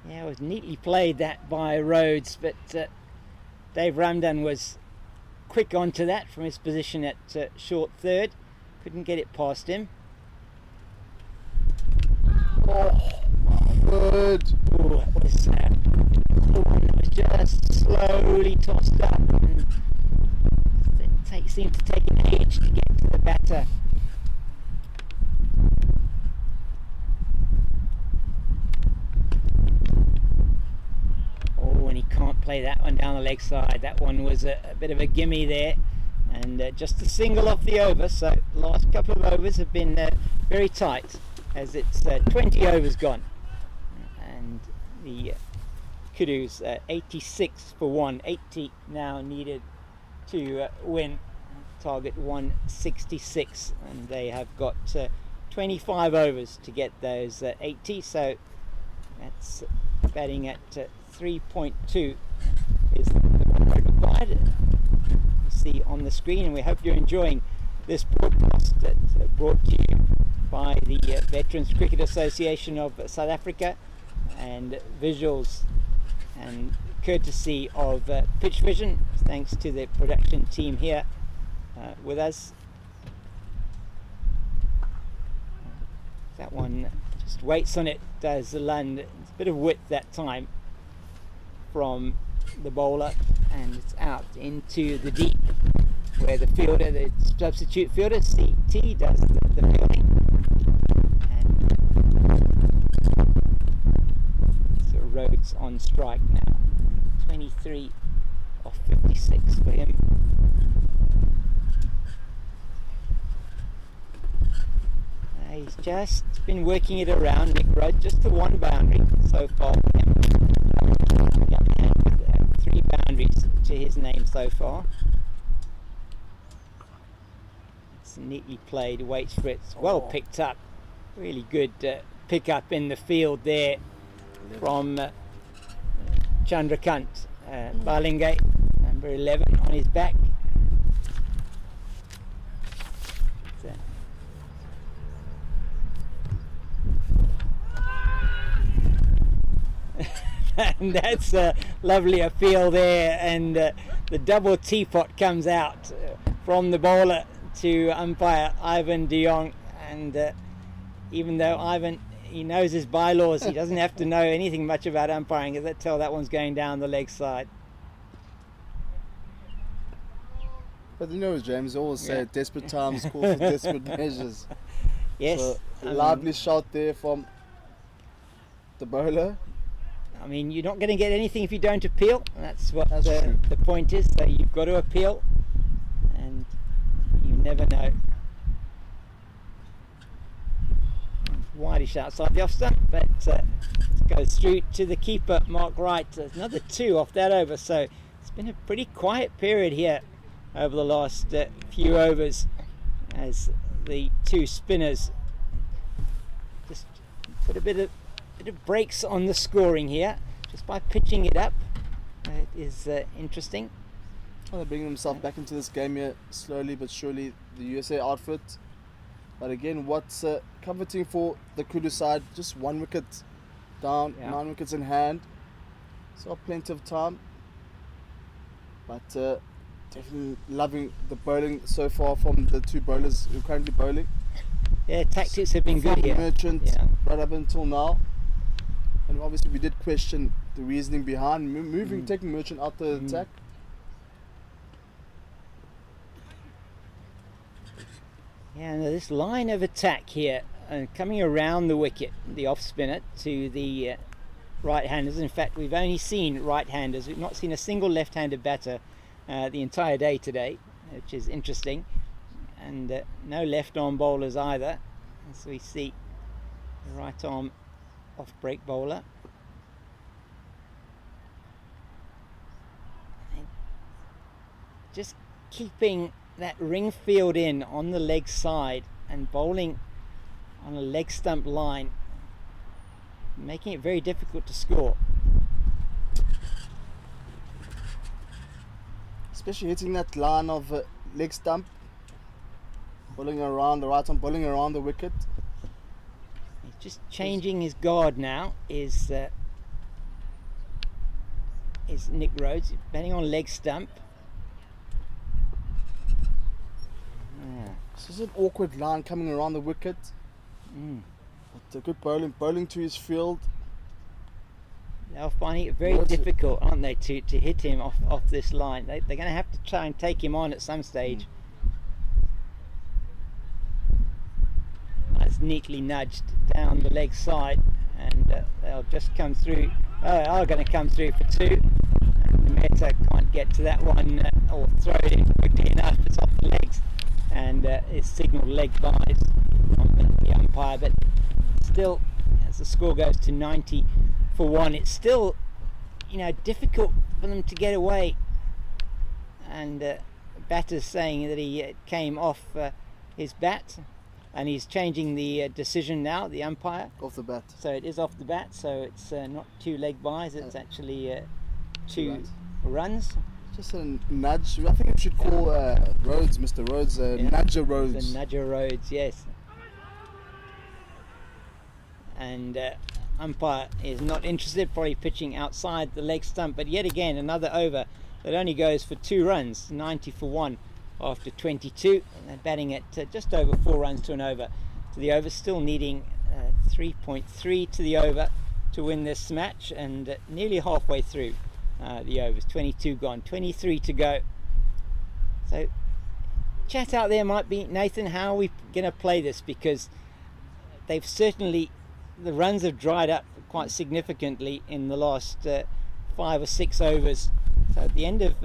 Speaker 1: Yeah, it was neatly played that by Rhodes, but Dave Ramdan was quick onto that from his position at short third. Couldn't get it past him.
Speaker 2: Oh, good.
Speaker 1: Oh, that was the one that was just slowly tossed up. And it seemed to take an age to get to the batter. Oh, and he can't play that one down the leg side. That one was a bit of a gimme there. And just a single off the over. So last couple of overs have been very tight, as it's 20 overs gone. And the Kudus 86 for 180 now needed to win. Target 166, and they have got 25 overs to get those 80. So that's batting at 3.2 is the rate required. You see on the screen, and we hope you're enjoying this broadcast that's brought to you by the Veterans Cricket Association of South Africa, and visuals and courtesy of Pitch Vision, thanks to the production team here with us. That one just waits on it, does the land. It's a bit of width that time from the bowler, and it's out into the deep where the fielder, the substitute fielder CT, does the fielding. And so Rhodes on strike now, 23 off 56 for him. He's just been working it around, Nick Rhodes, just the one boundary so far for him. 3 boundaries to his name so far. It's neatly played, waits for it, it's well picked up. Really good pick up in the field there from Chandrakant Balingay, number 11 on his back. And that's a lovely appeal there, and the double teapot comes out from the bowler to umpire Ivan de Jong. And even though Ivan, he knows his bylaws, he doesn't have to know anything much about umpiring. He can tell that one's going down the leg side.
Speaker 2: But you know, James, always say desperate times call for desperate measures.
Speaker 1: Yes.
Speaker 2: So, a lively shot there from the bowler.
Speaker 1: I mean, you're not going to get anything if you don't appeal. That's what
Speaker 2: That's true.
Speaker 1: the point is. So you've got to appeal, and you never know. Wideish outside the off stump, but goes through to the keeper, Mark Wright. Another 2 off that over. So it's been a pretty quiet period here over the last few overs, as the 2 spinners just put a bit of brakes on the scoring here just by pitching it up. It is interesting.
Speaker 2: They're bringing themselves back into this game here slowly but surely. The USA outfit But again, what's comforting for the Kudus side, just 1 wicket down,
Speaker 1: Yeah.
Speaker 2: 9 wickets in hand. So plenty of time. But definitely loving the bowling so far from the 2 bowlers who are currently bowling.
Speaker 1: Yeah, tactics have been good
Speaker 2: From
Speaker 1: here.
Speaker 2: Merchant
Speaker 1: Yeah.
Speaker 2: right up until now. And obviously we did question the reasoning behind moving, taking Merchant out the attack.
Speaker 1: Yeah, and this line of attack here, coming around the wicket, the off spinner to the right-handers. In fact, we've only seen right-handers. We've not seen a single left-handed batter the entire day today, which is interesting. And no left-arm bowlers either. So we see the right-arm off-break bowler. And just keeping that ring field in on the leg side and bowling on a leg stump line, making it very difficult to score.
Speaker 2: Especially hitting that line of leg stump, bowling around the right arm, bowling around the wicket.
Speaker 1: He's just changing his guard now. Is Nick Rhodes batting on leg stump?
Speaker 2: This is an awkward line coming around the wicket. But a good bowling to his field.
Speaker 1: They're finding it very difficult, aren't they, to hit him off this line. They're going to have to try and take him on at some stage. That's neatly nudged down the leg side, and they'll just come through. Are going to come through for 2. And the Meta can't get to that one or throw it in quickly enough. It's off the legs, and it's signalled leg byes from the umpire. But still, as the score goes to 90 for 1, it's still, difficult for them to get away. And batter's saying that he came off his bat, and he's changing the decision now, the umpire.
Speaker 2: Off the bat.
Speaker 1: So it is off the bat, so it's not 2 leg byes, it's actually 2 runs.
Speaker 2: Just a nudge. I think we should call Rhodes, Mr. Rhodes, Nudger Rhodes.
Speaker 1: The Nudger Rhodes, yes. And umpire is not interested, probably pitching outside the leg stump. But yet again, another over that only goes for 2 runs, 90 for 1 after 22. And they're batting at just over 4 runs to an over. To the over, still needing 3.3 to the over to win this match, and nearly halfway through the overs. 22 gone, 23 to go. So chat out there might be, Nathan, how are we going to play this? Because they've certainly, the runs have dried up quite significantly in the last 5 or 6 overs. So at the end of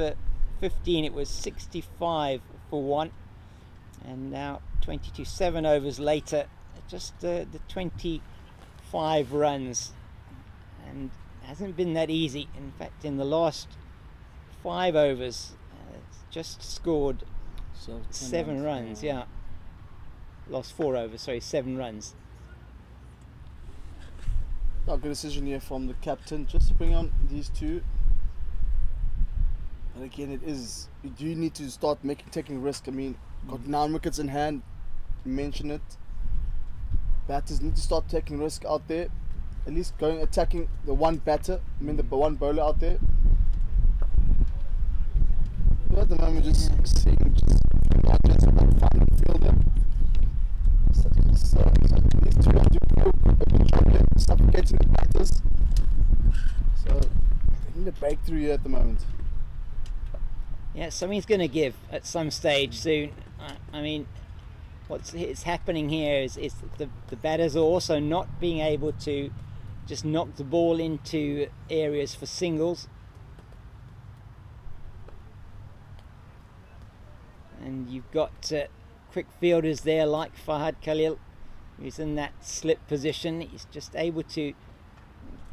Speaker 1: 15 it was 65 for 1, and now 22, 7 overs later, just the 25 runs, and hasn't been that easy. In fact, in the last 5 overs it's just scored
Speaker 2: So
Speaker 1: 7 runs. Yeah, lost 4 overs, sorry, 7 runs.
Speaker 2: Good decision here from the captain, just to bring on these 2. And again, you do need to start taking risk. I mean, got 9 wickets in hand, you mentioned it. Batters need to start taking risk out there, at least attacking the one batter, the one bowler out there. But at the moment, just seeing about finding fielder. So these 2 are doing a good job here, suffocating the batters. So they need a breakthrough here at the moment.
Speaker 1: Yeah, something's going to give at some stage soon. I mean, what's happening here is the batters are also not being able to just knock the ball into areas for singles. And you've got quick fielders there like Fahad Khalil, who's in that slip position. He's just able to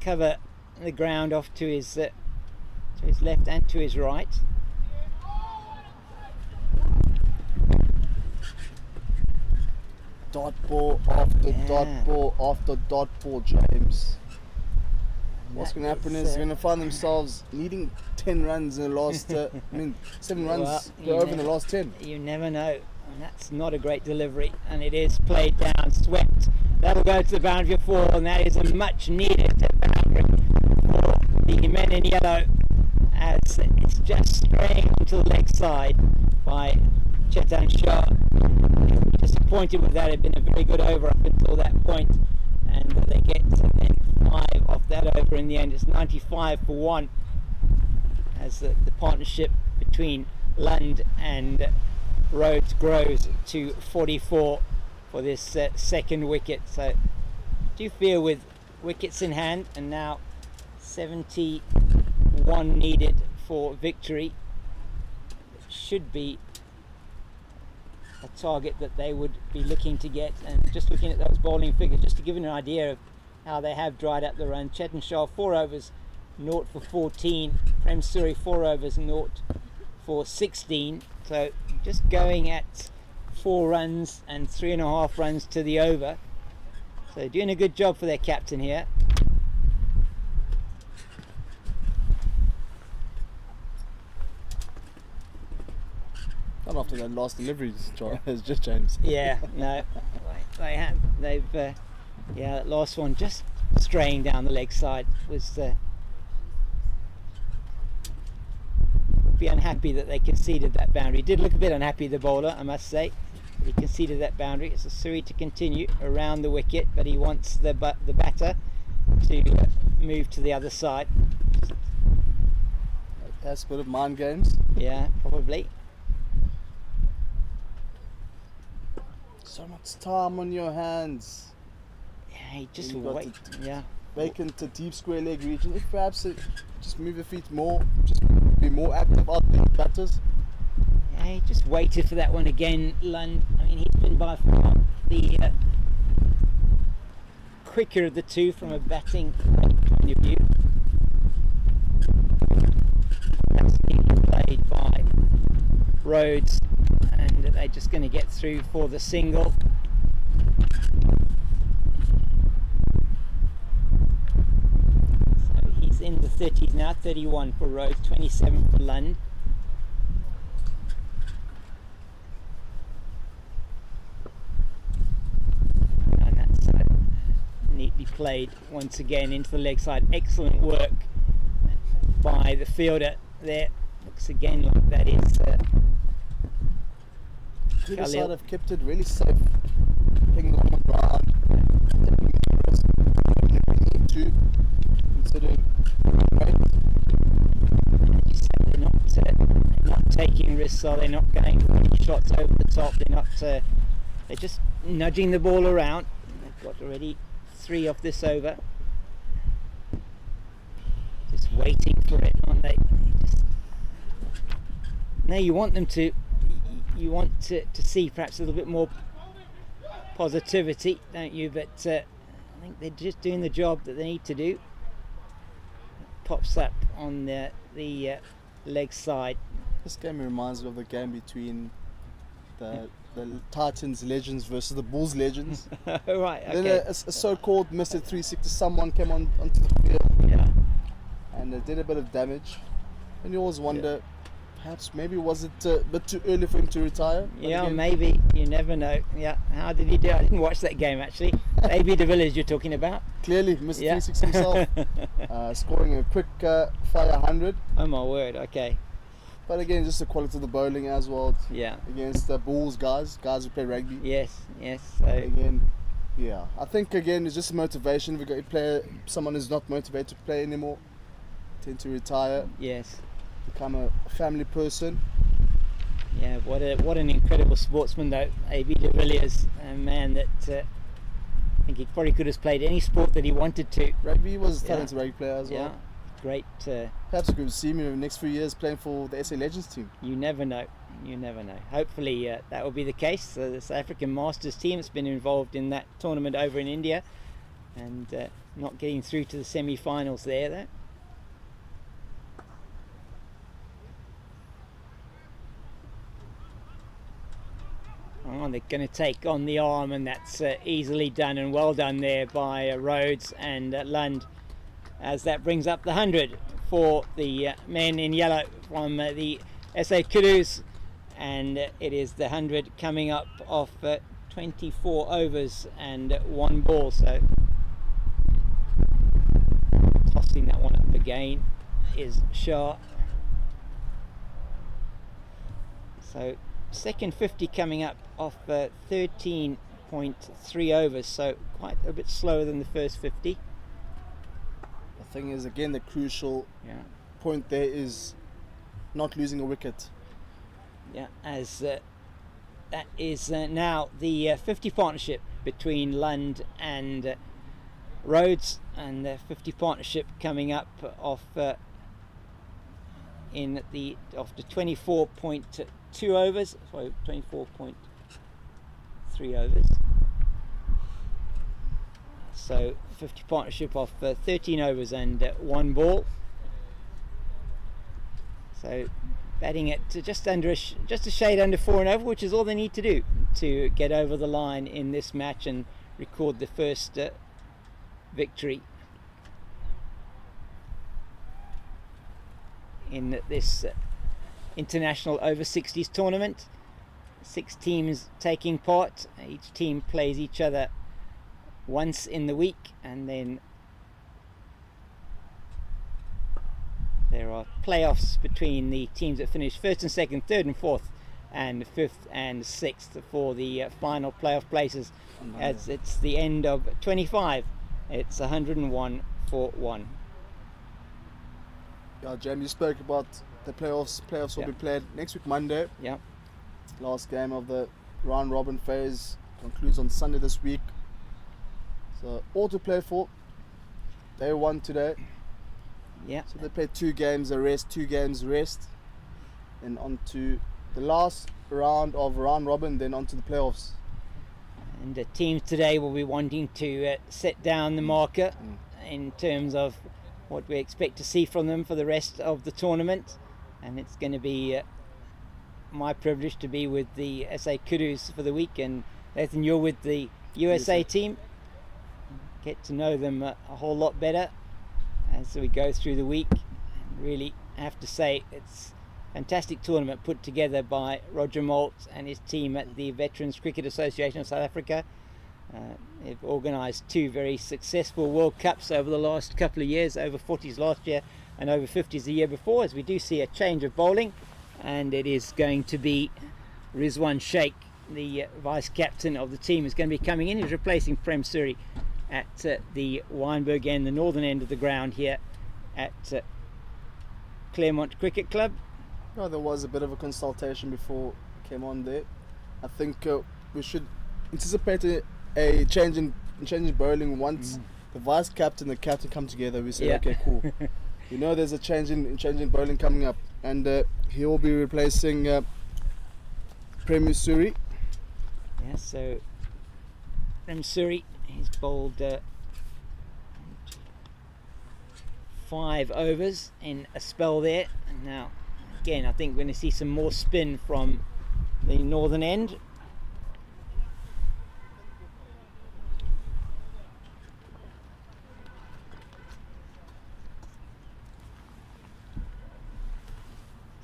Speaker 1: cover the ground off to his left and to his right.
Speaker 2: Dot ball after dot ball after dot ball, James. What's going to happen is they're going to find themselves needing 10 runs in the last, 7 runs
Speaker 1: Well,
Speaker 2: over in the last 10.
Speaker 1: You never know. And that's not a great delivery, and it is played down, swept. That'll go to the boundary of 4, and that is a much needed boundary for the men in yellow, as it's just straying onto the leg side by Chetan Shah. Disappointed with that. It had been a very good over up until that point, and they get 5 off that over in the end. It's 95 for 1, as the partnership between Lund and Rhodes grows to 44 for this second wicket. So do you feel, with wickets in hand and now 71 needed for victory, it should be a target that they would be looking to get? And just looking at those bowling figures, just to give you an idea of how they have dried up the run. Chetan Shah 4 overs, 0 for 14. Prem Suri 4 overs, 0 for 16. So just going at 4 runs and 3.5 runs to the over. So doing a good job for their captain here.
Speaker 2: Not after that last delivery, it's just James.
Speaker 1: Yeah, no, they have. They've, yeah, that last one just straying down the leg side was. Be unhappy that they conceded that boundary. Did look a bit unhappy, the bowler, I must say. He conceded that boundary. It's a Suri to continue around the wicket, but he wants the batter to move to the other side.
Speaker 2: That's a bit of mind games.
Speaker 1: Yeah, probably.
Speaker 2: So much time on your hands.
Speaker 1: Yeah, he just
Speaker 2: You've got
Speaker 1: wait. Yeah.
Speaker 2: Vacant to deep square leg region. If perhaps just move your feet more, just be more active out there, batters.
Speaker 1: Yeah, he just waited for that one again, Lund. I mean, he's been by far the quicker of the two from a batting point of view. That's being played by Rhodes, and they're just going to get through for the single. So he's in the 30s now, 31 for Rhodes, 27 for Lund. And that's neatly played once again into the leg side. Excellent work by the fielder there. Looks again like that is
Speaker 2: Kudus
Speaker 1: Khalil.
Speaker 2: have kept it really safe. Hitting on the ground. Considering
Speaker 1: you said, they're not taking risks, are they? Not going for any shots over the top. They're just nudging the ball around. They've got already 3 off this over. Just waiting for it, aren't they? No, you want them to. You want to see perhaps a little bit more positivity, don't you? But I think they're just doing the job that they need to do. Pops up on the leg side.
Speaker 2: this game reminds me of the game between the Titans legends versus the Bulls legends.
Speaker 1: Right, okay.
Speaker 2: Then a so-called Mr. 360, someone came onto the field,
Speaker 1: Yeah.
Speaker 2: and did a bit of damage. And you always wonder, perhaps maybe was it a bit too early for him to retire? But
Speaker 1: Yeah,
Speaker 2: again,
Speaker 1: maybe. You never know. Yeah. How did he do? I didn't watch that game actually. AB de Villiers you're talking about.
Speaker 2: clearly Mr.
Speaker 1: Yeah.
Speaker 2: 360 himself, scoring a quick fire 100.
Speaker 1: Oh my word. Okay.
Speaker 2: But again, just the quality of the bowling as well
Speaker 1: Yeah.
Speaker 2: against the Bulls guys who play rugby.
Speaker 1: Yes. Yes. So
Speaker 2: Again, yeah, I think again it's just motivation. If you got a player, someone who's not motivated to play anymore, tend to retire,
Speaker 1: yes.
Speaker 2: become a family person.
Speaker 1: Yeah. What an incredible sportsman though, AB de Villiers. A man that I think he probably could have played any sport that he wanted to.
Speaker 2: Rugby was a
Speaker 1: Yeah.
Speaker 2: talented rugby player as
Speaker 1: Yeah.
Speaker 2: well.
Speaker 1: Great.
Speaker 2: Perhaps we could see him in the next few years playing for the SA Legends team.
Speaker 1: You never know. You never know. Hopefully that will be the case. The South African Masters team has been involved in that tournament over in India, and not getting through to the semi-finals there though. Oh, they're going to take on the arm, and that's easily done and well done there by Rhodes and Lund, as that brings up the 100 for the men in yellow from the SA Kudus, and it is the 100 coming up off 24 overs and 1 ball. So tossing that one up again is Shah. So second 50 coming up off 13.3 overs, so quite a bit slower than the first 50.
Speaker 2: The thing is, again, the crucial
Speaker 1: Yeah.
Speaker 2: point there is not losing a wicket.
Speaker 1: Yeah, as that is now the 50 partnership between Lund and Rhodes, and the 50 partnership coming up off in the after 24.2 overs, so 24.3 overs. So 50 partnership off 13 overs and 1 ball. So batting it to just a shade under 4 and over, which is all they need to do to get over the line in this match and record the first victory in this international over-60s tournament. 6 teams taking part. Each team plays each other once in the week, and then there are playoffs between the teams that finish first and second, third and fourth, and fifth and sixth for the final playoff places. As it's the end of 25, it's 101 for 1.
Speaker 2: Yeah, Jam, you spoke about the playoffs. Playoffs will be played next week, Monday.
Speaker 1: Yeah.
Speaker 2: Last game of the round robin phase concludes on Sunday this week. So all to play for. Day 1 today.
Speaker 1: Yeah.
Speaker 2: So they play 2 games, a rest, 2 games, rest. Then on to the last round of round robin, then on to the playoffs.
Speaker 1: And the teams today will be wanting to set down the marker in terms of what we expect to see from them for the rest of the tournament. And it's going to be my privilege to be with the SA Kudus for the week. And Nathan, you're with the USA team. Get to know them a whole lot better as we go through the week. Really have to say it's a fantastic tournament put together by Roger Moult and his team at the Veterans Cricket Association of South Africa. They've organised 2 very successful World Cups over the last couple of years, over 40s last year and over 50s the year before, as we do see a change of bowling, and it is going to be Rizwan Sheikh, the vice captain of the team, is going to be coming in. He's replacing Prem Suri at the Wynberg end, the northern end of the ground here at Claremont Cricket Club.
Speaker 2: No, there was a bit of a consultation before we came on there. I think we should anticipate a change in bowling once the vice captain and the captain come together. We say, okay, cool. You know, there's a change in bowling coming up, and he will be replacing Prem Suri.
Speaker 1: Yeah, so Prem Suri, he's bowled 5 overs in a spell there, and now again I think we're going to see some more spin from the northern end.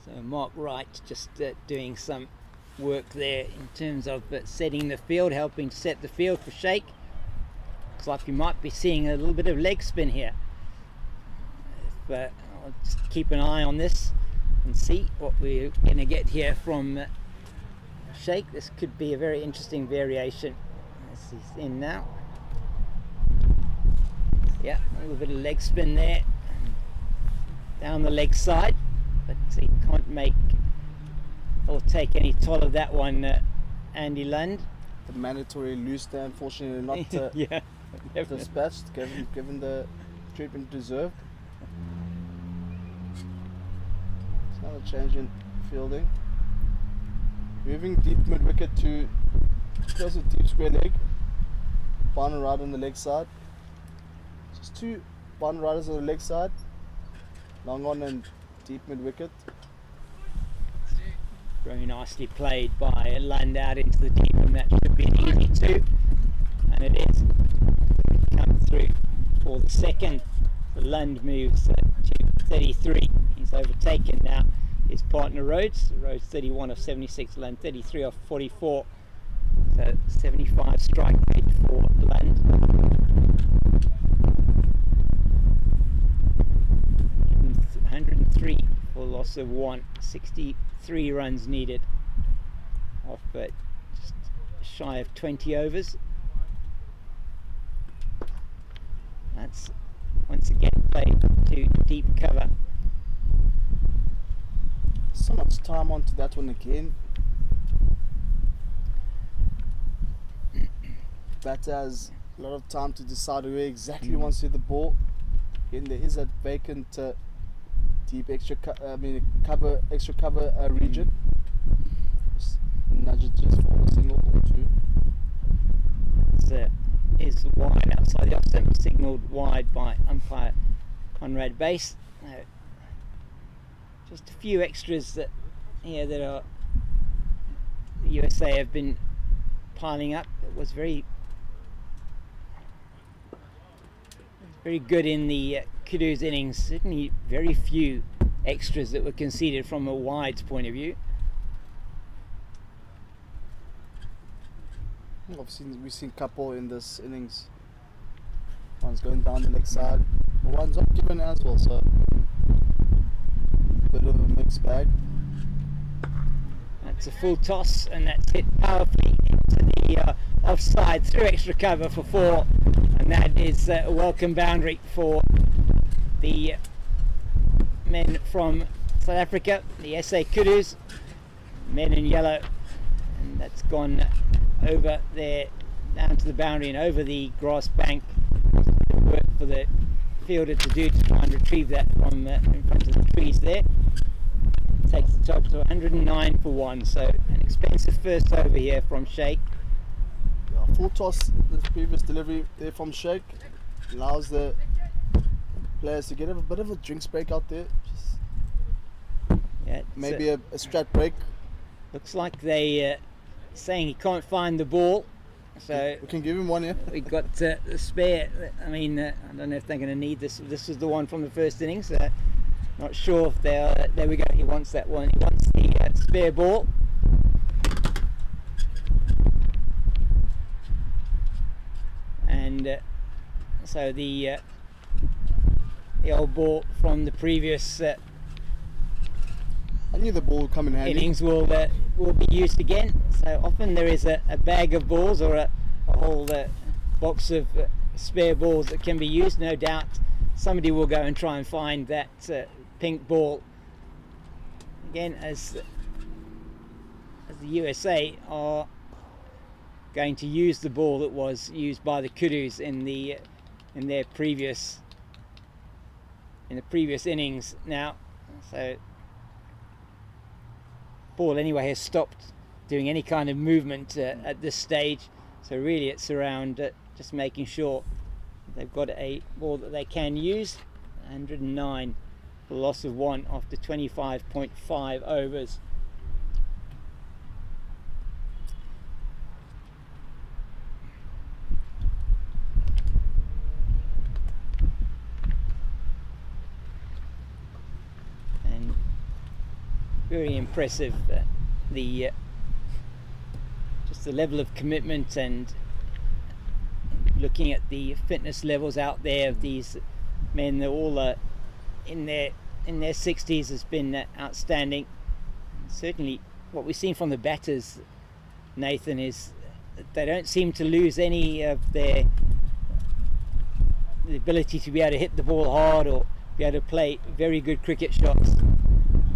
Speaker 1: So Mark Wright just doing some work there in terms of setting the field, helping to set the field for Sheikh. Looks like we might be seeing a little bit of leg spin here. But I'll just keep an eye on this and see what we're going to get here from Sheikh. This could be a very interesting variation as he's in now. Yeah, a little bit of leg spin there down the leg side, but he can't make or take any toll of that one, Andy Lund.
Speaker 2: The mandatory loose day, unfortunately, not
Speaker 1: yeah,
Speaker 2: dispatched, given the treatment deserved. It's another change in fielding. Moving deep mid wicket to close to deep square leg. Barn right on the leg side. Just 2 barn riders on the leg side. Long on and deep mid wicket.
Speaker 1: Very nicely played by Lund out into the deep, and that should be an easy 2, and it is. Come through for the second. The Lund moves to 33. He's overtaken now his partner Rhodes. Rhodes 31 of 76, Lund 33 of 44. So 75 strike rate for Lund. 103 for loss of 1. 63 runs needed off just shy of 20 overs. That's once again played to deep cover.
Speaker 2: So much time onto that one again. Batter has a lot of time to decide where exactly he wants to hit the ball. Again, there is a vacant deep extra cover region. Just nudge it just for a single or two.
Speaker 1: Is wide outside the off stump, signalled wide by umpire Conrad Bass. Just a few extras that are the USA have been piling up. It was very good in the Kudus innings. Certainly very few extras that were conceded from a wide's point of view.
Speaker 2: We've seen a couple in this innings. One's going down the leg side, but one's not given as well, so bit of a mixed bag.
Speaker 1: That's a full toss, and that's hit powerfully into the offside through extra cover for 4, and that is a welcome boundary for the men from South Africa, the SA Kudus, men in yellow, and that's gone over there down to the boundary and over the grass bank. Work for the fielder to do to try and retrieve that from in front of the trees there. Takes the top to 109 for 1, so an expensive first over here from Sheikh.
Speaker 2: Yeah, full toss, the previous delivery there from Sheikh allows the players to get a bit of a drinks break out there.
Speaker 1: Yeah,
Speaker 2: maybe a strat break.
Speaker 1: Looks like they saying he can't find the ball, so
Speaker 2: we can give him one here.
Speaker 1: We got the spare. I mean, I don't know if they're going to need this. This is the one from the first innings. Not sure if they are. There we go. He wants that one. He wants the spare ball. And so the old ball from the previous
Speaker 2: I knew the ball would come in handy.
Speaker 1: innings will be used again. So often there is a bag of balls or a whole box of spare balls that can be used. No doubt somebody will go and try and find that pink ball again, as the USA are going to use the ball that was used by the Kudus in the previous innings now. So ball anyway has stopped doing any kind of movement at this stage, so really it's around just making sure they've got a ball that they can use. 109 for loss of 1 after 25.5 overs. And very impressive, just the level of commitment and looking at the fitness levels out there of these men. They're all in their 60s has been outstanding. Certainly what we've seen from the batters, Nathan, is that they don't seem to lose any of the ability to be able to hit the ball hard or be able to play very good cricket shots.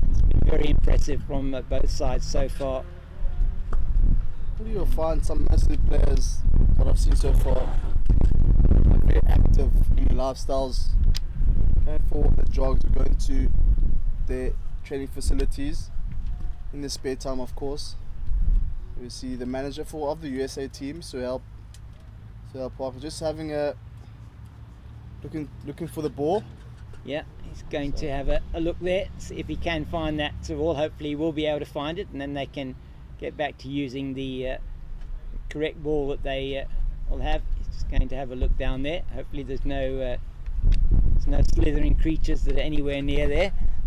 Speaker 1: It's been very impressive from both sides so far.
Speaker 2: You'll find some massive players, what I've seen so far, very active in their lifestyles, and for the jogs, we're going to their training facilities in the spare time, of course. We see the manager of the USA teams to help out, just having a looking for the ball.
Speaker 1: Yeah, he's going to have a look there, see if he can find that ball. Hopefully he will be able to find it, and then they can get back to using the correct ball that they will have. He's just going to have a look down there. Hopefully there's no slithering creatures that are anywhere near there.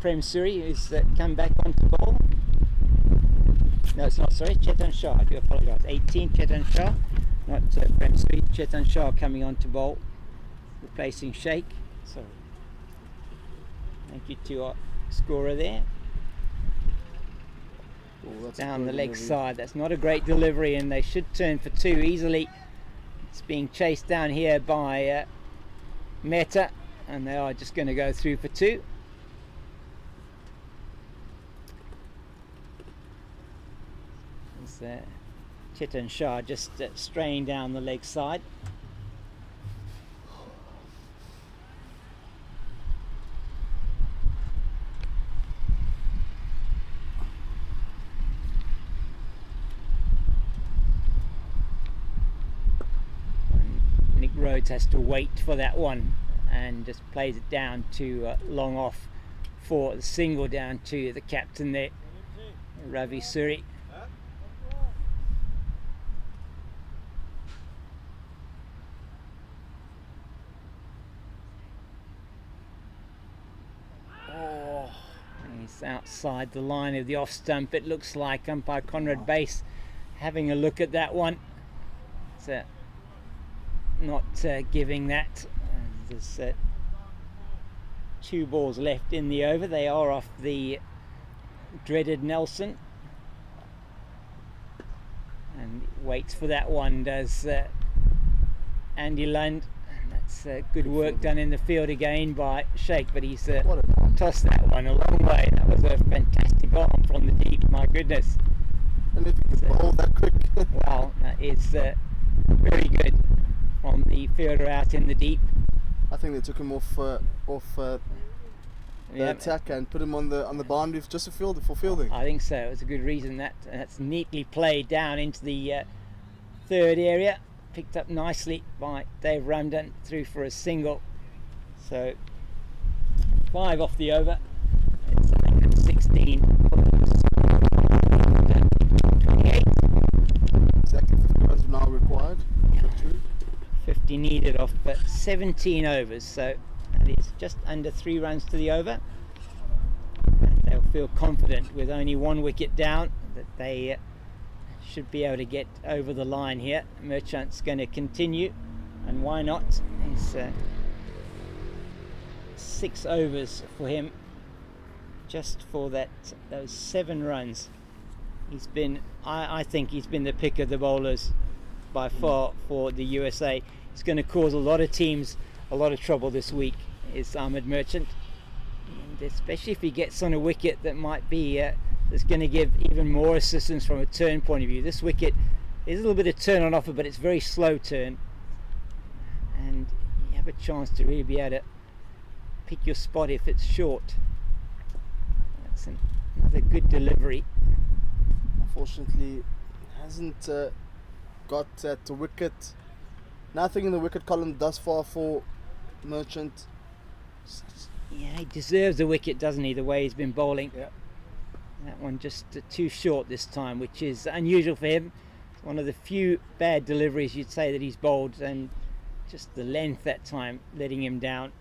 Speaker 1: Prem Suri, who's come back onto bowl. No, it's not, sorry, Chetan Shah, I do apologise. 18, Chetan Shah, not Prem Suri. Chetan Shah coming onto bowl, replacing Sheikh. Sorry. Thank you to our scorer there.
Speaker 2: Oh, that's a
Speaker 1: Down
Speaker 2: poor
Speaker 1: the leg
Speaker 2: delivery.
Speaker 1: side. That's not a great delivery, and they should turn for 2 easily. It's being chased down here by Mehta, and they are just going to go through for 2. It's Chetan Shah just straying down the leg side. Nick Rhodes has to wait for that one and just plays it down to long off for the single down to the captain there, Ravi Suri.
Speaker 2: Oh,
Speaker 1: He's outside the line of the off stump. It looks like umpire Conrad Bass having a look at that one. It's not giving that. There's 2 balls left in the over. They are off the dreaded Nelson. And waits for that one, does Andy Lund. And that's good work done in the field again by Sheikh, but he's
Speaker 2: what a bomb.
Speaker 1: tossed that one a long way. That was a fantastic arm from the deep, my goodness.
Speaker 2: And if you can bowl that quick.
Speaker 1: Wow, that is very good from the fielder out in the deep.
Speaker 2: I think they took him off the
Speaker 1: Yeah,
Speaker 2: attack and put him on the boundary just for fielding.
Speaker 1: I think so. It was a good reason. That's neatly played down into the third area, picked up nicely by Dave Ramdan, through for a single. So 5 off the over. It's 116 28.
Speaker 2: Exactly 50 runs now required. Victory.
Speaker 1: 50 needed off 17 overs, so that is just under 3 runs to the over. And they'll feel confident with only 1 wicket down that they should be able to get over the line here. Merchant's going to continue, and why not? He's 6 overs for him, just for those 7 runs. He's been, I think he's been the pick of the bowlers by far for the USA. It's going to cause a lot of teams a lot of trouble this week, is Ahmed Merchant, and especially if he gets on a wicket that might be that's going to give even more assistance from a turn point of view. This wicket is a little bit of turn on offer, but it's very slow turn, and you have a chance to really be able to pick your spot if it's short. That's another good delivery.
Speaker 2: Unfortunately, hasn't got at the wicket. Nothing in the wicket column thus far for Merchant.
Speaker 1: Yeah, he deserves a wicket, doesn't he, the way he's been bowling.
Speaker 2: Yeah.
Speaker 1: That one just too short this time, which is unusual for him. It's one of the few bad deliveries you'd say that he's bowled, and just the length that time letting him down.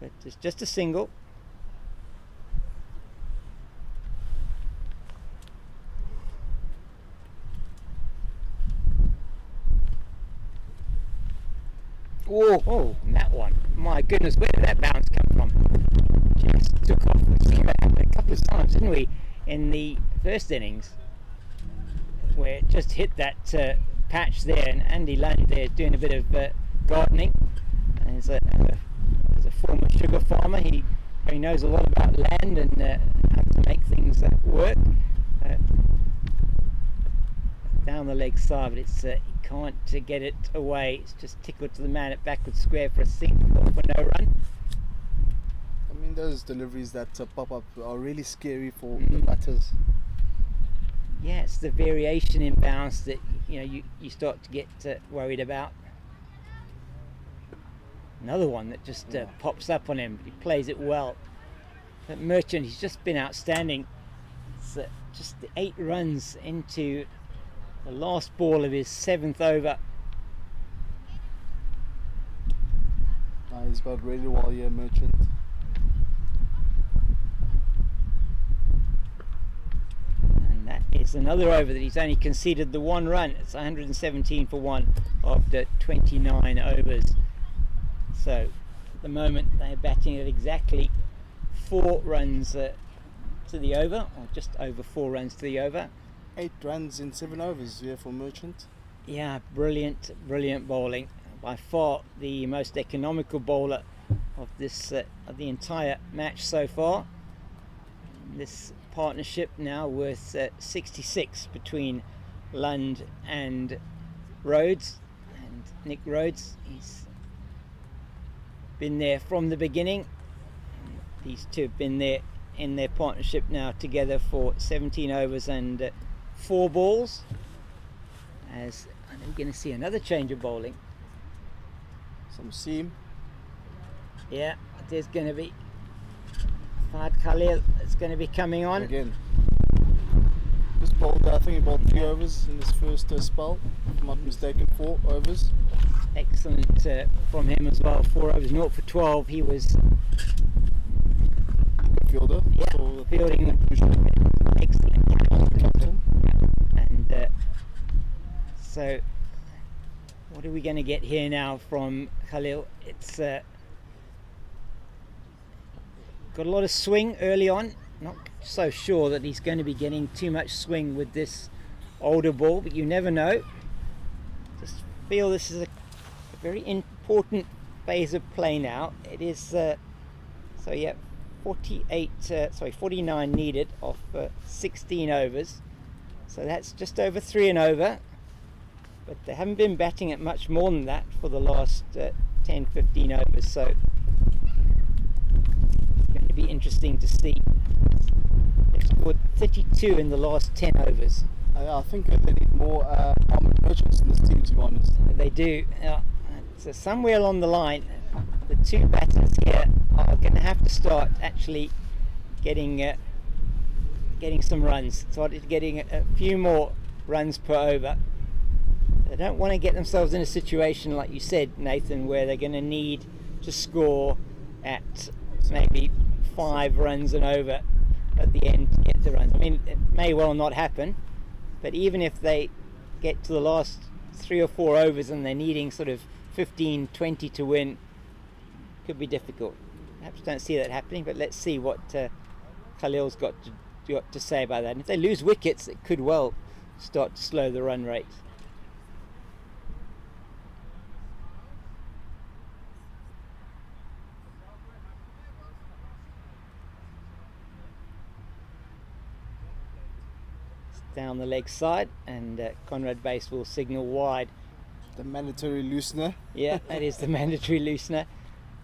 Speaker 1: But it's just a single. Oh, that one. My goodness, where did that bounce come from? Just took off. We've seen that happen a couple of times, didn't we, in the first innings, where it just hit that patch there, and Andy Lund there doing a bit of gardening. And as a former sugar farmer, he knows a lot about land and how to make things work. Down the leg side, but it's he can't get it away. It's just tickled to the man at backward square for a single for no run.
Speaker 2: I mean, those deliveries that pop up are really scary for the batters.
Speaker 1: Yeah, it's the variation in bounce that you start to get worried about. Another one that just pops up on him. He plays it well. But Merchant, he's just been outstanding. It's just the 8 runs into the last ball of his 7th over.
Speaker 2: He's bowled really well here, Merchant.
Speaker 1: There's another over that he's only conceded the 1 run. It's 117 for 1 after 29 overs. So at the moment they're batting at exactly 4 runs to the over, or just over 4 runs to the over.
Speaker 2: 8 runs in 7 overs here for Merchant.
Speaker 1: Yeah, brilliant bowling. By far the most economical bowler of this of the entire match so far. This partnership now worth 66 between Lund and Rhodes, and Nick Rhodes. He's been there from the beginning. These two have been there in their partnership now together for 17 overs and 4 balls. As I'm going to see another change of bowling.
Speaker 2: Some seam.
Speaker 1: Yeah, there's going to be Fahad Khalil. It's going to be coming on.
Speaker 2: Again. This bowled, I think he bowled 3 overs in his first spell. If I'm not mistaken, 4 overs.
Speaker 1: Excellent from him as well. 4 overs, 0 for 12. He was
Speaker 2: Fielder.
Speaker 1: Yeah,
Speaker 2: So
Speaker 1: fielding excellent.
Speaker 2: captain.
Speaker 1: And so what are we going to get here now from Khalil? It's got a lot of swing early on. Not so sure that he's going to be getting too much swing with this older ball, but you never know. Just feel this is a very important phase of play now. It is so yeah, 49 needed off 16 overs, so that's just over 3 and over, but they haven't been batting at much more than that for the last 10-15 overs, so it's going to be interesting to see. They've scored 32 in the last 10 overs.
Speaker 2: I think they need more armoured merchants in this team, to be honest.
Speaker 1: They do. So somewhere along the line, the 2 batters here are going to have to start actually getting some runs. Started getting a few more runs per over. They don't want to get themselves in a situation like you said, Nathan, where they're going to need to score at maybe 5 runs and over at the end to get the runs. I mean, it may well not happen, but even if they get to the last 3 or 4 overs and they're needing sort of 15-20 to win, could be difficult. Perhaps don't see that happening, but let's see what Khalil's got to say about that. And if they lose wickets, it could well start to slow the run rate. It's down the leg side, and Conrad Base will signal wide.
Speaker 2: The mandatory loosener.
Speaker 1: Yeah, that is the mandatory loosener.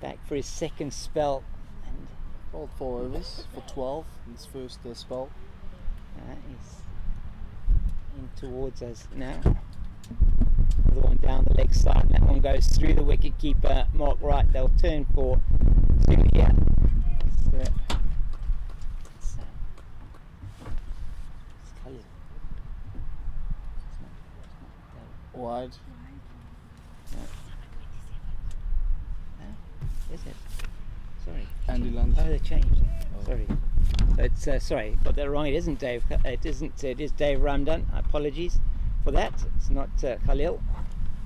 Speaker 1: Back for his second spell, and
Speaker 2: Bowled 4 overs for 12 in his first spell.
Speaker 1: he's in towards us now. Another one down the leg side, and that one goes through the wicket keeper, Mark Wright. They'll turn for 2 here. It's Khalil. It's not
Speaker 2: Wide.
Speaker 1: Is it? Sorry.
Speaker 2: Andy Lund.
Speaker 1: Oh, they changed. Sorry. It's sorry, got that wrong. It isn't Dave. It isn't. It is Dave Ramdan. Apologies for that. It's not Khalil.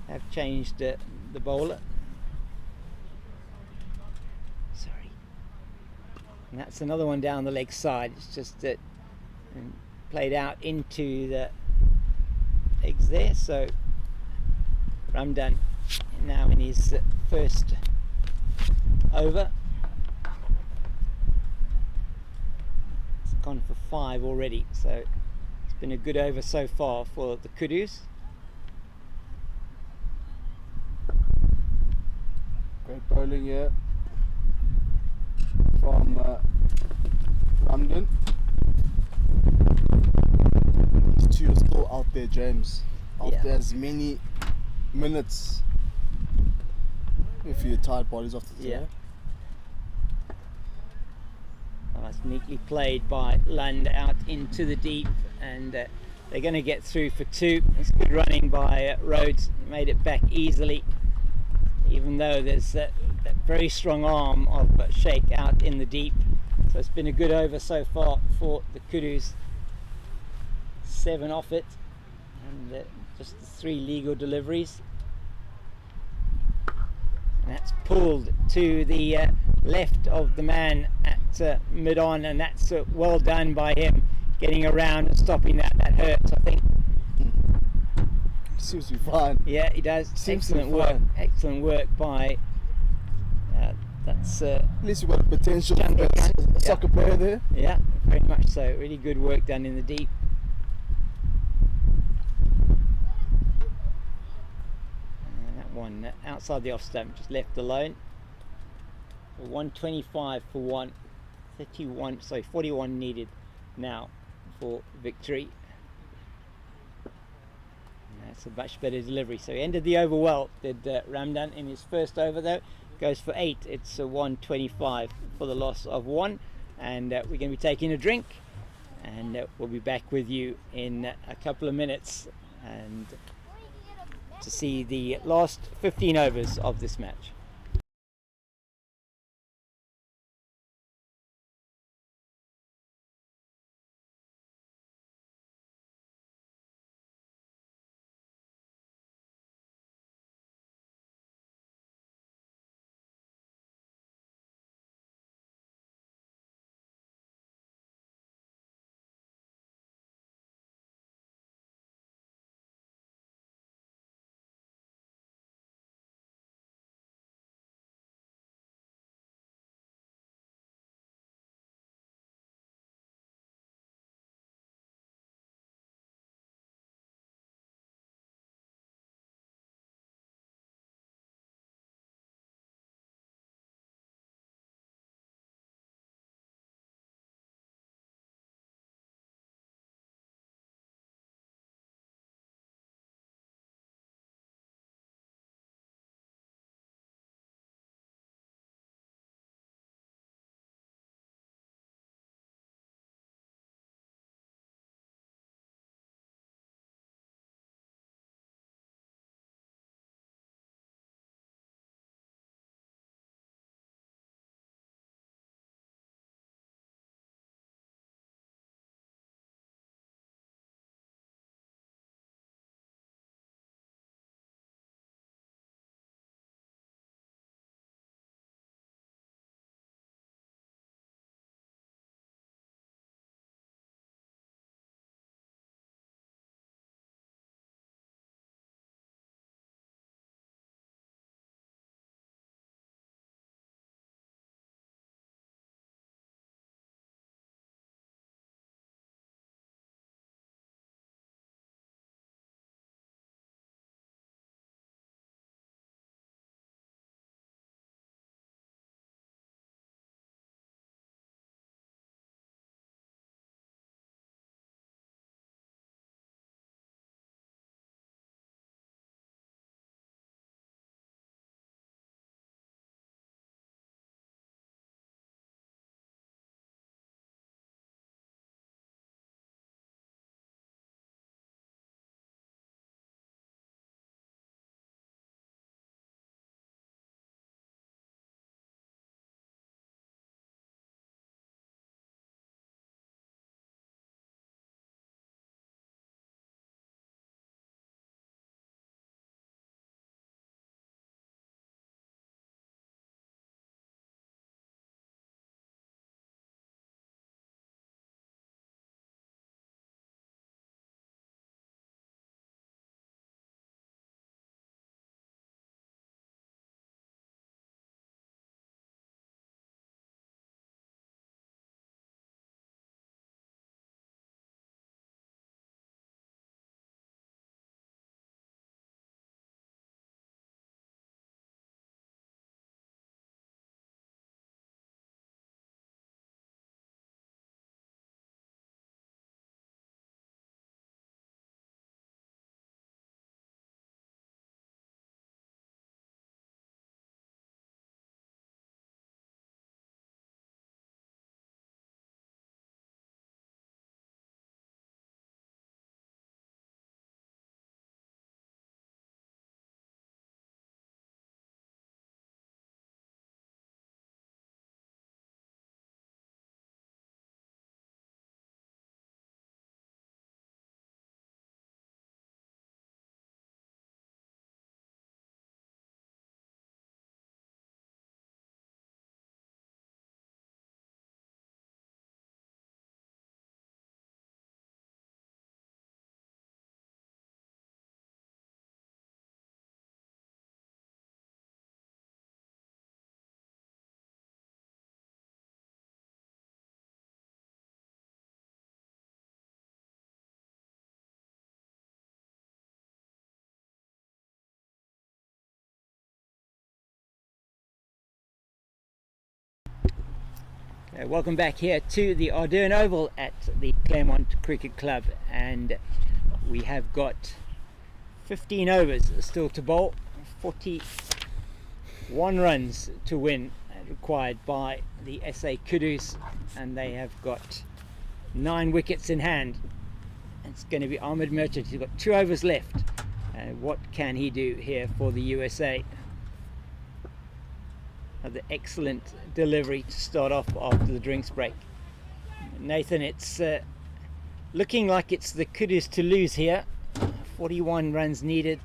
Speaker 1: I've changed the bowler. Sorry. And that's another one down the leg side. It's just that played out into the legs there. So Ramdan now in his first over. It's gone for 5 already, so it's been a good over so far for the Kudus.
Speaker 2: Great bowling here from Ramdan. These 2 are still out there, James. Out
Speaker 1: Yeah.
Speaker 2: there as many minutes. If you're tired bodies off the
Speaker 1: Yeah.
Speaker 2: floor.
Speaker 1: It's neatly played by Lund out into the deep, and they're going to get through for 2. It's good running by Rhodes. He made it back easily, even though there's that very strong arm of Sheikh out in the deep. So it's been a good over so far for the Kudus. 7 off it, and just the 3 legal deliveries. And that's pulled to the left of the man at mid-on, and that's well done by him, getting around and stopping that. That hurts, I think.
Speaker 2: Seems to be fine.
Speaker 1: Yeah, he does.
Speaker 2: Seems to be
Speaker 1: Excellent work.
Speaker 2: fine.
Speaker 1: Excellent work by. That's
Speaker 2: At least you've got a potential
Speaker 1: Jungle Gun.
Speaker 2: soccer player there.
Speaker 1: yeah, very much so. Really good work done in the deep. And that one outside the off stump, just left alone. 125 for 1. 41 needed now for victory. That's a much better delivery. So he ended the over well, did Ramdan in his first over though. Goes for 8. It's a 125 for the loss of 1. And we're going to be taking a drink. And we'll be back with you in a couple of minutes and to see the last 15 overs of this match. Welcome back here to the Ardene Oval at the Claremont Cricket Club, and we have got 15 overs still to bowl, 41 runs to win required by the SA Kudus, and they have got 9 wickets in hand. It's going to be Ahmed Merchant. He's got 2 overs left. What can he do here for the USA? The excellent delivery to start off after the drinks break. Nathan, it's looking like it's the Kudus to lose here. 41 runs needed,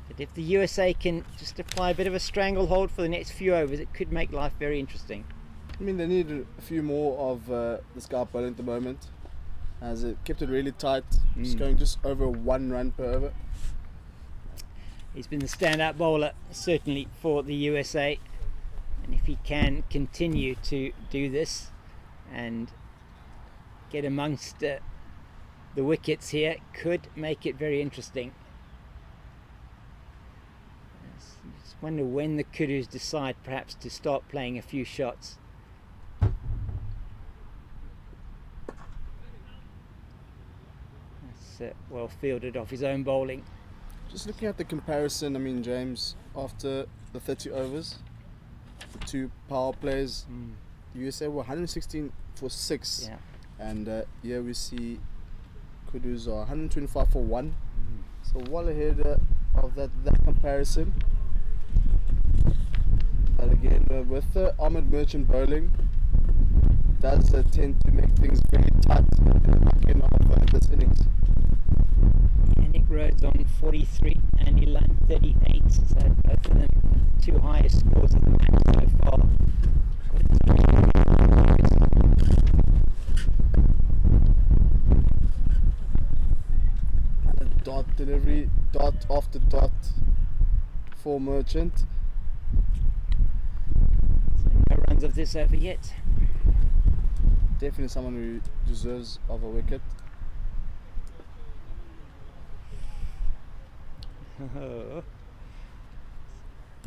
Speaker 1: but if the USA can just apply a bit of a stranglehold for the next few overs, it could make life very interesting.
Speaker 2: I mean, they need a few more of this guy bowling at the moment, as it kept it really tight. Just going just over 1 run per over.
Speaker 1: He's been the standout bowler certainly for the USA, and if he can continue to do this and get amongst the wickets here, could make it very interesting. I just wonder when the Kudus decide perhaps to start playing a few shots. That's well fielded off his own bowling.
Speaker 2: Just looking at the comparison, I mean, James, after the 30 overs, the 2 power plays, USA were 116 for 6.
Speaker 1: Yeah.
Speaker 2: And here we see Kudus are 125 for 1. So well ahead of that comparison. But again, with Ahmed Merchant bowling, does tend to make things very tight in the back end of this innings.
Speaker 1: Nick Rhodes on 43 and Ilan 38, so both of them 2 highest scores in the match so far.
Speaker 2: And a dot delivery, dot after dot for Merchant.
Speaker 1: So no runs of this over yet.
Speaker 2: Definitely someone who deserves of a wicket.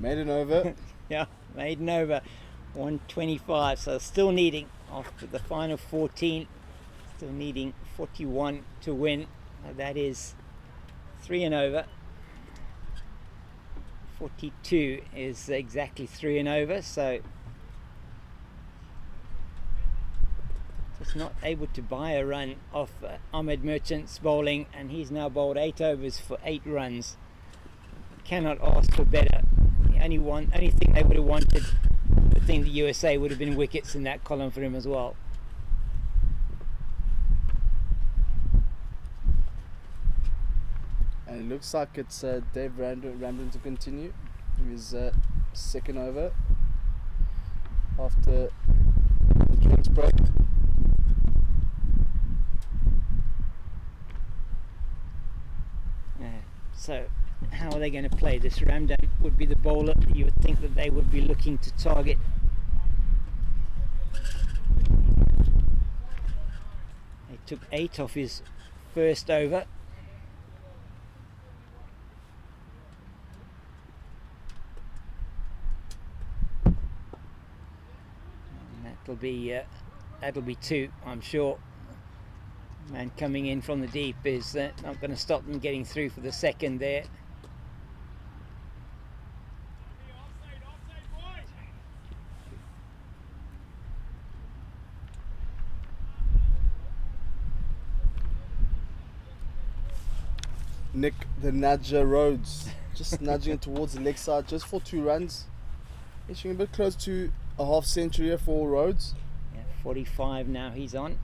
Speaker 2: Maiden over.
Speaker 1: Yeah, maiden over, 125, so still needing, after the final 14, still needing 41 to win. That is 3 and over. 42 is exactly 3 and over, so just not able to buy a run off Ahmed Merchant's bowling, and he's now bowled 8 overs for 8 runs. Cannot ask for better. The only thing they would have wanted, the thing the USA would have been wickets in that column for him as well.
Speaker 2: And it looks like it's Dave Ramblin to continue his second over after the drinks break.
Speaker 1: So how are they going to play this? Ramdan would be the bowler. You would think that they would be looking to target. They took 8 off his first over. And that'll be 2, I'm sure. Man coming in from the deep is not going to stop them getting through for the second there.
Speaker 2: Nick the Nudger Rhodes, just nudging it towards the leg side just for 2 runs. Inching a bit close to a half century here for Rhodes.
Speaker 1: Yeah, 45 now he's on.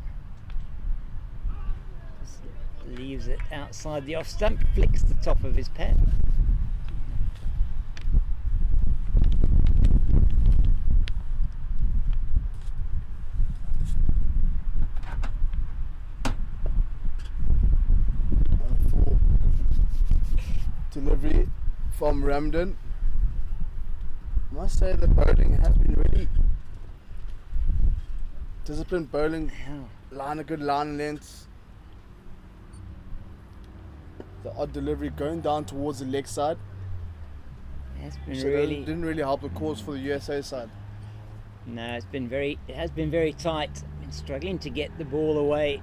Speaker 1: Just leaves it outside the off stump, flicks the top of his pad.
Speaker 2: Delivery from Ramdan. I must say the bowling has been really disciplined bowling. A good line length. The odd delivery going down towards the leg side.
Speaker 1: It's been
Speaker 2: So
Speaker 1: really
Speaker 2: that didn't really help the cause for the USA side.
Speaker 1: No, it has been very tight. Been struggling to get the ball away,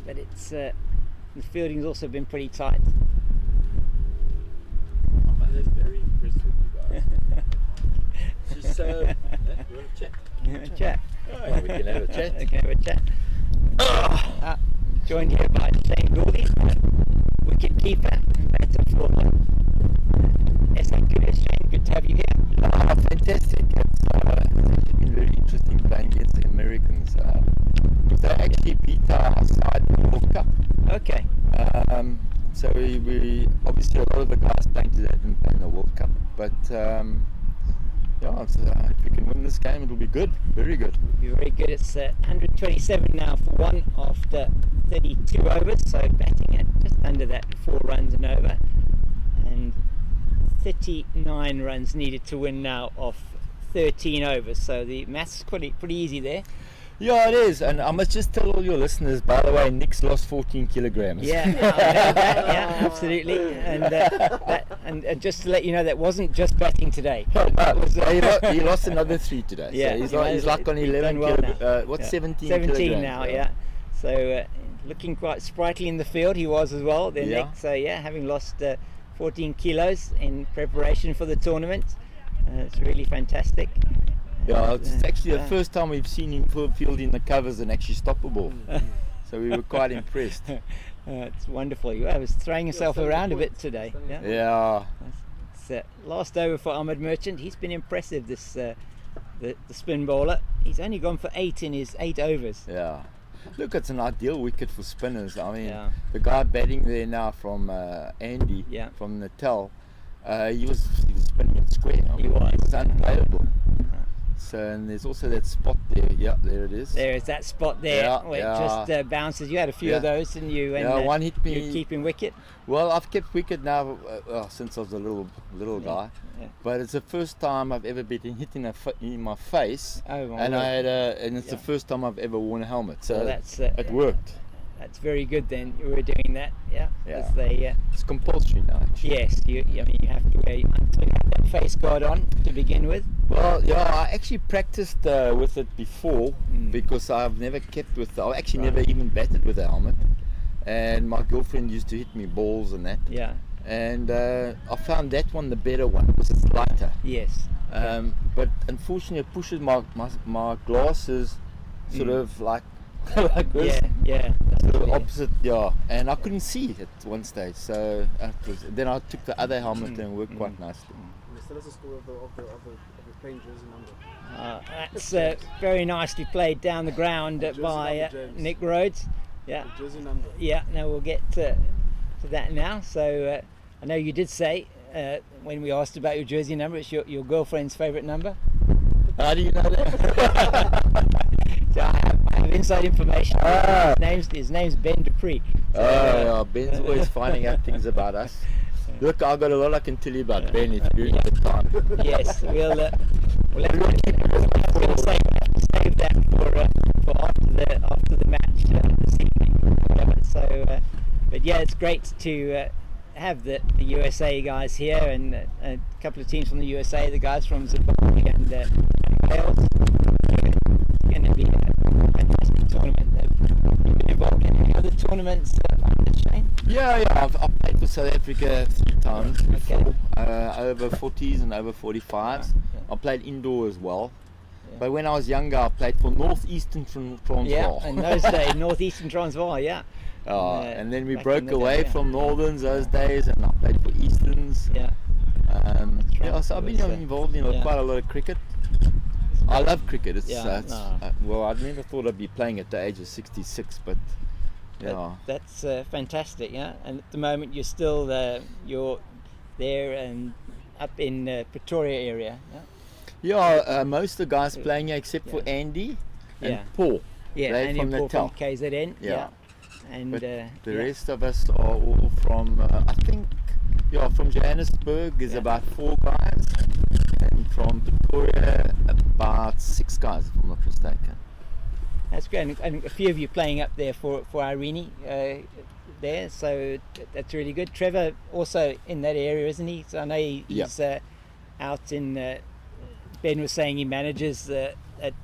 Speaker 1: but it's the fielding's also been pretty tight.
Speaker 5: That's very impressive, you guys. She's you want to chat?
Speaker 1: Chat.
Speaker 5: Oh, we can have a chat.
Speaker 1: Okay, have a chat. Joined here by Shane Goldie, wicket keeper and batter for SA Kudus. Shane, good to have you here.
Speaker 6: Fantastic. It's been very interesting playing against the Americans. They actually beat our side in the World Cup.
Speaker 1: Okay.
Speaker 6: So we obviously a lot of the guys playing today didn't play in the World Cup, but if we can win this game, it'll be good, very good.
Speaker 1: You're very good. It's 127 now for one after 32 overs, so batting at just under that 4 runs and over, and 39 runs needed to win now off 13 overs. So the maths is pretty easy there.
Speaker 6: Yeah, it is, and I must just tell all your listeners, by the way, Nick's lost 14 kilograms.
Speaker 1: Yeah, I know that, yeah, absolutely. And just to let you know, that wasn't just batting today. That was,
Speaker 6: he lost another 3 today.
Speaker 1: Yeah,
Speaker 6: so he's like on 11
Speaker 1: well
Speaker 6: kilograms. 17 kilograms?
Speaker 1: 17 now, yeah. So looking quite sprightly in the field, he was as well. Then Nick, so having lost 14 kilos in preparation for the tournament, it's really fantastic.
Speaker 6: Yeah, it's actually the first time we've seen him fielding the covers and actually stop a ball. So we were quite impressed.
Speaker 1: It's wonderful. He was throwing himself around a bit today.
Speaker 6: Yeah.
Speaker 1: It's, last over for Ahmed Merchant. He's been impressive, this the spin bowler. He's only gone for 8 in his 8 overs.
Speaker 6: Yeah. Look, it's an ideal wicket for spinners. I mean, the guy batting there now from Andy, from Natal, he was spinning it square. I mean, he was unplayable. So, and there's also that spot there. Yeah, there it is.
Speaker 1: There is that spot there where it just bounces. You had a few of those, didn't you? And,
Speaker 6: one hit me.
Speaker 1: You're keeping wicket.
Speaker 6: Well, I've kept wicket now since I was a little guy. Yeah. But it's the first time I've ever been hit in my face.
Speaker 1: Oh, my
Speaker 6: and
Speaker 1: Lord.
Speaker 6: and it's the first time I've ever worn a helmet. So
Speaker 1: that's,
Speaker 6: it worked.
Speaker 1: That's very good then. You were doing that,
Speaker 6: Yeah.
Speaker 1: It's
Speaker 6: compulsory now, actually.
Speaker 1: Yes, you have to wear until you have that face guard on to begin with.
Speaker 6: Well, I actually practiced with it before because I've never kept with. I actually never even batted with a helmet, and my girlfriend used to hit me balls and that.
Speaker 1: Yeah.
Speaker 6: And I found that one the better one because it's lighter.
Speaker 1: Yes.
Speaker 6: But unfortunately, it pushes my glasses sort of like this.
Speaker 1: Yeah.
Speaker 6: Sort of opposite, and I couldn't see it at one stage. So then I took the other helmet and it worked quite nicely.
Speaker 2: Tell us the story of the playing jersey number.
Speaker 1: That's very nicely played down the ground by Nick Rhodes. Yeah.
Speaker 2: The jersey number.
Speaker 1: Yeah. Now we'll get to that now. So I know you did say when we asked about your jersey number, it's your girlfriend's favourite number.
Speaker 6: How do you know that?
Speaker 1: So I have inside information. His name's Ben Dupree. So,
Speaker 6: Ben's always finding out things about us. Look, I've got a lot I can tell you about Ben if you have the time.
Speaker 1: Yes, we'll have to save that for after the match this evening. But it's great to have the USA guys here and a couple of teams from the USA, the guys from Zimbabwe and Wales. It's going to be a fantastic tournament. You've been involved in any other tournaments, Shane?
Speaker 6: Yeah, I've played for South Africa 3 times before, over 40s and over 45s. I played indoor as well. But when I was younger, I played for Northeastern Transvaal.
Speaker 1: Yeah, in those days, Northeastern Transvaal,
Speaker 6: and then we broke away from Northerns those days, and I played for Easterns. So I've been involved in quite a lot of cricket. I love cricket. Well, I never thought I'd be playing at the age of 66, but
Speaker 1: that's fantastic. Yeah, and at the moment you're still you're there and up in Pretoria area.
Speaker 6: Most of the guys playing here except for Andy and Paul.
Speaker 1: Andy
Speaker 6: from
Speaker 1: and Paul
Speaker 6: Natal.
Speaker 1: from KZN. And
Speaker 6: but the rest of us are all from I think from Johannesburg there's about 4 guys, and from Pretoria about 6 guys if I'm not mistaken.
Speaker 1: That's great, and a few of you playing up there for Ardene there, so that's really good. Trevor also in that area, isn't he? So I know he's out in Ben was saying he manages at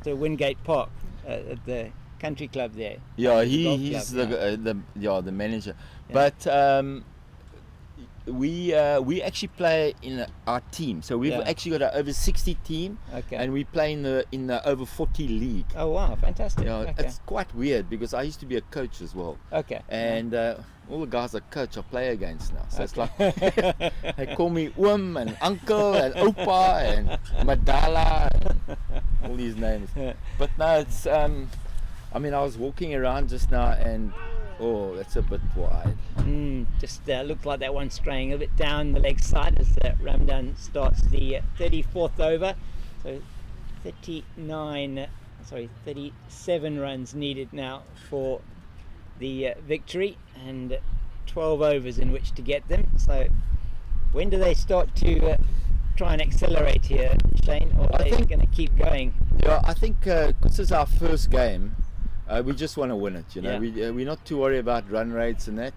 Speaker 1: Wingate Park, at the country club there.
Speaker 6: Yeah,
Speaker 1: Golf
Speaker 6: he's
Speaker 1: club,
Speaker 6: the manager.
Speaker 1: Yeah.
Speaker 6: But we actually play in our team. So we've
Speaker 1: Yeah.
Speaker 6: actually got an over 60 team,
Speaker 1: Okay.
Speaker 6: and we play in the over 40 league.
Speaker 1: Oh wow, fantastic.
Speaker 6: Yeah,
Speaker 1: Okay.
Speaker 6: it's quite weird because I used to be a coach as well,
Speaker 1: Okay.
Speaker 6: and all the guys I coach I play against now. So it's like
Speaker 1: Okay.
Speaker 6: they call me Oom and Uncle and Opa and Madala and all these names. But no, it's I mean, I was walking around just now and that's a bit wide.
Speaker 1: Just looked like that one straying a bit down the leg side as Ramadan starts the 34th over. So 37 runs needed now for the victory, and 12 overs in which to get them. So when do they start to try and accelerate here, Shane, or are they going to keep going?
Speaker 6: Yeah, I think this is our first game. We just want to win it, you know.
Speaker 1: Yeah.
Speaker 6: We're not too worried about run rates and that.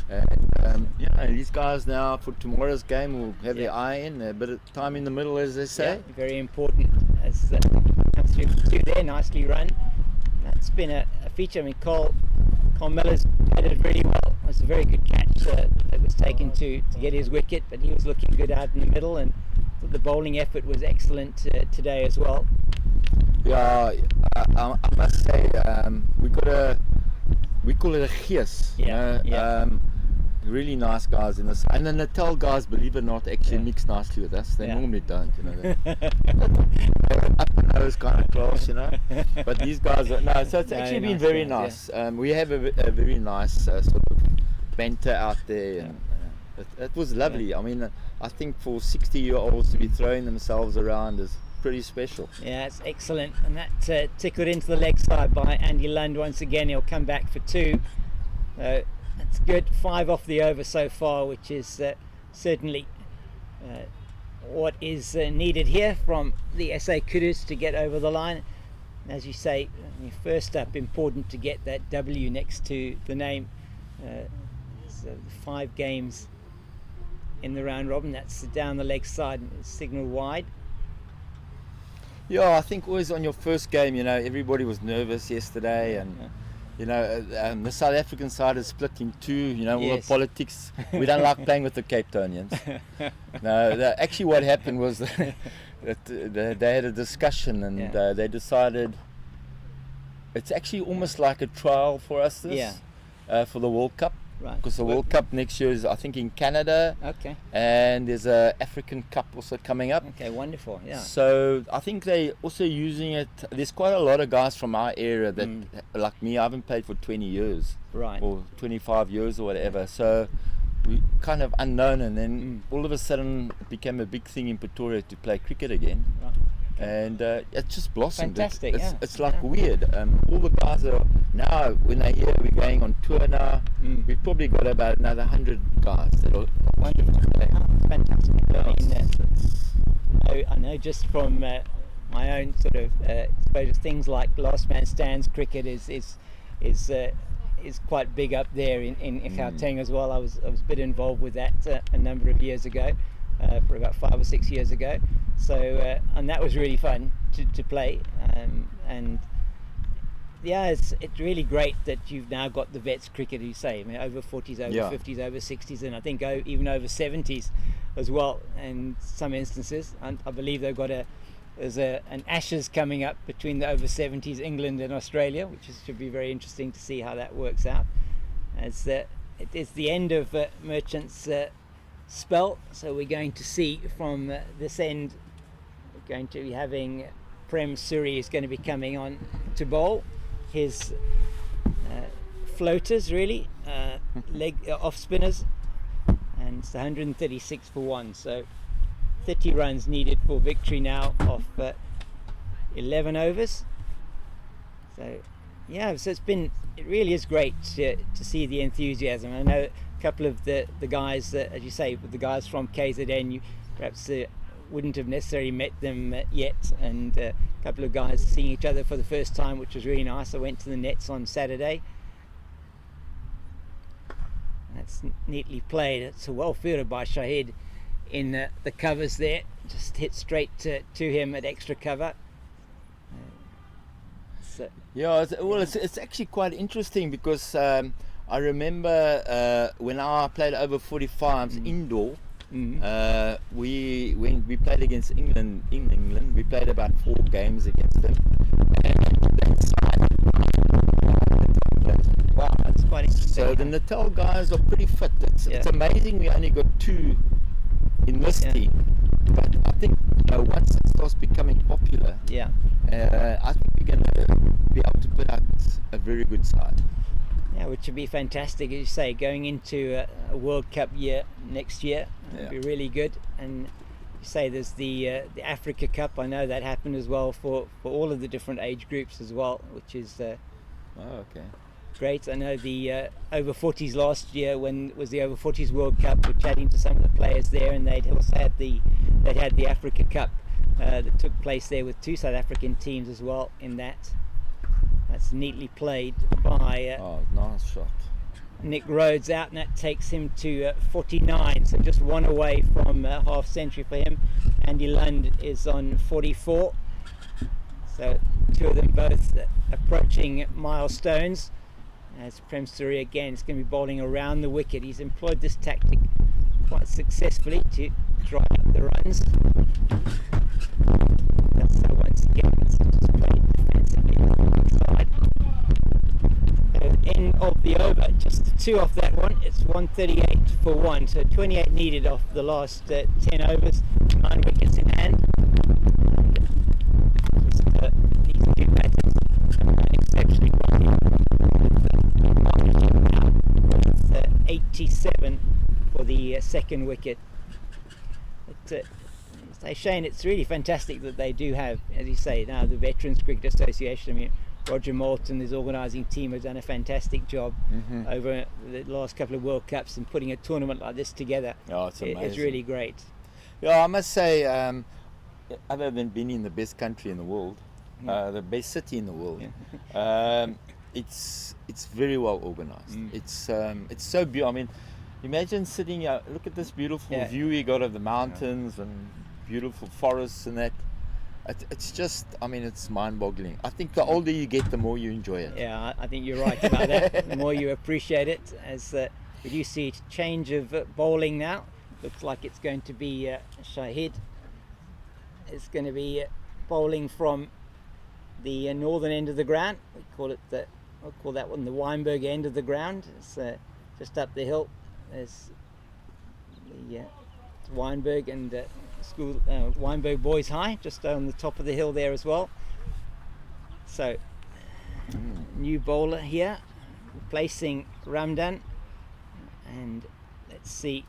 Speaker 1: Yeah.
Speaker 6: And these guys now for tomorrow's game will have their eye in, a bit of time in the middle, as they say.
Speaker 1: Yeah, very important as comes through two there, nicely run. That's been a feature. I mean, Carl Miller's batted really well. It was a very good catch that was taken to get his wicket, but he was looking good out in the middle, and the bowling effort was excellent today as well.
Speaker 6: Yeah, I must say we call it a gees. Really nice guys in this, and the Natal guys, believe it or not, actually mix nicely with us. They normally don't, you know. They're up and nose kind of class, you know. But these guys are so it's actually been very nice. We have a very nice sort of banter out there, and it was lovely. I mean, I think for 60-year-olds to be throwing themselves around is pretty special.
Speaker 1: Yeah, it's excellent, and that tickled into the leg side by Andy Lund once again. He'll come back for two. That's good. 5 off the over so far, which is certainly what is needed here from the SA Kudus to get over the line. As you say, first up, important to get that W next to the name. So 5 games in the round robin. That's down the leg side, signal wide.
Speaker 6: Yeah, I think always on your first game, you know, everybody was nervous yesterday, and you know, the South African side is split in two. You know, all the politics. We don't like playing with the Cape Townians. No, actually, what happened was that they had a discussion, and they decided it's actually almost like a trial for us for the World Cup.
Speaker 1: Right.
Speaker 6: Because the World Cup next year is, I think, in Canada.
Speaker 1: Okay. And
Speaker 6: there's a African Cup also coming up.
Speaker 1: Okay, wonderful. Yeah.
Speaker 6: So I think they also using it. There's quite a lot of guys from our area that, like me, I haven't played for 20 years.
Speaker 1: Right.
Speaker 6: Or 25 years or whatever. So we kind of unknown, and then all of a sudden it became a big thing in Pretoria to play cricket again.
Speaker 1: Right.
Speaker 6: And it just blossomed.
Speaker 1: Fantastic.
Speaker 6: It's like weird. All the guys are now, when they hear we're going on tour now, we've probably got about another 100 guys that are wonderful.
Speaker 1: Fantastic. I know just from my own sort of exposure, things like last man stands cricket is quite big up there in Gauteng as well. I was a bit involved with that a number of years ago, for about 5 or 6 years ago. So and that was really fun to play, and it's really great that you've now got the vets cricket, you say. I mean, over 40s, over 50s, over 60s, and I think even over 70s as well in some instances. And I believe they've got there's an Ashes coming up between the over 70s, England and Australia, which should be very interesting to see how that works out. As it is the end of Merchant's spell, so we're going to see from this end, we're going to be having Prem Suri is going to be coming on to bowl his floaters, really, leg off spinners, and it's 136 for 1, so 30 runs needed for victory now off 11 overs. So so it really is great to see the enthusiasm. I know a couple of the guys, as you say, the guys from KZN, you perhaps wouldn't have necessarily met them yet, and a couple of guys seeing each other for the first time, which was really nice. I went to the nets on Saturday. That's neatly played. It's well fielded by Shahid, in the covers there. Just hit straight to him at extra cover. So,
Speaker 6: Yeah, it's actually quite interesting because I remember when I played over 45s indoor. When we played against England in England, we played about 4 games against them.
Speaker 1: wow, that's quite interesting.
Speaker 6: So the Natal guys are pretty fit. It's amazing we only got 2 in this team, but I think once it starts becoming popular, I think we're going to be able to put out a very good side.
Speaker 1: Yeah, which would be fantastic, as you say, going into a World Cup year next year. It'd be really good. And you say there's the Africa Cup. I know that happened as well for all of the different age groups as well, which is great. I know the over 40s last year, when it was the over 40s World Cup, we're chatting to some of the players there, and they'd also had the Africa Cup that took place there with 2 South African teams as well in that. That's neatly played by
Speaker 6: nice shot.
Speaker 1: Nick Rhodes out, and that takes him to 49, so just 1 away from half century for him. Andy Lund is on 44, so 2 of them both approaching milestones. As Prem Suri again is going to be bowling around the wicket. He's employed this tactic quite successfully to dry up the runs. So once again, it's just played defensively inside. End of the over, just the 2 off that one. It's 138 for 1, so 28 needed off the last 10 overs, 9 wickets in hand. These 2 batters exceptionally well. It's 87 for the second wicket. Shane, it's really fantastic that they do have, as you say, now the Veterans Cricket Association. I mean, Roger Moulton, his organising team, have done a fantastic job over the last couple of World Cups, and putting a tournament like this together.
Speaker 6: Oh, it's amazing.
Speaker 1: It's really great.
Speaker 6: Yeah, I must say, other than being in the best country in the world, the best city in the world, it's very well organised. It's so beautiful. I mean, imagine sitting here, look at this beautiful view you got of the mountains and beautiful forests and that. It's just, I mean, it's mind-boggling. I think the older you get, the more you enjoy it.
Speaker 1: Yeah, I think you're right about that. The more you appreciate it. As we do see a change of bowling now. Looks like it's going to be Shahid. It's going to be bowling from the northern end of the ground. We call it I'll call that one the Weinberg end of the ground. It's just up the hill. There's the Weinberg and school Weinberg Boys High, just on the top of the hill there as well. So new bowler here, replacing Ramdan, and let's see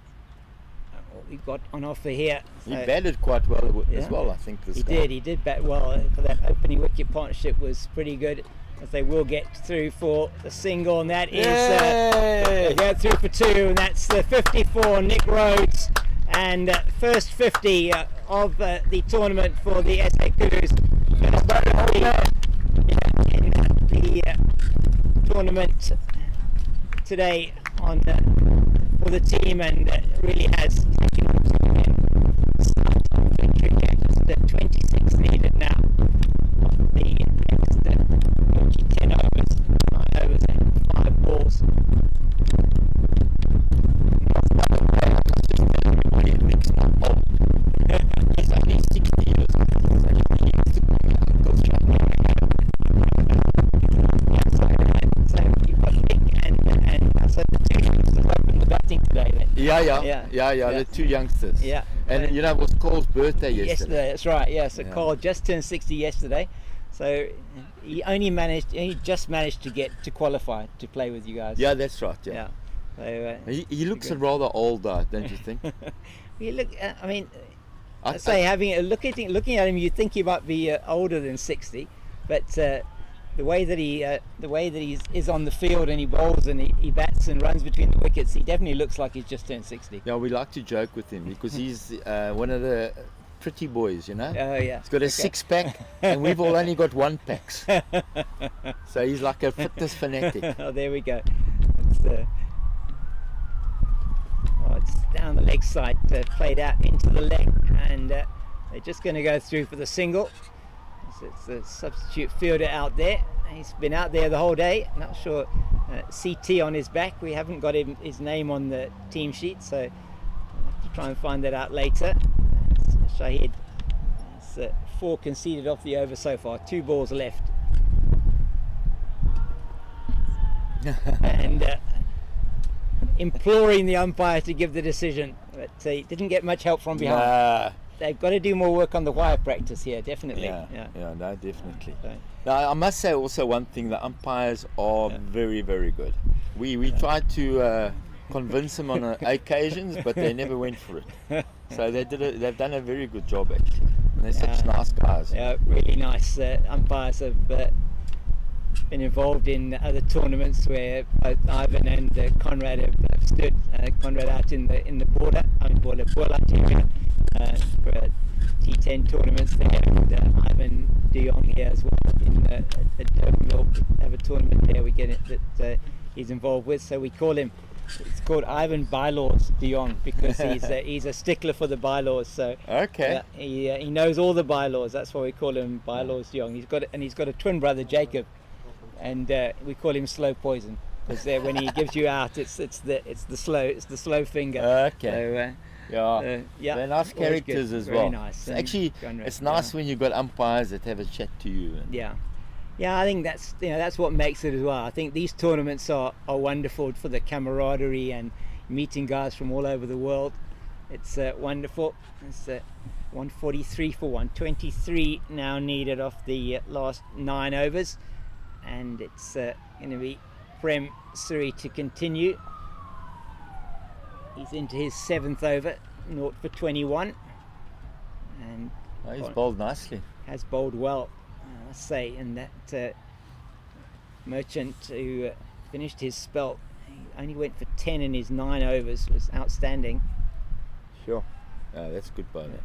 Speaker 1: what we've got on offer here.
Speaker 6: He batted quite well as well, I think.
Speaker 1: He did bat well. For that opening wicket partnership was pretty good, as they will get through for the single, and that is they go through for 2, and that's the 54, Nick Rhodes, and first 50 of the tournament for the SA Kudus. In the tournament today for the team, and really has taken victory. Just 26 needed now. The next 10 overs, 9 overs and 5 balls. He's only 60 years so the 2 youngsters opened the batting today then.
Speaker 6: The 2 youngsters.
Speaker 1: Yeah.
Speaker 6: And it was Cole's birthday yesterday.
Speaker 1: That's right, yeah. So Cole just turned 60 yesterday. So he just managed to get to qualify to play with you guys.
Speaker 6: Yeah, that's right. Yeah.
Speaker 1: So,
Speaker 6: he looks rather old, don't you think?
Speaker 1: You look. I mean, I'd say looking at him, you think he might be older than 60, but the way that he is on the field, and he bowls and he bats and runs between the wickets, he definitely looks like he's just turned 60.
Speaker 6: Yeah, we like to joke with him because he's one of the pretty boys, you know.
Speaker 1: Oh yeah.
Speaker 6: He's got a 6-pack, and we've all only got 1-packs. So he's like a fitness fanatic.
Speaker 1: Oh, there we go. It's down the leg side, played out into the leg, and they're just going to go through for the single. So it's the substitute fielder out there. He's been out there the whole day. Not sure. CT on his back. We haven't got his name on the team sheet, so I'll have to try and find that out later. Shahid. It's 4 conceded off the over so far. 2 balls left. And imploring the umpire to give the decision, but he didn't get much help from behind. They've got to do more work on the wire practice here, definitely.
Speaker 6: Yeah, no, definitely.
Speaker 1: So,
Speaker 6: Now, I must say also one thing: the umpires are very, very good. We tried to convince them on occasions, but they never went for it. So they've done a very good job actually. And they're such nice guys.
Speaker 1: Yeah, really nice. Umpires have been involved in other tournaments where both Ivan and Conrad have stood. Conrad out in the border area for T10 tournaments there, and Ivan De Jong here as well in Durbanville. We have a tournament there we get it that he's involved with, so we call him. It's called Ivan Bylaws De Jong because he's a stickler for the bylaws. So
Speaker 6: okay,
Speaker 1: he knows all the bylaws. That's why we call him Bylaws De Jong. He's got a twin brother Jacob, and we call him Slow Poison because when he gives you out, it's the slow finger.
Speaker 6: Okay.
Speaker 1: So,
Speaker 6: they're nice characters as well.
Speaker 1: Very nice.
Speaker 6: Actually, it's nice when you've got umpires that have a chat to you.
Speaker 1: Yeah, I think that's what makes it as well. I think these tournaments are wonderful for the camaraderie and meeting guys from all over the world. It's wonderful. It's 143 for 123 now needed off the last 9 overs, and it's going to be Prem Suri to continue. He's into his 7th over, 0 for 21, and
Speaker 6: he's bowled nicely.
Speaker 1: Has bowled well, I must say. And that Merchant who finished his spell, he only went for 10 in his 9 overs, was outstanding.
Speaker 6: Sure, that's good bowling.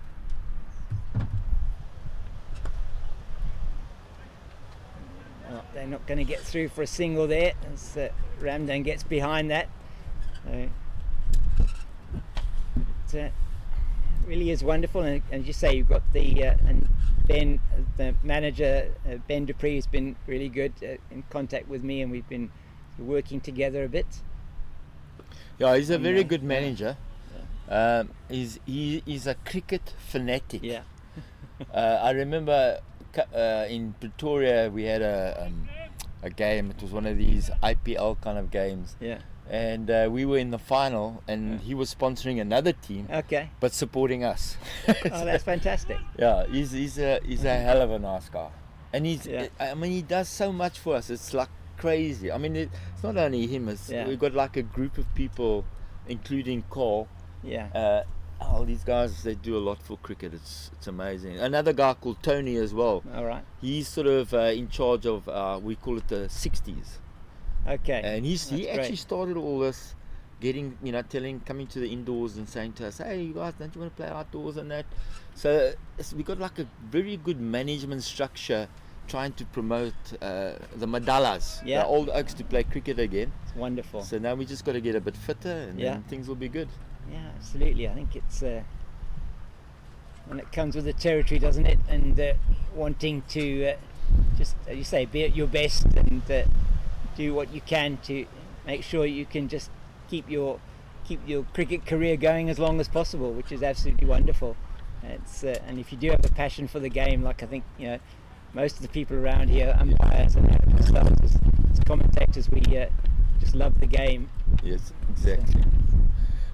Speaker 1: Well, they're not going to get through for a single there as Ramdan gets behind that. So, it really is wonderful, and as you say, you've got the and Ben, the manager, Ben Dupree, has been really good in contact with me, and we've been working together a bit.
Speaker 6: Yeah, he's a very good manager. He's a cricket fanatic.
Speaker 1: Yeah.
Speaker 6: I remember in Pretoria we had a game. It was one of these IPL kind of games.
Speaker 1: Yeah.
Speaker 6: And we were in the final, and he was sponsoring another team, but supporting us.
Speaker 1: Oh, that's fantastic.
Speaker 6: Yeah, he's a hell of a nice guy, and I mean, he does so much for us. It's like crazy. I mean, it's not only him. We've got like a group of people, including Carl.
Speaker 1: Yeah.
Speaker 6: All these guys, they do a lot for cricket. It's amazing. Another guy called Tony as well.
Speaker 1: All right.
Speaker 6: He's sort of in charge of we call it the 60s.
Speaker 1: Okay.
Speaker 6: And he actually started all this, coming to the indoors and saying to us, hey, you guys, don't you want to play outdoors and that? So we got like a very good management structure trying to promote the Madalas, the old oaks, to play cricket again.
Speaker 1: It's wonderful.
Speaker 6: So now we just got to get a bit fitter, and then things will be good.
Speaker 1: Yeah, absolutely. I think it's when it comes with the territory, doesn't it? And wanting to just, as you say, be at your best and do what you can to make sure you can just keep your cricket career going as long as possible, which is absolutely wonderful. It's and if you do have a passion for the game, like I think most of the people around here, umpires and ourselves as commentators, we just love the game.
Speaker 6: Yes, exactly.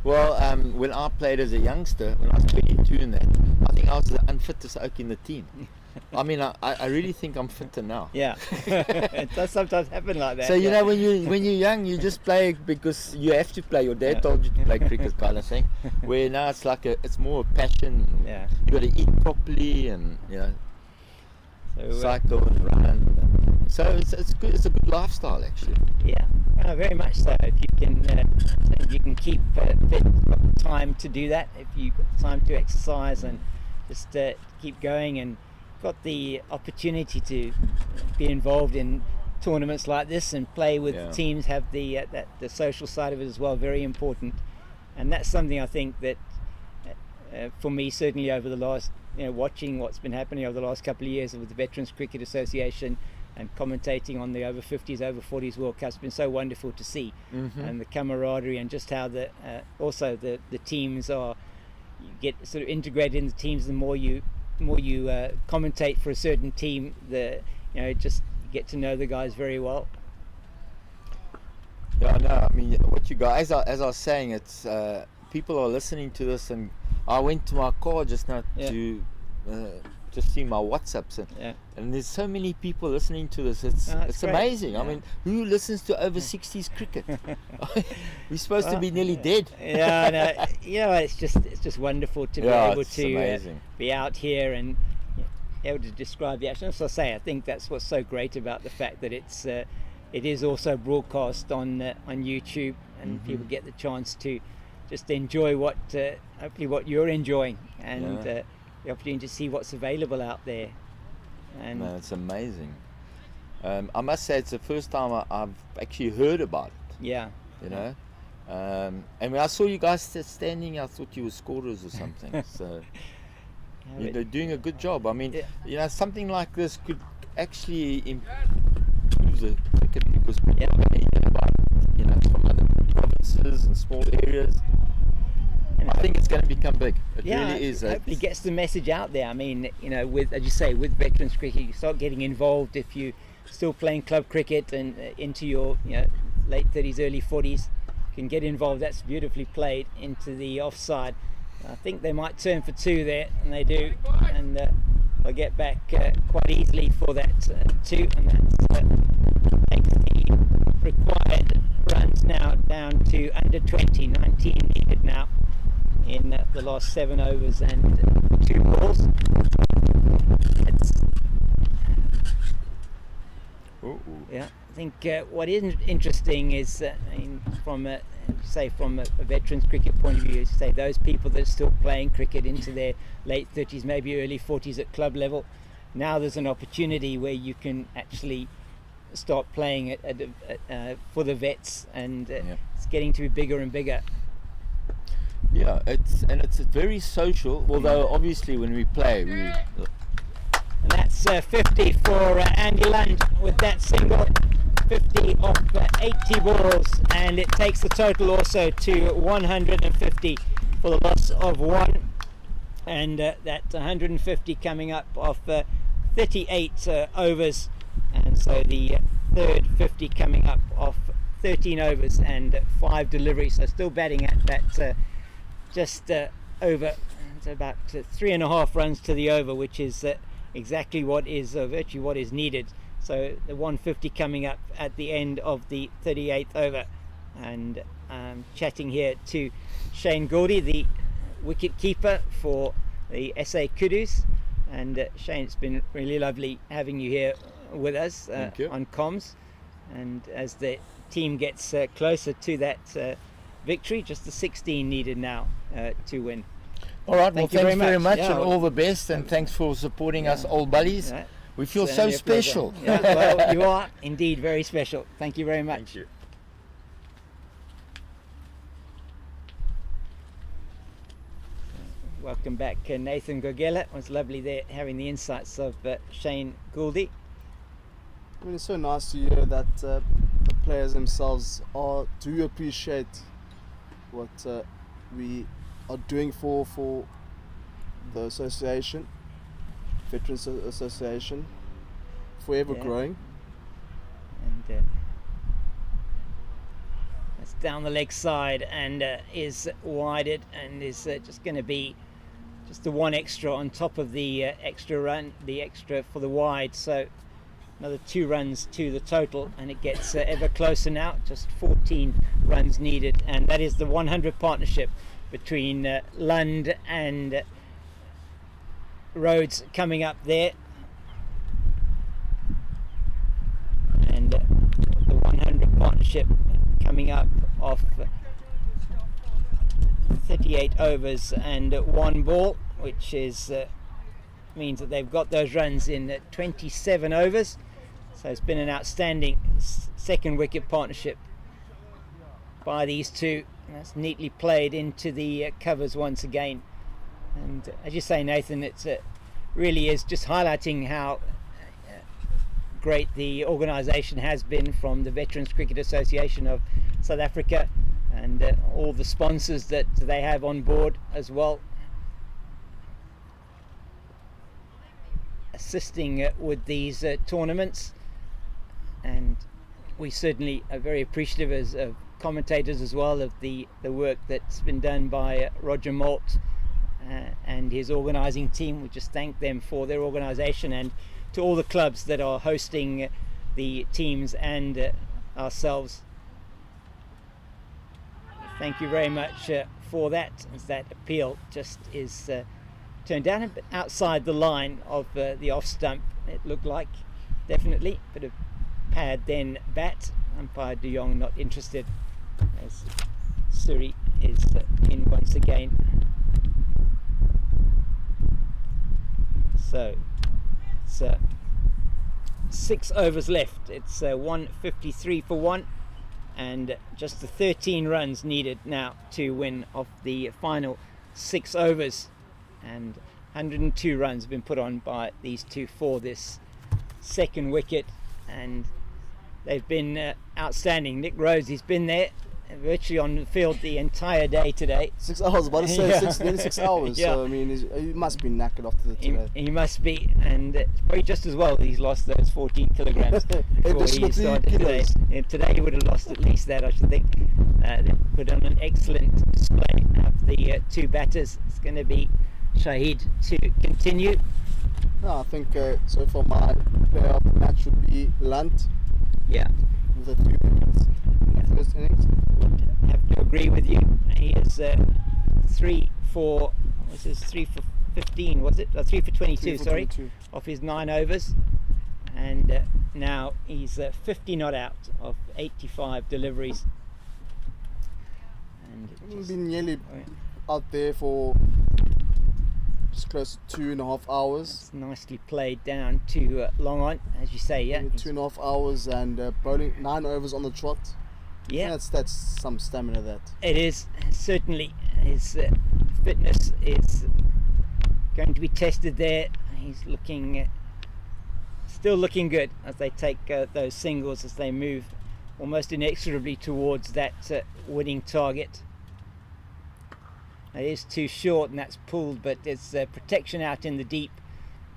Speaker 6: Well, when I played as a youngster, when I was 22 in that, I think I was the unfittest oak in the team. I mean, I really think I'm fitter now.
Speaker 1: Yeah, it does sometimes happen like that.
Speaker 6: So when you're young, you just play because you have to play. Your dad told you to play cricket, kind of thing. Where now it's more a passion.
Speaker 1: Yeah,
Speaker 6: you got to eat properly and
Speaker 1: so,
Speaker 6: cycle and run. So it's good. It's a good lifestyle actually.
Speaker 1: Yeah, very much so. If you can keep fit, got time to do that. If you've got time to exercise and just keep going, and got the opportunity to be involved in tournaments like this and play with teams, have the social side of it as well, very important. and that's something I think that for me, certainly over the last, watching what's been happening over the last couple of years with the Veterans Cricket Association and commentating on the over-50s, over-40s World Cup, has been so wonderful to see. And the camaraderie, and just how also the teams are, you get sort of integrated in the teams. The more you commentate for a certain team, just get to know the guys very well.
Speaker 6: Yeah, no, I mean, what you guys, as I was saying, it's people are listening to this, and I went to my car just now to just see my WhatsApps, and there's so many people listening to this. It's amazing. I mean, who listens to over-60s cricket? We're supposed to be nearly dead.
Speaker 1: It's just wonderful to be able to be out here and able to describe the action. As I say, I think that's what's so great about the fact that it is also broadcast on YouTube, and people get the chance to just enjoy hopefully what you're enjoying, and the opportunity to see what's available out there. And
Speaker 6: it's amazing. I must say, it's the first time I've actually heard about it. And when I saw you guys standing, I thought you were scorers or something. So you're doing a good job. I mean, something like this could actually improve the cricket, because people are going to hear about it, from other provinces and small areas. And I think it's going to become big. It really is.
Speaker 1: Hopefully gets the message out there. I mean, with, as you say, with veterans cricket, you start getting involved if you still playing club cricket and into your late 30s, early 40s. Can get involved. That's beautifully played into the offside. I think they might turn for two there, and they do, and they'll get back quite easily for that two, and that makes the required runs now down to under 20, 19 needed now in the last 7 overs and 2 balls. I think what is interesting is from a veterans cricket point of view, is say those people that are still playing cricket into their late 30s, maybe early 40s at club level. Now there's an opportunity where you can actually start playing for the vets, and it's getting to be bigger and bigger.
Speaker 6: It's very social, although obviously when we play
Speaker 1: and that's 50 for Andy Lund with that single. 50 off 80 balls, and it takes the total also to 150 for the loss of 1, and that 150 coming up off 38 overs, and so the third 50 coming up off 13 overs and 5 deliveries, so still batting at that just over, it's about 3.5 runs to the over, which is exactly what is virtually what is needed. So the 150 coming up at the end of the 38th over, and chatting here to Shane Goldie, the wicket keeper for the SA Kudus. And Shane, it's been really lovely having you here with us on comms, and as the team gets closer to that victory, just the 16 needed now to win.
Speaker 6: All right, thanks very much, and all the best, and thanks for supporting us old buddies. We feel so special.
Speaker 1: Well, you are indeed very special. Thank you very much.
Speaker 6: Thank you.
Speaker 1: Welcome back, Nathan Gogella. It was lovely there having the insights of Shane Gouldy.
Speaker 2: I mean, it's so nice to hear that the players themselves do appreciate what we are doing for the association. Veterans Association, forever growing.
Speaker 1: And it's down the leg side, and is wided, and is just going to be just the 1 extra on top of the extra run, the extra for the wide, so another 2 runs to the total, and it gets ever closer now, just 14 runs needed, and that is the 100 partnership between Lund and Rhodes coming up there, and the 100 partnership coming up off 38 overs and 1 ball, which is means that they've got those runs in 27 overs. So it's been an outstanding second wicket partnership by these two, That's neatly played into the covers once again. And as you say, Nathan, it's really is just highlighting how great the organisation has been from the Veterans Cricket Association of South Africa, and all the sponsors that they have on board as well, assisting with these tournaments. And we certainly are very appreciative as commentators as well of the work that's been done by Roger Malt and his organising team. We just thank them for their organisation, and to all the clubs that are hosting the teams and ourselves. Thank you very much for that, as that appeal just is turned down a bit outside the line of the off stump. It looked like, definitely, bit of pad then bat. Umpire De Jong not interested, as Suri is in once again. So it's 6 overs left. It's 153 for 1, and just the 13 runs needed now to win off the final 6 overs. And 102 runs have been put on by these two for this second wicket, and they've been outstanding. Nick Rose, he's been there virtually on the field the entire day today.
Speaker 2: 6 hours, about to say
Speaker 1: Yeah.
Speaker 2: nearly 6 hours.
Speaker 1: Yeah.
Speaker 2: So I mean, he must be knackered after today.
Speaker 1: He must be, and it's probably just as well he's lost those 14 kilograms before he
Speaker 2: Additional
Speaker 1: started
Speaker 2: 3
Speaker 1: today.
Speaker 2: kilos.
Speaker 1: And today he would have lost at least that, I should think. They put on an excellent display of the two batters. It's going to be Shahid to continue.
Speaker 2: No, I think so far my player of the match would be Lunt
Speaker 1: Yeah,
Speaker 2: with the 3 wickets in the first innings.
Speaker 1: have to agree with you. He is 3 for 15, was it? 3 for 22,
Speaker 2: 3 for
Speaker 1: sorry,
Speaker 2: 22.
Speaker 1: off his 9 overs. And now he's 50 not out of 85 deliveries. And
Speaker 2: He's been nearly
Speaker 1: oh, yeah,
Speaker 2: out there for just close to 2.5 hours.
Speaker 1: it's nicely played down to long on, as you say. Yeah,
Speaker 2: 2.5 hours and bowling 9 overs on the trot.
Speaker 1: yeah.
Speaker 2: That's some stamina. That
Speaker 1: It is certainly. His fitness is going to be tested there. He's looking, still looking good as they take those singles, as they move almost inexorably towards that winning target. It is too short, and that's pulled, but there's protection out in the deep,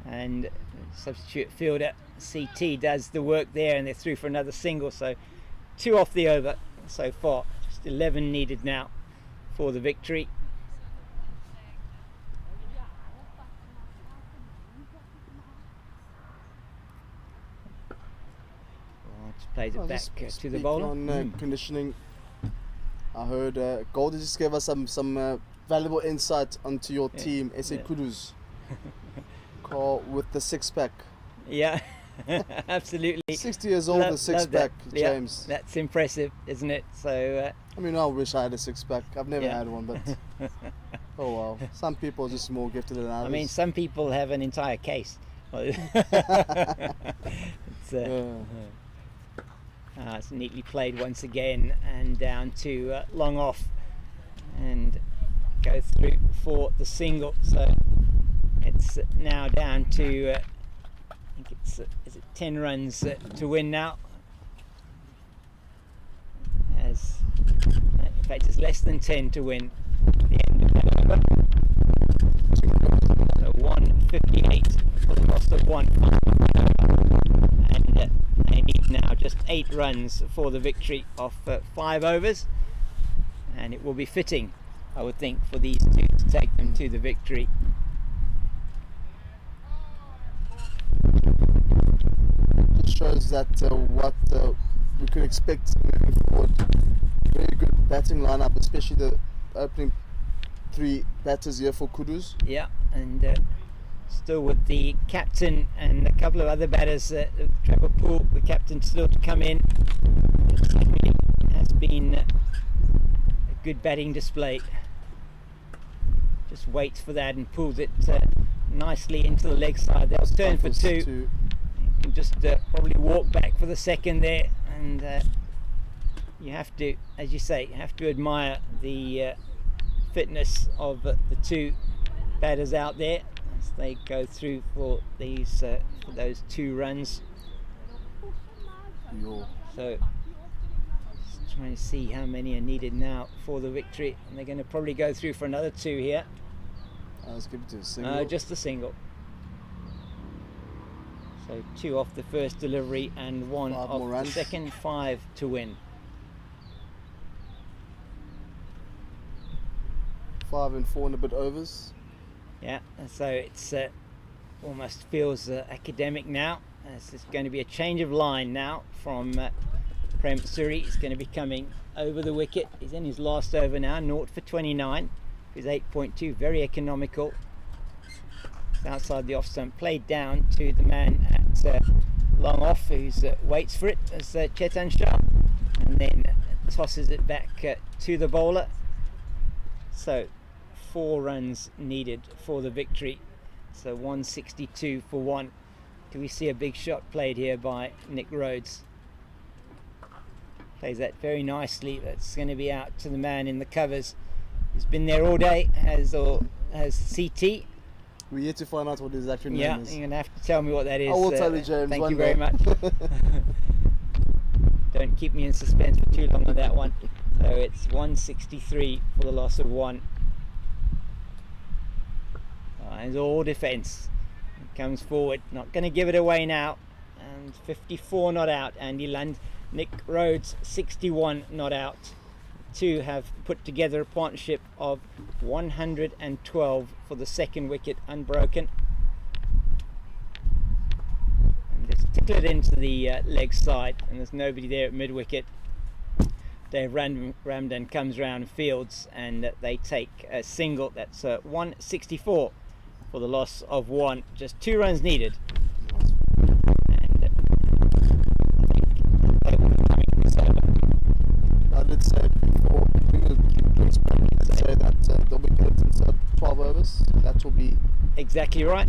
Speaker 1: and substitute fielder CT does the work there, and they're through for another single. So 2 off the over so far, just 11 needed now for the victory. Just plays it back to the bowler.
Speaker 2: On conditioning, I heard Goldie just gave us some valuable insight onto your team, SA
Speaker 1: Yeah.
Speaker 2: Kudus, with the 6-pack.
Speaker 1: Yeah, absolutely.
Speaker 2: 60 years old, the 6-pack,
Speaker 1: Yeah,
Speaker 2: James.
Speaker 1: that's impressive, isn't it? So
Speaker 2: I mean, I wish I had a 6-pack. I've never
Speaker 1: Yeah.
Speaker 2: had one, but oh wow. Some people are just more gifted than others.
Speaker 1: I mean, some people have an entire case. It's, it's neatly played once again, and down to long off, and go through for the single. So it's now down to I think it's is it 10 runs to win now, as in fact it's less than 10 to win the end of that over. So 158 for the loss of 1, and they need now just 8 runs for the victory of 5 overs, and it will be fitting, I would think, for these two to take them to the victory.
Speaker 2: It shows that what we could expect moving forward. Very good batting lineup, especially the opening 3 batters here for Kudus.
Speaker 1: Yeah, and still with the captain and a couple of other batters, Trevor Poole, the captain, still to come in. It certainly has been a good batting display. Just waits for that and pulls it nicely into the leg side. They'll turn for 2. Can just probably walk back for the second there, and you have to, as you say, admire the fitness of the two batters out there as they go through for these for those 2 runs. So just trying to see how many are needed now for the victory, and they're going to probably go through for another 2 here.
Speaker 2: Let's give it to a single.
Speaker 1: Just a single. So 2 off the first delivery and 1
Speaker 2: 5
Speaker 1: off
Speaker 2: more
Speaker 1: the
Speaker 2: runs.
Speaker 1: second, 5 to win.
Speaker 2: 5 and 4 and a bit overs.
Speaker 1: Yeah, so it's almost feels academic now. This is going to be a change of line now from Prem Suri. He's going to be coming over the wicket. He's in his last over now, 0 for 29. He's 8.2, very economical. It's outside the off stump, played down to the man at long off, who waits for it as Chetan Shah, and then tosses it back to the bowler. So 4 runs needed for the victory. So 162 for 1. Do we see a big shot played here by Nick Rhodes? Plays that very nicely. That's going to be out to the man in the covers. He's been there all day, has CT.
Speaker 2: We're yet to find out what his actual name is.
Speaker 1: Yeah, you're going to have to tell me what that is.
Speaker 2: I will tell you, James.
Speaker 1: Thank
Speaker 2: one
Speaker 1: you very
Speaker 2: day.
Speaker 1: much. Don't keep me in suspense for too long on that one. So it's 163 for the loss of 1. It's all defence. Comes forward, not going to give it away now. And 54 not out. Andy Lund, Nick Rhodes 61 not out. 2 have put together a partnership of 112 for the second wicket unbroken. And just tickle it into the leg side, and there's nobody there at mid wicket. Dave Ramdan comes round and fields, and they take a single. That's 164 for the loss of 1. Just 2 runs needed. And I think they will be coming this over.
Speaker 2: I did say before, I did say that they'll be collecting 12 overs. That will be
Speaker 1: Exactly right.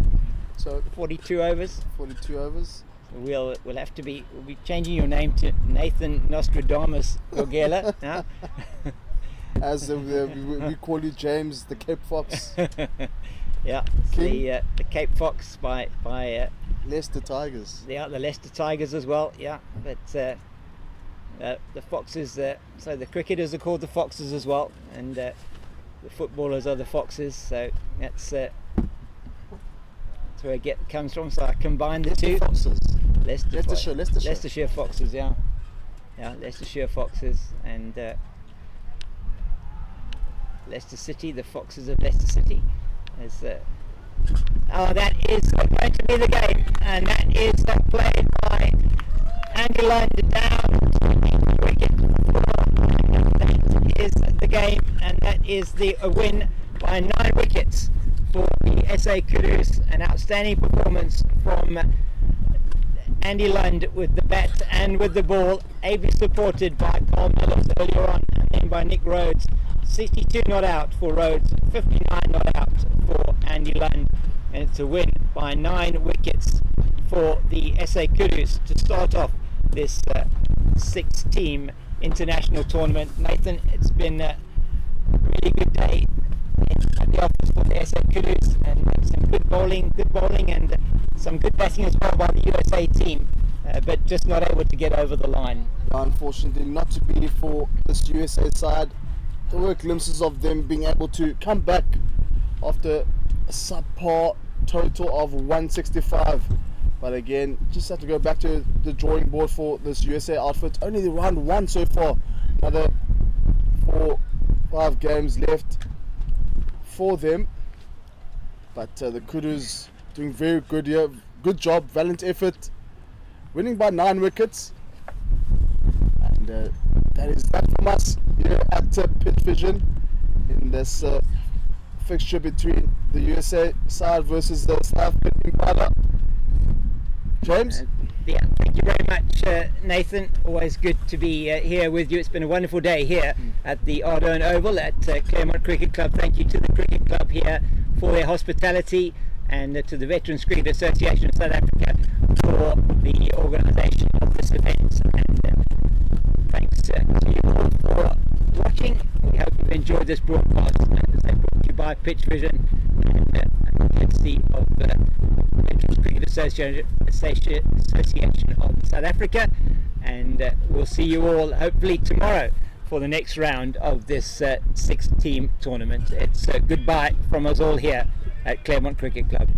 Speaker 2: so
Speaker 1: 42 overs.
Speaker 2: 42 overs.
Speaker 1: We'll have to be. We'll be changing your name to Nathan Nostradamus Gogela now.
Speaker 2: As we call you James the Cape Fox.
Speaker 1: Yeah, it's the Cape Fox by
Speaker 2: Leicester Tigers.
Speaker 1: the Leicester Tigers as well. Yeah, but the Foxes. So the cricketers are called the Foxes as well, and the footballers are the Foxes. So that's where it comes from. So I combined the two.
Speaker 2: Foxes.
Speaker 1: Leicestershire.
Speaker 2: Leicestershire.
Speaker 1: Leicestershire Foxes. Yeah, Leicestershire Foxes, and Leicester City, the Foxes of Leicester City. That is going to be the game, and that is played by Andy Lund down to the wicket. That is the game, and that is the win by 9 wickets for the SA Kudus. An outstanding performance from Andy Lund with the bat and with the ball, ably supported by Paul Mellis earlier on, and then by Nick Rhodes. 62 not out for Rhodes, 59 not out for Andy Lund, and it's a win by 9 wickets for the SA Kudus to start off this 6-team international tournament. Nathan, it's been a really good day at the office for the SA Kudus, and some good bowling and some good batting as well by the USA team, but just not able to get over the line.
Speaker 2: Unfortunately, not to be for this USA side. There were glimpses of them being able to come back after a subpar total of 165. But again, just have to go back to the drawing board for this USA outfit. Only the round 1 so far. Another 4-5 games left for them. But the Kudus doing very good here. Good job, valiant effort. Winning by 9 wickets. And that is that from us here at Pitch Vision in this fixture between the USA side versus the South African Impala. James?
Speaker 1: Yeah, thank you very much, Nathan. Always good to be here with you. It's been a wonderful day here at the Ardene Oval at Claremont Cricket Club. Thank you to the Cricket Club here for their hospitality, and to the Veterans Cricket Association of South Africa for the organisation of this event. And thanks to you enjoyed this broadcast, as they brought to you by Pitch Vision and courtesy of the Cricket Association of South Africa. And we'll see you all hopefully tomorrow for the next round of this 6-team tournament. It's goodbye from us all here at Claremont Cricket Club.